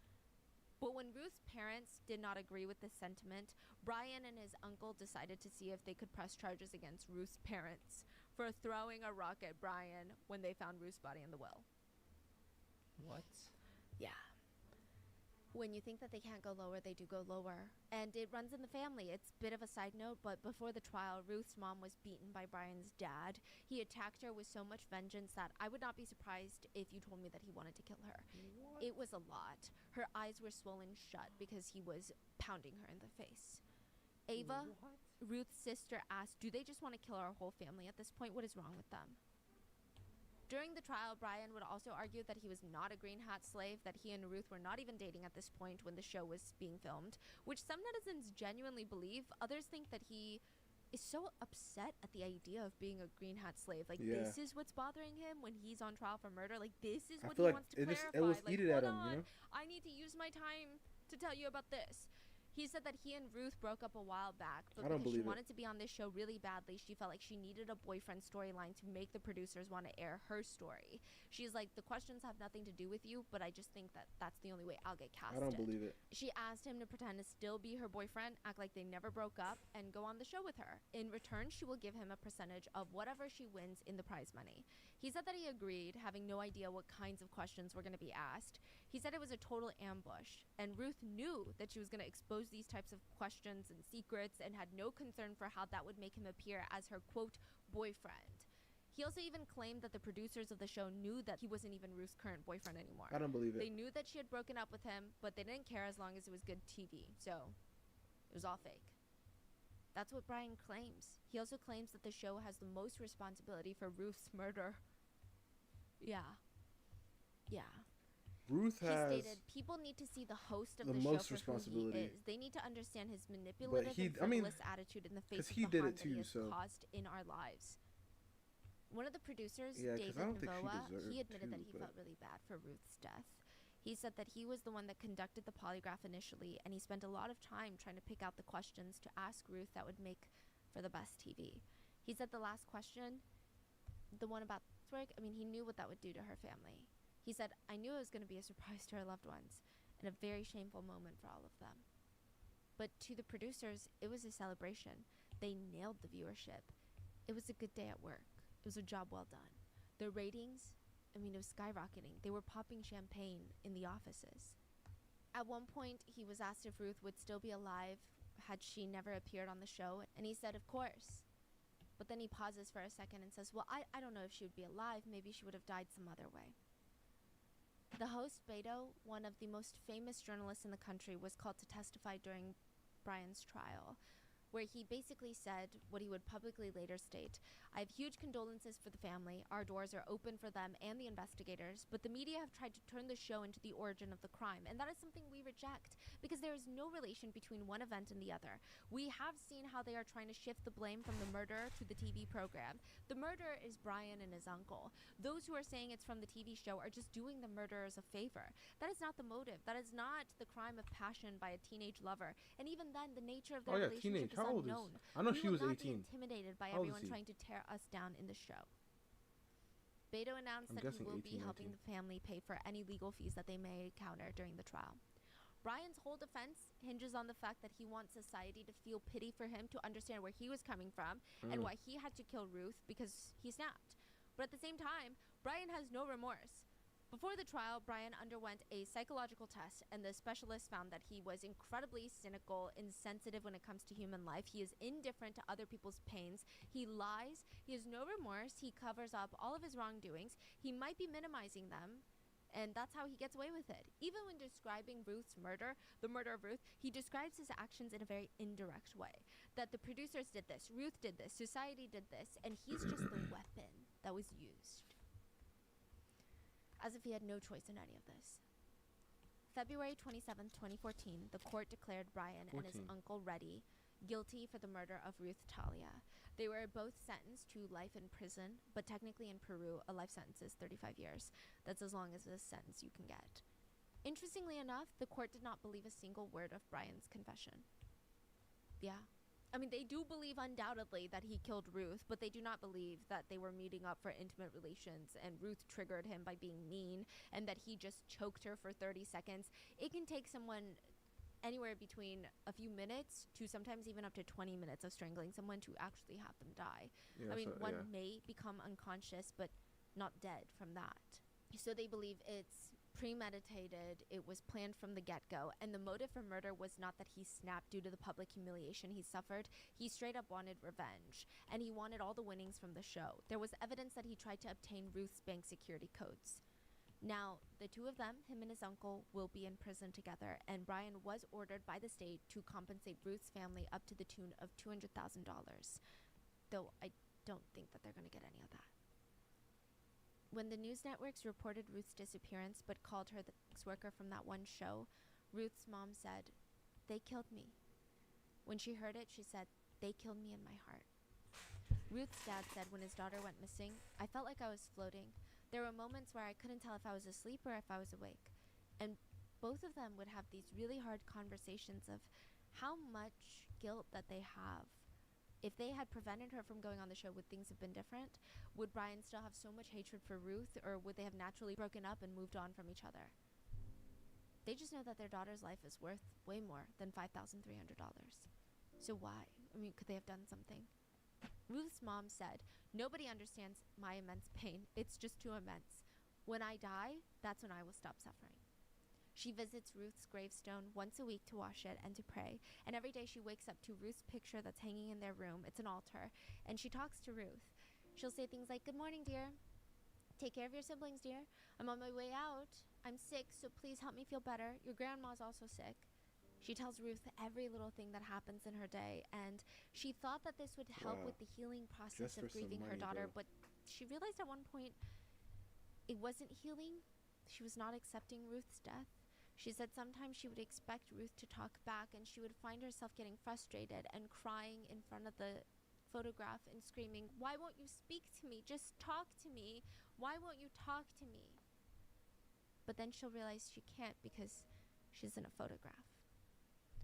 But when Ruth's parents did not agree with this sentiment, Brian and his uncle decided to see if they could press charges against Ruth's parents for throwing a rock at Brian when they found Ruth's body in the well. What? Yeah. When you think that they can't go lower, they do go lower. And it runs in the family. It's a bit of a side note, but before the trial, Ruth's mom was beaten by Brian's dad. He attacked her with so much vengeance that I would not be surprised if you told me that he wanted to kill her. What? It was a lot. Her eyes were swollen shut because he was pounding her in the face. Ava, what? Ruth's sister, asked, "Do they just want to kill our whole family at this point? What is wrong with them?" During the trial, Brian would also argue that he was not a green hat slave, that he and Ruth were not even dating at this point when the show was being filmed, which some netizens genuinely believe. Others think that he is so upset at the idea of being a green hat slave. Like, this is what's bothering him when he's on trial for murder. Like, this is what he wants to clarify. It was like, eated at him, you know? I need to use my time to tell you about this. He said that he and Ruth broke up a while back, but because she wanted to be on this show really badly, she felt like she needed a boyfriend storyline to make the producers want to air her story. She's like, "The questions have nothing to do with you, but I just think that that's the only way I'll get casted." I don't believe it. She asked him to pretend to still be her boyfriend, act like they never broke up, and go on the show with her. In return, she will give him a percentage of whatever she wins in the prize money. He said that he agreed, having no idea what kinds of questions were going to be asked. He said it was a total ambush, and Ruth knew that she was going to expose these types of questions and secrets and had no concern for how that would make him appear as her, quote, boyfriend. He also even claimed that the producers of the show knew that he wasn't even Ruth's current boyfriend anymore. I don't believe it. They knew that she had broken up with him, but they didn't care as long as it was good TV, so it was all fake. That's what Brian claims. He also claims that the show has the most responsibility for Ruth's murder. Yeah. Ruth He has stated, people need to see the host of the the show most for who he responsibility. is. They need to understand his manipulative and I mean, frivolous attitude in the face 'cause of he the did harm it that he too, has so- caused in our lives. One of the producers, Yeah, 'cause I David don't think she Navoa, deserved he admitted that to, he but- felt really bad for Ruth's death. He said that he was the one that conducted the polygraph initially, and he spent a lot of time trying to pick out the questions to ask Ruth that would make for the best TV. He said the last question, the one about work, I mean, he knew what that would do to her family. He said, I knew it was going to be a surprise to her loved ones, and a very shameful moment for all of them. But to the producers, it was a celebration. They nailed the viewership. It was a good day at work. It was a job well done. The ratings, I mean, it was skyrocketing. They were popping champagne in the offices. At one point, he was asked if Ruth would still be alive had she never appeared on the show, and he said, of course. But then he pauses for a second and says, well, I don't know if she would be alive. Maybe she would have died some other way. The host, Beto, one of the most famous journalists in the country, was called to testify during Brian's trial, where he basically said what he would publicly later state. I have huge condolences for the family. Our doors are open for them and the investigators, but the media have tried to turn the show into the origin of the crime, and that is something we reject because there is no relation between one event and the other. We have seen how they are trying to shift the blame from the murder to the TV program. The murderer is Brian and his uncle. Those who are saying it's from the TV show are just doing the murderers a favor. That is not the motive. That is not the crime of passion by a teenage lover. And even then, the nature of their relationship is How old is? unknown. I know We she will was not 18. be intimidated by How old is everyone he? trying to tear us down in the show. Beto announced I'm that he guessing will be 18, helping 19. the family pay for any legal fees that they may encounter during the trial. Brian's whole defense hinges on the fact that he wants society to feel pity for him, to understand where he was coming from and why he had to kill Ruth because he snapped. But at the same time, Brian has no remorse. Before the trial, Brian underwent a psychological test, and the specialist found that he was incredibly cynical, insensitive when it comes to human life. He is indifferent to other people's pains. He lies. He has no remorse. He covers up all of his wrongdoings. He might be minimizing them, and that's how he gets away with it. Even when describing Ruth's murder, the murder of Ruth, he describes his actions in a very indirect way. That the producers did this, Ruth did this, society did this, and he's just the weapon that was used. As if he had no choice in any of this. February 27th, 2014, the court declared Brian and his uncle Reddy guilty for the murder of Ruth Talia. They were both sentenced to life in prison, but technically in Peru, a life sentence is 35 years. That's as long as a sentence you can get. Interestingly enough, the court did not believe a single word of Brian's confession. Yeah. I mean, they do believe undoubtedly that he killed Ruth, but they do not believe that they were meeting up for intimate relations and Ruth triggered him by being mean and that he just choked her for 30 seconds. It can take someone anywhere between a few minutes to sometimes even up to 20 minutes of strangling someone to actually have them die. Yeah, I mean, one yeah. may become unconscious, but not dead from that. So they believe it's premeditated, it was planned from the get-go, and the motive for murder was not that he snapped due to the public humiliation he suffered. He straight up wanted revenge, and he wanted all the winnings from the show. There was evidence that he tried to obtain Ruth's bank security codes. Now, the two of them, him and his uncle, will be in prison together, and Brian was ordered by the state to compensate Ruth's family up to the tune of $200,000, though I don't think that they're going to get any of that. When the news networks reported Ruth's disappearance but called her the sex worker from that one show, Ruth's mom said, "They killed me." When she heard it, she said, "They killed me in my heart." Ruth's dad said when his daughter went missing, "I felt like I was floating. There were moments where I couldn't tell if I was asleep or if I was awake." And both of them would have these really hard conversations of how much guilt that they have. If they had prevented her from going on the show, would things have been different? Would Brian still have so much hatred for Ruth, or would they have naturally broken up and moved on from each other? They just know that their daughter's life is worth way more than $5,300. So why? I mean, could they have done something? Ruth's mom said, "Nobody understands my immense pain. It's just too immense. When I die, that's when I will stop suffering." She visits Ruth's gravestone once a week to wash it and to pray, and every day she wakes up to Ruth's picture that's hanging in their room. It's an altar, and she talks to Ruth. She'll say things like, "Good morning, dear. Take care of your siblings, dear. I'm on my way out. I'm sick, so please help me feel better. Your grandma's also sick." She tells Ruth every little thing that happens in her day, and she thought that this would help with the healing process of grieving her daughter, but she realized at one point it wasn't healing. She was not accepting Ruth's death. She said sometimes she would expect Ruth to talk back, and she would find herself getting frustrated and crying in front of the photograph and screaming, "Why won't you speak to me? Just talk to me. Why won't you talk to me?" But then she'll realize she can't because she's in a photograph.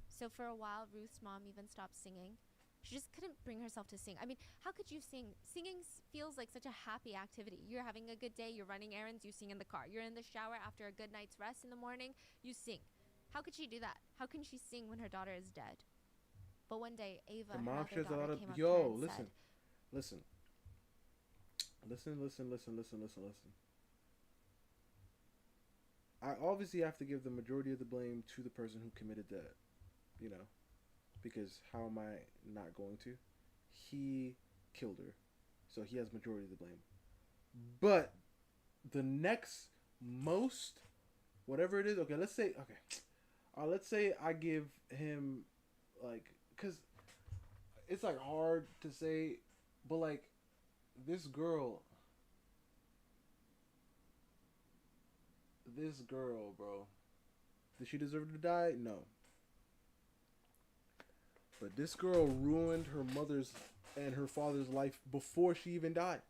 So for a while, Ruth's mom even stopped singing. She just couldn't bring herself to sing. I mean, how could you sing? Singing feels like such a happy activity. You're having a good day, you're running errands, you sing in the car. You're in the shower after a good night's rest in the morning, you sing. How could she do that? How can she sing when her daughter is dead? But one day, Ava, her other daughter, came up to her and said, Listen. I obviously have to give the majority of the blame to the person who committed that, you know, because how am I not going to? He killed her, so he has majority of the blame. But the next most, whatever it is, okay, let's say I give him, like, because it's like hard to say, but like this girl, bro, did she deserve to die? No. But this girl ruined her mother's and her father's life before she even died.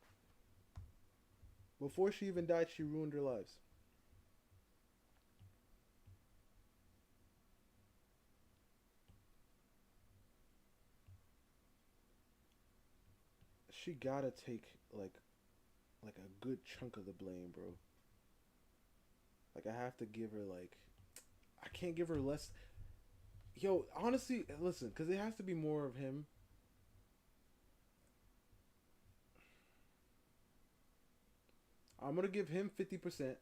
Before she even died, she ruined their lives. She gotta take like a good chunk of the blame, bro. Like, I have to give her, like, I can't give her less. Yo, honestly, listen, because it has to be more of him. I'm going to give him 50%.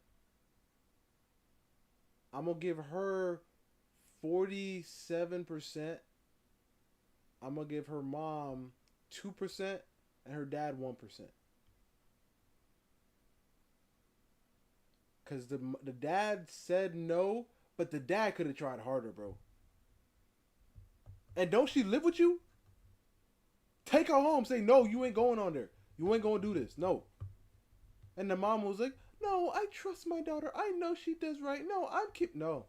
I'm going to give her 47%. I'm going to give her mom 2% and her dad 1%. Because the dad said no, but the dad could have tried harder, bro. And don't she live with you? Take her home. Say, no, you ain't going on there. You ain't going to do this. No. And the mom was like, no, I trust my daughter. I know she does right. No, No.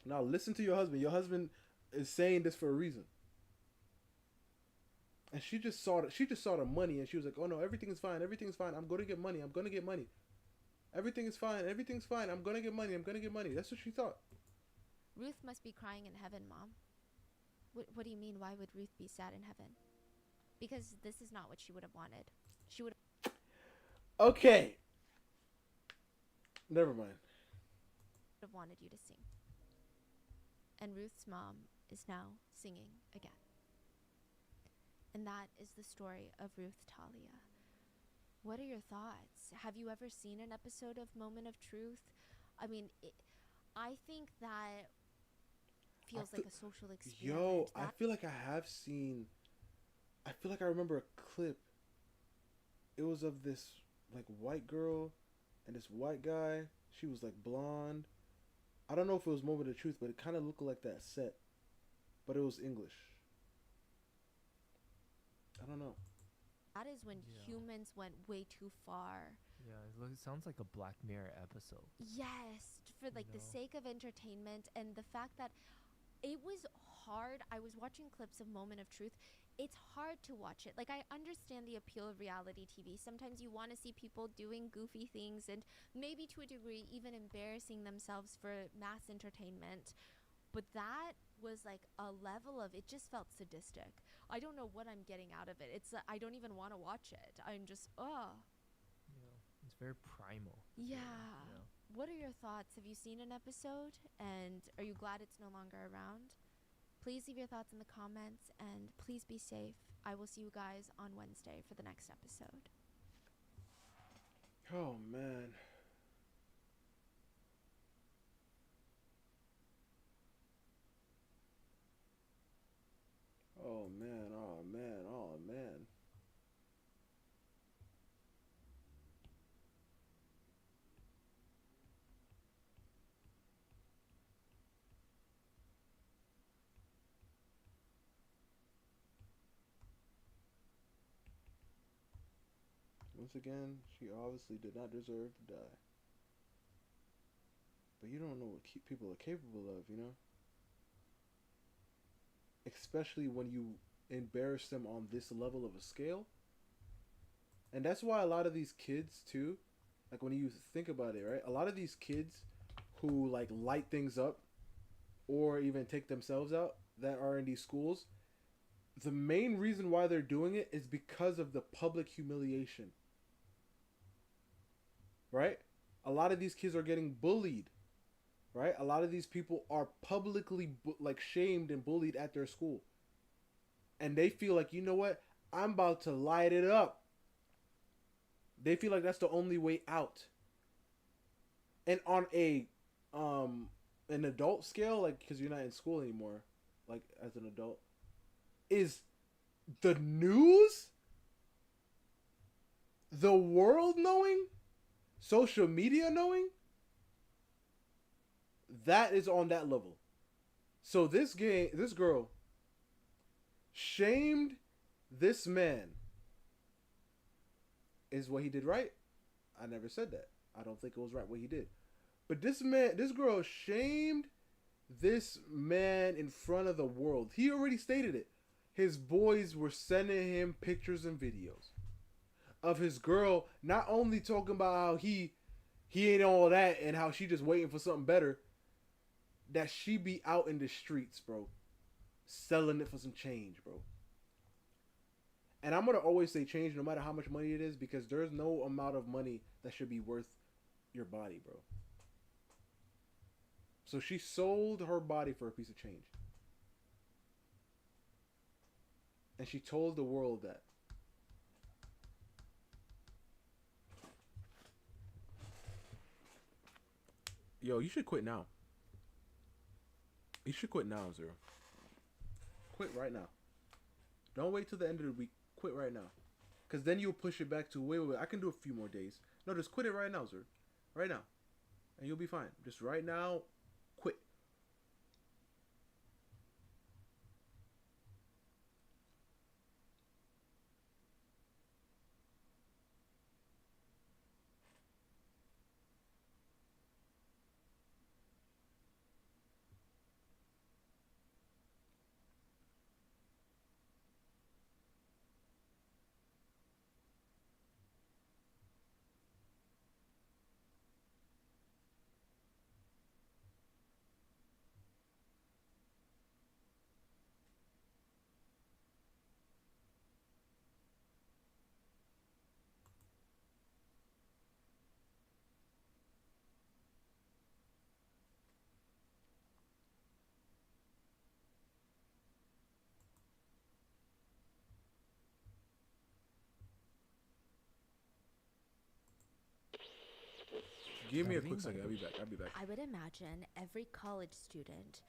Now listen to your husband. Your husband is saying this for a reason. And she just saw the money, and she was like, oh no, everything is fine. Everything's fine. I'm going to get money. I'm going to get money. Everything is fine. Everything's fine. I'm going to get money. I'm going to get money. That's what she thought. Ruth must be crying in heaven, Mom. What do you mean? Why would Ruth be sad in heaven? Because this is not what she would have wanted. She would Okay. Never mind. have wanted you to sing. And Ruth's mom is now singing again. And that is the story of Ruth Talia. What are your thoughts? Have you ever seen an episode of Moment of Truth? I mean, I think that feels like a social experiment. Yo, I feel like I have seen. I feel like I remember a clip. It was of this like white girl and this white guy. She was like blonde. I don't know if it was Moment of Truth, but it kind of looked like that set. But it was English. I don't know. That is when humans went way too far. Yeah, it sounds like a Black Mirror episode. Yes, for like the sake of entertainment and the fact that it was hard. I was watching clips of Moment of Truth. It's hard to watch it. Like, I understand the appeal of reality TV. Sometimes you want to see people doing goofy things and maybe to a degree even embarrassing themselves for mass entertainment. But that was like a level of, it just felt sadistic. I don't know what I'm getting out of it. It's I don't even want to watch it. I'm just, It's very primal. Yeah. What are your thoughts? Have you seen an episode? And are you glad it's no longer around? Please leave your thoughts in the comments, and please be safe. I will see you guys on Wednesday for the next episode. Oh, man. Oh, man. Oh, man. Oh, man. Once again, she obviously did not deserve to die. But you don't know what people are capable of, you know? Especially when you embarrass them on this level of a scale. And that's why a lot of these kids, too, like when you think about it, right? A lot of these kids who like light things up or even take themselves out that are in these schools, the main reason why they're doing it is because of the public humiliation. Right? A lot of these kids are getting bullied. Right? A lot of these people are publicly like shamed and bullied at their school. And they feel like, you know what? I'm about to light it up. They feel like that's the only way out. And on an adult scale, like because you're not in school anymore, like as an adult, is the news, the world knowing, social media knowing, that is on that level. So this girl shamed this man. Is what he did right? I never said that. I don't think it was right what he did. But this girl shamed this man in front of the world. He already stated it. His boys were sending him pictures and videos of his girl not only talking about how he ain't all that and how she just waiting for something better, that she be out in the streets, bro, selling it for some change, bro. And I'm going to always say change no matter how much money it is, because there's no amount of money that should be worth your body, bro. So she sold her body for a piece of change. And she told the world that. Yo, you should quit now. You should quit now, Zero. Quit right now. Don't wait till the end of the week. Quit right now. Because then you'll push it back to, wait, I can do a few more days. No, just quit it right now, sir. Right now. And you'll be fine. Just right now, quit. Give me a quick second. I'll be back. I would imagine every college student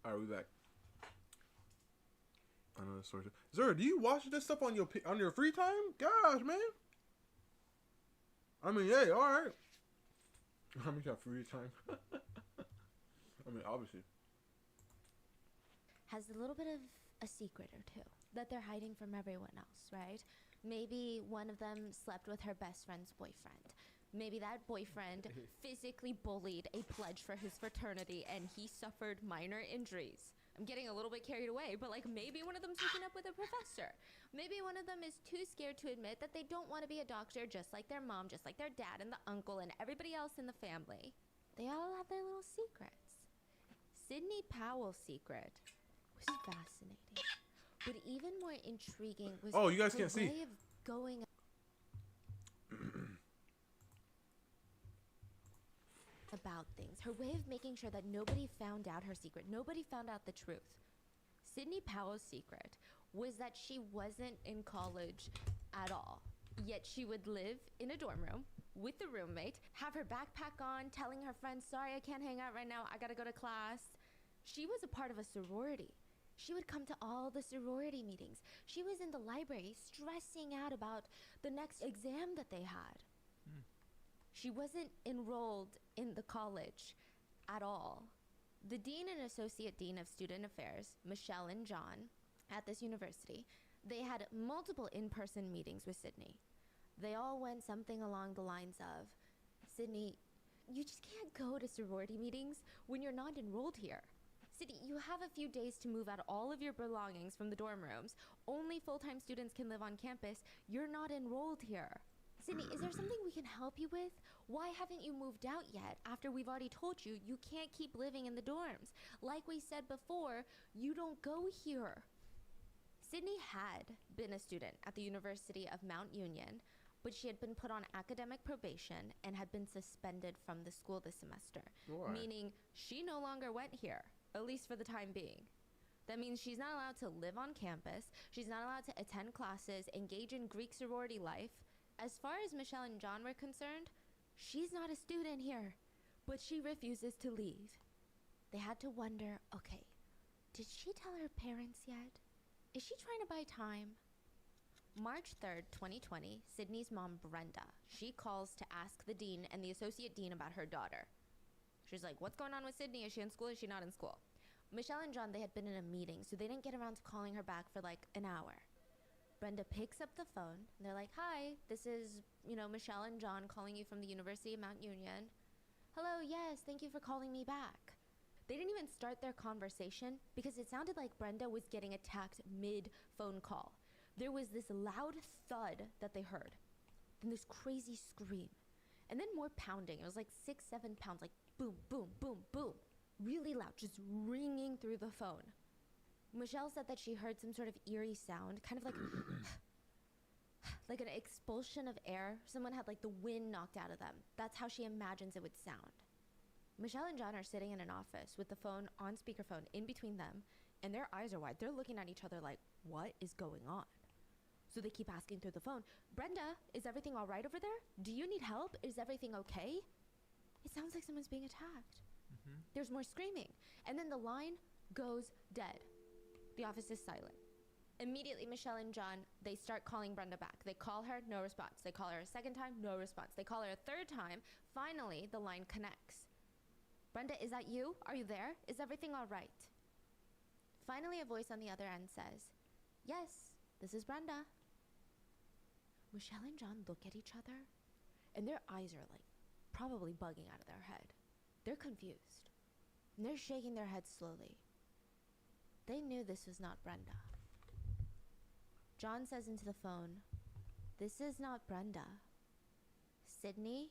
Alright, we back. Another story. Zura, do you watch this stuff on your free time? Gosh, man. I mean, hey, all right. I mean, you got free time. I mean, obviously. Has a little bit of a secret or two that they're hiding from everyone else, right? Maybe one of them slept with her best friend's boyfriend. Maybe that boyfriend physically bullied a pledge for his fraternity and he suffered minor injuries. I'm getting a little bit carried away, but like maybe one of them's hooking up with a professor. Maybe one of them is too scared to admit that they don't want to be a doctor, just like their mom, just like their dad and the uncle and everybody else in the family. They all have their little secrets. Sidney Powell's secret was fascinating, but even more intriguing was you guys her can't see. way of going about things, her way of making sure that nobody found out her secret, nobody found out the truth. Sidney Powell's secret was that she wasn't in college at all, yet she would live in a dorm room with a roommate, have her backpack on, telling her friends, sorry, I can't hang out right now, I gotta go to class. She was a part of a sorority. She would come to all the sorority meetings. She was in the library stressing out about the next exam that they had. She wasn't enrolled in the college at all. The dean and associate dean of student affairs, Michelle and John, at this university, they had multiple in-person meetings with Sydney. They all went something along the lines of, Sydney, you just can't go to sorority meetings when you're not enrolled here. Sydney, you have a few days to move out all of your belongings from the dorm rooms. Only full-time students can live on campus. You're not enrolled here. Sydney, is there something we can help you with? Why haven't you moved out yet after we've already told you you can't keep living in the dorms? Like we said before, you don't go here. Sydney had been a student at the University of Mount Union, but she had been put on academic probation and had been suspended from the school this semester. Why? Meaning she no longer went here, at least for the time being. That means she's not allowed to live on campus, she's not allowed to attend classes, engage in Greek sorority life. As far as Michelle and John were concerned, she's not a student here, but she refuses to leave. They had to wonder, okay, did she tell her parents yet? Is she trying to buy time? March 3rd, 2020, Sydney's mom, Brenda, she calls to ask the dean and the associate dean about her daughter. She's like, what's going on with Sydney? Is she in school? Is she not in school? Michelle and John, they had been in a meeting, so they didn't get around to calling her back for like an hour. Brenda picks up the phone, and they're like, hi, this is, Michelle and John calling you from the University of Mount Union. Hello, yes, thank you for calling me back. They didn't even start their conversation because it sounded like Brenda was getting attacked mid-phone call. There was this loud thud that they heard, then this crazy scream, and then more pounding. It was like 6-7 pounds, like boom, boom, boom, boom, really loud, just ringing through the phone. Michelle said that she heard some sort of eerie sound, kind of like like an expulsion of air. Someone had like the wind knocked out of them. That's how she imagines it would sound. Michelle and John are sitting in an office with the phone on speakerphone in between them, and their eyes are wide. They're looking at each other like, what is going on? So they keep asking through the phone, Brenda, is everything all right over there? Do you need help? Is everything okay? It sounds like someone's being attacked. There's more screaming. And then the line goes dead. The office is silent. Immediately, Michelle and John, they start calling Brenda back. They call her, no response. They call her a second time, no response. They call her a third time. Finally, the line connects. Brenda, is that you? Are you there? Is everything all right? Finally, a voice on the other end says, yes, this is Brenda. Michelle and John look at each other, and their eyes are like probably bugging out of their head. They're confused, and they're shaking their heads slowly. They knew this was not Brenda. John says into the phone, this is not Brenda. Sydney,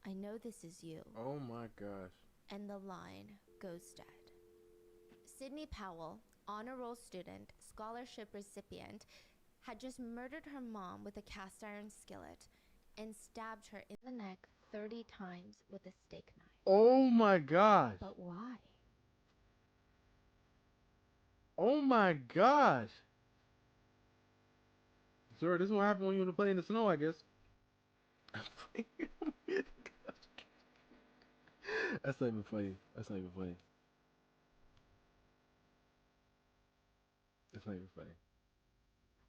I know this is you. Oh my gosh. And the line goes dead. Sydney Powell, honor roll student, scholarship recipient, had just murdered her mom with a cast iron skillet and stabbed her in the neck 30 times with a steak knife. Oh my gosh. But why? Oh my gosh. Sir, this is what happened when you were playing in the snow, I guess. That's not even funny. That's not even funny. not even funny.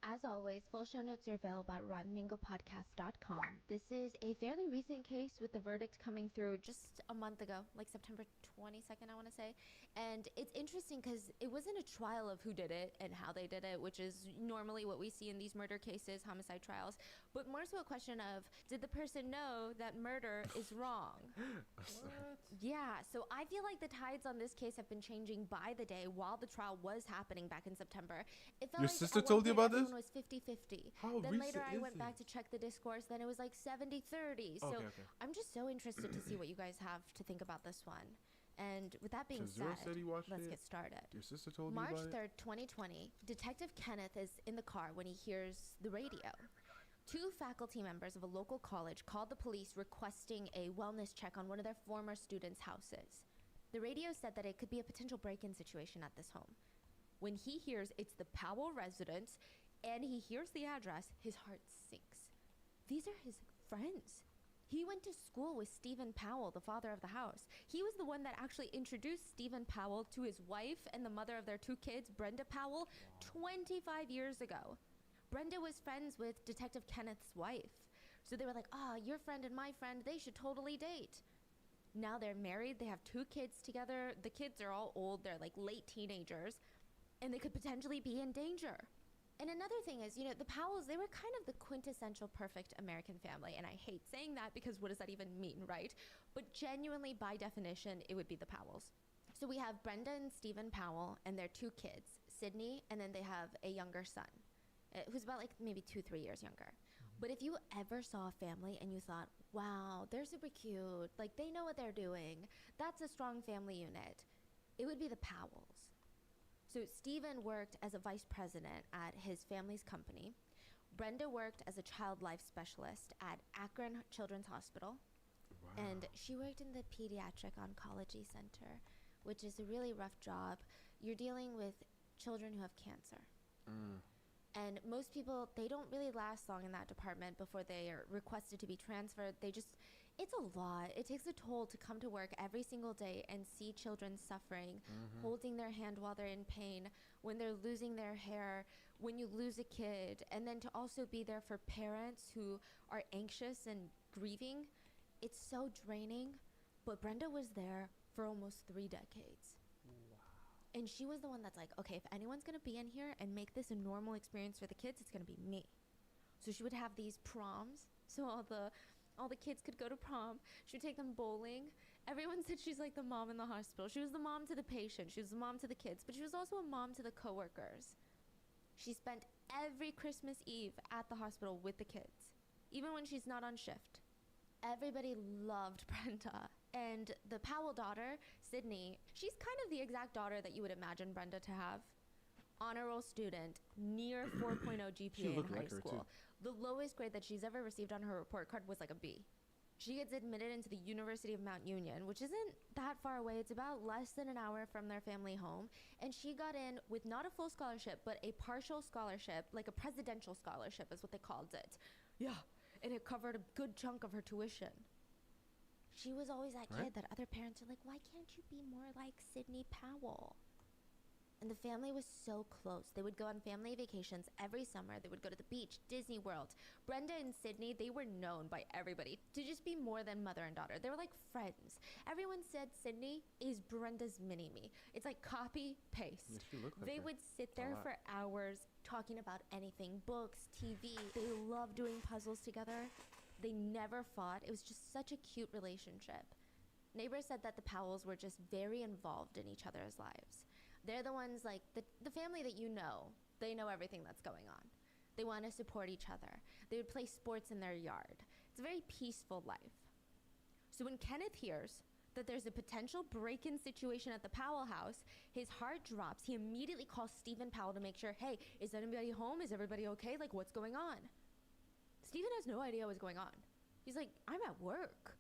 As always, full show notes are available at rottenmangopodcast.com. This is a fairly recent case with the verdict coming through just a month ago, like September 22nd, I want to say. And it's interesting because it wasn't a trial of who did it and how they did it, which is normally what we see in these murder cases, homicide trials, but more so a question of, did the person know that murder is wrong? What? Yeah, so I feel like the tides on this case have been changing by the day while the trial was happening back in September. It felt Your like sister at one told you point about this? everyone was 50-50. How Then recent later I is went back it? to check the discourse, then it was like 70-30. So Okay. I'm just so interested to see what you guys have to think about this one. And with that being So Zero said, said he watched let's it? get started. Your sister told March you about 3rd, 2020, Detective Kenneth is in the car when he hears the radio. Two faculty members of a local college called the police requesting a wellness check on one of their former students' houses. The radio said that it could be a potential break-in situation at this home. When he hears it's the Powell residence and he hears the address, his heart sinks. These are his friends. He went to school with Stephen Powell, the father of the house. He was the one that actually introduced Stephen Powell to his wife and the mother of their two kids, Brenda Powell, 25 years ago. Brenda was friends with Detective Kenneth's wife. So they were like, your friend and my friend, they should totally date. Now they're married, they have two kids together. The kids are all old, they're like late teenagers, and they could potentially be in danger. And another thing is, the Powells, they were kind of the quintessential perfect American family. And I hate saying that because what does that even mean, right? But genuinely, by definition, it would be the Powells. So we have Brenda and Stephen Powell and their two kids, Sydney, and then they have a younger son, who's about like maybe 2-3 years younger. But if you ever saw a family and you thought, wow, they're super cute, like they know what they're doing, that's a strong family unit, it would be the Powells. So Stephen worked as a vice president at his family's company. Brenda worked as a child life specialist at Akron Children's Hospital. Wow. And she worked in the Pediatric Oncology Center, which is a really rough job. You're dealing with children who have cancer. And most people, they don't really last long in that department before they are requested to be transferred. It's a lot. It takes a toll to come to work every single day and see children suffering, holding their hand while they're in pain, when they're losing their hair, when you lose a kid, and then to also be there for parents who are anxious and grieving. It's so draining, but Brenda was there for almost 3 decades. And she was the one that's like, okay, if anyone's going to be in here and make this a normal experience for the kids, it's going to be me. So she would have these proms, so all the kids could go to prom. She would take them bowling. Everyone said she's like the mom in the hospital. She was the mom to the patient. She was the mom to the kids, but she was also a mom to the coworkers. She spent every Christmas Eve at the hospital with the kids, even when she's not on shift. Everybody loved Brenda. And the Powell daughter, Sydney, she's kind of the exact daughter that you would imagine Brenda to have. Honor roll student, near 4.0 GPA in high school. The lowest grade that she's ever received on her report card was like a B. She gets admitted into the University of Mount Union, which isn't that far away. It's about less than an hour from their family home. And she got in with not a full scholarship, but a partial scholarship, like a presidential scholarship is what they called it. Yeah, and it covered a good chunk of her tuition. She was always that kid that other parents are like, why can't you be more like Sydney Powell? And the family was so close. They would go on family vacations every summer. They would go to the beach, Disney World. Brenda and Sydney, they were known by everybody to just be more than mother and daughter. They were like friends. Everyone said Sydney is Brenda's mini-me. It's like copy, paste. Yeah, she looked like They her. would sit there for hours talking about anything, books, TV. They loved doing puzzles together. They never fought. It was just such a cute relationship. Neighbors said that the Powells were just very involved in each other's lives. They're the ones like the family that you know. They know everything that's going on. They want to support each other. They would play sports in their yard. It's a very peaceful life. So when Kenneth hears that there's a potential break-in situation at the Powell house, his heart drops. He immediately calls Stephen Powell to make sure, hey, is anybody home? Is everybody okay? Like, what's going on? Stephen has no idea what's going on. He's like, I'm at work.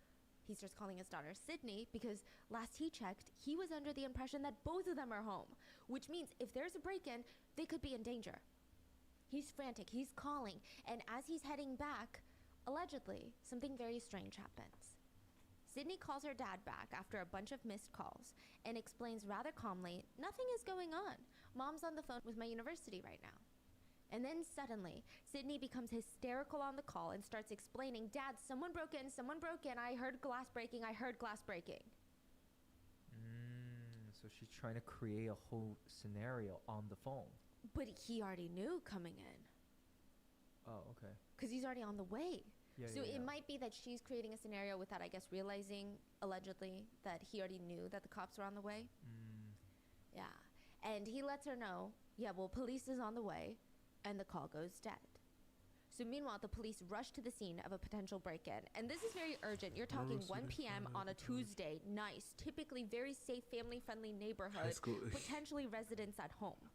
He starts calling his daughter Sydney because last he checked, he was under the impression that both of them are home, which means if there's a break-in, they could be in danger. He's frantic, he's calling, and as he's heading back, allegedly, something very strange happens. Sydney calls her dad back after a bunch of missed calls and explains rather calmly, nothing is going on. Mom's on the phone with my university right now. And then suddenly, Sydney becomes hysterical on the call and starts explaining, Dad, someone broke in, I heard glass breaking. So she's trying to create a whole scenario on the phone. But he already knew coming in. Oh, okay. Because he's already on the way. Yeah, so it might be that she's creating a scenario without, I guess, realizing, allegedly, that he already knew that the cops were on the way. Yeah. And he lets her know, yeah, well, police is on the way, and the call goes dead. So meanwhile, the police rush to the scene of a potential break-in. And this is very urgent. You're talking 1 p.m. on a Tuesday. Nice. Typically very safe, family-friendly neighborhood. Potentially residents at home.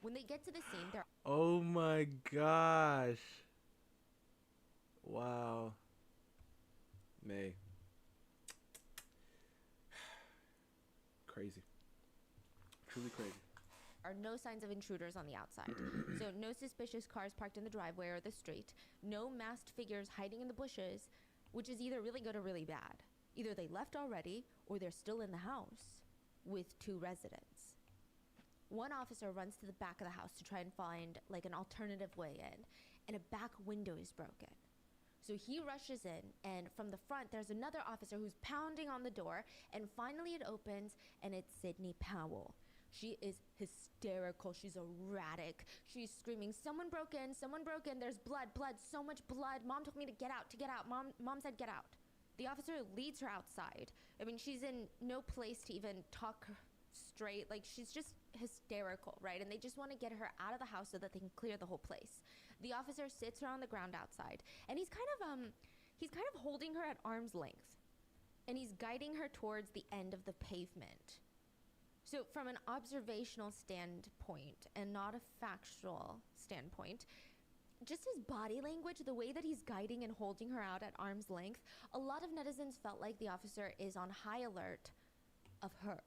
When they get to the scene, they're... Oh my gosh. Wow. May. Crazy. Truly crazy. Are no signs of intruders on the outside. So no suspicious cars parked in the driveway or the street. No masked figures hiding in the bushes, which is either really good or really bad. Either they left already or they're still in the house with 2 residents. One officer runs to the back of the house to try and find like an alternative way in, and a back window is broken. So he rushes in, and from the front, there's another officer who's pounding on the door, and finally it opens, and it's Sydney Powell. She is hysterical. She's erratic. She's screaming, someone broke in, there's blood, so much blood. Mom told me to get out. Mom said get out. The officer leads her outside. I mean, she's in no place to even talk straight. Like, she's just hysterical, right? And they just want to get her out of the house so that they can clear the whole place. The officer sits her on the ground outside, and he's kind of holding her at arm's length, and he's guiding her towards the end of the pavement. So from an observational standpoint and not a factual standpoint, just his body language, the way that he's guiding and holding her out at arm's length, a lot of netizens felt like the officer is on high alert of her.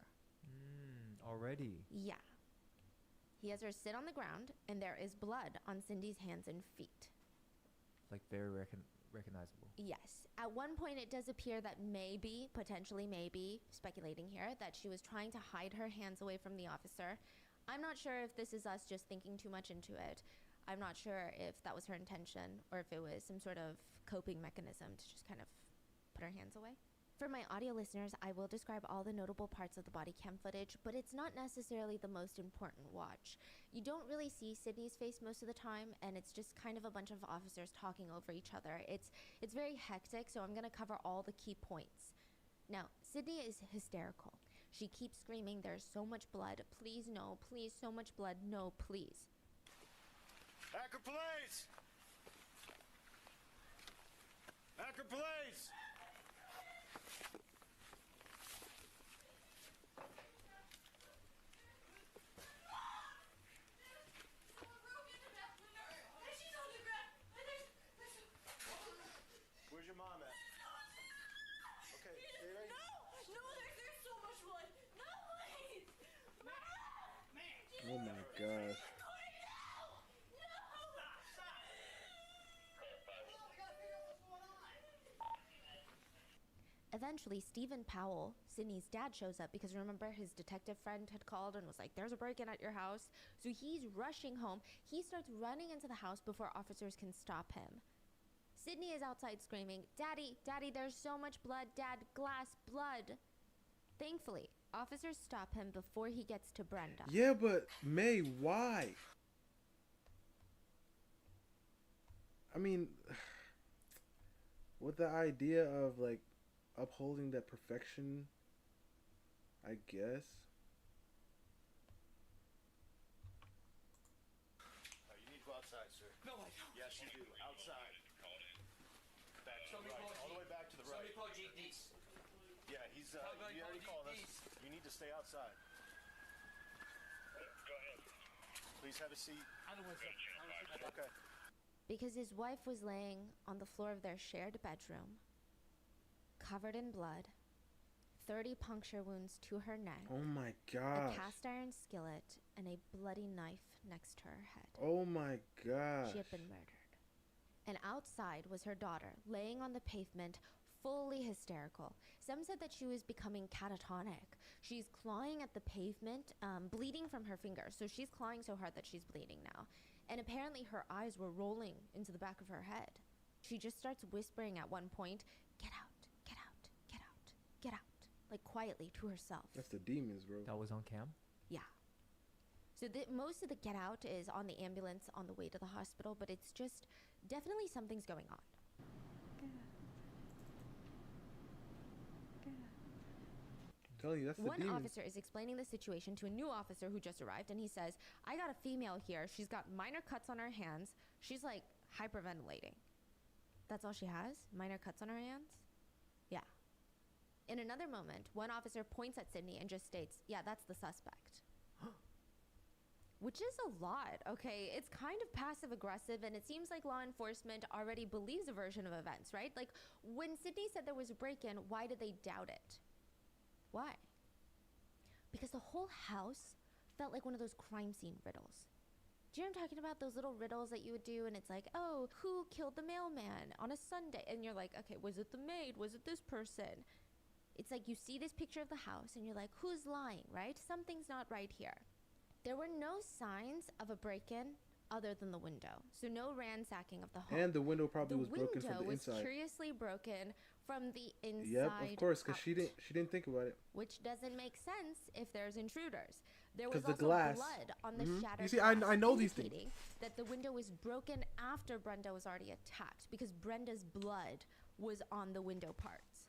Already? Yeah. He has her sit on the ground, and there is blood on Cindy's hands and feet. Like very recognizable. Yes. At one point, it does appear that potentially maybe, speculating here, that she was trying to hide her hands away from the officer. I'm not sure if this is us just thinking too much into it. I'm not sure if that was her intention or if it was some sort of coping mechanism to just kind of put her hands away. For my audio listeners, I will describe all the notable parts of the body cam footage, but it's not necessarily the most important watch. You don't really see Sydney's face most of the time, and it's just kind of a bunch of officers talking over each other. It's very hectic, so I'm going to cover all the key points. Now, Sydney is hysterical. She keeps screaming, there's so much blood. Please, no. Please, so much blood. No, please. Hacker police! Hacker police! Where's your mom at? Okay, stay right here. No, there's so much blood. No, please. Oh my gosh. Eventually, Stephen Powell, Sydney's dad, shows up because remember his detective friend had called and was like, there's a break-in at your house. So he's rushing home. He starts running into the house before officers can stop him. Sydney is outside screaming, Daddy, there's so much blood. Dad, glass, blood. Thankfully, officers stop him before he gets to Brenda. Yeah, but May, why? I mean, with the idea of like upholding that perfection, I guess. You need to go outside, sir. No, I don't. Yes, you do. Outside. Back to the right. All the way back to the right. Somebody call GDs. Yeah, he's, he already called us. You need to stay outside. Go ahead. Please have a seat. I don't want to. Okay. Because his wife was laying on the floor of their shared bedroom, covered in blood, 30 puncture wounds to her neck. Oh my gosh. A cast iron skillet and a bloody knife next to her head. Oh my gosh. She had been murdered. And outside was her daughter, laying on the pavement, fully hysterical. Some said that she was becoming catatonic. She's clawing at the pavement, bleeding from her fingers. So she's clawing so hard that she's bleeding now. And apparently her eyes were rolling into the back of her head. She just starts whispering at one point, "Get out, get out, get out, get out," like quietly to herself. That's the demons, bro. That was on cam? Yeah. So most of the get out is on the ambulance on the way to the hospital, but it's just definitely something's going on. I'm telling you, that's the One demons. officer is explaining the situation to a new officer who just arrived, and he says, "I got a female here. She's got minor cuts on her hands. She's like hyperventilating." That's all she has? Minor cuts on her hands? Yeah. In another moment, one officer points at Sydney and just states, "Yeah, that's the suspect." Which is a lot, okay? It's kind of passive aggressive, and it seems like law enforcement already believes a version of events, right? Like, when Sydney said there was a break-in, why did they doubt it? Why? Because the whole house felt like one of those crime scene riddles. Do you know what I'm talking about? Those little riddles that you would do, and it's like, oh, who killed the mailman on a Sunday? And you're like, okay, was it the maid? Was it this person? It's like you see this picture of the house, and you're like, who's lying, right? Something's not right here. There were no signs of a break-in other than the window. So no ransacking of the home. And the window probably was broken from the was inside. curiously broken from the inside. Yep, of course, because out, she didn't think about it. which doesn't make sense if there's intruders. There was the also glass. blood on the shattered You see, glass, I know these things. indicating that the window was broken after Brenda was already attacked because Brenda's blood was on the window parts.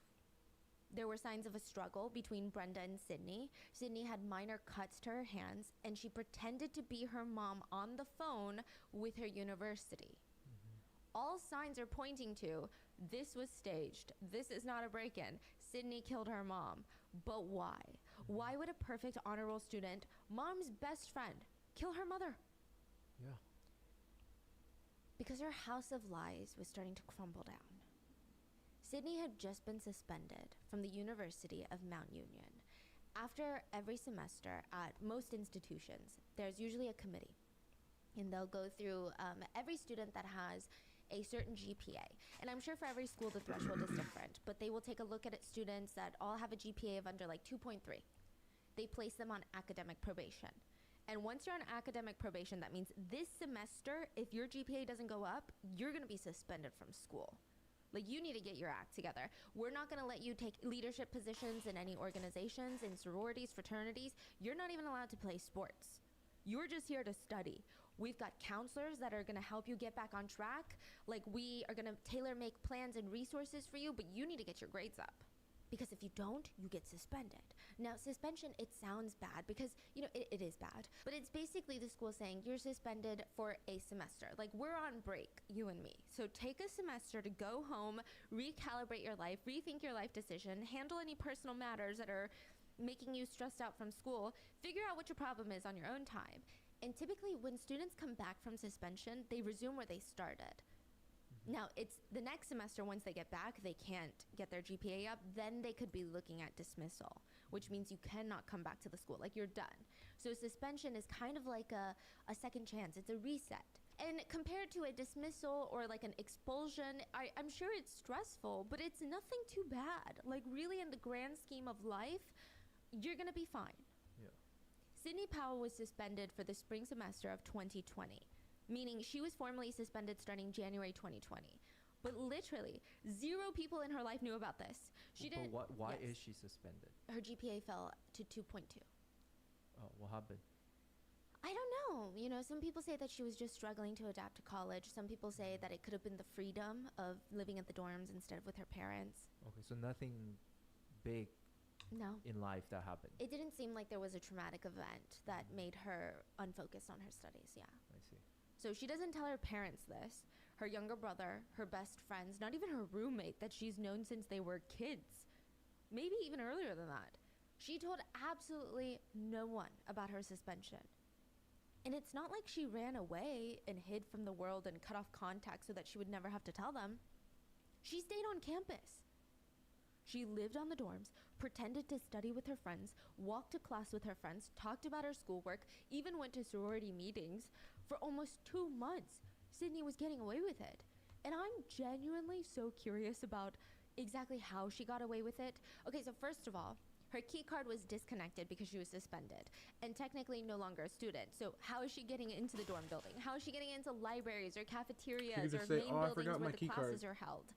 There were signs of a struggle between Brenda and Sydney. Sydney had minor cuts to her hands, and she pretended to be her mom on the phone with her university. All signs are pointing to this was staged. This is not a break-in. Sydney killed her mom. But why? Why would a perfect honor roll student, mom's best friend, kill her mother? Yeah. Because her house of lies was starting to crumble down. Sydney had just been suspended from the University of Mount Union. After every semester at most institutions, there's usually a committee. And they'll go through every student that has a certain GPA. And I'm sure for every school the threshold is different, but they will take a look at it, students that all have a GPA of under like 2.3. They place them on academic probation. And once you're on academic probation, that means this semester, if your GPA doesn't go up, you're gonna be suspended from school. Like, you need to get your act together. We're not gonna let you take leadership positions in any organizations, in sororities, fraternities. You're not even allowed to play sports. You're just here to study. We've got counselors that are gonna help you get back on track. Like, we are gonna tailor-make plans and resources for you, but you need to get your grades up. Because if you don't, you get suspended. Now, suspension, it sounds bad because, you know, it is bad. But it's basically the school saying you're suspended for a semester. Like, we're on break, you and me. So take a semester to go home, recalibrate your life, rethink your life decision, handle any personal matters that are making you stressed out from school, figure out what your problem is on your own time. And typically, when students come back from suspension, they resume where they started. Now, it's the next semester, once they get back, they can't get their GPA up, then they could be looking at dismissal, which means you cannot come back to the school, like you're done. So suspension is kind of like a second chance. It's a reset. And compared to a dismissal or like an expulsion, I'm sure it's stressful, but it's nothing too bad. Like, really, in the grand scheme of life, you're gonna be fine. Yeah. Sydney Powell was suspended for the spring semester of 2020. Meaning she was formally suspended starting January 2020. But literally, 0 people in her life knew about this. She didn't. But why is she suspended? Her GPA fell to 2.2. Oh, what happened? I don't know. You know, some people say that she was just struggling to adapt to college. Some people say that it could have been the freedom of living at the dorms instead of with her parents. Okay, so nothing big in life that happened. It didn't seem like there was a traumatic event that made her unfocused on her studies, yeah. I see. So she doesn't tell her parents this. Her younger brother, her best friends, not even her roommate that she's known since they were kids. Maybe even earlier than that. She told absolutely no one about her suspension. And it's not like she ran away and hid from the world and cut off contact so that she would never have to tell them. She stayed on campus. She lived on the dorms, pretended to study with her friends, walked to class with her friends, talked about her schoolwork, even went to sorority meetings. For almost 2 months, Sydney was getting away with it. And I'm genuinely so curious about, exactly how she got away with it. Okay, so first of all, her key card was disconnected because she was suspended and technically no longer a student. So how is she getting into the dorm building? How is she getting into libraries or cafeterias or main buildings where the classes are held?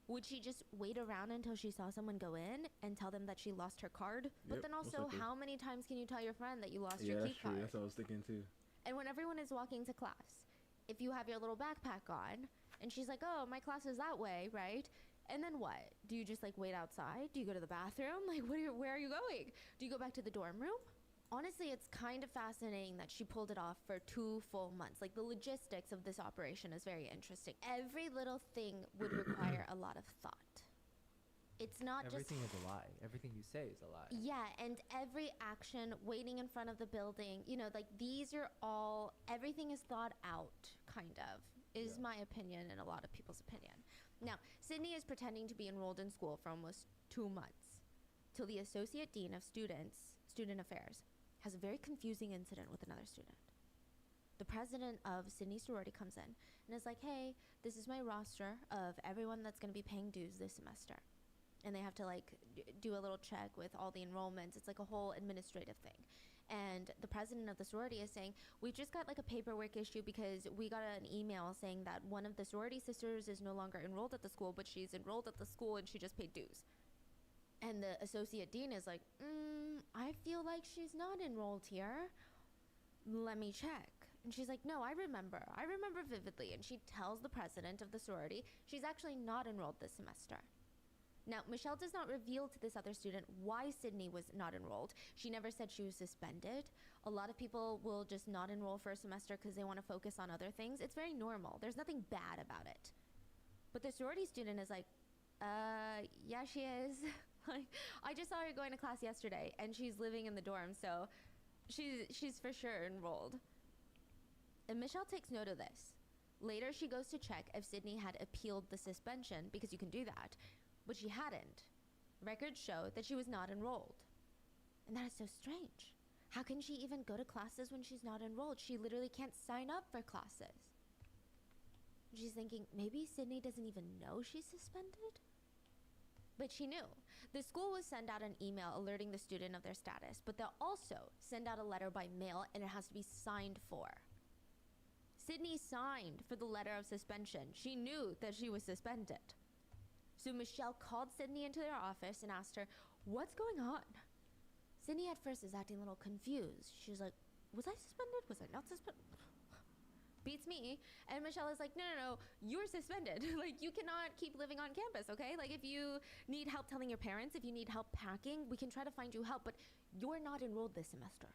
Would she just wait around until she saw someone go in and tell them that she lost her card? But then also, how many times can you tell your friend that you lost your key card? Yeah, that's what I was thinking too. And when everyone is walking to class, if you have your little backpack on and she's like, oh, my class is that way, right? And then what? Do you just like wait outside? Do you go to the bathroom? Like, where are you going? Do you go back to the dorm room? Honestly, it's kind of fascinating that she pulled it off for 2 full months. Like, the logistics of this operation is very interesting. Every little thing would require a lot of thought. It's not everything is a lie. Everything you say is a lie. Yeah, and every action, waiting in front of the building, you know, like these are all, everything is thought out, kind of, is my opinion and a lot of people's opinion. Now, Sydney is pretending to be enrolled in school for almost 2 months, till the Associate Dean of Student Affairs, has a very confusing incident with another student. The president of Sydney's sorority comes in and is like, hey, this is my roster of everyone that's going to be paying dues this semester. And they have to like do a little check with all the enrollments. It's like a whole administrative thing. And the president of the sorority is saying, we just got like a paperwork issue because we got an email saying that one of the sorority sisters is no longer enrolled at the school, but she's enrolled at the school and she just paid dues. And the associate dean is like, I feel like she's not enrolled here. Let me check. And she's like, no, I remember vividly. And she tells the president of the sorority she's actually not enrolled this semester. Now, Michelle does not reveal to this other student why Sydney was not enrolled. She never said she was suspended. A lot of people will just not enroll for a semester because they want to focus on other things. It's very normal. There's nothing bad about it. But the sorority student is like, yeah, she is. Like, I just saw her going to class yesterday, and she's living in the dorm, so she's for sure enrolled. And Michelle takes note of this. Later, she goes to check if Sydney had appealed the suspension, because you can do that. But she hadn't. Records show that she was not enrolled. And that is so strange. How can she even go to classes when she's not enrolled? She literally can't sign up for classes. She's thinking, maybe Sydney doesn't even know she's suspended? But she knew. The school will send out an email alerting the student of their status, but they'll also send out a letter by mail, and it has to be signed for. Sydney signed for the letter of suspension. She knew that she was suspended. So Michelle called Sydney into their office and asked her, what's going on? Sydney at first is acting a little confused. She's like, was I suspended? Was I not suspended? Beats me. And Michelle is like, no, you're suspended. Like, you cannot keep living on campus, okay? Like, if you need help telling your parents, if you need help packing, we can try to find you help, but you're not enrolled this semester.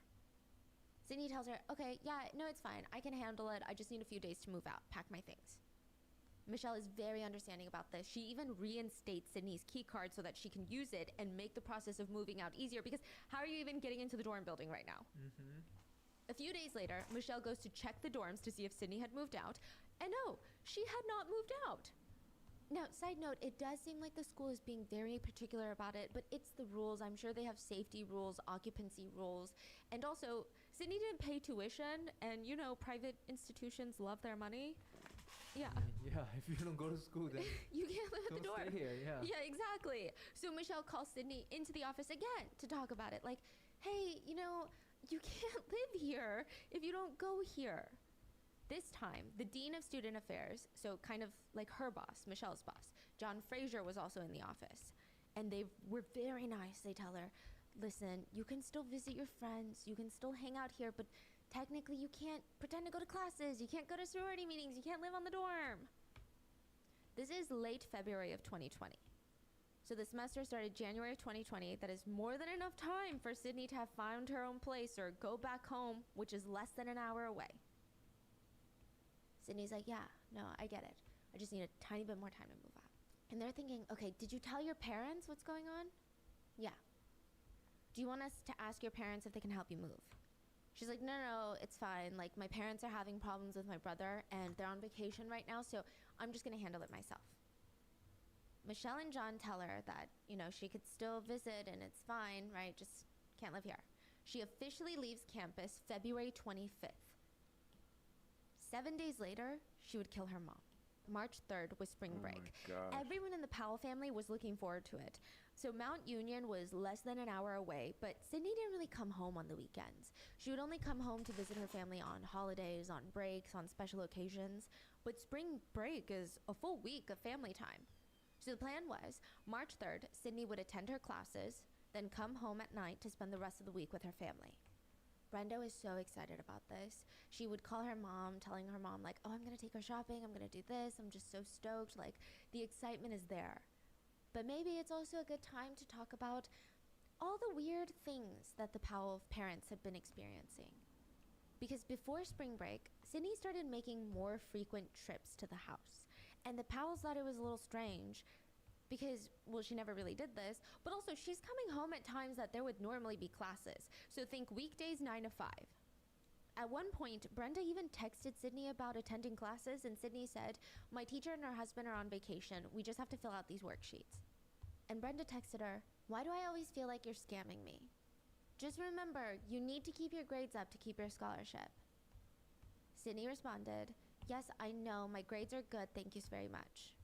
Sydney tells her, okay, yeah, no, it's fine. I can handle it. I just need a few days to move out, pack my things. Michelle is very understanding about this. She even reinstates Sydney's key card so that she can use it and make the process of moving out easier, because how are you even getting into the dorm building right now? A few days later, Michelle goes to check the dorms to see if Sydney had moved out, and no, she had not moved out. Now, side note, it does seem like the school is being very particular about it, but it's the rules. I'm sure they have safety rules, occupancy rules, and also, Sydney didn't pay tuition, and you know, private institutions love their money. Yeah. Yeah, if you don't go to school, then you can't live at the door. Stay here, yeah. Yeah, exactly. So Michelle calls Sydney into the office again to talk about it. Like, hey, you know, you can't live here if you don't go here. This time, the Dean of Student Affairs, so kind of like her boss, Michelle's boss, John Fraser, was also in the office. And they were very nice. They tell her, listen, you can still visit your friends, you can still hang out here, but technically you can't pretend to go to classes, you can't go to sorority meetings, you can't live on the dorm. This is late February of 2020. So the semester started January of 2020. That is more than enough time for Sydney to have found her own place or go back home, which is less than an hour away. Sydney's like, yeah, no, I get it. I just need a tiny bit more time to move out. And they're thinking, okay, did you tell your parents what's going on? Yeah. Do you want us to ask your parents if they can help you move? She's like, no, it's fine. Like, my parents are having problems with my brother, and they're on vacation right now, so I'm just going to handle it myself. Michelle and John tell her that, you know, she could still visit, and it's fine, right? Just can't live here. She officially leaves campus February 25th. 7 days later, she would kill her mom. March 3rd was spring break. Oh my gosh. Everyone in the Powell family was looking forward to it. So Mount Union was less than an hour away, but Sydney didn't really come home on the weekends. She would only come home to visit her family on holidays, on breaks, on special occasions. But spring break is a full week of family time. So the plan was March 3rd, Sydney would attend her classes, then come home at night to spend the rest of the week with her family. Brenda was so excited about this. She would call her mom, telling her mom, like, oh, I'm going to take her shopping. I'm going to do this. I'm just so stoked. Like, the excitement is there. But maybe it's also a good time to talk about all the weird things that the Powell parents had been experiencing. Because before spring break, Sydney started making more frequent trips to the house. And the Powells thought it was a little strange because, well, she never really did this, but also she's coming home at times that there would normally be classes. So think weekdays 9 to 5. At one point, Brenda even texted Sydney about attending classes, and Sydney said, my teacher and her husband are on vacation. We just have to fill out these worksheets. And Brenda texted her, why do I always feel like you're scamming me? Just remember, you need to keep your grades up to keep your scholarship. Sydney responded, yes, I know, my grades are good, thank you very much.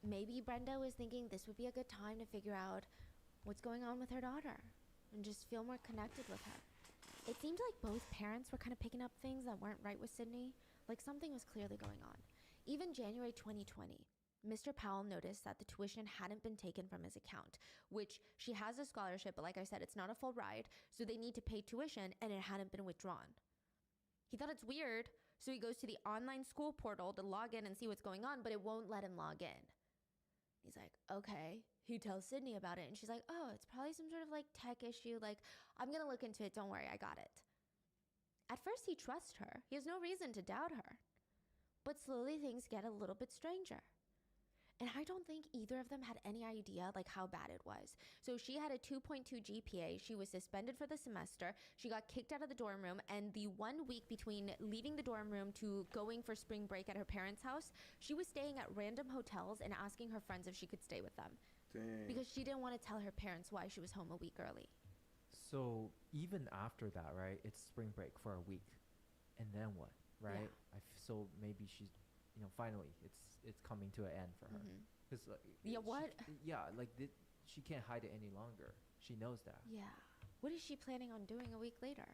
Maybe Brenda was thinking this would be a good time to figure out what's going on with her daughter and just feel more connected with her. It seemed like both parents were kind of picking up things that weren't right with Sydney, like something was clearly going on. Even January 2020, Mr. Powell noticed that the tuition hadn't been taken from his account, which she has a scholarship, but like I said, it's not a full ride, so they need to pay tuition, and it hadn't been withdrawn. He thought it's weird, so he goes to the online school portal to log in and see what's going on, but it won't let him log in. He's like, okay. He tells Sydney about it, and she's like, oh, it's probably some sort of like tech issue. Like, I'm going to look into it. Don't worry, I got it. At first, he trusts her. He has no reason to doubt her. But slowly, things get a little bit stranger. And I don't think either of them had any idea like how bad it was. So she had a 2.2 GPA. She was suspended for the semester. She got kicked out of the dorm room. And the 1 week between leaving the dorm room to going for spring break at her parents' house, she was staying at random hotels and asking her friends if she could stay with them. Dang. Because she didn't want to tell her parents why she was home a week early. So even after that, right, it's spring break for a week. And then what, right? Yeah. So maybe she's, finally it's coming to an end for her. Because she can't hide it any longer. She knows that. Yeah. What is she planning on doing a week later?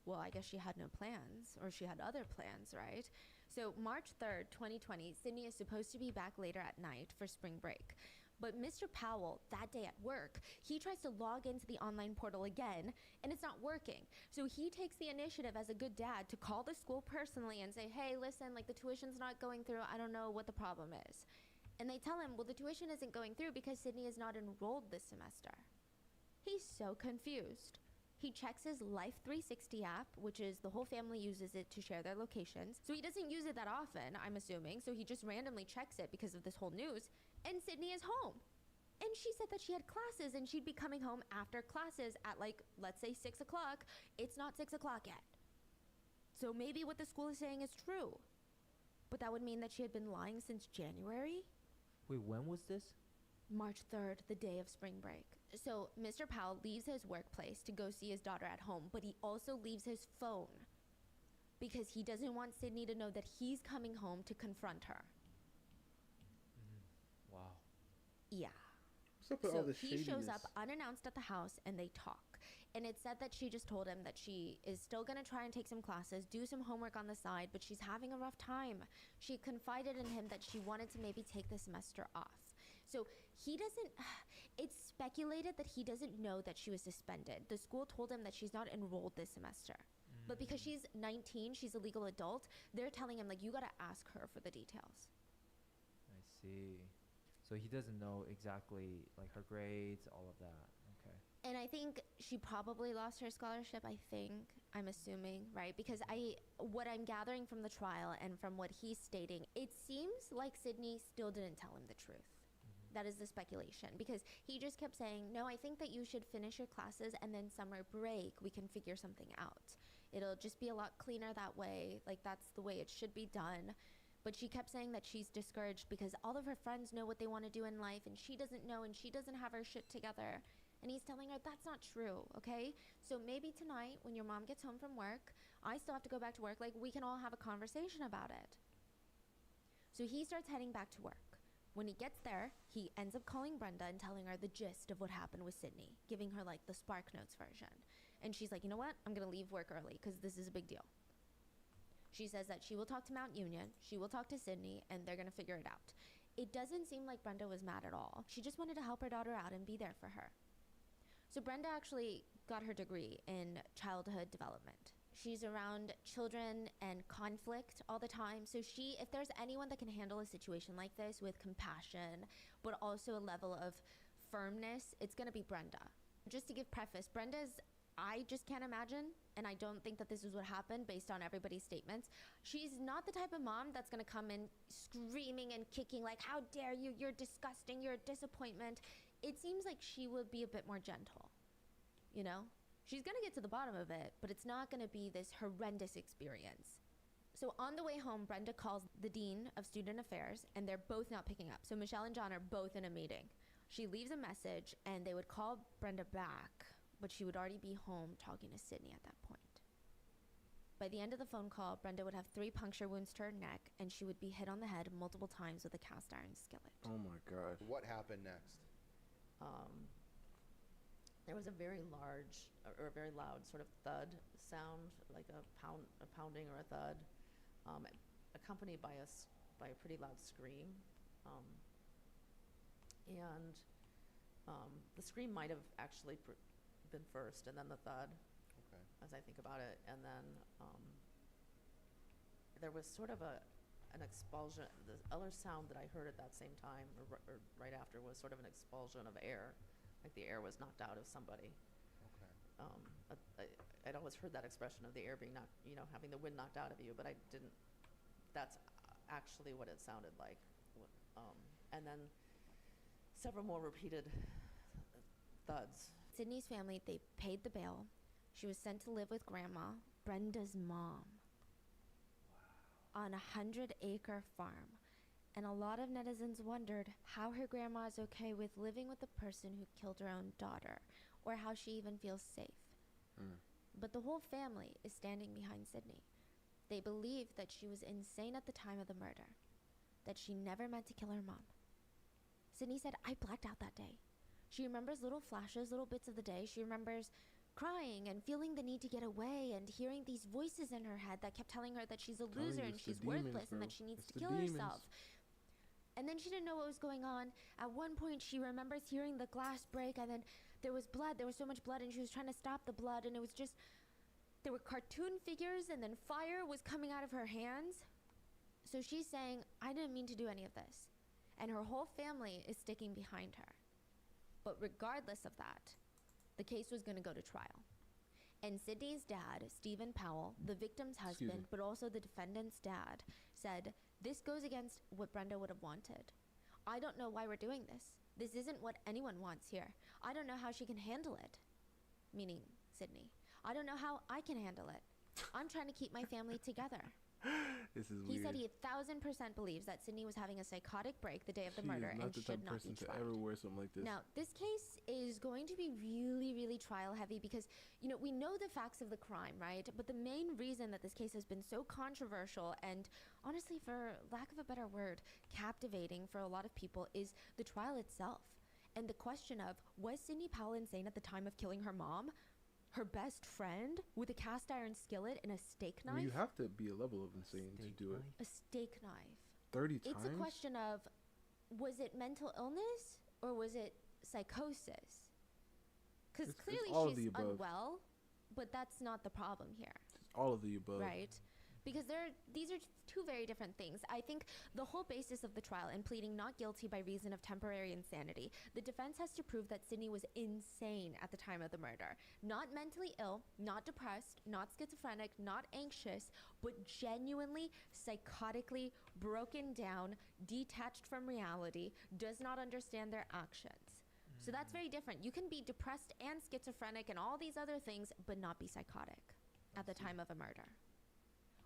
Well, I guess she had no plans, or she had other plans, right? So March 3rd, 2020, Sydney is supposed to be back later at night for spring break. But Mr. Powell, that day at work, he tries to log into the online portal again, and it's not working. So he takes the initiative as a good dad to call the school personally and say, hey, listen, like the tuition's not going through. I don't know what the problem is. And they tell him, well, the tuition isn't going through because Sydney is not enrolled this semester. He's so confused. He checks his Life 360 app, which is the whole family uses it to share their locations. So he doesn't use it that often, I'm assuming. So he just randomly checks it because of this whole news. And Sydney is home. And she said that she had classes and she'd be coming home after classes at let's say 6 o'clock. It's not 6 o'clock yet. So maybe what the school is saying is true. But that would mean that she had been lying since January? Wait, when was this? March 3rd, the day of spring break. So Mr. Powell leaves his workplace to go see his daughter at home, but he also leaves his phone because he doesn't want Sydney to know that he's coming home to confront her. Wow. Yeah. What's up with all this he shows shadiness? up unannounced at the house and they talk. And it said that she just told him that she is still going to try and take some classes, do some homework on the side, but she's having a rough time. She confided in him that she wanted to maybe take the semester off. So he doesn't, it's speculated that he doesn't know that she was suspended. The school told him that she's not enrolled this semester. But because she's 19, she's a legal adult, they're telling him, like, you got to ask her for the details. I see. So he doesn't know exactly, like, her grades, all of that. Okay. And I think she probably lost her scholarship, I'm assuming, right? Because what I'm gathering from the trial and from what he's stating, it seems like Sydney still didn't tell him the truth. That is the speculation, because he just kept saying, no, I think that you should finish your classes and then summer break, we can figure something out. It'll just be a lot cleaner that way. Like, that's the way it should be done. But she kept saying that she's discouraged because all of her friends know what they want to do in life and she doesn't know and she doesn't have her shit together. And he's telling her that's not true, okay? So maybe tonight when your mom gets home from work, I still have to go back to work, like, we can all have a conversation about it. So he starts heading back to work. When he gets there, he ends up calling Brenda and telling her the gist of what happened with Sydney, giving her like the Spark Notes version. And she's like, you know what? I'm going to leave work early because this is a big deal. She says that she will talk to Mount Union, she will talk to Sydney, and they're going to figure it out. It doesn't seem like Brenda was mad at all. She just wanted to help her daughter out and be there for her. So Brenda actually got her degree in childhood development. She's around children and conflict all the time. So if there's anyone that can handle a situation like this with compassion, but also a level of firmness, it's going to be Brenda. Just to give preface, I just can't imagine, and I don't think that this is what happened based on everybody's statements. She's not the type of mom that's going to come in screaming and kicking like, how dare you, you're disgusting, you're a disappointment. It seems like she would be a bit more gentle, you know? She's going to get to the bottom of it, but it's not going to be this horrendous experience. So on the way home, Brenda calls the Dean of Student Affairs, and they're both not picking up. So Michelle and John are both in a meeting. She leaves a message, and they would call Brenda back, but she would already be home talking to Sydney at that point. By the end of the phone call, Brenda would have 3 puncture wounds to her neck, and she would be hit on the head multiple times with a cast iron skillet. Oh my God. What happened next? There was a very large or a very loud sort of thud sound, like a pounding or a thud, accompanied by a pretty loud scream. The scream might have actually been first, and then the thud. Okay. As I think about it, and then there was sort of an expulsion. The other sound that I heard at that same time, or right after, was sort of an expulsion of air, like the air was knocked out of somebody. Okay. I'd always heard that expression of the air being knocked, having the wind knocked out of you, but I didn't. That's actually what it sounded like. And then several more repeated thuds. Sydney's family, they paid the bail. She was sent to live with Grandma, Brenda's mom, on a 100-acre farm. And a lot of netizens wondered how her grandma is okay with living with the person who killed her own daughter, or how she even feels safe. But the whole family is standing behind Sydney. They believe that she was insane at the time of the murder, that she never meant to kill her mom. Sydney said, I blacked out that day. She remembers little flashes, little bits of the day. She remembers crying and feeling the need to get away and hearing these voices in her head that kept telling her that she's a loser and she's worthless and that she needs to kill herself. And then she didn't know what was going on. At one point, she remembers hearing the glass break, and then there was blood. There was so much blood, and she was trying to stop the blood, and it was just, there were cartoon figures, and then fire was coming out of her hands. So she's saying, I didn't mean to do any of this. And her whole family is sticking behind her. But regardless of that, the case was going to go to trial. And Sydney's dad, Stephen Powell, the victim's husband, but also the defendant's dad, said, this goes against what Brenda would have wanted. I don't know why we're doing this. This isn't what anyone wants here. I don't know how she can handle it. Meaning Sydney. I don't know how I can handle it. I'm trying to keep my family together. This is He weird. said he 1,000% believes that Sydney was having a psychotic break the day of the murder and should not be tried. To ever wear something like this. Now, this case is going to be really, really trial heavy because, we know the facts of the crime, right? But the main reason that this case has been so controversial and, honestly, for lack of a better word, captivating for a lot of people is the trial itself. And the question of, was Sydney Powell insane at the time of killing her mom? Her best friend with a cast iron skillet and a steak knife? You have to be a level of insane to do it. A steak knife. 30 times? It's a question of, was it mental illness or was it psychosis? Because clearly she's unwell, but that's not the problem here. It's all of the above. Right? Because these are two very different things. I think the whole basis of the trial in pleading not guilty by reason of temporary insanity, the defense has to prove that Sydney was insane at the time of the murder. Not mentally ill, not depressed, not schizophrenic, not anxious, but genuinely, psychotically broken down, detached from reality, does not understand their actions. So that's very different. You can be depressed and schizophrenic and all these other things, but not be psychotic at the time of a murder.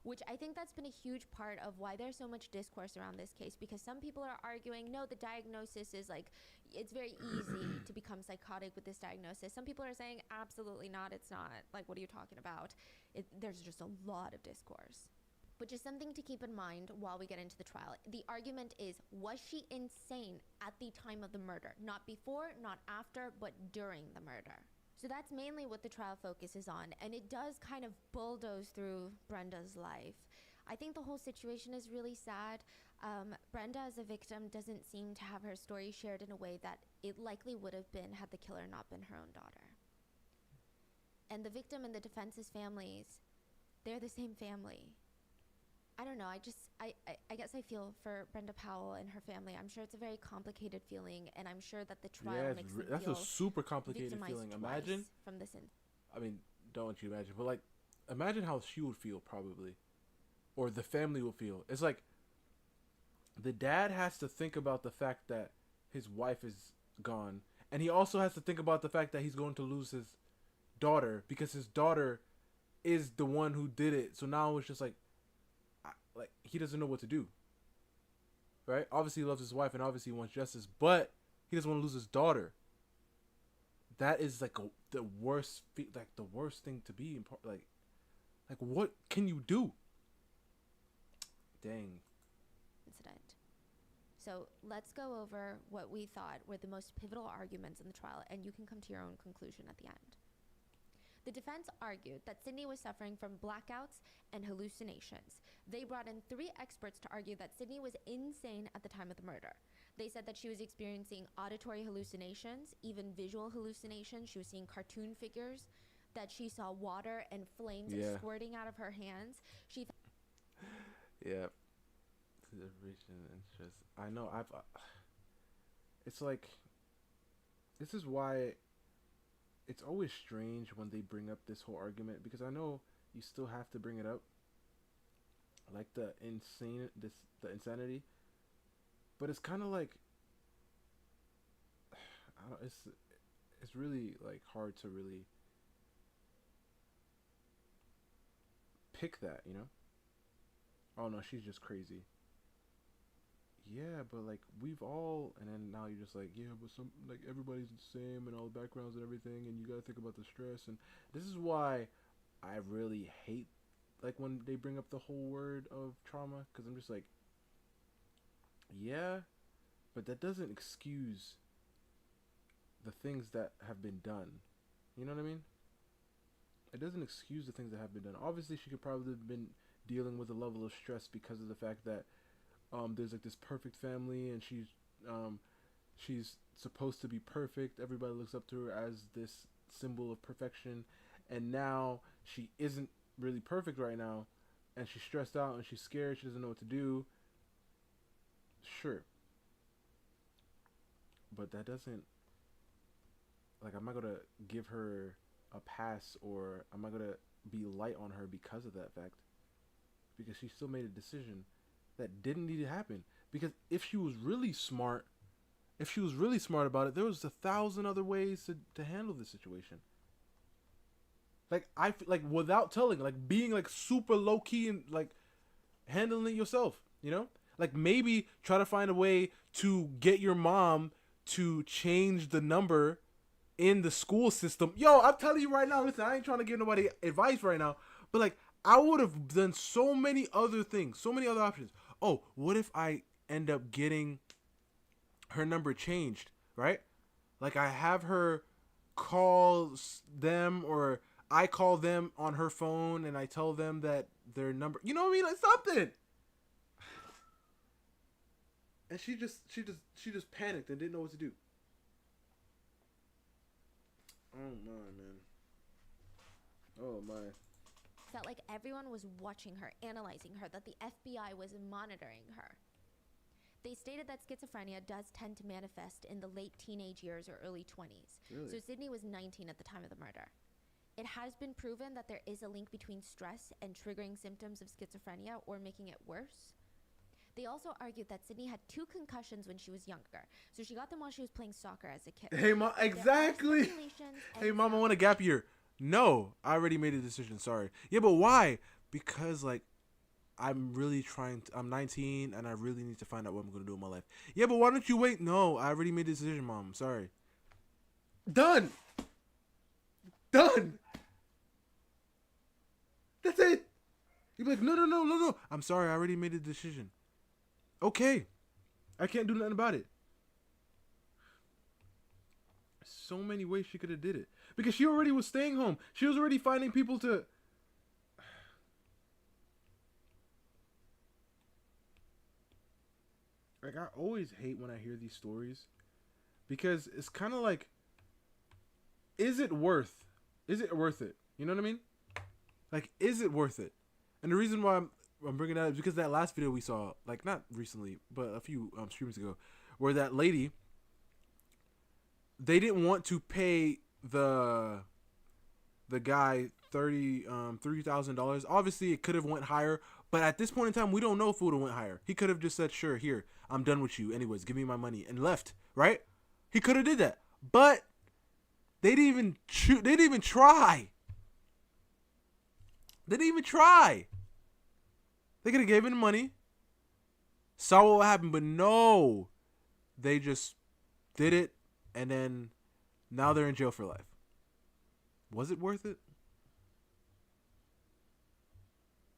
Which I think that's been a huge part of why there's so much discourse around this case, because some people are arguing, no, the diagnosis is like, it's very easy to become psychotic with this diagnosis. Some people are saying, absolutely not, it's not. Like, what are you talking about? There's just a lot of discourse. which is something to keep in mind while we get into the trial. The argument is, was she insane at the time of the murder? Not before, not after, but during the murder. So that's mainly what the trial focuses on, and it does kind of bulldoze through Brenda's life. I think the whole situation is really sad. Brenda, as a victim, doesn't seem to have her story shared in a way that it likely would have been had the killer not been her own daughter. And the victim and the defense's families, they're the same family. I don't know, I guess I feel for Brenda Powell and her family. I'm sure it's a very complicated feeling, and I'm sure that the trial makes them that's feel a super complicated feeling. Imagine, from this. I mean, don't want you to imagine, but like, imagine how she would feel probably, or the family would feel. It's like, the dad has to think about the fact that his wife is gone, and he also has to think about the fact that he's going to lose his daughter because his daughter is the one who did it. So now it's just like he doesn't know what to do. Right? Obviously he loves his wife and obviously he wants justice, but he doesn't want to lose his daughter. That is like the worst thing to be in like what can you do? Dang. Incident. So let's go over what we thought were the most pivotal arguments in the trial, and you can come to your own conclusion at the end. The defense argued that Sydney was suffering from blackouts and hallucinations. They brought in 3 experts to argue that Sydney was insane at the time of the murder. They said that she was experiencing auditory hallucinations, even visual hallucinations. She was seeing cartoon figures, that she saw water and flames squirting out of her hands. Yeah. The vision interest. I know. It's like, this is why it's always strange when they bring up this whole argument, because I know you still have to bring it up, like the insanity, but it's kind of like, I don't. It's really like hard to really pick that, you know. Oh no, she's just crazy. Yeah, but like we've all, and then now you're just like, yeah, but some, like, everybody's the same and all the backgrounds and everything, and you gotta think about the stress. And this is why I really hate like when they bring up the whole word of trauma, because I'm just like, yeah, but that doesn't excuse the things that have been done. You know what I mean? It doesn't excuse the things that have been done. Obviously she could probably have been dealing with a level of stress because of the fact that there's like this perfect family, and she's supposed to be perfect. Everybody looks up to her as this symbol of perfection, and now she isn't really perfect right now, and she's stressed out and she's scared. She doesn't know what to do. Sure, but that doesn't, like, I'm not gonna give her a pass, or I'm not gonna be light on her because of that fact, because she still made a decision that didn't need to happen. Because if she was really smart about it, there was 1,000 other ways to handle this situation. Like, like, without telling, like, being like super low key and like handling it yourself, you know? Like, maybe try to find a way to get your mom to change the number in the school system. Yo, I'm telling you right now, listen, I ain't trying to give nobody advice right now, but like, I would have done so many other things, so many other options. Oh, what if I end up getting her number changed, right? Like, I have her call them, or I call them on her phone and I tell them that their number, you know what I mean? Like something. And she just panicked and didn't know what to do. Oh my, man. Oh my. Felt like everyone was watching her, analyzing her, that the FBI was monitoring her. They stated that schizophrenia does tend to manifest in the late teenage years or early 20s. Really? So Sydney was 19 at the time of the murder. It has been proven that there is a link between stress and triggering symptoms of schizophrenia or making it worse. They also argued that Sydney had 2 concussions when she was younger. So she got them while she was playing soccer as a kid. Hey, Mom, exactly. Hey, Mom, I want a gap year. No, I already made a decision. Sorry. Yeah, but why? Because, like, I'm 19 and I really need to find out what I'm going to do in my life. Yeah, but why don't you wait? No, I already made a decision, Mom. Sorry. Done. That's it. You'd be like, no. I'm sorry, I already made a decision. Okay. I can't do nothing about it. So many ways she could have did it. Because she already was staying home. She was already finding people to... Like, I always hate when I hear these stories. Because it's kind of like... Is it worth it? You know what I mean? Like, is it worth it? And the reason why I'm bringing that up is because that last video we saw, like, not recently, but a few streams ago, where that lady, they didn't want to pay the guy $30,000. Obviously, it could have went higher, but at this point in time, we don't know if it would have went higher. He could have just said, "Sure, here, I'm done with you. Anyways, give me my money," and left. Right? He could have did that, but they didn't even They didn't even try. They didn't even try. They could have given him money, saw what happened, but no, they just did it, and then now they're in jail for life. Was it worth it?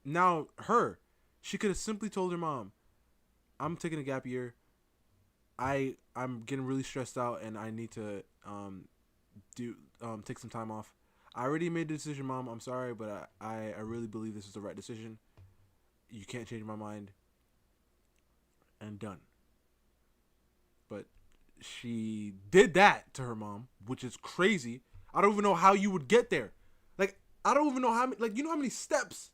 Now, she could have simply told her mom, "I'm taking a gap year. I'm getting really stressed out, and I need to take some time off. I already made the decision, Mom. I'm sorry, but I really believe this is the right decision. You can't change my mind." And done. But she did that to her mom, which is crazy. I don't even know how you would get there. Like, I don't even know how many, like, you know how many steps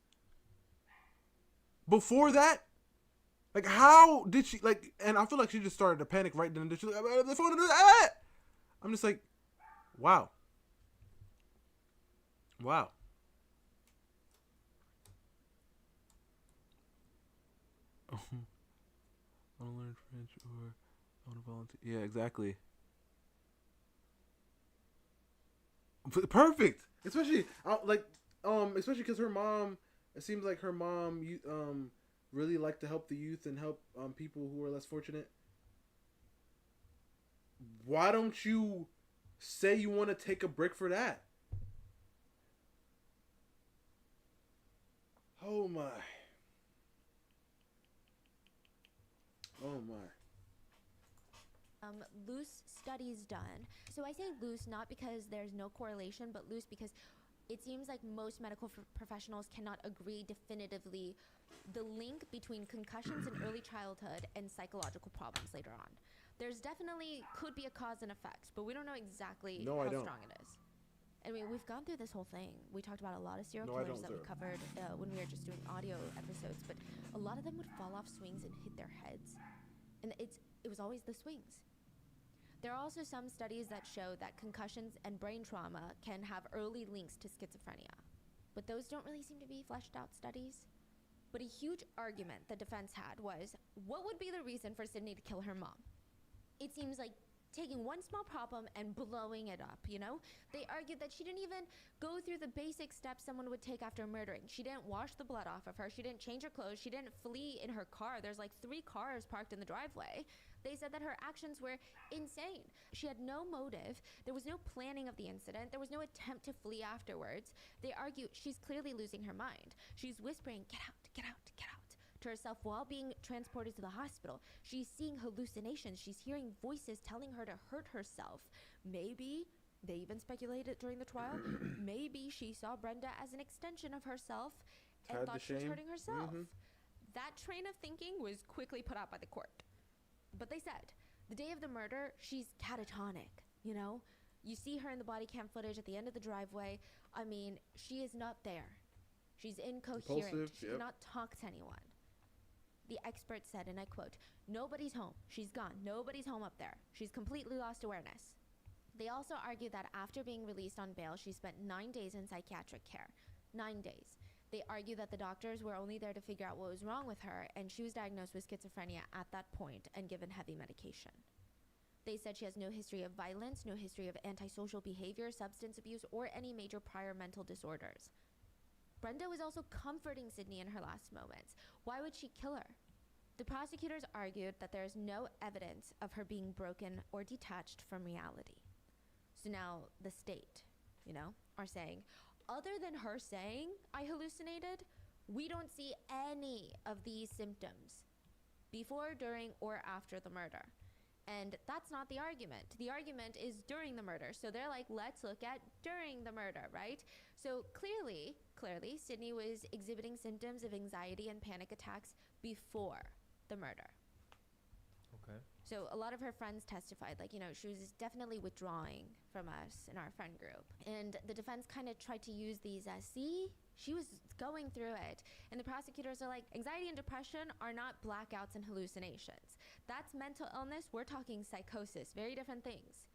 before that? Like, how did she, like, and I feel like she just started to panic right then. She's like, the phone. I'm just like, wow. Wow. I want to learn French, or I want to volunteer. Yeah, exactly. Perfect. Especially especially because her mom. It seems like her mom really liked to help the youth and help people who are less fortunate. Why don't you say you want to take a break for that? Oh my. Oh my. Loose studies done. So I say loose not because there's no correlation, but loose because it seems like most medical professionals cannot agree definitively the link between concussions in early childhood and psychological problems later on. There's definitely could be a cause and effect, but we don't know exactly how strong it is. I mean, we've gone through this whole thing. We talked about a lot of serial killers that we covered when we were just doing audio episodes, but a lot of them would fall off swings and hit their heads. And it was always the swings. There are also some studies that show that concussions and brain trauma can have early links to schizophrenia. But those don't really seem to be fleshed out studies. But a huge argument the defense had was, what would be the reason for Sydney to kill her mom? It seems like taking one small problem and blowing it up, you know? They argued that she didn't even go through the basic steps someone would take after murdering. She didn't wash the blood off of her. She didn't change her clothes. She didn't flee in her car. There's like 3 cars parked in the driveway. They said that her actions were insane. She had no motive. There was no planning of the incident. There was no attempt to flee afterwards. They argue she's clearly losing her mind. She's whispering, "Get out, get out, get out," to herself while being transported to the hospital. She's seeing hallucinations. She's hearing voices telling her to hurt herself. Maybe, they even speculated during the trial, maybe she saw Brenda as an extension of herself and thought she was hurting herself. That train of thinking was quickly put out by the court. But they said, the day of the murder, she's catatonic, you know? You see her in the body cam footage at the end of the driveway. I mean, she is not there. She's incoherent. She cannot talk to anyone. The expert said, and I quote, "Nobody's home. She's gone. Nobody's home up there. She's completely lost awareness." They also argued that after being released on bail, she spent 9 days in psychiatric care. 9 days. They argue that the doctors were only there to figure out what was wrong with her, and she was diagnosed with schizophrenia at that point and given heavy medication. They said she has no history of violence, no history of antisocial behavior, substance abuse, or any major prior mental disorders. Brenda was also comforting Sydney in her last moments. Why would she kill her? The prosecutors argued that there is no evidence of her being broken or detached from reality. So now the state, are saying, other than her saying, "I hallucinated," We don't see any of these symptoms before, during, or after the murder. And that's not the argument. The argument is during the murder. So they're like, let's look at during the murder, right? So clearly, Sydney was exhibiting symptoms of anxiety and panic attacks before the murder. Okay. So a lot of her friends testified, like, she was definitely withdrawing from us in our friend group. And the defense kind of tried to use these as, see, she was going through it. And the prosecutors are like, anxiety and depression are not blackouts and hallucinations. That's mental illness. We're talking psychosis, very different things.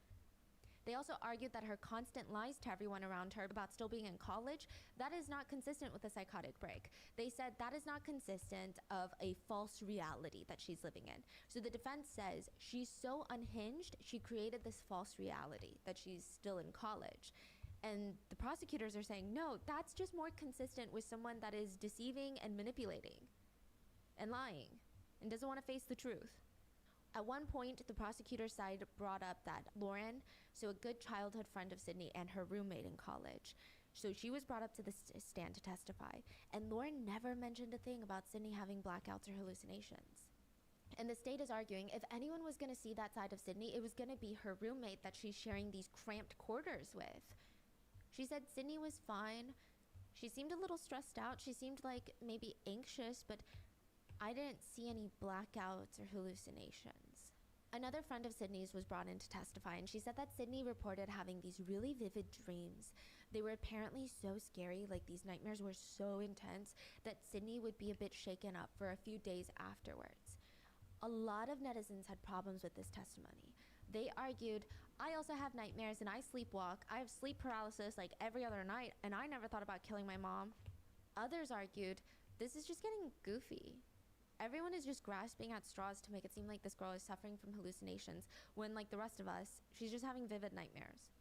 They also argued that her constant lies to everyone around her about still being in college, that is not consistent with a psychotic break. They said that is not consistent of a false reality that she's living in. So the defense says she's so unhinged, she created this false reality that she's still in college. And the prosecutors are saying, no, that's just more consistent with someone that is deceiving and manipulating and lying and doesn't want to face the truth. At one point, the prosecutor's side brought up that Lauren, so a good childhood friend of Sydney and her roommate in college, so she was brought up to the stand to testify, and Lauren never mentioned a thing about Sydney having blackouts or hallucinations. And the state is arguing if anyone was going to see that side of Sydney, it was going to be her roommate that she's sharing these cramped quarters with. She said Sydney was fine. She seemed a little stressed out. She seemed like maybe anxious, but I didn't see any blackouts or hallucinations. Another friend of Sydney's was brought in to testify, and she said that Sydney reported having these really vivid dreams. They were apparently so scary, like these nightmares were so intense, that Sydney would be a bit shaken up for a few days afterwards. A lot of netizens had problems with this testimony. They argued, I also have nightmares and I sleepwalk. I have sleep paralysis like every other night, and I never thought about killing my mom. Others argued, this is just getting goofy. Everyone is just grasping at straws to make it seem like this girl is suffering from hallucinations when, like the rest of us, she's just having vivid nightmares.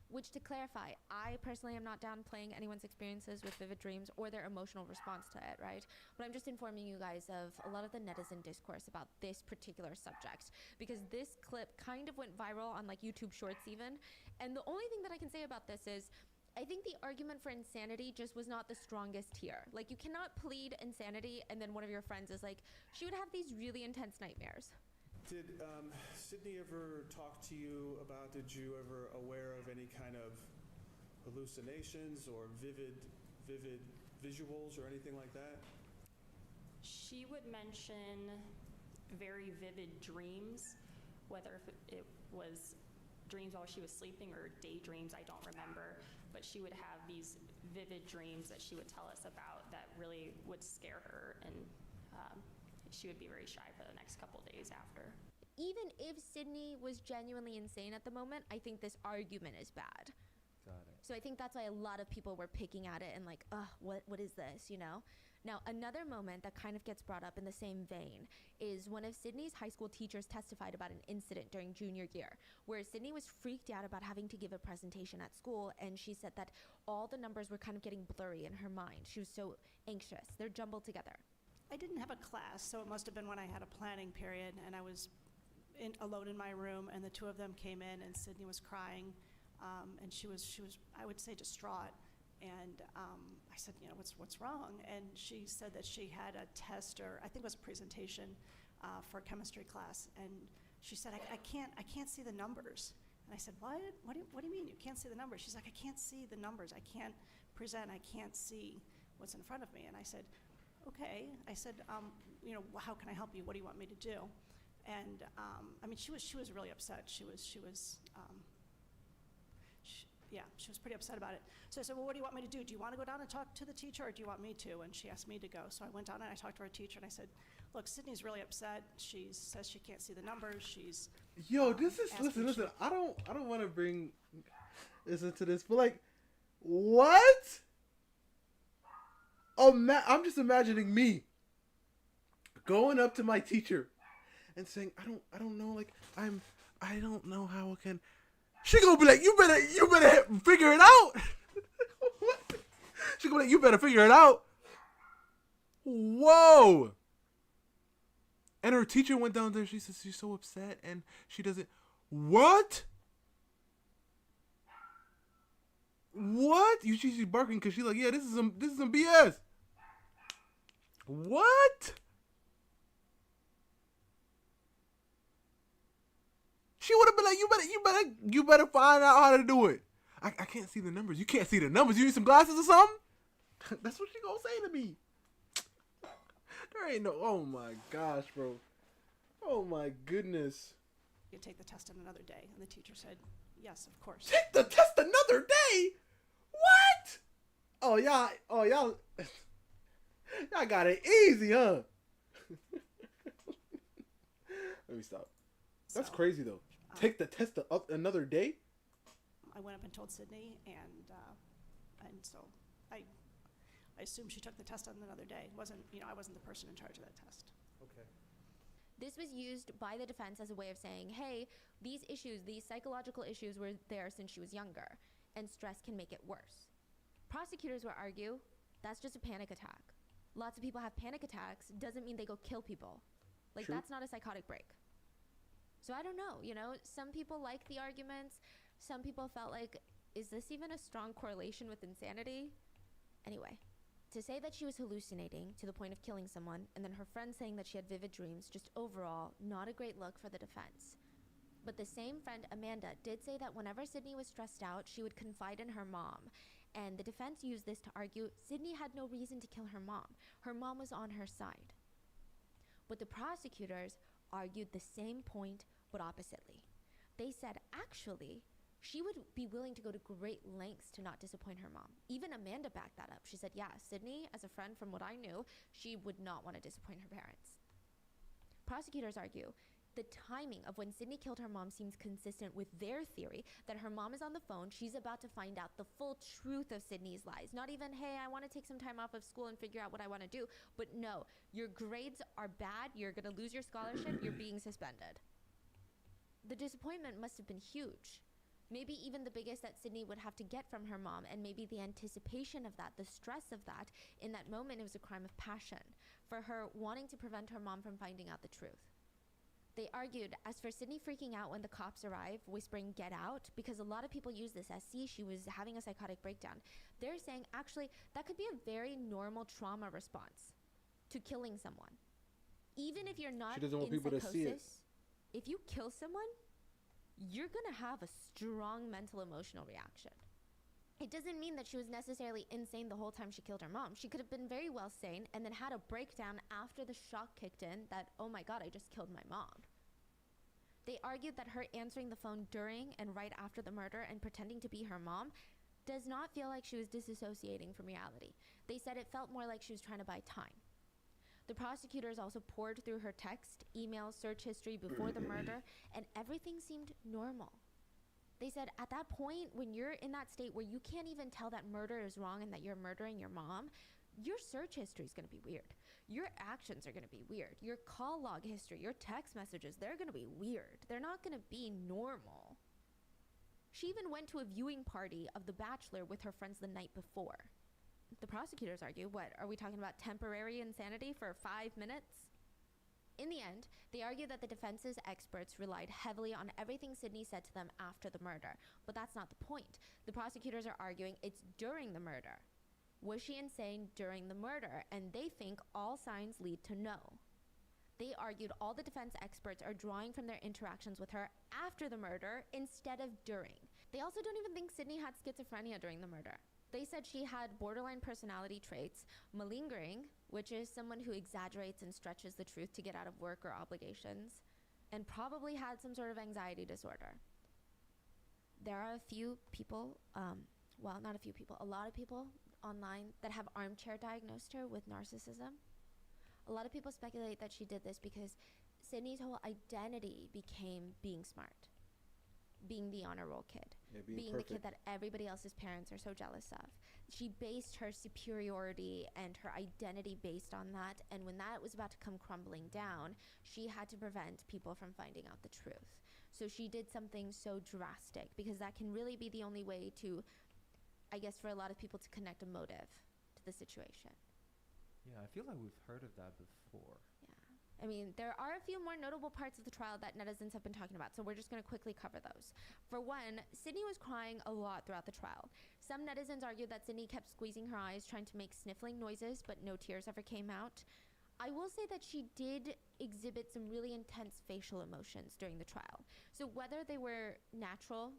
Which, to clarify, I personally am not downplaying anyone's experiences with vivid dreams or their emotional response to it, right? But I'm just informing you guys of a lot of the netizen discourse about this particular subject, because this clip kind of went viral on like YouTube Shorts even. And the only thing that I can say about this is, I think the argument for insanity just was not the strongest here. Like, you cannot plead insanity and then one of your friends is like, she would have these really intense nightmares. Did Sydney ever talk to you about, did you ever aware of any kind of hallucinations or vivid visuals or anything like that? She would mention very vivid dreams, whether it was dreams while she was sleeping or daydreams, I don't remember. But she would have these vivid dreams that she would tell us about that really would scare her, and she would be very shy for the next couple days after. Even if Sydney was genuinely insane at the moment, I think this argument is bad. Got it. So I think that's why a lot of people were picking at it and like, what is this, Now, another moment that kind of gets brought up in the same vein is one of Sydney's high school teachers testified about an incident during junior year where Sydney was freaked out about having to give a presentation at school, and she said that all the numbers were kind of getting blurry in her mind. She was so anxious. They're jumbled together. I didn't have a class, so it must have been when I had a planning period, and I was alone in my room, and the two of them came in, and Sydney was crying, and she was, I would say, distraught. And I said, what's wrong? And she said that she had a test, or I think it was a presentation for a chemistry class. And she said, I can't see the numbers. And I said, what? What do you mean you can't see the numbers? She's like, I can't see the numbers. I can't present. I can't see what's in front of me. And I said, okay. I said, how can I help you? What do you want me to do? And she was really upset. She was pretty upset about it. So I said, well, what do you want me to do? Do you want to go down and talk to the teacher, or do you want me to? And she asked me to go. So I went down and I talked to our teacher, and I said, look, Sydney's really upset. She says she can't see the numbers. She's listen. I don't want to bring this into this, but like, what? I'm just imagining me going up to my teacher and saying, I don't know, like, I don't know how it can. She gonna be like, you better figure it out. What? She gonna be like, you better figure it out. Whoa. And her teacher went down there. She says she's so upset and she doesn't. What? What? She's barking because she's like, yeah, this is some BS. What? She would have been like, you better find out how to do it. I can't see the numbers. You can't see the numbers. You need some glasses or something? That's what she gonna say to me. There ain't no. Oh my gosh, bro. Oh my goodness. You take the test on another day, and the teacher said, "Yes, of course." Take the test another day? What? Oh y'all. Y'all got it easy, huh? Let me stop. That's crazy though. Take the test another day? I went up and told Sydney, and so I assumed she took the test on another day. I wasn't the person in charge of that test. Okay. This was used by the defense as a way of saying, hey, these psychological issues were there since she was younger, and stress can make it worse. Prosecutors will argue, that's just a panic attack. Lots of people have panic attacks, doesn't mean they go kill people. Like, True. That's not a psychotic break. So I don't know, some people like the arguments. Some people felt like, is this even a strong correlation with insanity? Anyway, to say that she was hallucinating to the point of killing someone, and then her friend saying that she had vivid dreams, just overall, not a great look for the defense. But the same friend, Amanda, did say that whenever Sydney was stressed out, she would confide in her mom. And the defense used this to argue Sydney had no reason to kill her mom. Her mom was on her side. But the prosecutors argued the same point, but oppositely. They said, actually, she would be willing to go to great lengths to not disappoint her mom. Even Amanda backed that up. She said, yeah, Sydney, as a friend from what I knew, she would not want to disappoint her parents. Prosecutors argue the timing of when Sydney killed her mom seems consistent with their theory that her mom is on the phone, she's about to find out the full truth of Sydney's lies. Not even, hey, I want to take some time off of school and figure out what I want to do. But no, your grades are bad, you're going to lose your scholarship, you're being suspended. The disappointment must have been huge. Maybe even the biggest that Sydney would have to get from her mom, and maybe the anticipation of that, the stress of that. In that moment, it was a crime of passion for her wanting to prevent her mom from finding out the truth. They argued, as for Sydney freaking out when the cops arrive, whispering, "Get out," because a lot of people use this as, see, she was having a psychotic breakdown. They're saying, actually, that could be a very normal trauma response to killing someone. Even if you're not She doesn't want in people to see it. psychosis, if you kill someone, you're going to have a strong mental emotional reaction. It doesn't mean that she was necessarily insane the whole time she killed her mom. She could have been very well sane and then had a breakdown after the shock kicked in that, oh my God, I just killed my mom. They argued that her answering the phone during and right after the murder and pretending to be her mom does not feel like she was disassociating from reality. They said it felt more like she was trying to buy time. The prosecutors also poured through her text, email, search history before the murder, and everything seemed normal. They said at that point, when you're in that state where you can't even tell that murder is wrong and that you're murdering your mom, your search history is going to be weird. Your actions are going to be weird. Your call log history, your text messages, they're going to be weird. They're not going to be normal. She even went to a viewing party of The Bachelor with her friends the night before. The prosecutors argue, what, are we talking about temporary insanity for 5 minutes? In the end, they argue that the defense's experts relied heavily on everything Sydney said to them after the murder, but that's not the point. The prosecutors are arguing it's during the murder. Was she insane during the murder? And they think all signs lead to no. They argued all the defense experts are drawing from their interactions with her after the murder instead of during. They also don't even think Sydney had schizophrenia during the murder. They said she had borderline personality traits, malingering, which is someone who exaggerates and stretches the truth to get out of work or obligations, and probably had some sort of anxiety disorder. There are a few people, not a few people, a lot of people online that have armchair diagnosed her with narcissism. A lot of people speculate that she did this because Sydney's whole identity became being smart, being the honor roll kid, being the kid that everybody else's parents are so jealous of. She based her superiority and her identity based on that, and when that was about to come crumbling down, she had to prevent people from finding out the truth. So she did something so drastic, because that can really be the only way to, I guess, for a lot of people to connect a motive to the situation. Yeah, I feel like we've heard of that before. Yeah. I mean, there are a few more notable parts of the trial that netizens have been talking about, so we're just going to quickly cover those. For one, Sydney was crying a lot throughout the trial. Some netizens argued that Sydney kept squeezing her eyes, trying to make sniffling noises, but no tears ever came out. I will say that she did exhibit some really intense facial emotions during the trial. So whether they were natural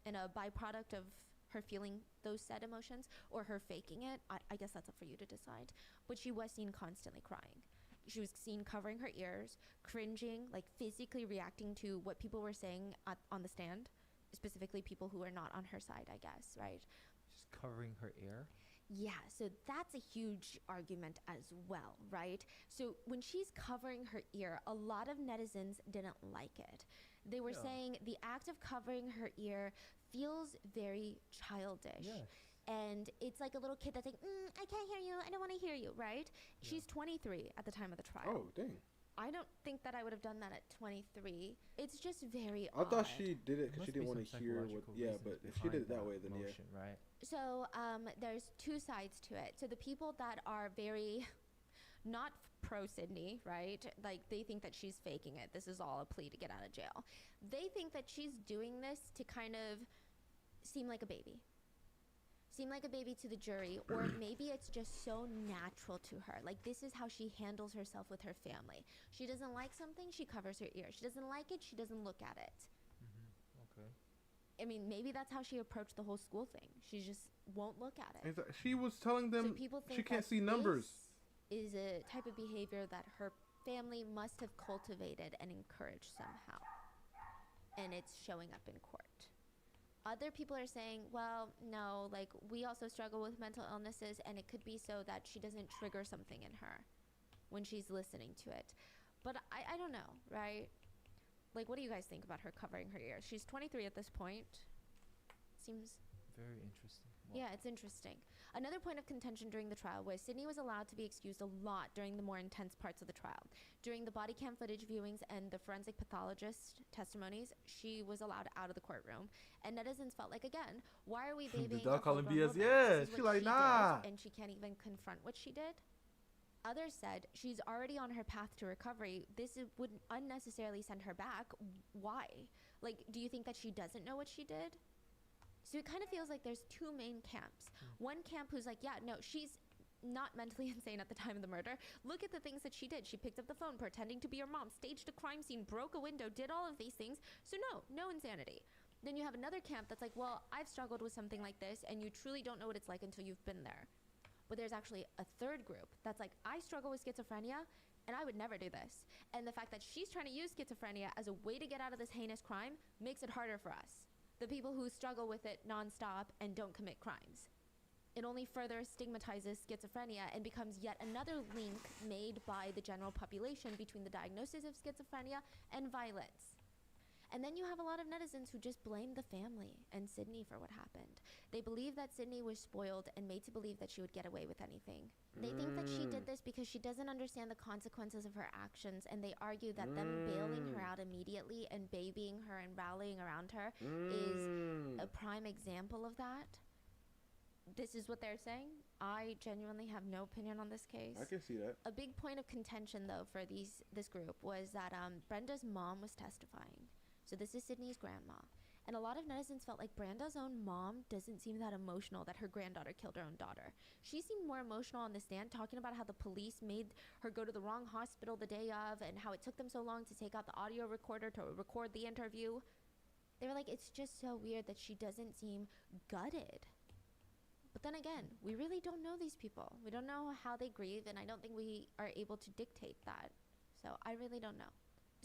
and a byproduct of her feeling those said emotions or her faking it, I guess that's up for you to decide. But she was seen constantly crying. She was seen covering her ears, cringing, like physically reacting to what people were saying on the stand, specifically people who are not on her side, I guess, right? Just covering her ear? Yeah, so that's a huge argument as well, right? So when she's covering her ear, a lot of netizens didn't like it. They were saying the act of covering her ear feels very childish. Yes. And it's like a little kid that's like, I can't hear you, I don't want to hear you, right? Yeah. She's 23 at the time of the trial. Oh, dang. I don't think that I would have done that at 23. It's just very odd. I thought she did it because she didn't want to hear what. Yeah, but if she did it that way, then motion, yeah. Right. So there's two sides to it. So the people that are very not pro Sydney, right? Like they think that she's faking it. This is all a plea to get out of jail. They think that she's doing this to kind of seem like a baby. Seem like a baby to the jury, or maybe it's just so natural to her. Like this is how she handles herself with her family. She doesn't like something, she covers her ears. She doesn't like it, she doesn't look at it. Okay. I mean, maybe that's how she approached the whole school thing. She just won't look at it. She was telling them she can't see numbers. This is a type of behavior that her family must have cultivated and encouraged somehow. And it's showing up in court. Other people are saying, well, no, like we also struggle with mental illnesses, and it could be so that she doesn't trigger something in her when she's listening to it. But I don't know, right? Like, what do you guys think about her covering her ears? She's 23 at this point. Seems very interesting. Yeah, it's interesting. Another point of contention during the trial was Sydney was allowed to be excused a lot during the more intense parts of the trial. During the body cam footage viewings and the forensic pathologist testimonies, she was allowed out of the courtroom. And netizens felt like, again, why are we babying dog a calling full-grown BS? woman? Yeah, This is she what like, did, nah. and she can't even confront what she did. Others said she's already on her path to recovery. This would unnecessarily send her back. Why? Like, do you think that she doesn't know what she did? So it kind of feels like there's two main camps. One camp who's like, yeah, no, she's not mentally insane at the time of the murder. Look at the things that she did. She picked up the phone pretending to be her mom, staged a crime scene, broke a window, did all of these things. So no insanity. Then you have another camp that's like, well, I've struggled with something like this, and you truly don't know what it's like until you've been there. But there's actually a third group that's like, I struggle with schizophrenia, and I would never do this. And the fact that she's trying to use schizophrenia as a way to get out of this heinous crime makes it harder for us, the people who struggle with it nonstop and don't commit crimes. It only further stigmatizes schizophrenia and becomes yet another link made by the general population between the diagnosis of schizophrenia and violence. And then you have a lot of netizens who just blame the family and Sydney for what happened. They believe that Sydney was spoiled and made to believe that she would get away with anything. They think that she did this because she doesn't understand the consequences of her actions, and they argue that them bailing her out immediately and babying her and rallying around her is a prime example of that. This is what they're saying. I genuinely have no opinion on this case. I can see that. A big point of contention, though, for this group was that Brenda's mom was testifying. So this is Sydney's grandma. And a lot of netizens felt like Brenda's own mom doesn't seem that emotional that her granddaughter killed her own daughter. She seemed more emotional on the stand, talking about how the police made her go to the wrong hospital the day of and how it took them so long to take out the audio recorder to record the interview. They were like, it's just so weird that she doesn't seem gutted. But then again, we really don't know these people. We don't know how they grieve, and I don't think we are able to dictate that. So I really don't know.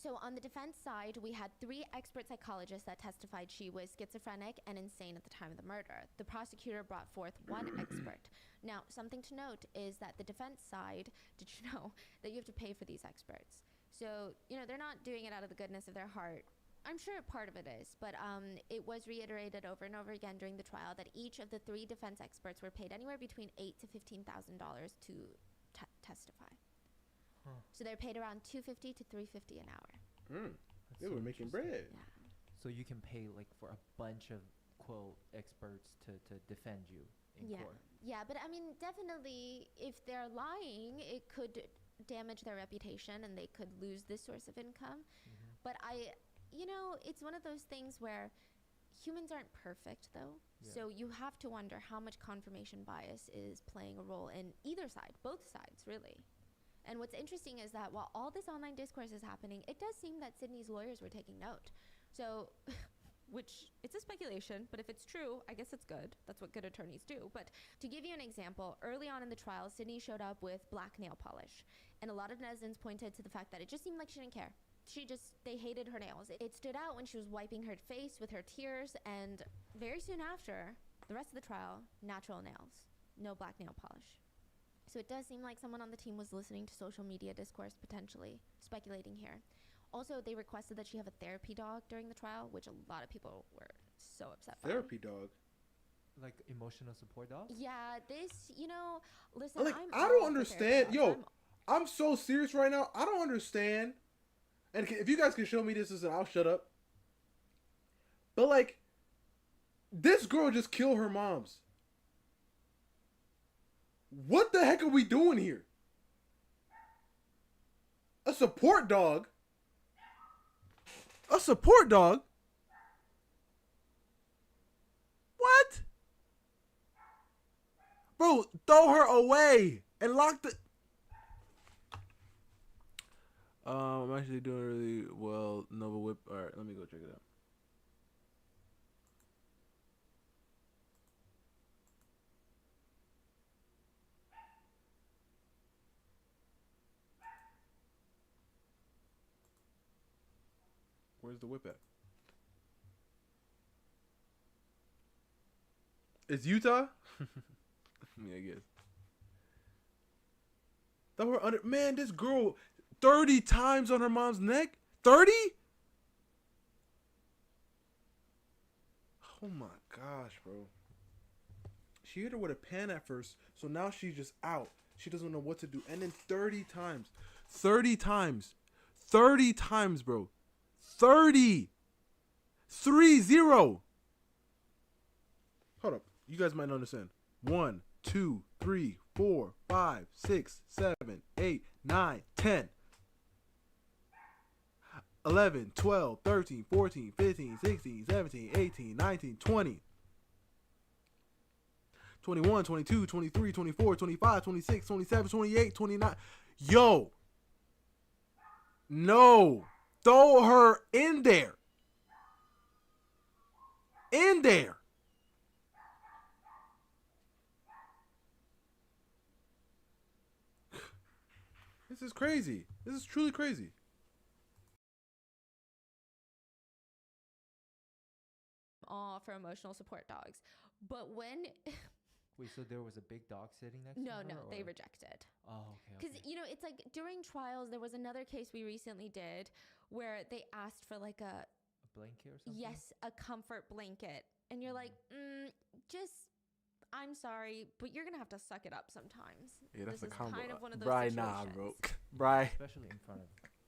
So on the defense side, we had 3 expert psychologists that testified she was schizophrenic and insane at the time of the murder. The prosecutor brought forth 1 expert. Now, something to note is that the defense side, did you know that you have to pay for these experts? So, they're not doing it out of the goodness of their heart. I'm sure part of it is, but it was reiterated over and over again during the trial that each of the 3 defense experts were paid anywhere between $8,000 to $15,000 to testify. So they're paid around $250 to $350 an hour. They were making bread. Yeah. So you can pay like for a bunch of quote experts to defend you in court. Yeah, but I mean, definitely, if they're lying, it could damage their reputation and they could lose this source of income. Mm-hmm. But it's one of those things where humans aren't perfect, though. Yeah. So you have to wonder how much confirmation bias is playing a role in either side, both sides, really. And what's interesting is that while all this online discourse is happening, it does seem that Sydney's lawyers were taking note. So, which it's a speculation, but if it's true, I guess it's good. That's what good attorneys do. But to give you an example, early on in the trial, Sydney showed up with black nail polish. And a lot of netizens pointed to the fact that it just seemed like she didn't care. They hated her nails. It stood out when she was wiping her face with her tears, and very soon after, the rest of the trial, natural nails, no black nail polish. So it does seem like someone on the team was listening to social media discourse, potentially, speculating here. Also, they requested that she have a therapy dog during the trial, which a lot of people were so upset by. Therapy dog? Like emotional support dog? Yeah, listen, Like, I'm I all don't for understand. therapy Yo, dogs. I'm so serious right now. I don't understand. And if you guys can show me this, I'll shut up. But, like, this girl just killed her moms. What the heck are we doing here? A support dog? A support dog? What? Bro, throw her away and lock the... I'm actually doing really well. Nova Whip. All right, let me go check it out. Where's the whip at? It's Utah? Yeah, I guess. That were under... Man, this girl 30 times on her mom's neck? 30? Oh my gosh, bro. She hit her with a pan at first, so now she's just out. She doesn't know what to do. And then 30 times. 30 times. 30 times, bro. 30. 30. Hold up. You guys might not understand. 1, 2, 3, 4, 5, 6, 7, 8, 9, 10. 11, 12, 13, 14, 15, 16, 17, 18, 19, 20. 21, 22, 23, 24, 25, 26, 27, 28, 29. Yo. No. Throw her in there. In there. This is crazy. This is truly crazy. All for emotional support dogs. But when... Wait, so there was a big dog sitting next No, to her? no, they rejected. Oh, okay. Because, it's like during trials, there was another case we recently did where they asked for like a blanket or something? Yes, a comfort blanket. And you're like, I'm sorry, but you're going to have to suck it up sometimes. Yeah, that's this a combo. Kind of one of those Bri, situations. nah, bro. Bri. Especially in front of...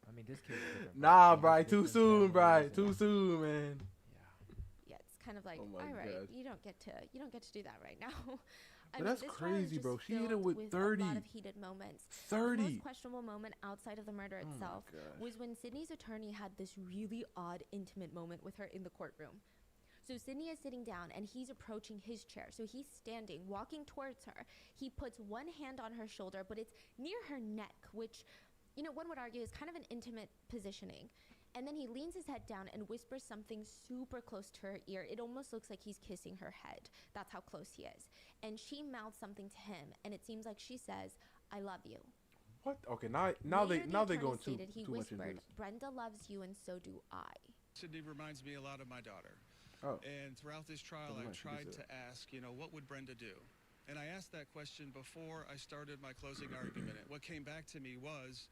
I mean, this case is different. Nah, Bri, too soon, Bri. Too soon, man. Yeah, it's kind of like, Oh my all right, God. you don't get to do that right now. But that's this trial is crazy, just bro. She hit it filled with 30. A lot of heated moments. 30. The most questionable moment outside of the murder Oh my itself gosh. was when Sydney's attorney had this really odd, intimate moment with her in the courtroom. So Sydney is sitting down and he's approaching his chair. So he's standing, walking towards her. He puts one hand on her shoulder, but it's near her neck, which, one would argue is kind of an intimate positioning. And then he leans his head down and whispers something super close to her ear. It almost looks like he's kissing her head. That's how close he is. And she mouths something to him, and it seems like she says, "I love you." What? Okay, now Later, they're going too he much into whispered, this. "Brenda loves you, and so do I." Sydney reminds me a lot of my daughter. Oh. And throughout this trial, Doesn't I matter, she tried just to said ask, what would Brenda do? And I asked that question before I started my closing argument. What came back to me was,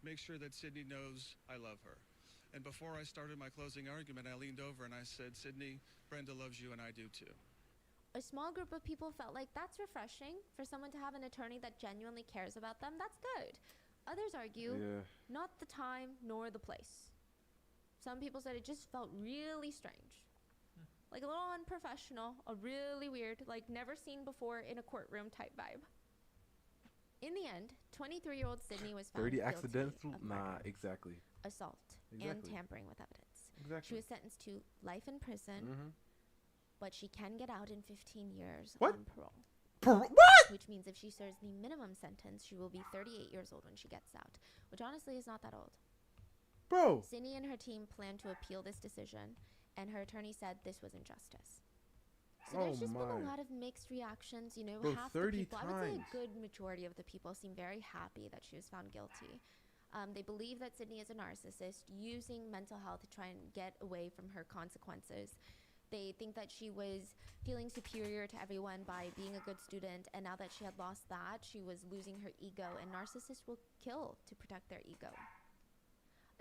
make sure that Sydney knows I love her. And before I started my closing argument, I leaned over and I said, Sydney, Brenda loves you and I do too. A small group of people felt like that's refreshing for someone to have an attorney that genuinely cares about them. That's good. Others argue, not the time nor the place. Some people said it just felt really strange. Like a little unprofessional, a really weird, like never seen before in a courtroom type vibe. In the end, 23-year-old Sydney was found 30 guilty accidental? of Nah, murder, exactly. assault, and Exactly. tampering with evidence. Exactly. She was sentenced to life in prison, but she can get out in 15 years What? on parole. What? Which means if she serves the minimum sentence, she will be 38 years old when she gets out, which honestly is not that old. Bro. Sydney and her team plan to appeal this decision, and her attorney said this was injustice. So there's just been a lot of mixed reactions. You know, Bro, half 30 the people, I would say times. a good majority of the people seem very happy that she was found guilty. They believe that Sydney is a narcissist using mental health to try and get away from her consequences. They think that she was feeling superior to everyone by being a good student, and now that she had lost that, she was losing her ego, and narcissists will kill to protect their ego.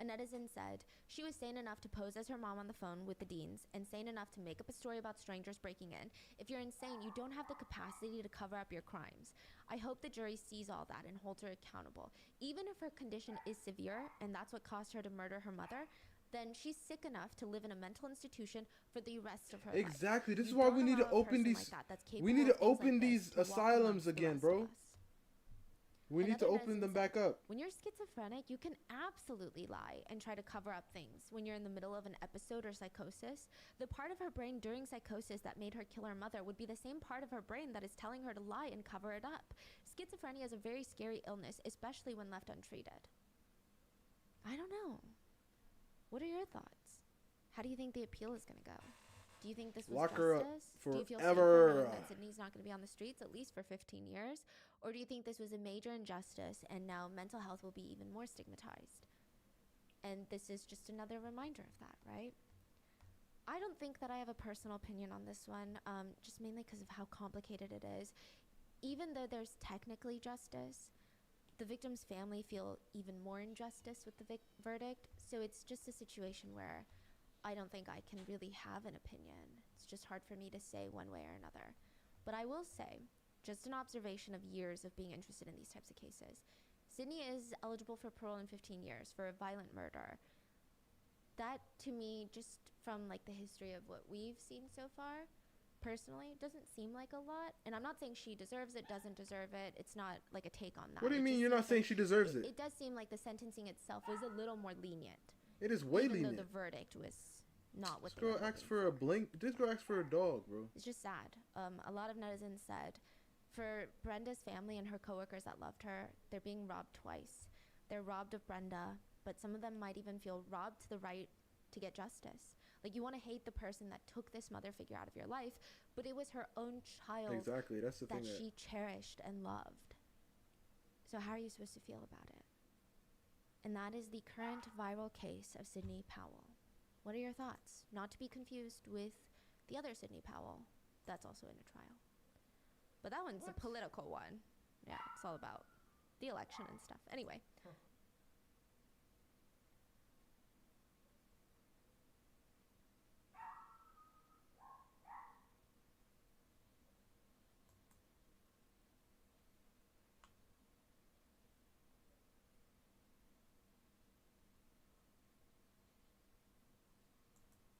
A netizen said, she was sane enough to pose as her mom on the phone with the deans and sane enough to make up a story about strangers breaking in. If you're insane, you don't have the capacity to cover up your crimes. I hope the jury sees all that and holds her accountable. Even if her condition is severe and that's what caused her to murder her mother, then she's sick enough to live in a mental institution for the rest of her life. Exactly. This is You why don't we need to allow a open person these. like that that's We capable need of to things open like these this to walk asylums amongst the again, rest bro. of us. We need to Another open them netizen back said, up. When you're schizophrenic, you can absolutely lie and try to cover up things. When you're in the middle of an episode or psychosis, the part of her brain during psychosis that made her kill her mother would be the same part of her brain that is telling her to lie and cover it up. Schizophrenia is a very scary illness, especially when left untreated. I don't know. What are your thoughts? How do you think the appeal is going to go? Do you think this was Lock her up justice? Do you feel safer forever. knowing that Sydney's not going to be on the streets at least for 15 years? Or do you think this was a major injustice and now mental health will be even more stigmatized? And this is just another reminder of that, right? I don't think that I have a personal opinion on this one, just mainly because of how complicated it is. Even though there's technically justice, the victim's family feel even more injustice with the verdict. So it's just a situation where I don't think I can really have an opinion. It's just hard for me to say one way or another. But I will say, just an observation of years of being interested in these types of cases, Sydney is eligible for parole in 15 years for a violent murder. That, to me, just from like the history of what we've seen so far, personally, doesn't seem like a lot. And I'm not saying she deserves it, doesn't deserve it. It's not like a take on that. What do you It mean just you're not seems saying she deserves it? It does seem like the sentencing itself was a little more lenient. It is way even lenient. though the verdict was not what This they were girl hoping asked for a blink. This girl asked for a dog, bro. It's just sad. A lot of netizens said, for Brenda's family and her coworkers that loved her, they're being robbed twice. They're robbed of Brenda, but some of them might even feel robbed to the right to get justice. Like, you want to hate the person that took this mother figure out of your life, but it was her own child Exactly. That's the that thing she cherished and loved. So how are you supposed to feel about it? And that is the current viral case of Sydney Powell. What are your thoughts? Not to be confused with the other Sydney Powell that's also in a trial. But that one's a political one. Yeah, it's all about the election and stuff. Anyway.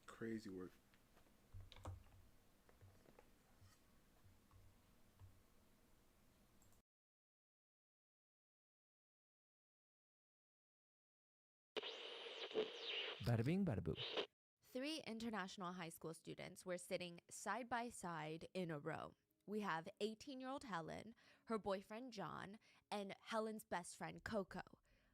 Crazy work. Bada bing, bada boo. 3 international high school students were sitting side by side in a row. We have 18-year-old Helen, her boyfriend John, and Helen's best friend Coco.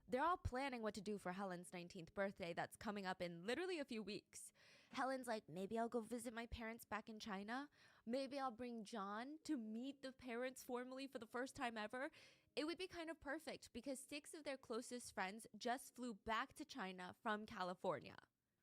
They're all planning what to do for Helen's 19th birthday that's coming up in literally a few weeks. Helen's like, maybe I'll go visit my parents back in China. Maybe I'll bring John to meet the parents formally for the first time ever. It would be kind of perfect because 6 of their closest friends just flew back to China from California.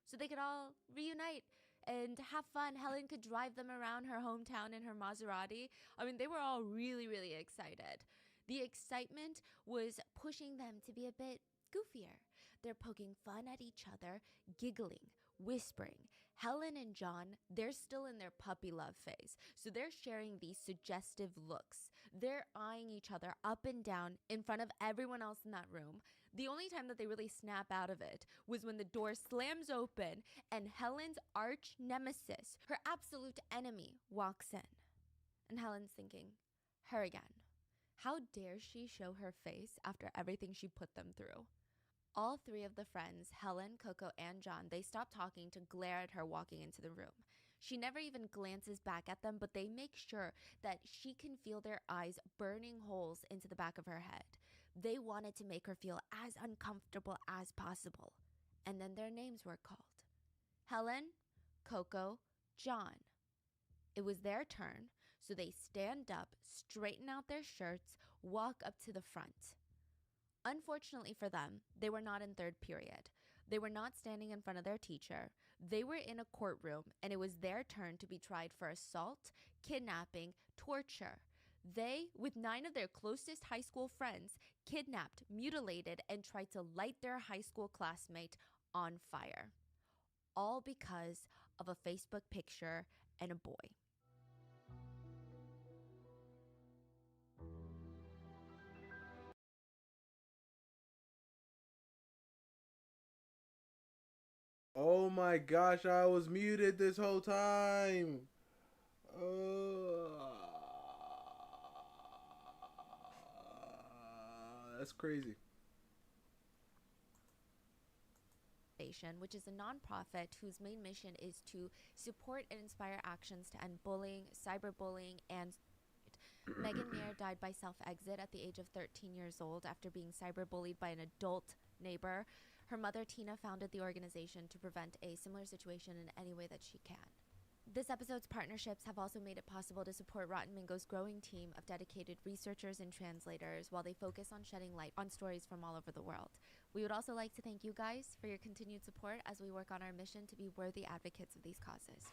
So they could all reunite and have fun. Helen could drive them around her hometown in her Maserati. I mean, they were all really, really excited. The excitement was pushing them to be a bit goofier. They're poking fun at each other, giggling, whispering. Helen and John, they're still in their puppy love phase, so they're sharing these suggestive looks. They're eyeing each other up and down in front of everyone else in that room. The only time that they really snap out of it was when the door slams open and Helen's arch nemesis, her absolute enemy, walks in. And Helen's thinking, her again. How dare she show her face after everything she put them through? All three of the friends, Helen, Coco, and John, they stop talking to glare at her walking into the room. She never even glances back at them, but they make sure that she can feel their eyes burning holes into the back of her head. They wanted to make her feel as uncomfortable as possible. And then their names were called. Helen, Coco, John. It was their turn, so they stand up, straighten out their shirts, walk up to the front. Unfortunately for them, they were not in third period. They were not standing in front of their teacher. They were in a courtroom, and it was their turn to be tried for assault, kidnapping, torture. They, with 9 of their closest high school friends, kidnapped, mutilated, and tried to light their high school classmate on fire. All because of a Facebook picture and a boy. Oh my gosh, I was muted this whole time. That's crazy. Which is a nonprofit whose main mission is to support and inspire actions to end bullying, cyberbullying, and Megan Mayer died by self-exit at the age of 13 years old after being cyberbullied by an adult neighbor. Her mother, Tina, founded the organization to prevent a similar situation in any way that she can. This episode's partnerships have also made it possible to support Rotten Mingo's growing team of dedicated researchers and translators while they focus on shedding light on stories from all over the world. We would also like to thank you guys for your continued support as we work on our mission to be worthy advocates of these causes.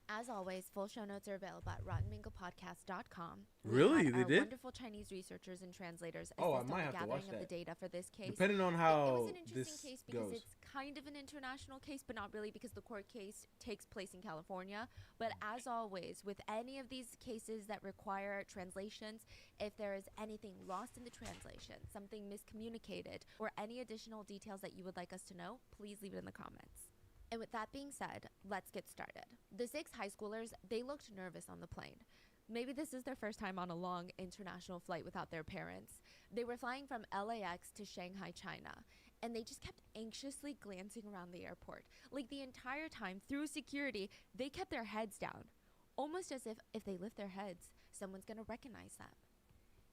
As always, full show notes are available at RottenMingoPodcast.com. Really? They did? Wonderful Chinese researchers and translators assist I might on have the to watch gathering of the that. data for this case. Depending on It how was an interesting case because goes. it's kind of an international case, but not really because the court case takes place in California. But as always, with any of these cases that require translations, if there is anything lost in the translation, something miscommunicated, or any additional details that you would like us to know, please leave it in the comments. And with that being said, let's get started. The 6 high schoolers, they looked nervous on the plane. Maybe this is their first time on a long international flight without their parents. They were flying from LAX to Shanghai, China, and they just kept anxiously glancing around the airport. Like the entire time through security, they kept their heads down, almost as if they lift their heads, someone's gonna recognize them.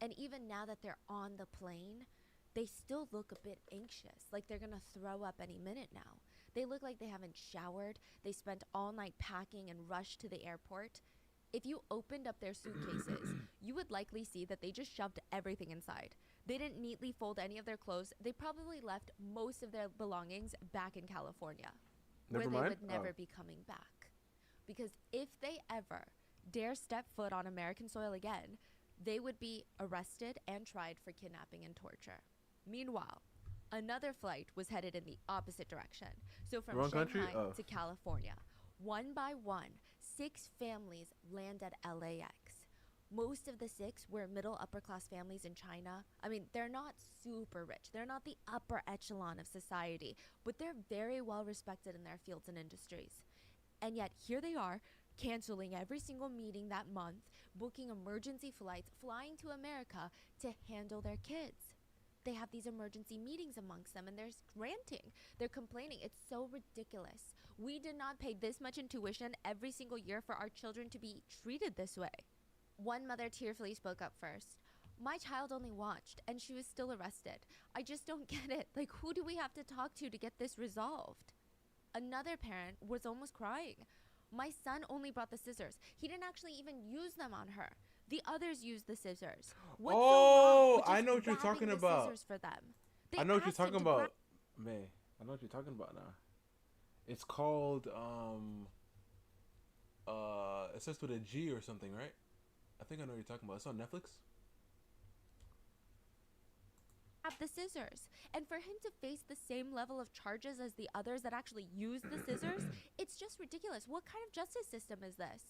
And even now that they're on the plane, they still look a bit anxious, like they're gonna throw up any minute now. They look like they haven't showered. They spent all night packing and rushed to the airport. If you opened up their suitcases, you would likely see that they just shoved everything inside. They didn't neatly fold any of their clothes. They probably left most of their belongings back in California, where they would never be coming back. Because if they ever dare step foot on American soil again, they would be arrested and tried for kidnapping and torture. Meanwhile, another flight was headed in the opposite direction. So from Shanghai to California, one by one, 6 families land at LAX. Most of the 6 were middle upper class families in China. I mean, they're not super rich. They're not the upper echelon of society, but they're very well respected in their fields and industries. And yet here they are, canceling every single meeting that month, booking emergency flights, flying to America to handle their kids. They have these emergency meetings amongst them and they're ranting. They're complaining. It's so ridiculous. We did not pay this much in tuition every single year for our children to be treated this way. One mother tearfully spoke up first. My child only watched and she was still arrested. I just don't get it. Like, who do we have to talk to get this resolved? Another parent was almost crying. My son only brought the scissors. He didn't actually even use them on her. The others used the scissors. What's so wrong with I know what you're grabbing talking the about. scissors for them? I know what you're talking about. May, I know what you're talking about now. It's called it starts with a G or something, right? I think I know what you're talking about. It's on Netflix. The scissors, and for him to face the same level of charges as the others that actually used the scissors, it's just ridiculous. What kind of justice system is this?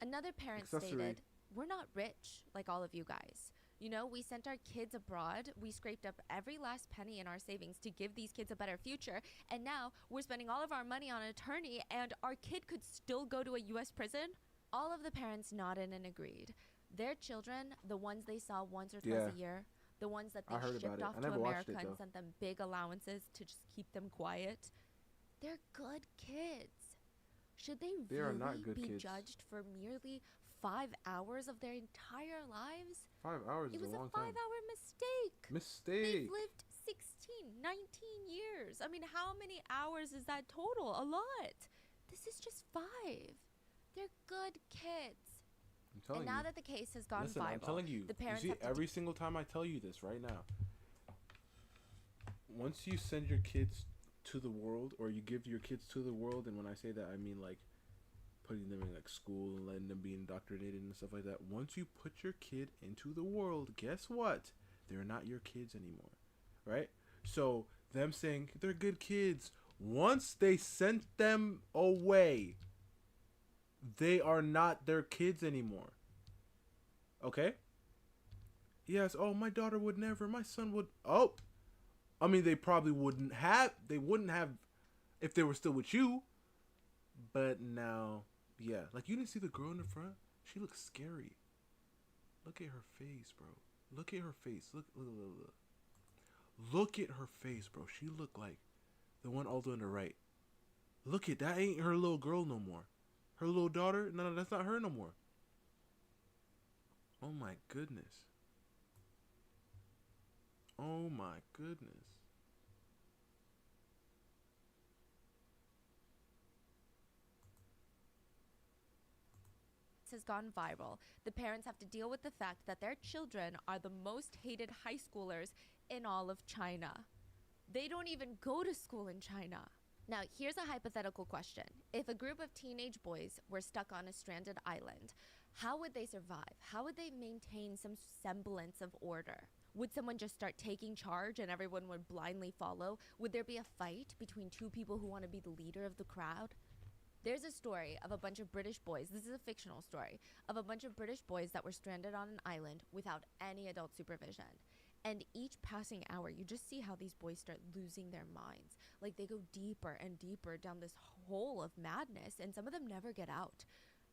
Another parent stated, "We're not rich like all of you guys. You know, we sent our kids abroad. We scraped up every last penny in our savings to give these kids a better future, and now we're spending all of our money on an attorney, and our kid could still go to a U.S. prison." All of the parents nodded and agreed. Their children, the ones they saw once or Yeah. twice a year, the ones that I they heard about shipped it. off I to never watched America it, and though. sent them big allowances to just keep them quiet, they're good kids. Should they They are really not good be kids. judged for merely 5 hours of their entire lives? 5 hours It is was a a long 5-hour time. mistake. Mistake. They've lived 16, 19 years. I mean, how many hours is that total? A lot. This is just 5. They're good kids. I'm telling And now you. that the case has gone Listen, viral, I'm telling you. the parents you see, have to every single time I tell you this right now. Once you send your kids to the world, or you give your kids to the world, and when I say that, I mean like putting them in like school and letting them be indoctrinated and stuff like that. Once you put your kid into the world, guess what? They're not your kids anymore, right? So them saying they're good kids, once they sent them away, they are not their kids anymore. Okay? Yes, oh, my daughter would never, my son would, oh, I mean, they probably wouldn't have if they were still with you, but now, yeah, like, you didn't see the girl in the front? She looks scary. Look at her face, bro. Look at her face. Look. Look at her face, bro. She looked like the one all the way on the right. Look at that. Ain't her little girl no more. Her little daughter? No, that's not her no more. Oh my goodness. Oh my goodness. Has gone viral. The parents have to deal with the fact that their children are the most hated high schoolers in all of China. They don't even go to school in China. Now, here's a hypothetical question. If a group of teenage boys were stuck on a stranded island, how would they survive? How would they maintain some semblance of order? Would someone just start taking charge and everyone would blindly follow? Would there be a fight between two people who want to be the leader of the crowd? There's a story of a bunch of British boys, this is a fictional story, of a bunch of British boys that were stranded on an island without any adult supervision. And each passing hour, you just see how these boys start losing their minds. Like, they go deeper and deeper down this hole of madness, and some of them never get out.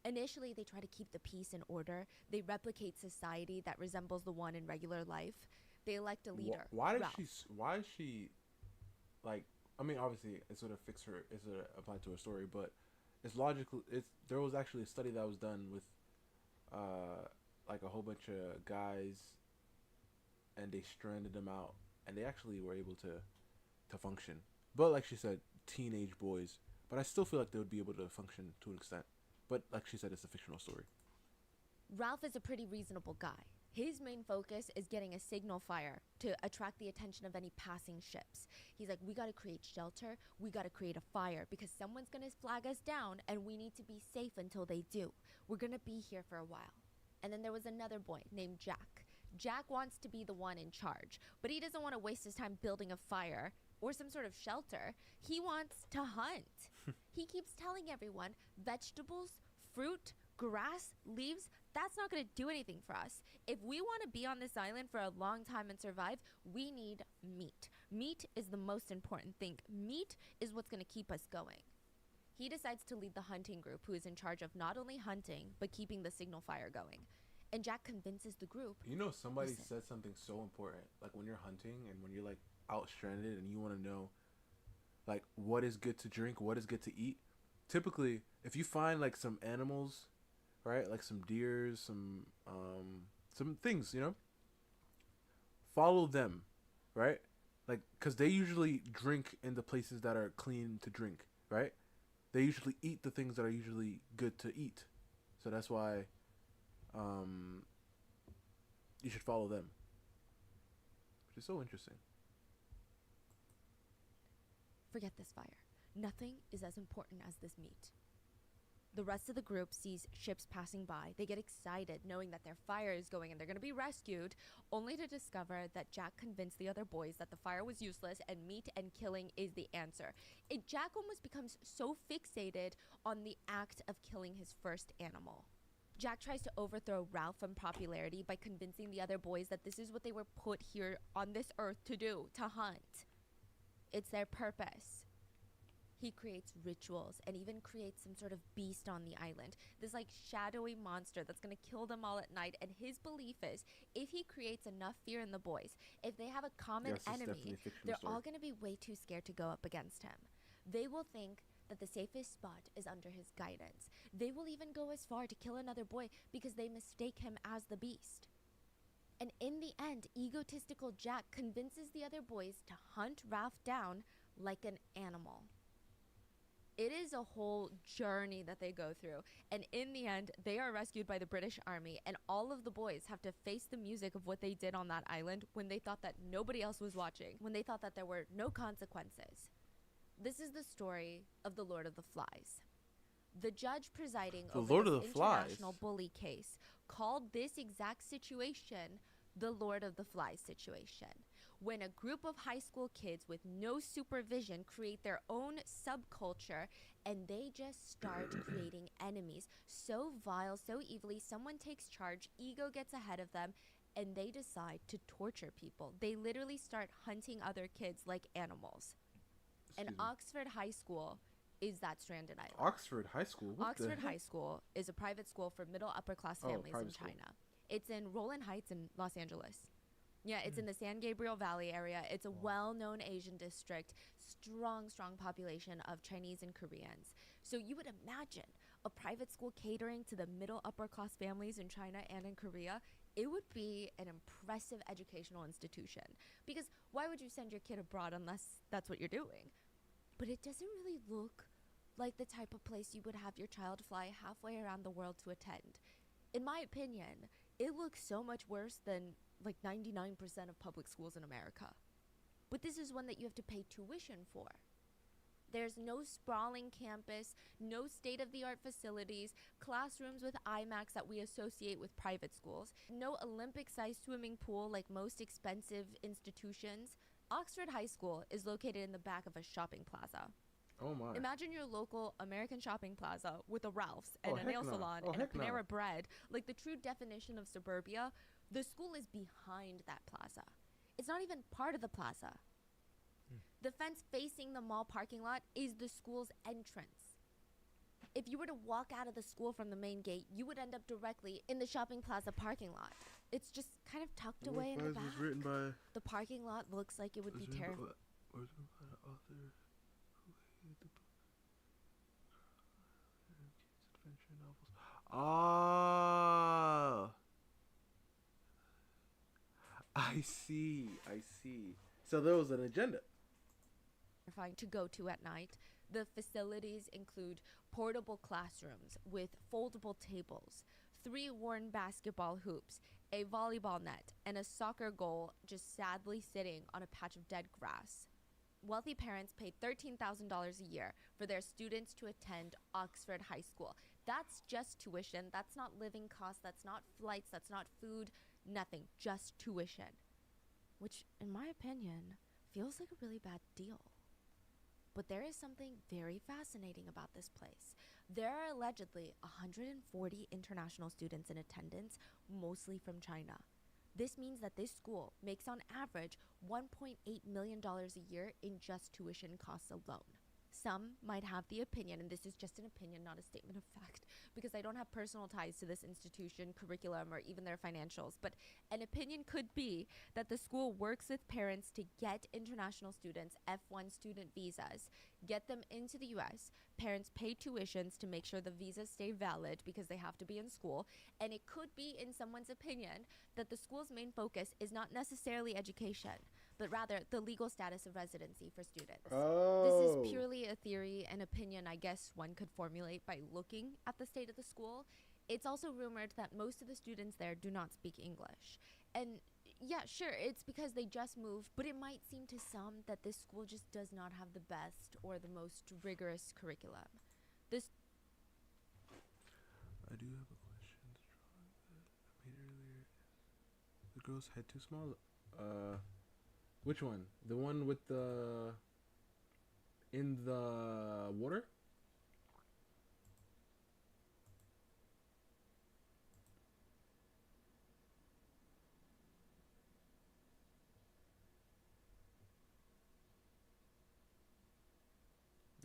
Initially, they try to keep the peace and order. They replicate society that resembles the one in regular life. They elect a leader. Why is Ralph. she, like, I mean, obviously, it sort of fits her, it sort of applied to her story, but it's logical. There was actually a study that was done with, like, a whole bunch of guys, and they stranded them out, and they actually were able to function. But like she said, teenage boys. But I still feel like they would be able to function to an extent. But like she said, it's a fictional story. Ralph is a pretty reasonable guy. His main focus is getting a signal fire to attract the attention of any passing ships. He's like, we gotta create shelter, we gotta create a fire, because someone's gonna flag us down and we need to be safe until they do. We're gonna be here for a while. And then there was another boy named Jack. Jack wants to be the one in charge, but he doesn't want to waste his time building a fire or some sort of shelter. He wants to hunt. He keeps telling everyone, vegetables, fruit, grass, leaves, that's not going to do anything for us. If we want to be on this island for a long time and survive, we need meat. Meat is the most important thing. Meat is what's going to keep us going. He decides to lead the hunting group, who is in charge of not only hunting, but keeping the signal fire going. And Jack convinces the group. You know, somebody said something so important. Like, when you're hunting and when you're, like, out stranded and you want to know, like, what is good to drink, what is good to eat. Typically, if you find, like, some animals, right, like some deers, some things, you know, follow them, right? Like, because they usually drink in the places that are clean to drink, right? They usually eat the things that are usually good to eat. So that's why you should follow them. Which is so interesting. Forget this fire. Nothing is as important as this meat. The rest of the group sees ships passing by. They get excited knowing that their fire is going and they're going to be rescued, only to discover that Jack convinced the other boys that the fire was useless and meat and killing is the answer. Jack almost becomes so fixated on the act of killing his first animal. Jack tries to overthrow Ralph from popularity by convincing the other boys that this is what they were put here on this earth to do, to hunt. It's their purpose. He creates rituals and even creates some sort of beast on the island. This like shadowy monster that's going to kill them all at night. And his belief is if he creates enough fear in the boys, if they have a common enemy, they're all going to be way too scared to go up against him. They will think that the safest spot is under his guidance. They will even go as far to kill another boy because they mistake him as the beast. And in the end, egotistical Jack convinces the other boys to hunt Ralph down like an animal. It is a whole journey that they go through. And in the end, they are rescued by the British Army, and all of the boys have to face the music of what they did on that island when they thought that nobody else was watching, when they thought that there were no consequences. This is the story of the Lord of the Flies. The judge presiding over this international bully case called this exact situation the Lord of the Flies situation, when a group of high school kids with no supervision create their own subculture and they just start creating enemies so vile, so evilly. Someone takes charge, ego gets ahead of them, and they decide to torture people. They literally start hunting other kids like animals. And Oxford High School is that stranded island. Oxford High School? Oxford High School is a private school for middle upper class families in China. It's in Roland Heights in Los Angeles. Yeah, it's in the San Gabriel Valley area. It's a well-known Asian district, strong population of Chinese and Koreans. So you would imagine a private school catering to the middle upper class families in China and in Korea. It would be an impressive educational institution, because why would you send your kid abroad unless that's what you're doing? But it doesn't really look like the type of place you would have your child fly halfway around the world to attend. In my opinion, it looks so much worse than like 99% of public schools in America. But this is one that you have to pay tuition for. There's no sprawling campus, no state-of-the-art facilities, classrooms with IMAX that we associate with private schools, no Olympic-sized swimming pool like most expensive institutions. Oxford High School is located in the back of a shopping plaza. Oh my. Imagine your local American shopping plaza with a Ralph's and a nail salon and a Panera Bread, like the true definition of suburbia. The school is behind that plaza. It's not even part of the plaza. The fence facing the mall parking lot is the school's entrance. If you were to walk out of the school from the main gate, you would end up directly in the shopping plaza parking lot. It's just kind of tucked away in the back. Was written by, the parking lot looks like it would be terrible. Was written by the author who hated the book. Adventure novels. Ah, I see. So there was an agenda. To go to at night. The facilities include portable classrooms with foldable tables, 3 worn basketball hoops, a volleyball net, and a soccer goal just sadly sitting on a patch of dead grass. Wealthy parents paid $13,000 a year for their students to attend Oxford High School. That's just tuition. That's not living costs. That's not flights. That's not food. Nothing. Just tuition. Which, in my opinion, feels like a really bad deal. But there is something very fascinating about this place. There are allegedly 140 international students in attendance, mostly from China. This means that this school makes on average $1.8 million a year in just tuition costs alone. Some might have the opinion, and this is just an opinion, not a statement of fact, because I don't have personal ties to this institution, curriculum, or even their financials, but an opinion could be that the school works with parents to get international students F1 student visas, get them into the US, parents pay tuitions to make sure the visas stay valid because they have to be in school, and it could be, in someone's opinion, that the school's main focus is not necessarily education, but rather the legal status of residency for students. Oh. This is purely a theory and opinion I guess one could formulate by looking at the state of the school. It's also rumored that most of the students there do not speak English. And yeah, sure, it's because they just moved, but it might seem to some that this school just does not have the best or the most rigorous curriculum. I do have a question. The drawing that I made earlier. The girl's head too small? Which one? The one with the... in the water?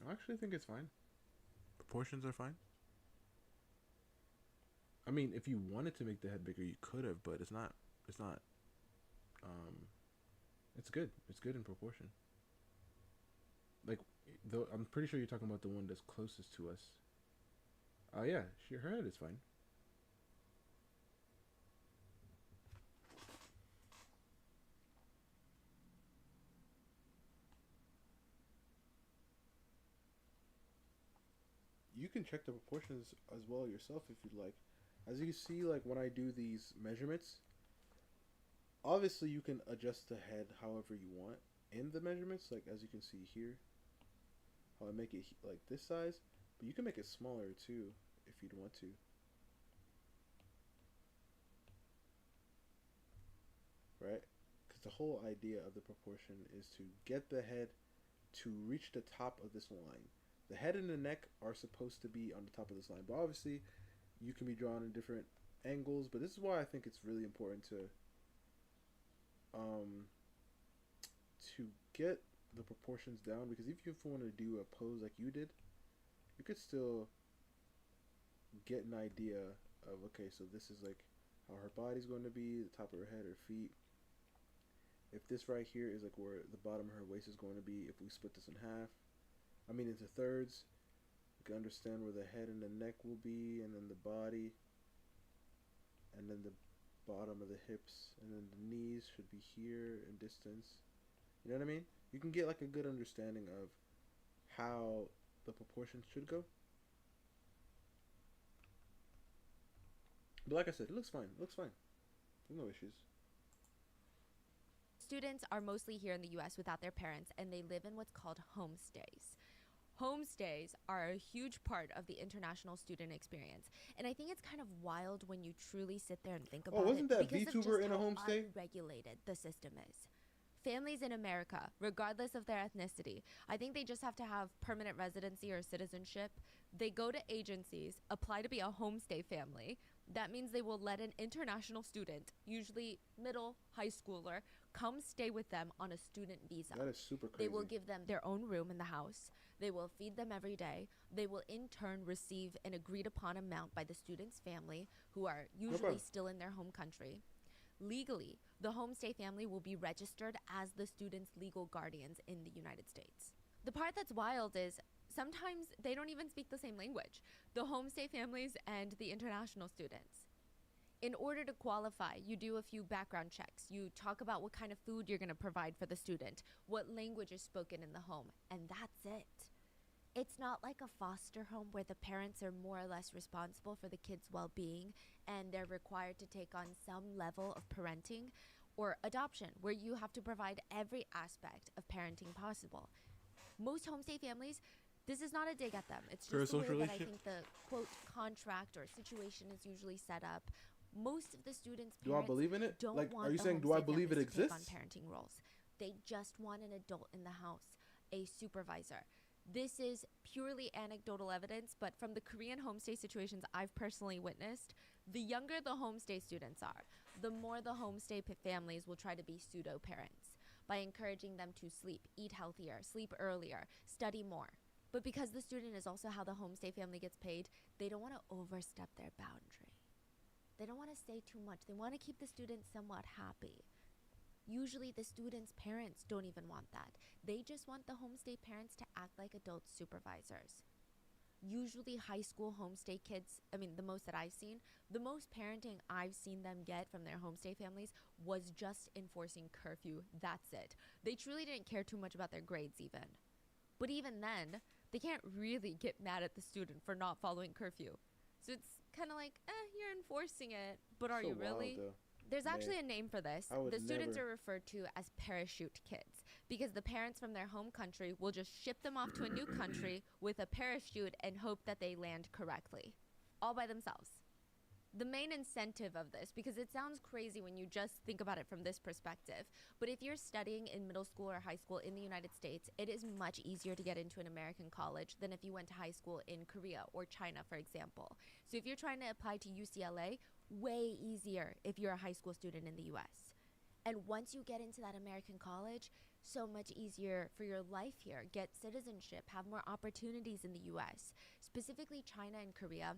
I actually think it's fine. Proportions are fine. I mean, if you wanted to make the head bigger, you could have, but it's not. It's not. It's good. It's good in proportion. Like, though, I'm pretty sure you're talking about the one that's closest to us. Oh yeah, her head is fine. You can check the proportions as well yourself if you'd like. As you can see, like when I do these measurements, obviously you can adjust the head however you want in the measurements, like as you can see here, how I make it like this size, but you can make it smaller too if you'd want to. Right? Because the whole idea of the proportion is to get the head to reach the top of this line. The head and the neck are supposed to be on the top of this line, but obviously you can be drawn in different angles. But this is why I think it's really important to get the proportions down, because if you want to do a pose like you did, you could still get an idea of, okay, so this is like how her body's going to be, the top of her head, her feet. If this right here is like where the bottom of her waist is going to be, if we split this in half, I mean into thirds, you can understand where the head and the neck will be, and then the body, and then the bottom of the hips, and then the knees should be here in distance. You know what I mean? You can get like a good understanding of how the proportions should go. But like I said, it looks fine. It looks fine. There's no issues. Students are mostly here in the US without their parents, and they live in what's called homestays. Homestays are a huge part of the international student experience, and I think it's kind of wild when you truly sit there and think about it. Wasn't that because VTuber of just in a how homestay? unregulated the system is. Families in America, regardless of their ethnicity, I think they just have to have permanent residency or citizenship. They go to agencies, apply to be a homestay family. That means they will let an international student, usually middle, high schooler, come stay with them on a student visa. That is super crazy. They will give them their own room in the house. They will feed them every day. They will in turn receive an agreed upon amount by the student's family, who are usually still in their home country. Legally, the homestay family will be registered as the student's legal guardians in the United States. The part that's wild is sometimes they don't even speak the same language, the homestay families and the international students. In order to qualify, you do a few background checks. You talk about what kind of food you're going to provide for the student, what language is spoken in the home, and that's it. It's not like a foster home where the parents are more or less responsible for the kid's well-being and they're required to take on some level of parenting, or adoption, where you have to provide every aspect of parenting possible. Most homestay families, this is not a dig at them. It's just the way that I think the, quote, contract or situation is usually set up. Most of the students' parents do I believe in it? don't Like, want are you the saying, do I homestay believe it families to take exists? on parenting roles. They just want an adult in the house, a supervisor. This is purely anecdotal evidence, but from the Korean homestay situations I've personally witnessed, the younger the homestay students are, the more the homestay families will try to be pseudo-parents by encouraging them to sleep, eat healthier, sleep earlier, study more. But because the student is also how the homestay family gets paid, they don't want to overstep their boundary. They don't want to say too much. They want to keep the student somewhat happy. Usually the students' parents don't even want that. They just want the homestay parents to act like adult supervisors. Usually high school homestay kids, I mean the most that I've seen, the most parenting I've seen them get from their homestay families was just enforcing curfew. That's it. They truly didn't care too much about their grades even. But even then, they can't really get mad at the student for not following curfew. So it's kind of like, you're enforcing it, but are you really? There's actually a name for this. The students are referred to as parachute kids because the parents from their home country will just ship them off to a new country with a parachute and hope that they land correctly, all by themselves. The main incentive of this, because it sounds crazy when you just think about it from this perspective, but if you're studying in middle school or high school in the United States, it is much easier to get into an American college than if you went to high school in Korea or China, for example. So if you're trying to apply to UCLA, way easier if you're a high school student in the US. And once you get into that American college, so much easier for your life here. Get citizenship, have more opportunities in the US, specifically China and Korea.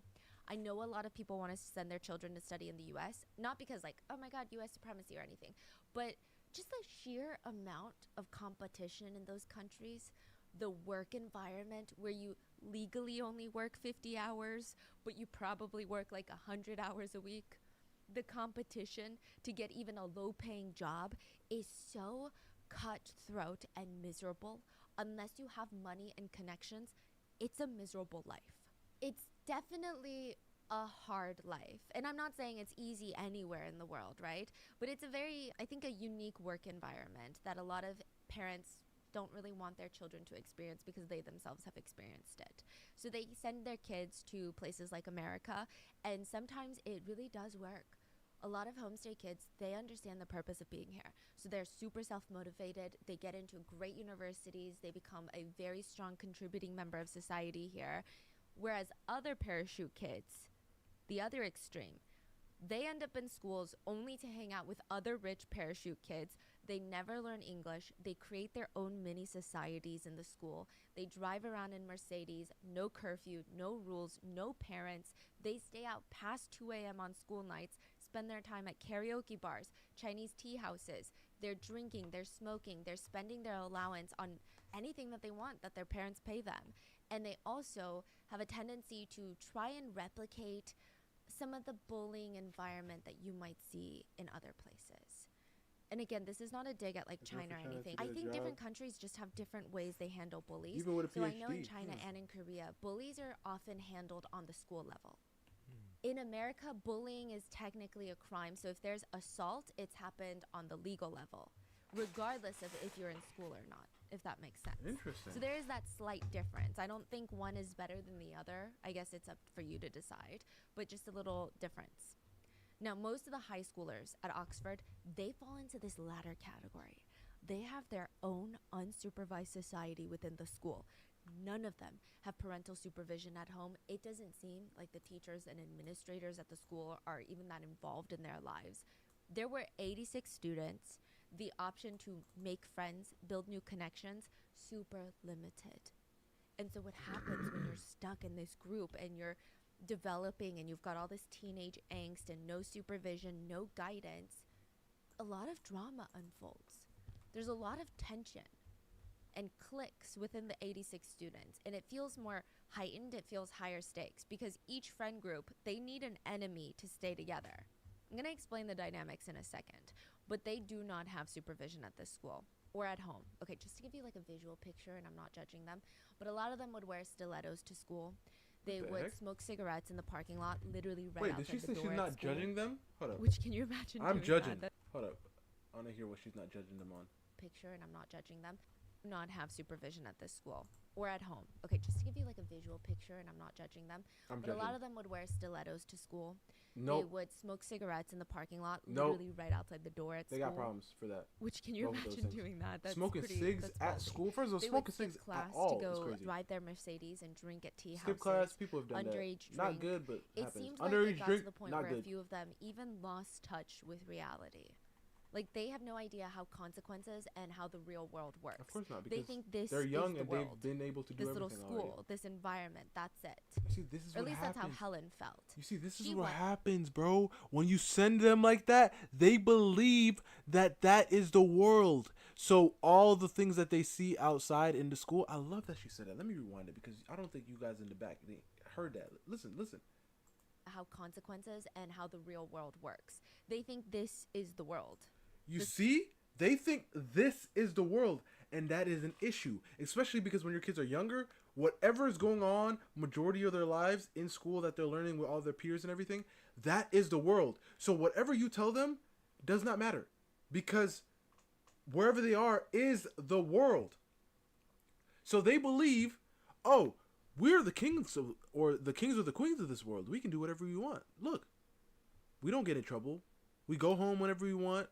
I know a lot of people want to send their children to study in the US, not because like, oh my God, US supremacy or anything, but just the sheer amount of competition in those countries, the work environment where you legally only work 50 hours, but you probably work like 100 hours a week. The competition to get even a low-paying job is so cutthroat and miserable. Unless you have money and connections, it's a miserable life. It's definitely a hard life. And I'm not saying it's easy anywhere in the world, right? But it's a very, I think, a unique work environment that a lot of parents don't really want their children to experience because they themselves have experienced it. So they send their kids to places like America, and sometimes it really does work. A lot of homestay kids, they understand the purpose of being here. So they're super self-motivated. They get into great universities. They become a very strong contributing member of society here. Whereas other parachute kids, the other extreme, they end up in schools only to hang out with other rich parachute kids. They never learn English. They create their own mini societies in the school. They drive around in Mercedes, no curfew, no rules, no parents. They stay out past 2 a.m. on school nights, spend their time at karaoke bars, Chinese tea houses. They're drinking, they're smoking, they're spending their allowance on anything that they want that their parents pay them. And they also have a tendency to try and replicate some of the bullying environment that you might see in other places. And again, this is not a dig at like China or anything. I think different countries just have different ways they handle bullies. Even with a PhD. So I know in China and in Korea, bullies are often handled on the school level. In America, bullying is technically a crime. So if there's assault, it's happened on the legal level, regardless of if you're in school or not, if that makes sense. Interesting. So there is that slight difference. I don't think one is better than the other. I guess it's up for you to decide, but just a little difference. Now, most of the high schoolers at Oxford, they fall into this latter category. They have their own unsupervised society within the school. None of them have parental supervision at home. It doesn't seem like the teachers and administrators at the school are even that involved in their lives. There were 86 students. The option to make friends, build new connections, super limited. And so what happens when you're stuck in this group and you're developing and you've got all this teenage angst and no supervision, no guidance, a lot of drama unfolds. There's a lot of tension and cliques within the 86 students, and it feels more heightened, it feels higher stakes, because each friend group, they need an enemy to stay together. I'm gonna explain the dynamics in a second, but they do not have supervision at this school or at home. Okay, just to give you like a visual picture, and I'm not judging them, but a lot of them would wear stilettos to school. They would smoke cigarettes in the parking lot, literally right outside the door. Wait, did she say she's not judging them? Hold up. Which, can you imagine I'm doing judging. that? Hold up. I want to hear what she's not judging them on. Picture, and I'm not judging them. Do not have supervision at this school or at home. Okay, just to give you like a visual picture, and I'm not judging them, but a lot of them would wear stilettos to school. They would smoke cigarettes in the parking lot, literally right outside the door at school. They got problems for that. Which, can you imagine doing that? That's smoking cigs at school? First of all, smoking cigs at all is crazy. Ride their Mercedes and drink at tea houses. Skip class, people have done underage that. Not good, but it happens. Seems like underage it got drink, to the point not where good. a few of them even lost touch with reality. Like, they have no idea how consequences and how the real world works. Of course not, because they think this they're young is and the world. they've been able to do this everything little school, already. this environment, that's it. You see, this is or at what least happens. That's how Helen felt. You see, this is what happens, bro. When you send them like that, they believe that that is the world. So all the things that they see outside in the school, I love that she said that. Let me rewind it, because I don't think you guys in the back they heard that. Listen. How consequences and how the real world works. They think this is the world. You see? They think this is the world, and that is an issue, especially because when your kids are younger, whatever is going on majority of their lives in school that they're learning with all their peers and everything, that is the world. So whatever you tell them does not matter, because wherever they are is the world. So they believe, oh, we're the kings of, or the kings or the queens of this world. We can do whatever we want. Look, we don't get in trouble. We go home whenever we want.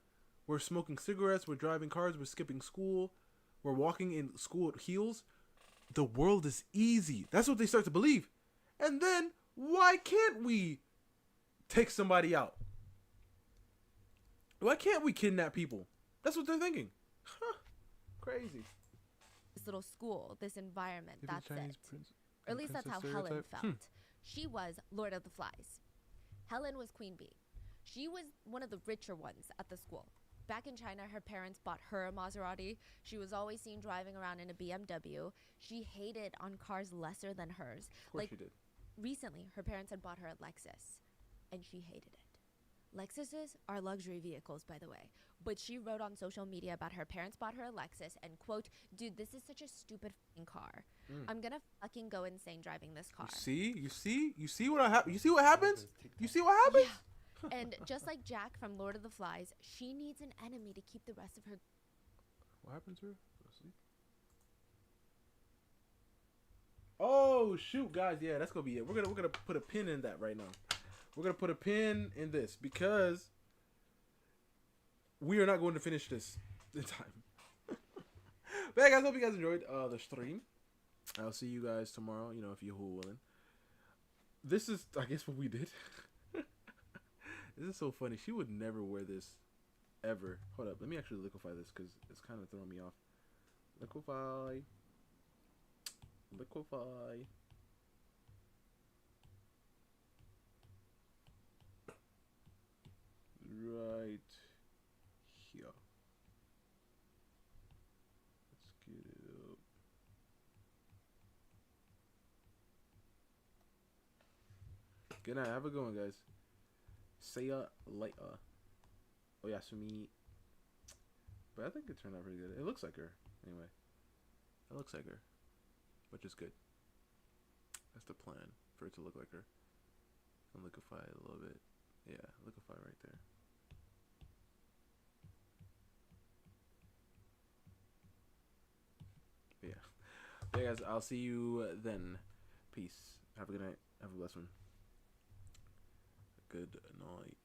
We're smoking cigarettes. We're driving cars. We're skipping school. We're walking in school with heels. The world is easy. That's what they start to believe. And then, why can't we take somebody out? Why can't we kidnap people? That's what they're thinking. Huh. Crazy. This little school, this environment, Maybe that's Chinese it. prince- Or at least that's how princess Helen stereotype? felt. She was Lord of the Flies. Helen was Queen Bee. She was one of the richer ones at the school. Back in China, her parents bought her a Maserati. She was always seen driving around in a BMW. She hated on cars lesser than hers. Of course she did. Recently, her parents had bought her a Lexus, and she hated it. Lexuses are luxury vehicles, by the way. But she wrote on social media about her parents bought her a Lexus and, quote, dude, this is such a stupid fucking car. I'm gonna fucking go insane driving this car. You see what happens? You see what happens? Yeah. And just like Jack from Lord of the Flies, she needs an enemy to keep the rest of her. What happened to her? Go sleep. Oh shoot, guys! Yeah, that's gonna be it. We're gonna put a pin in that right now. We're gonna put a pin in this because we are not going to finish this in time. But yeah, guys, hope you guys enjoyed the stream. I'll see you guys tomorrow. You know, if you're willing. This is, I guess, what we did. This is so funny. She would never wear this ever. Hold up, let me actually liquefy this because it's kind of throwing me off. Liquefy. Right here. Let's get it up. Good night. Have a good one, guys. See ya later. Oyasumi. But I think it turned out pretty good. It looks like her. Anyway. It looks like her. Which is good. That's the plan. For it to look like her. And liquefy it a little bit. Yeah, liquefy right there. But yeah. But yeah, guys, I'll see you then. Peace. Have a good night. Have a blessed one. Good night.